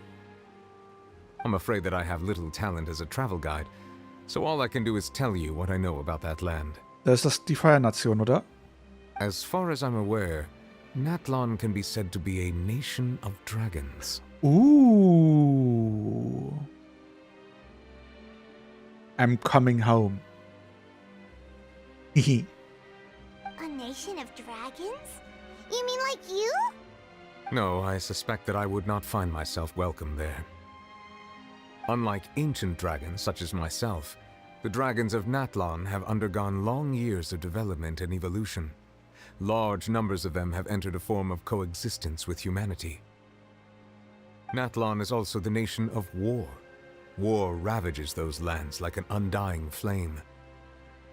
S4: I'm afraid that I have little talent as a travel guide, so all I can do is tell you what I know about that land.
S1: Das ist die Feuernation, oder?
S4: As far as I'm aware, Natlan can be said to be a nation of dragons.
S1: Ooh. I'm coming home.
S9: A nation of dragons? You mean like you?
S4: No, I suspect that I would not find myself welcome there. Unlike ancient dragons such as myself, the dragons of Natlan have undergone long years of development and evolution. Large numbers of them have entered a form of coexistence with humanity. Natlan is also the nation of war. War ravages those lands like an undying flame.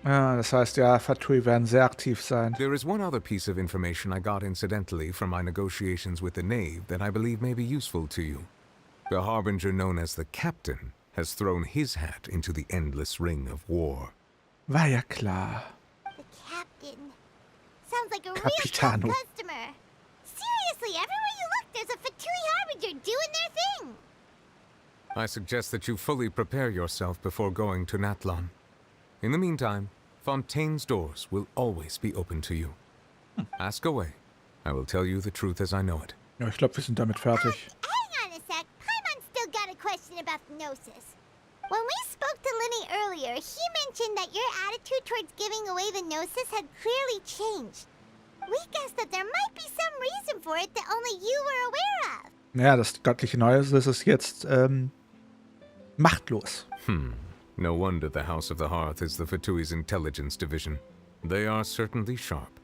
S1: Ja, das heißt, ja, Vtuber werden sehr aktiv sein.
S4: There is one other piece of information I got incidentally from my negotiations with the Knave that I believe may be useful to you. The harbinger known as the Captain has thrown his hat into the endless ring of war.
S1: War ja klar.
S9: The Captain. Sounds like a
S1: Capitano.
S9: real customer. Serious Seriously, everywhere you look, there's a Fatui Harbinger doing their thing.
S4: I suggest that you fully prepare yourself before going to Natlan. In the meantime, Fontaine's doors will always be open to you. Ask away. I will tell you the truth as I know it.
S1: Ja, ich glaube, wir sind damit fertig.
S9: Hang on a sec. Paimon's still got a question about the Gnosis. When we spoke to Linny earlier, he mentioned that your attitude towards giving away the Gnosis had clearly changed. We guessed that there might be some reason for it that only you were aware of.
S1: Ja, das göttliche Neues ist jetzt machtlos.
S4: No wonder the House of the Hearth is the Fatui's intelligence division. They are certainly sharp.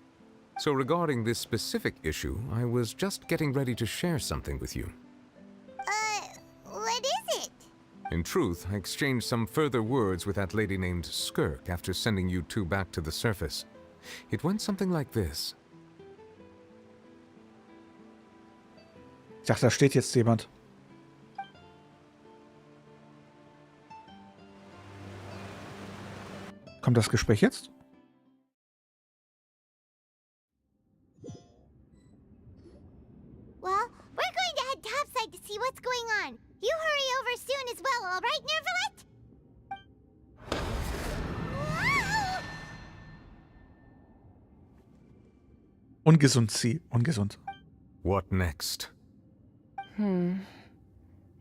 S4: So regarding this specific issue, I was just getting ready to share something with you.
S9: What is it?
S4: In truth, I exchanged some further words with that lady named Skirk after sending you two back to the surface. It went something like this.
S1: Ich dachte, da steht jetzt jemand. Kommt das Gespräch jetzt?
S9: Well, we're going to head topside to see what's going on. You hurry over soon as well, all right, Nervalet?
S1: Ungesund, sie. Ungesund.
S4: What next?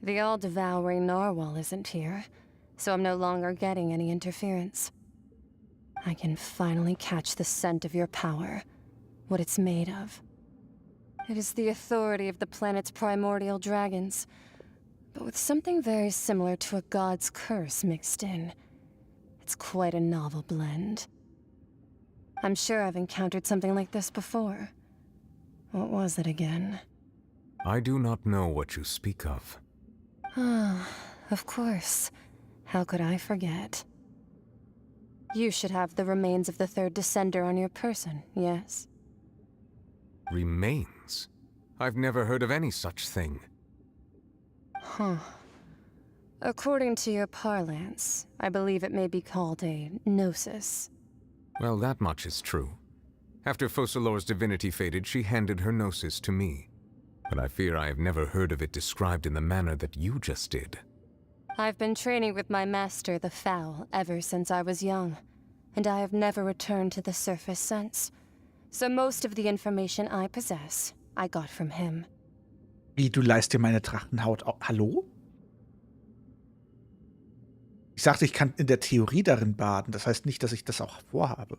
S15: The all-devouring narwhal isn't here, so I'm no longer getting any interference. I can finally catch the scent of your power, what it's made of. It is the authority of the planet's primordial dragons, but with something very similar to a god's curse mixed in. It's quite a novel blend. I'm sure I've encountered something like this before. What was it again?
S4: I do not know what you speak of.
S15: Of course. How could I forget? You should have the remains of the third descender on your person, yes?
S4: Remains? I've never heard of any such thing.
S15: According to your parlance, I believe it may be called a gnosis.
S4: Well, that much is true. After Focalor's divinity faded, she handed her gnosis to me. But I fear I have never heard of it described in the manner that you just did.
S15: I've been training with my master, the Foul, ever since I was young, and I have never returned to the surface since. So most of the information I possess, I got from him.
S1: Wie, du leihst dir meine Drachenhaut auf? Hallo? Ich sagte, ich kann in der Theorie darin baden. Das heißt nicht, dass ich das auch vorhabe.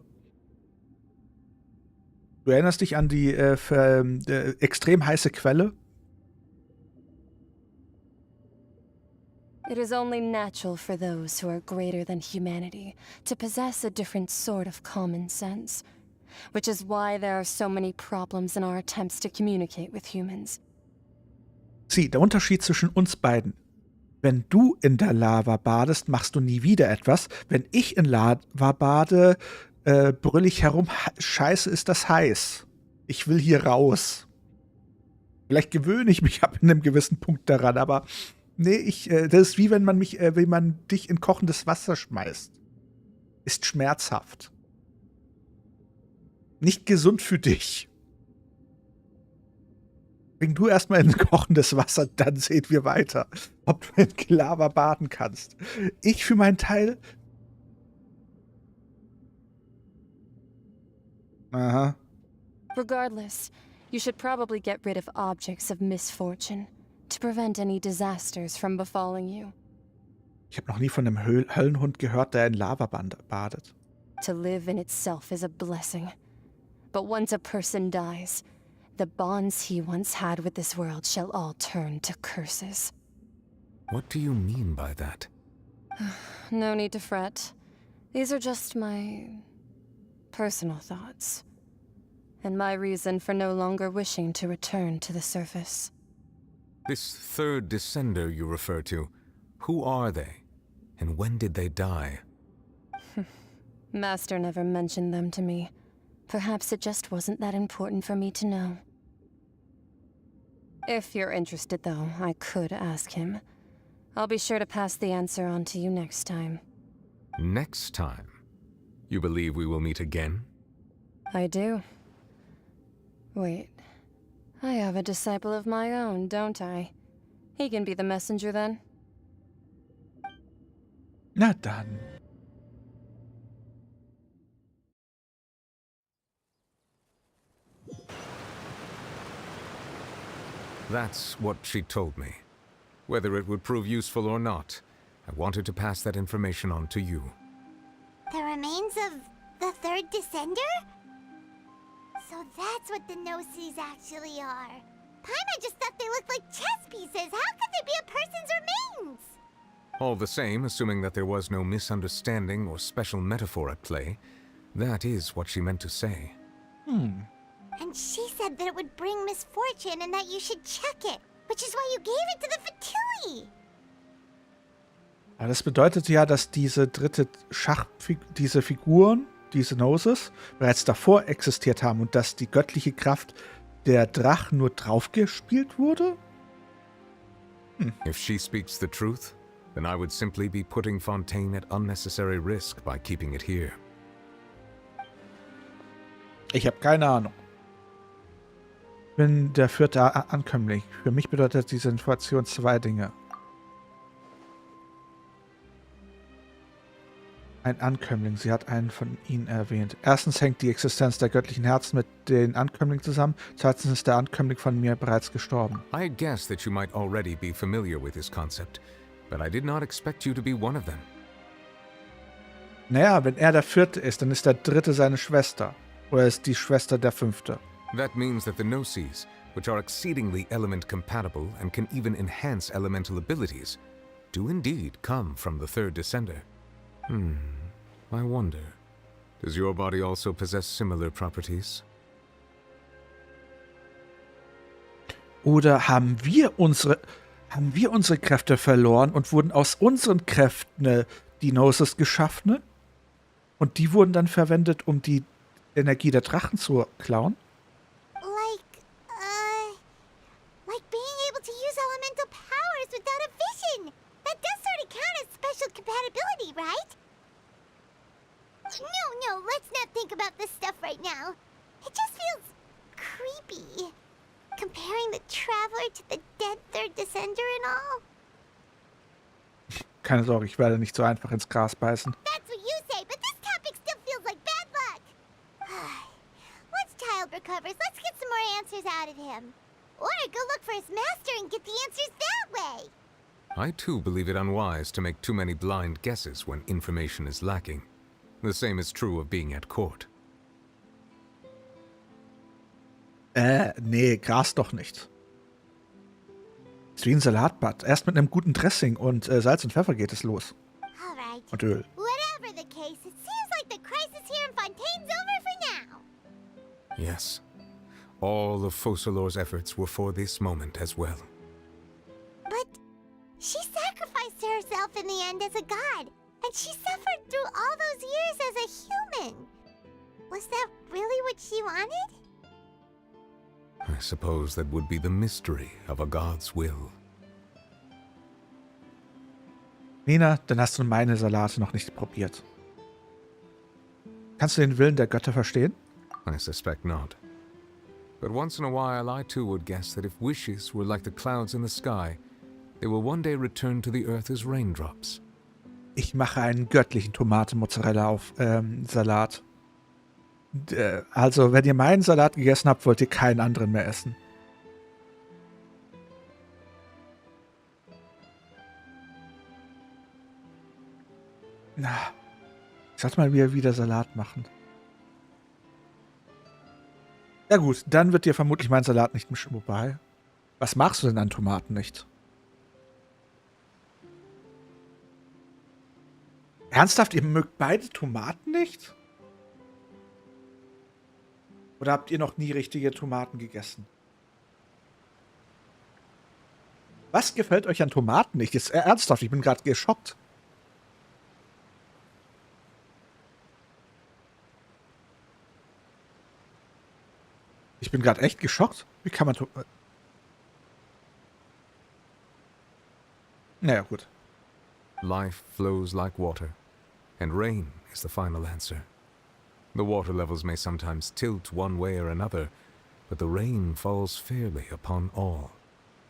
S1: Du erinnerst dich an die extrem heiße Quelle?
S15: It is only natural for those who are greater than humanity to possess a different sort of common sense, which is why there are so many problems in our attempts to communicate with humans.
S1: Sieh, der Unterschied zwischen uns beiden. Wenn du in der Lava badest, machst du nie wieder etwas. Wenn ich in Lava bade, brüll ich herum, scheiße, ist das heiß. Ich will hier raus. Vielleicht gewöhne ich mich ab in einem gewissen Punkt daran, aber nee, das ist wie wenn man dich in kochendes Wasser schmeißt. Ist schmerzhaft. Nicht gesund für dich. Bring du erstmal in kochendes Wasser, dann sehen wir weiter, ob du in Lava baden kannst. Ich für meinen Teil. Aha.
S15: Regardless, you should probably get rid of objects of misfortune to prevent any disasters from befalling you.
S1: Ich habe noch nie von einem Höllenhund gehört, der in Lava badet.
S15: To live in itself is a blessing. But once a person dies, the bonds he once had with this world shall all turn to curses.
S4: What do you mean by that?
S15: No need to fret. These are just my personal thoughts, and my reason for no longer wishing to return to the surface.
S4: This third descender you refer to, who are they? And when did they die?
S15: Master never mentioned them to me. Perhaps it just wasn't that important for me to know. If you're interested, though, I could ask him. I'll be sure to pass the answer on to you next time.
S4: Next time? You believe we will meet again?
S15: I do. Wait, I have a disciple of my own, don't I? He can be the messenger then.
S1: Na dann.
S4: That's what she told me. Whether it would prove useful or not, I wanted to pass that information on to you.
S9: The remains of the third descender? So that's what the Gnosis actually are. Paimon just thought they looked like chess pieces. How could they be a person's remains?
S4: All the same, assuming that there was no misunderstanding or special metaphor at play, that is what she meant to say.
S9: And she said that it would bring misfortune and that you should check it, which is why you gave it to the Vtuber.
S1: Aber das bedeutet ja, dass diese diese Figuren, diese Gnosis, bereits davor existiert haben und dass die göttliche Kraft der Drachen nur draufgespielt wurde?
S4: If she speaks the truth, then I would simply be putting Fontaine at unnecessary risk by keeping it here.
S1: Ich habe keine Ahnung. Ich bin der 4. Ankömmling. Für mich bedeutet diese Information 2 Dinge. Ein Ankömmling, sie hat einen von ihnen erwähnt. Erstens hängt die Existenz der göttlichen Herzen mit den Ankömmlingen zusammen. Zweitens ist der Ankömmling von mir bereits gestorben.
S4: I had guessed that you might already be familiar with this concept, but I did not expect you to be one of them.
S1: Naja, wenn er der 4. ist, dann ist der 3. seine Schwester. Oder ist die Schwester der 5.
S4: That means that the Gnosis, which are exceedingly element compatible and can even enhance elemental abilities, do indeed come from the third descender. I wonder, does your body also possess similar properties?
S1: Oder haben wir unsere Kräfte verloren und wurden aus unseren Kräften die Gnosis geschaffene? Und die wurden dann verwendet, um die Energie der Drachen zu klauen?
S9: Like being able to use elemental powers without a vision. That does sort of count as special compatibility, right? No, let's not think about this stuff right now. It just feels creepy. Comparing the Traveler to the dead third descender and all.
S1: Keine Sorge, ich werde nicht so einfach ins Gras beißen.
S9: That's what you say, but this topic still feels like bad luck. Once Child recovers, let's get some more answers out of him. Or go look for his master and get the answers that way.
S4: I too believe it unwise to make too many blind guesses when information is lacking. The same is true of being at court.
S1: Nee, Gras doch nicht. Ist wie ein Salatbad. Erst mit einem guten Dressing und Salz und Pfeffer geht es los.
S9: Alright.
S1: Und Öl.
S9: Whatever the case, it seems like the crisis here in Fontaine's over for now.
S4: Yes. All of Focalor's efforts were for this moment as well.
S9: But she sacrificed herself in the end as a god, and she suffered through all those years as a human. Was that really what she wanted?
S4: I suppose that would be the mystery of a god's will.
S1: Nina, dann hast du meine Salate noch nicht probiert. Kannst du den Willen der Götter verstehen?
S4: I suspect not. But once in a while I too would guess that if wishes were like the clouds in the sky, they will one day return to the earth as raindrops.
S1: Ich mache einen göttlichen Tomate-Mozzarella auf Salat. Also, wenn ihr meinen Salat gegessen habt, wollt ihr keinen anderen mehr essen. Na, ich sollte mal wieder Salat machen. Ja gut, dann wird dir vermutlich mein Salat nicht mischen. Wobei, was machst du denn an Tomaten nicht? Ernsthaft, ihr mögt beide Tomaten nicht? Oder habt ihr noch nie richtige Tomaten gegessen? Was gefällt euch an Tomaten nicht? Jetzt ernsthaft, ich bin gerade geschockt. Ich bin gerade echt geschockt. Wie kann man naja, gut.
S4: Life flows like water, and rain is the final answer. The water levels may sometimes tilt one way or another, but the rain falls fairly upon all.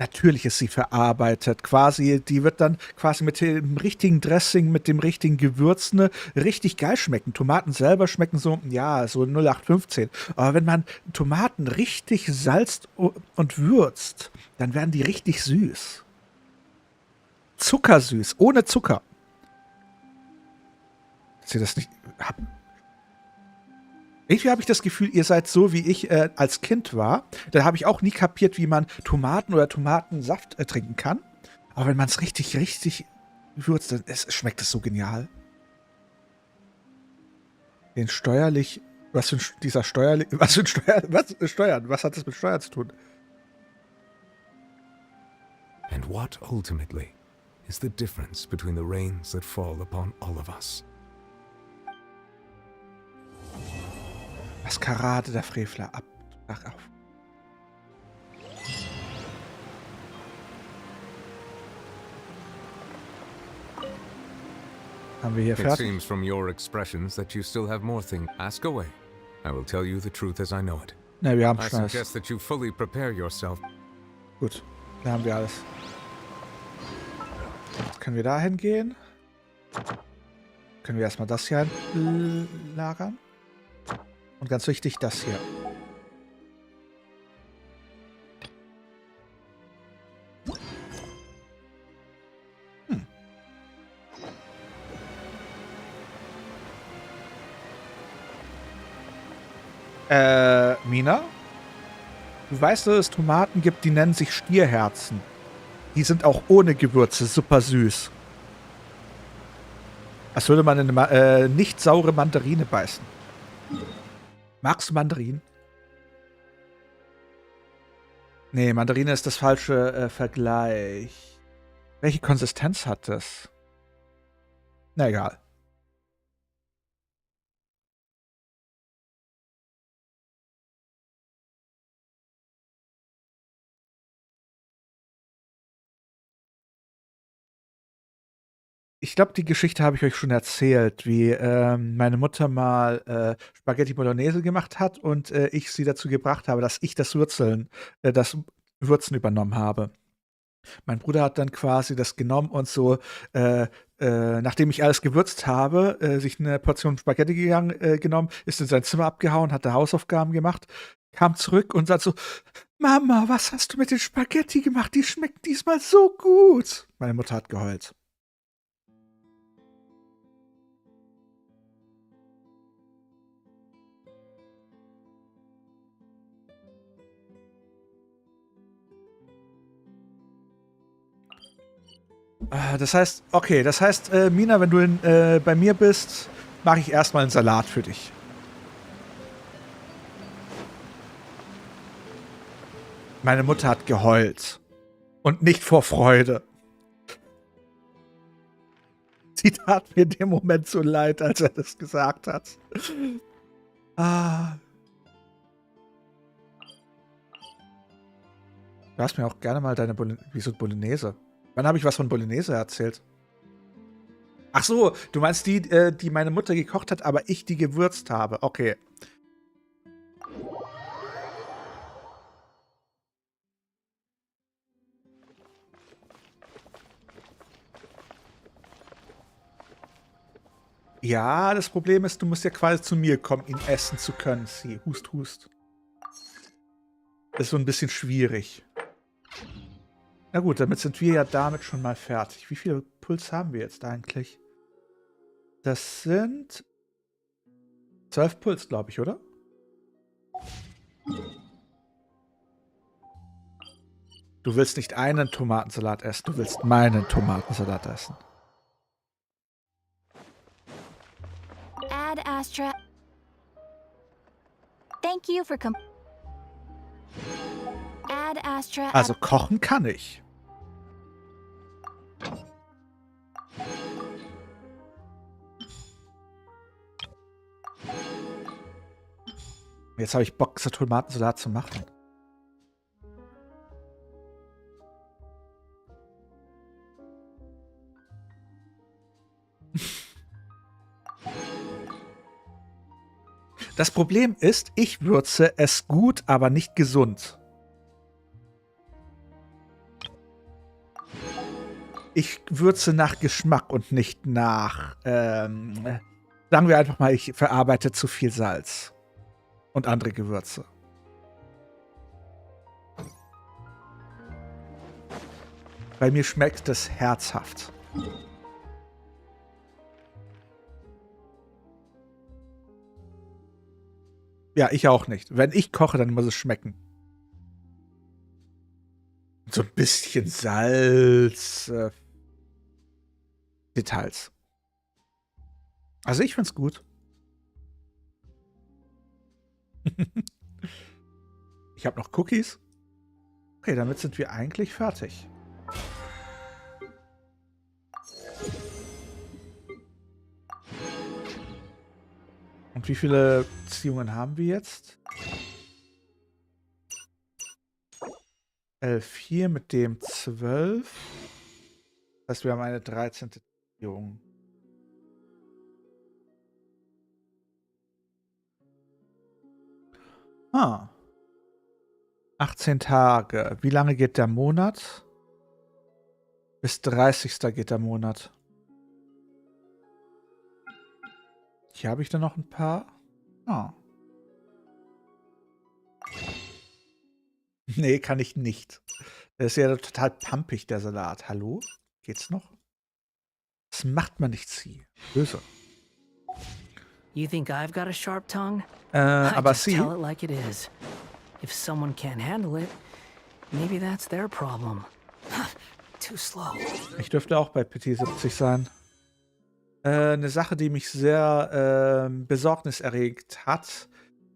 S1: Natürlich ist sie verarbeitet. Quasi, die wird dann quasi mit dem richtigen Dressing, mit dem richtigen Gewürzen richtig geil schmecken. Tomaten selber schmecken so, ja, so 0815. Aber wenn man Tomaten richtig salzt und würzt, dann werden die richtig süß. Zuckersüß, ohne Zucker. Dass ihr das nicht habt. Irgendwie habe ich das Gefühl, ihr seid so, wie ich als Kind war. Da habe ich auch nie kapiert, wie man Tomaten oder Tomatensaft trinken kann. Aber wenn man es richtig, richtig würzt, dann schmeckt es so genial. Den steuerlich, was hat das mit Steuern zu tun?
S4: And what ultimately is the difference between the rains that fall upon all of us?
S1: Maskerade der Frevler ab. Ach, auf. Haben wir hier
S4: It
S1: fertig?
S4: seems from your expressions that you still have more things. Ask away. I will tell you the truth as I know it.
S1: Ne, wir haben
S4: I
S1: schon alles.
S4: suggest that you fully prepare yourself.
S1: Gut, da haben wir alles. Jetzt können wir dahin gehen. Können wir erstmal das hier lagern. Und ganz wichtig, das hier. Mina? Du weißt, dass es Tomaten gibt, die nennen sich Stierherzen. Die sind auch ohne Gewürze super süß. Als würde man eine nicht saure Mandarine beißen. Magst du Mandarinen? Nee, Mandarine ist das falsche Vergleich. Welche Konsistenz hat das? Na egal. Ich glaube, die Geschichte habe ich euch schon erzählt, wie meine Mutter mal Spaghetti Bolognese gemacht hat und ich sie dazu gebracht habe, dass ich das Würzen übernommen habe. Mein Bruder hat dann quasi das genommen und so, nachdem ich alles gewürzt habe, sich eine Portion Spaghetti genommen, ist in sein Zimmer abgehauen, hat da Hausaufgaben gemacht, kam zurück und sagt so, Mama, was hast du mit den Spaghetti gemacht? Die schmecken diesmal so gut. Meine Mutter hat geheult. Das heißt, okay, Mina, wenn du bei mir bist, mache ich erstmal einen Salat für dich. Meine Mutter hat geheult. Und nicht vor Freude. Sie tat mir in dem Moment so leid, als er das gesagt hat. Du hast mir auch gerne mal deine Wieso Bolognese? Wann habe ich was von Bolognese erzählt? Ach so, du meinst die, die meine Mutter gekocht hat, aber ich die gewürzt habe. Okay. Ja, das Problem ist, du musst ja quasi zu mir kommen, ihn essen zu können. Sie, hust, hust. Das ist so ein bisschen schwierig. Na gut, damit sind wir ja damit schon mal fertig. Wie viel Puls haben wir jetzt eigentlich? Das sind 12 Puls, glaube ich, oder? Du willst nicht einen Tomatensalat essen, du willst meinen Tomatensalat essen.
S11: Ad Astra. Thank you for Ad Astra.
S1: Also kochen kann ich. Jetzt habe ich Bock, so Tomatensalat zu machen. Das Problem ist, ich würze es gut, aber nicht gesund. Ich würze nach Geschmack und nicht nach, sagen wir einfach mal, ich verarbeite zu viel Salz und andere Gewürze. Bei mir schmeckt es herzhaft. Ja, ich auch nicht. Wenn ich koche, dann muss es schmecken. So ein bisschen Salz. Details. Also ich find's gut. Ich habe noch Cookies. Okay, damit sind wir eigentlich fertig. Und wie viele Beziehungen haben wir jetzt? 11 hier mit dem 12. Das heißt, wir haben eine 13. Beziehung. Ah. 18 Tage. Wie lange geht der Monat? Bis 30. geht der Monat. Hier habe ich dann noch ein paar. Ah. Nee, kann ich nicht. Der ist ja total pumpig, der Salat. Hallo? Geht's noch? Das macht man nicht, sie. Böse.
S16: You think I've got a sharp tongue?
S1: Aber
S16: I just
S1: sie.
S16: tell it like it is. If someone can't handle it, maybe that's their problem. Too slow.
S1: Ich dürfte auch bei PT 70 sein. Eine Sache, die mich sehr besorgniserregt hat,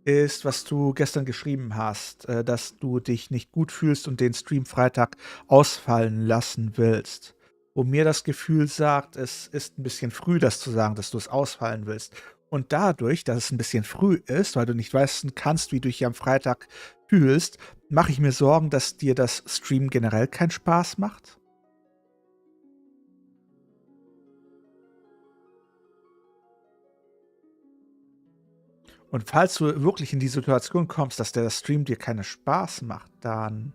S1: ist, was du gestern geschrieben hast, dass du dich nicht gut fühlst und den Stream Freitag ausfallen lassen willst. Wo mir das Gefühl sagt, es ist ein bisschen früh, das zu sagen, dass du es ausfallen willst. Und dadurch, dass es ein bisschen früh ist, weil du nicht wissen kannst, wie du dich am Freitag fühlst, mache ich mir Sorgen, dass dir das Stream generell keinen Spaß macht. Und falls du wirklich in die Situation kommst, dass der Stream dir keinen Spaß macht, dann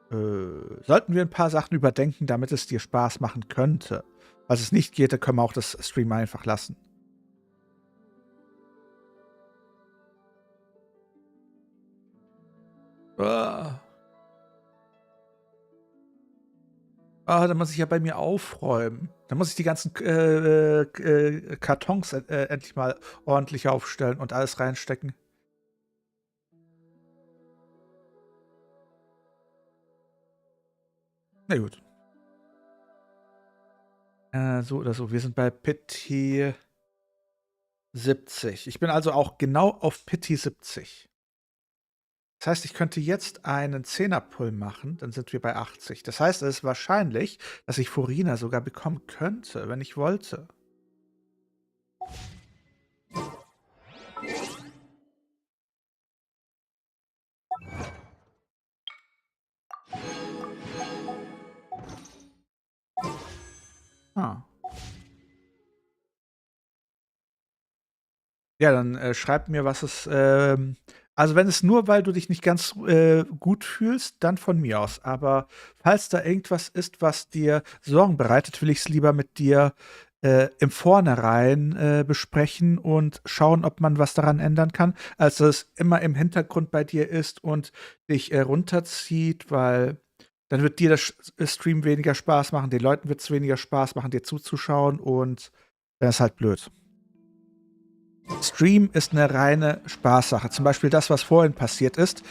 S1: sollten wir ein paar Sachen überdenken, damit es dir Spaß machen könnte. Falls es nicht geht, dann können wir auch das Stream einfach lassen. Da muss ich ja bei mir aufräumen. Da muss ich die ganzen Kartons endlich mal ordentlich aufstellen und alles reinstecken. Na gut. So oder so. Wir sind bei Pity 70. Ich bin also auch genau auf Pity 70. Das heißt, ich könnte jetzt einen 10er-Pull machen, dann sind wir bei 80. Das heißt, es ist wahrscheinlich, dass ich Furina sogar bekommen könnte, wenn ich wollte. Ja, dann schreib mir, was es also wenn es nur, weil du dich nicht ganz gut fühlst, dann von mir aus. Aber falls da irgendwas ist, was dir Sorgen bereitet, will ich es lieber mit dir im Vornherein besprechen und schauen, ob man was daran ändern kann, als dass es immer im Hintergrund bei dir ist und dich runterzieht, weil dann wird dir das Stream weniger Spaß machen, den Leuten wird es weniger Spaß machen, dir zuzuschauen und dann ist halt blöd. Stream ist eine reine Spaßsache. Zum Beispiel das, was vorhin passiert ist.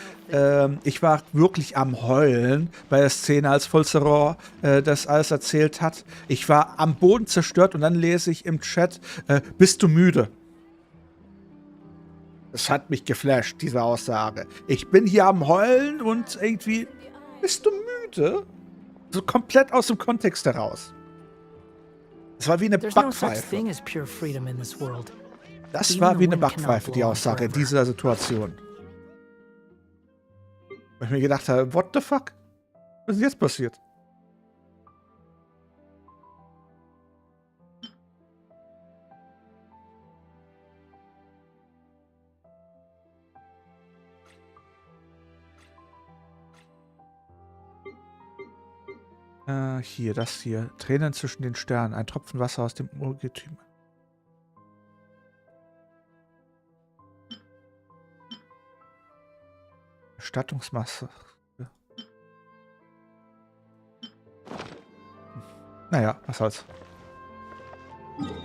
S1: Ich war wirklich am Heulen bei der Szene, als Fulceror das alles erzählt hat. Ich war am Boden zerstört und dann lese ich im Chat, bist du müde? Das hat mich geflasht, diese Aussage. Ich bin hier am Heulen und irgendwie, bist du müde? So komplett aus dem Kontext heraus. Es war wie eine Backpfeife. Das war wie eine Backpfeife, die Aussage in dieser Situation. Weil ich mir gedacht habe, what the fuck? Was ist jetzt passiert? Hier, das hier. Tränen zwischen den Sternen. Ein Tropfen Wasser aus dem Urgetüm. Bestattungsmasse. Naja, was soll's.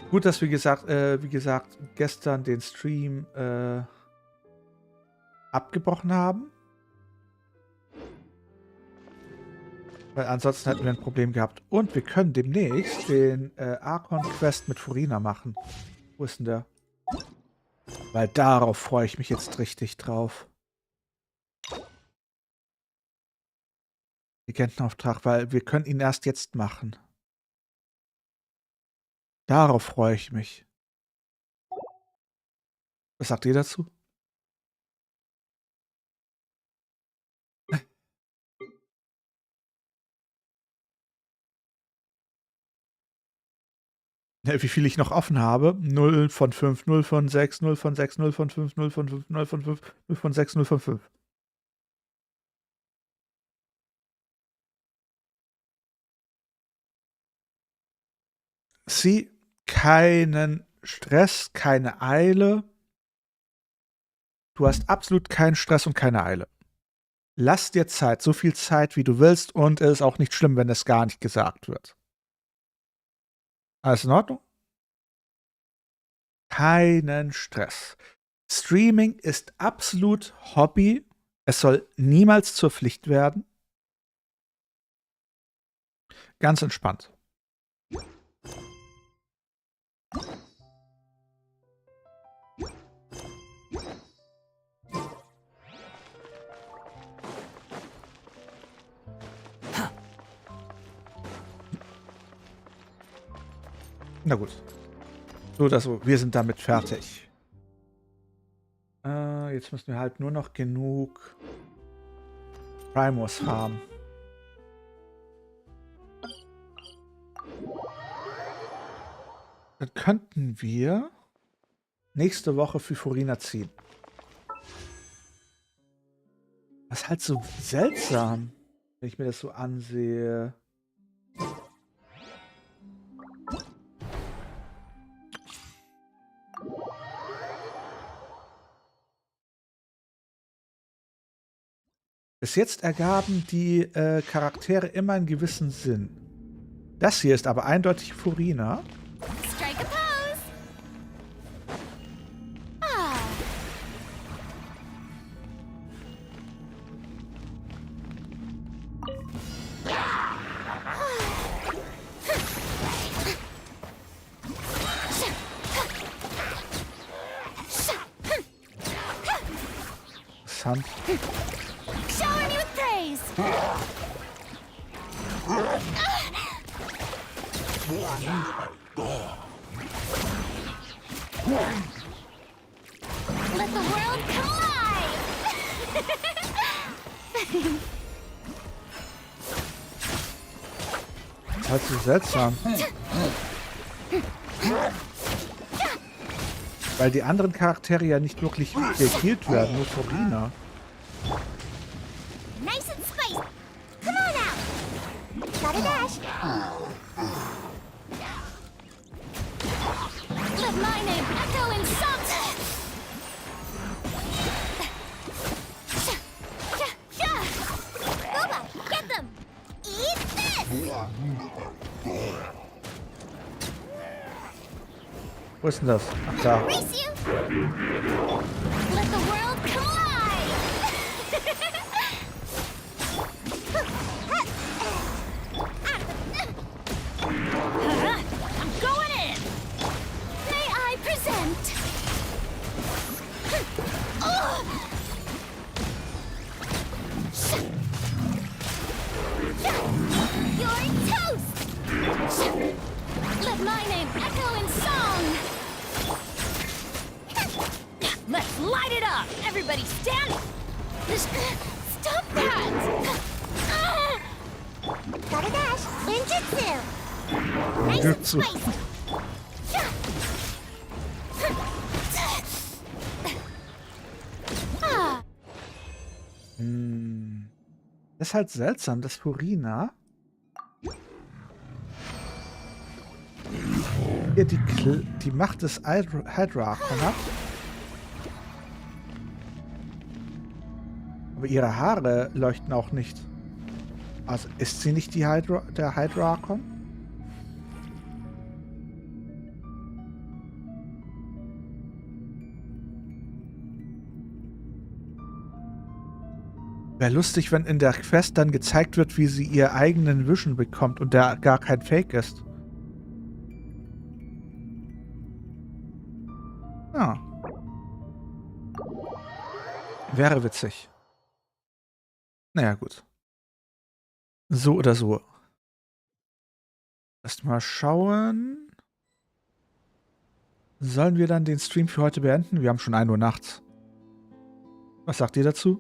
S1: Gut, dass wir wie gesagt, gestern den Stream abgebrochen haben. Weil ansonsten hätten wir ein Problem gehabt. Und wir können demnächst den Archon-Quest mit Furina machen. Wo ist denn der? Weil darauf freue ich mich jetzt richtig drauf. Legendenauftrag, weil wir können ihn erst jetzt machen. Darauf freue ich mich. Was sagt ihr dazu? Wie viel ich noch offen habe? 0 von 5, 0 von 6, 0 von 6, 0 von 5, 0 von 5, 0 von 5, 0 von 6, 0 von 5. Sie, keinen Stress, keine Eile. Du hast absolut keinen Stress und keine Eile. Lass dir Zeit, so viel Zeit, wie du willst, und es ist auch nicht schlimm, wenn es gar nicht gesagt wird. Alles in Ordnung? Keinen Stress. Streaming ist absolut Hobby. Es soll niemals zur Pflicht werden. Ganz entspannt. Na gut. So oder so, wir sind damit fertig. Jetzt müssen wir halt nur noch genug Primos haben. Dann könnten wir nächste Woche für Furina ziehen. Das ist halt so seltsam, wenn ich mir das so ansehe. Bis jetzt ergaben die Charaktere immer einen gewissen Sinn. Das hier ist aber eindeutig Furina.
S3: Strike a pose. Ah.
S1: Interessant.
S3: Shower me with praise. Let the world collide.
S1: Das ist halt so seltsam. Weil die anderen Charaktere ja nicht wirklich gekillt werden, nur Furina.
S9: Nice and spicy. Come on out. Gotta dash.
S3: Let my name echo in song.
S9: Booba, get them. Eat this.
S1: Wo ist denn das? Ach, da.
S9: Race you.
S3: Let the world collide. I'm going in. May I present? You're toast. Let my name echo in song. Let's light it up! Everybody stand! Stop that!
S9: Gotta dash. Ninjutsu. Nice and spicy.
S1: Das ist halt seltsam, dass Furina hier die Macht des Drachen hat. Aber ihre Haare leuchten auch nicht. Also ist sie nicht der Drachen? Wäre lustig, wenn in der Quest dann gezeigt wird, wie sie ihr eigenen Vision bekommt und der gar kein Fake ist. Ja. Wäre witzig. Naja, gut. So oder so. Erst mal schauen. Sollen wir dann den Stream für heute beenden? Wir haben schon 1 Uhr nachts. Was sagt ihr dazu?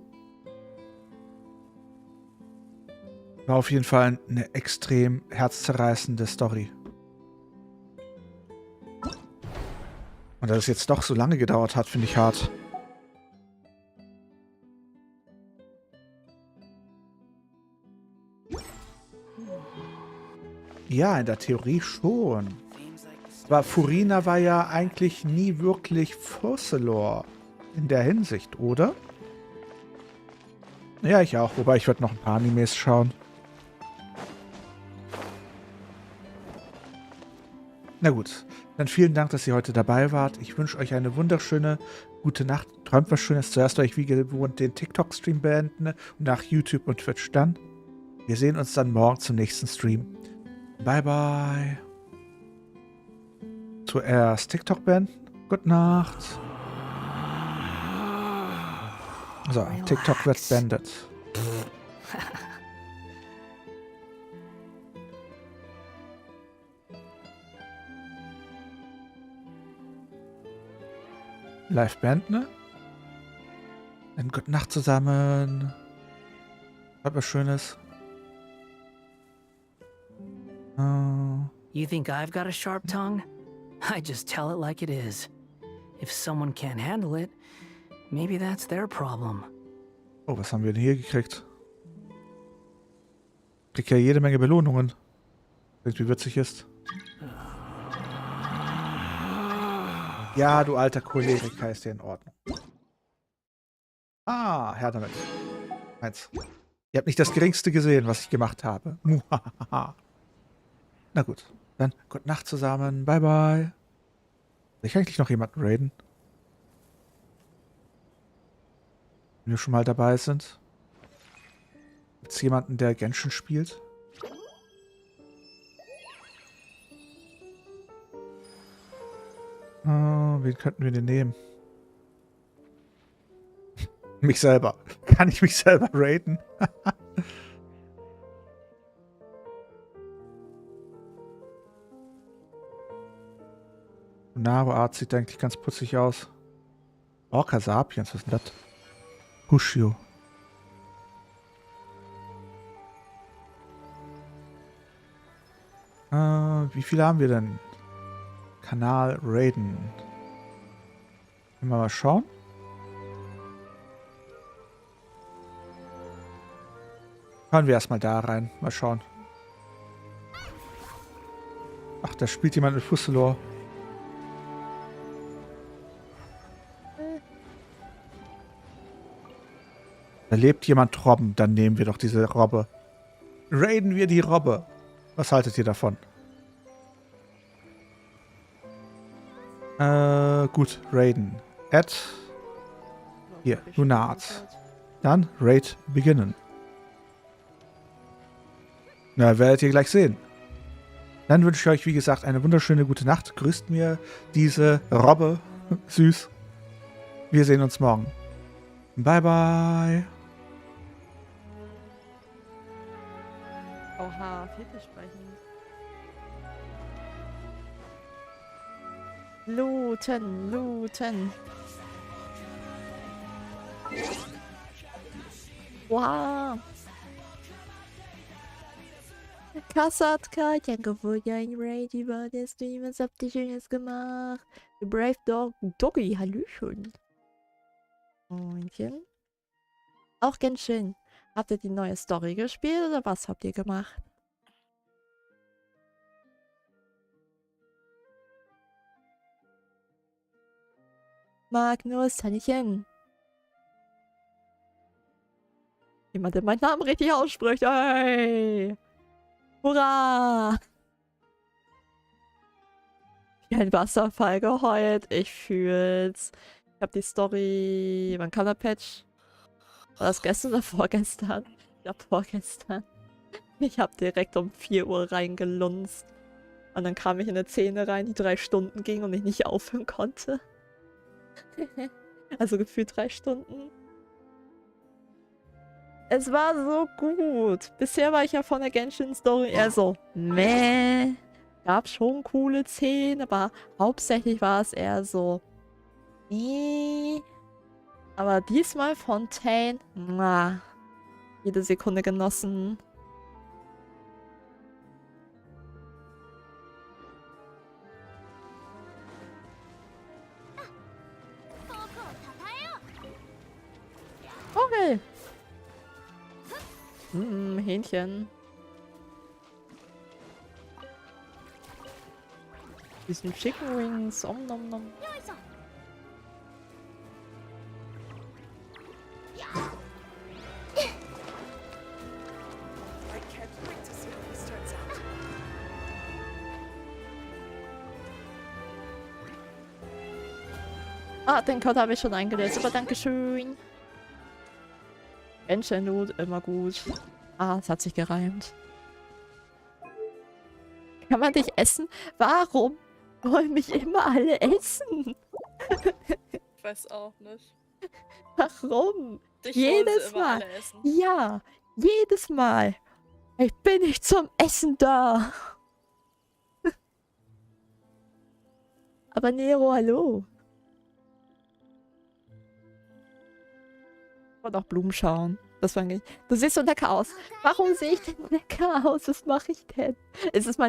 S1: War auf jeden Fall eine extrem herzzerreißende Story. Und dass es jetzt doch so lange gedauert hat, finde ich hart. Ja, in der Theorie schon. Aber Furina war ja eigentlich nie wirklich Furcelor in der Hinsicht, oder? Ja, ich auch. Wobei, ich werde noch ein paar Animes schauen. Na gut, dann vielen Dank, dass ihr heute dabei wart. Ich wünsche euch eine wunderschöne gute Nacht. Träumt was Schönes. Zuerst euch wie gewohnt den TikTok-Stream beenden und nach YouTube und Twitch dann. Wir sehen uns dann morgen zum nächsten Stream. Bye, bye. Zuerst TikTok beenden. Gute Nacht. So, TikTok wird beendet. Live-Band, ne? Dann gute Nacht zusammen. Hat was Schönes.
S16: You think I've got a sharp tongue? I just tell it like it is. If someone can't handle it, maybe that's their problem.
S1: Oh, was haben wir denn hier gekriegt? Krieg ja jede Menge Belohnungen. Wie witzig ist. Ja, du alter Choleriker, ist dir in Ordnung. Ah, her damit. Eins. Ihr habt nicht das Geringste gesehen, was ich gemacht habe. Na gut, dann gute Nacht zusammen. Bye, bye. Will ich eigentlich noch jemanden raiden? Wenn wir schon mal dabei sind. Gibt es jemanden, der Genshin spielt? Wen könnten wir denn nehmen? Mich selber. Kann ich mich selber raiden? Naro Art sieht eigentlich ganz putzig aus. Orca Sapiens, was ist denn das? Hushio. Wie viele haben wir denn? Kanal Raiden. Können wir mal schauen? Schauen wir erstmal da rein. Mal schauen. Ach, da spielt jemand mit Fusselor. Da lebt jemand Robben. Dann nehmen wir doch diese Robbe. Raiden wir die Robbe. Was haltet ihr davon? Gut, Raiden. Add. Hier, Lunart. Dann Raid beginnen. Na, werdet ihr gleich sehen. Dann wünsche ich euch, wie gesagt, eine wunderschöne gute Nacht. Grüßt mir diese Robbe. Süß. Wir sehen uns morgen. Bye, bye.
S7: Oha, vielversprechend. Looten, looten. Wow. Kassatka, danke für dein Raid über den Stream. Was habt ihr Schönes gemacht? The Brave Dog, Doggy, hallöchen. Moinchen. Auch ganz schön. Habt ihr die neue Story gespielt oder was habt ihr gemacht? Magnus, Hallöchen. Jemand, der meinen Namen richtig ausspricht. Ey! Hurra! Wie ein Wasserfall geheult. Ich fühl's. Ich hab die Story... Wann kam der Patch? War das gestern oder vorgestern? Ich glaube vorgestern. Ich hab direkt um 4 Uhr reingelunzt. Und dann kam ich in eine Szene rein, die 3 Stunden ging und ich nicht aufhören konnte. Also gefühlt 3 Stunden. Es war so gut. Bisher war ich ja von der Genshin-Story eher so, meh. Gab schon coole Szenen, aber hauptsächlich war es eher so, aber diesmal Fontaine, jede Sekunde genossen. Okay. Hähnchen. Diesen Chicken Wings. Om nom nom. Ah, den Code habe ich schon eingelöst, aber dankeschön. Genshin immer gut. Ah, es hat sich gereimt. Kann man dich essen? Warum wollen mich immer alle essen?
S18: Ich weiß auch nicht.
S7: Warum?
S18: Dich
S7: Jedes
S18: wollen sie immer
S7: Mal.
S18: alle essen.
S7: Ja, jedes Mal. Ich bin nicht zum Essen da. Aber Nero, hallo. Und auch Blumen schauen. Das war nicht. Du siehst so lecker aus. Warum sehe ich denn lecker aus? Was mache ich denn? Ist es mein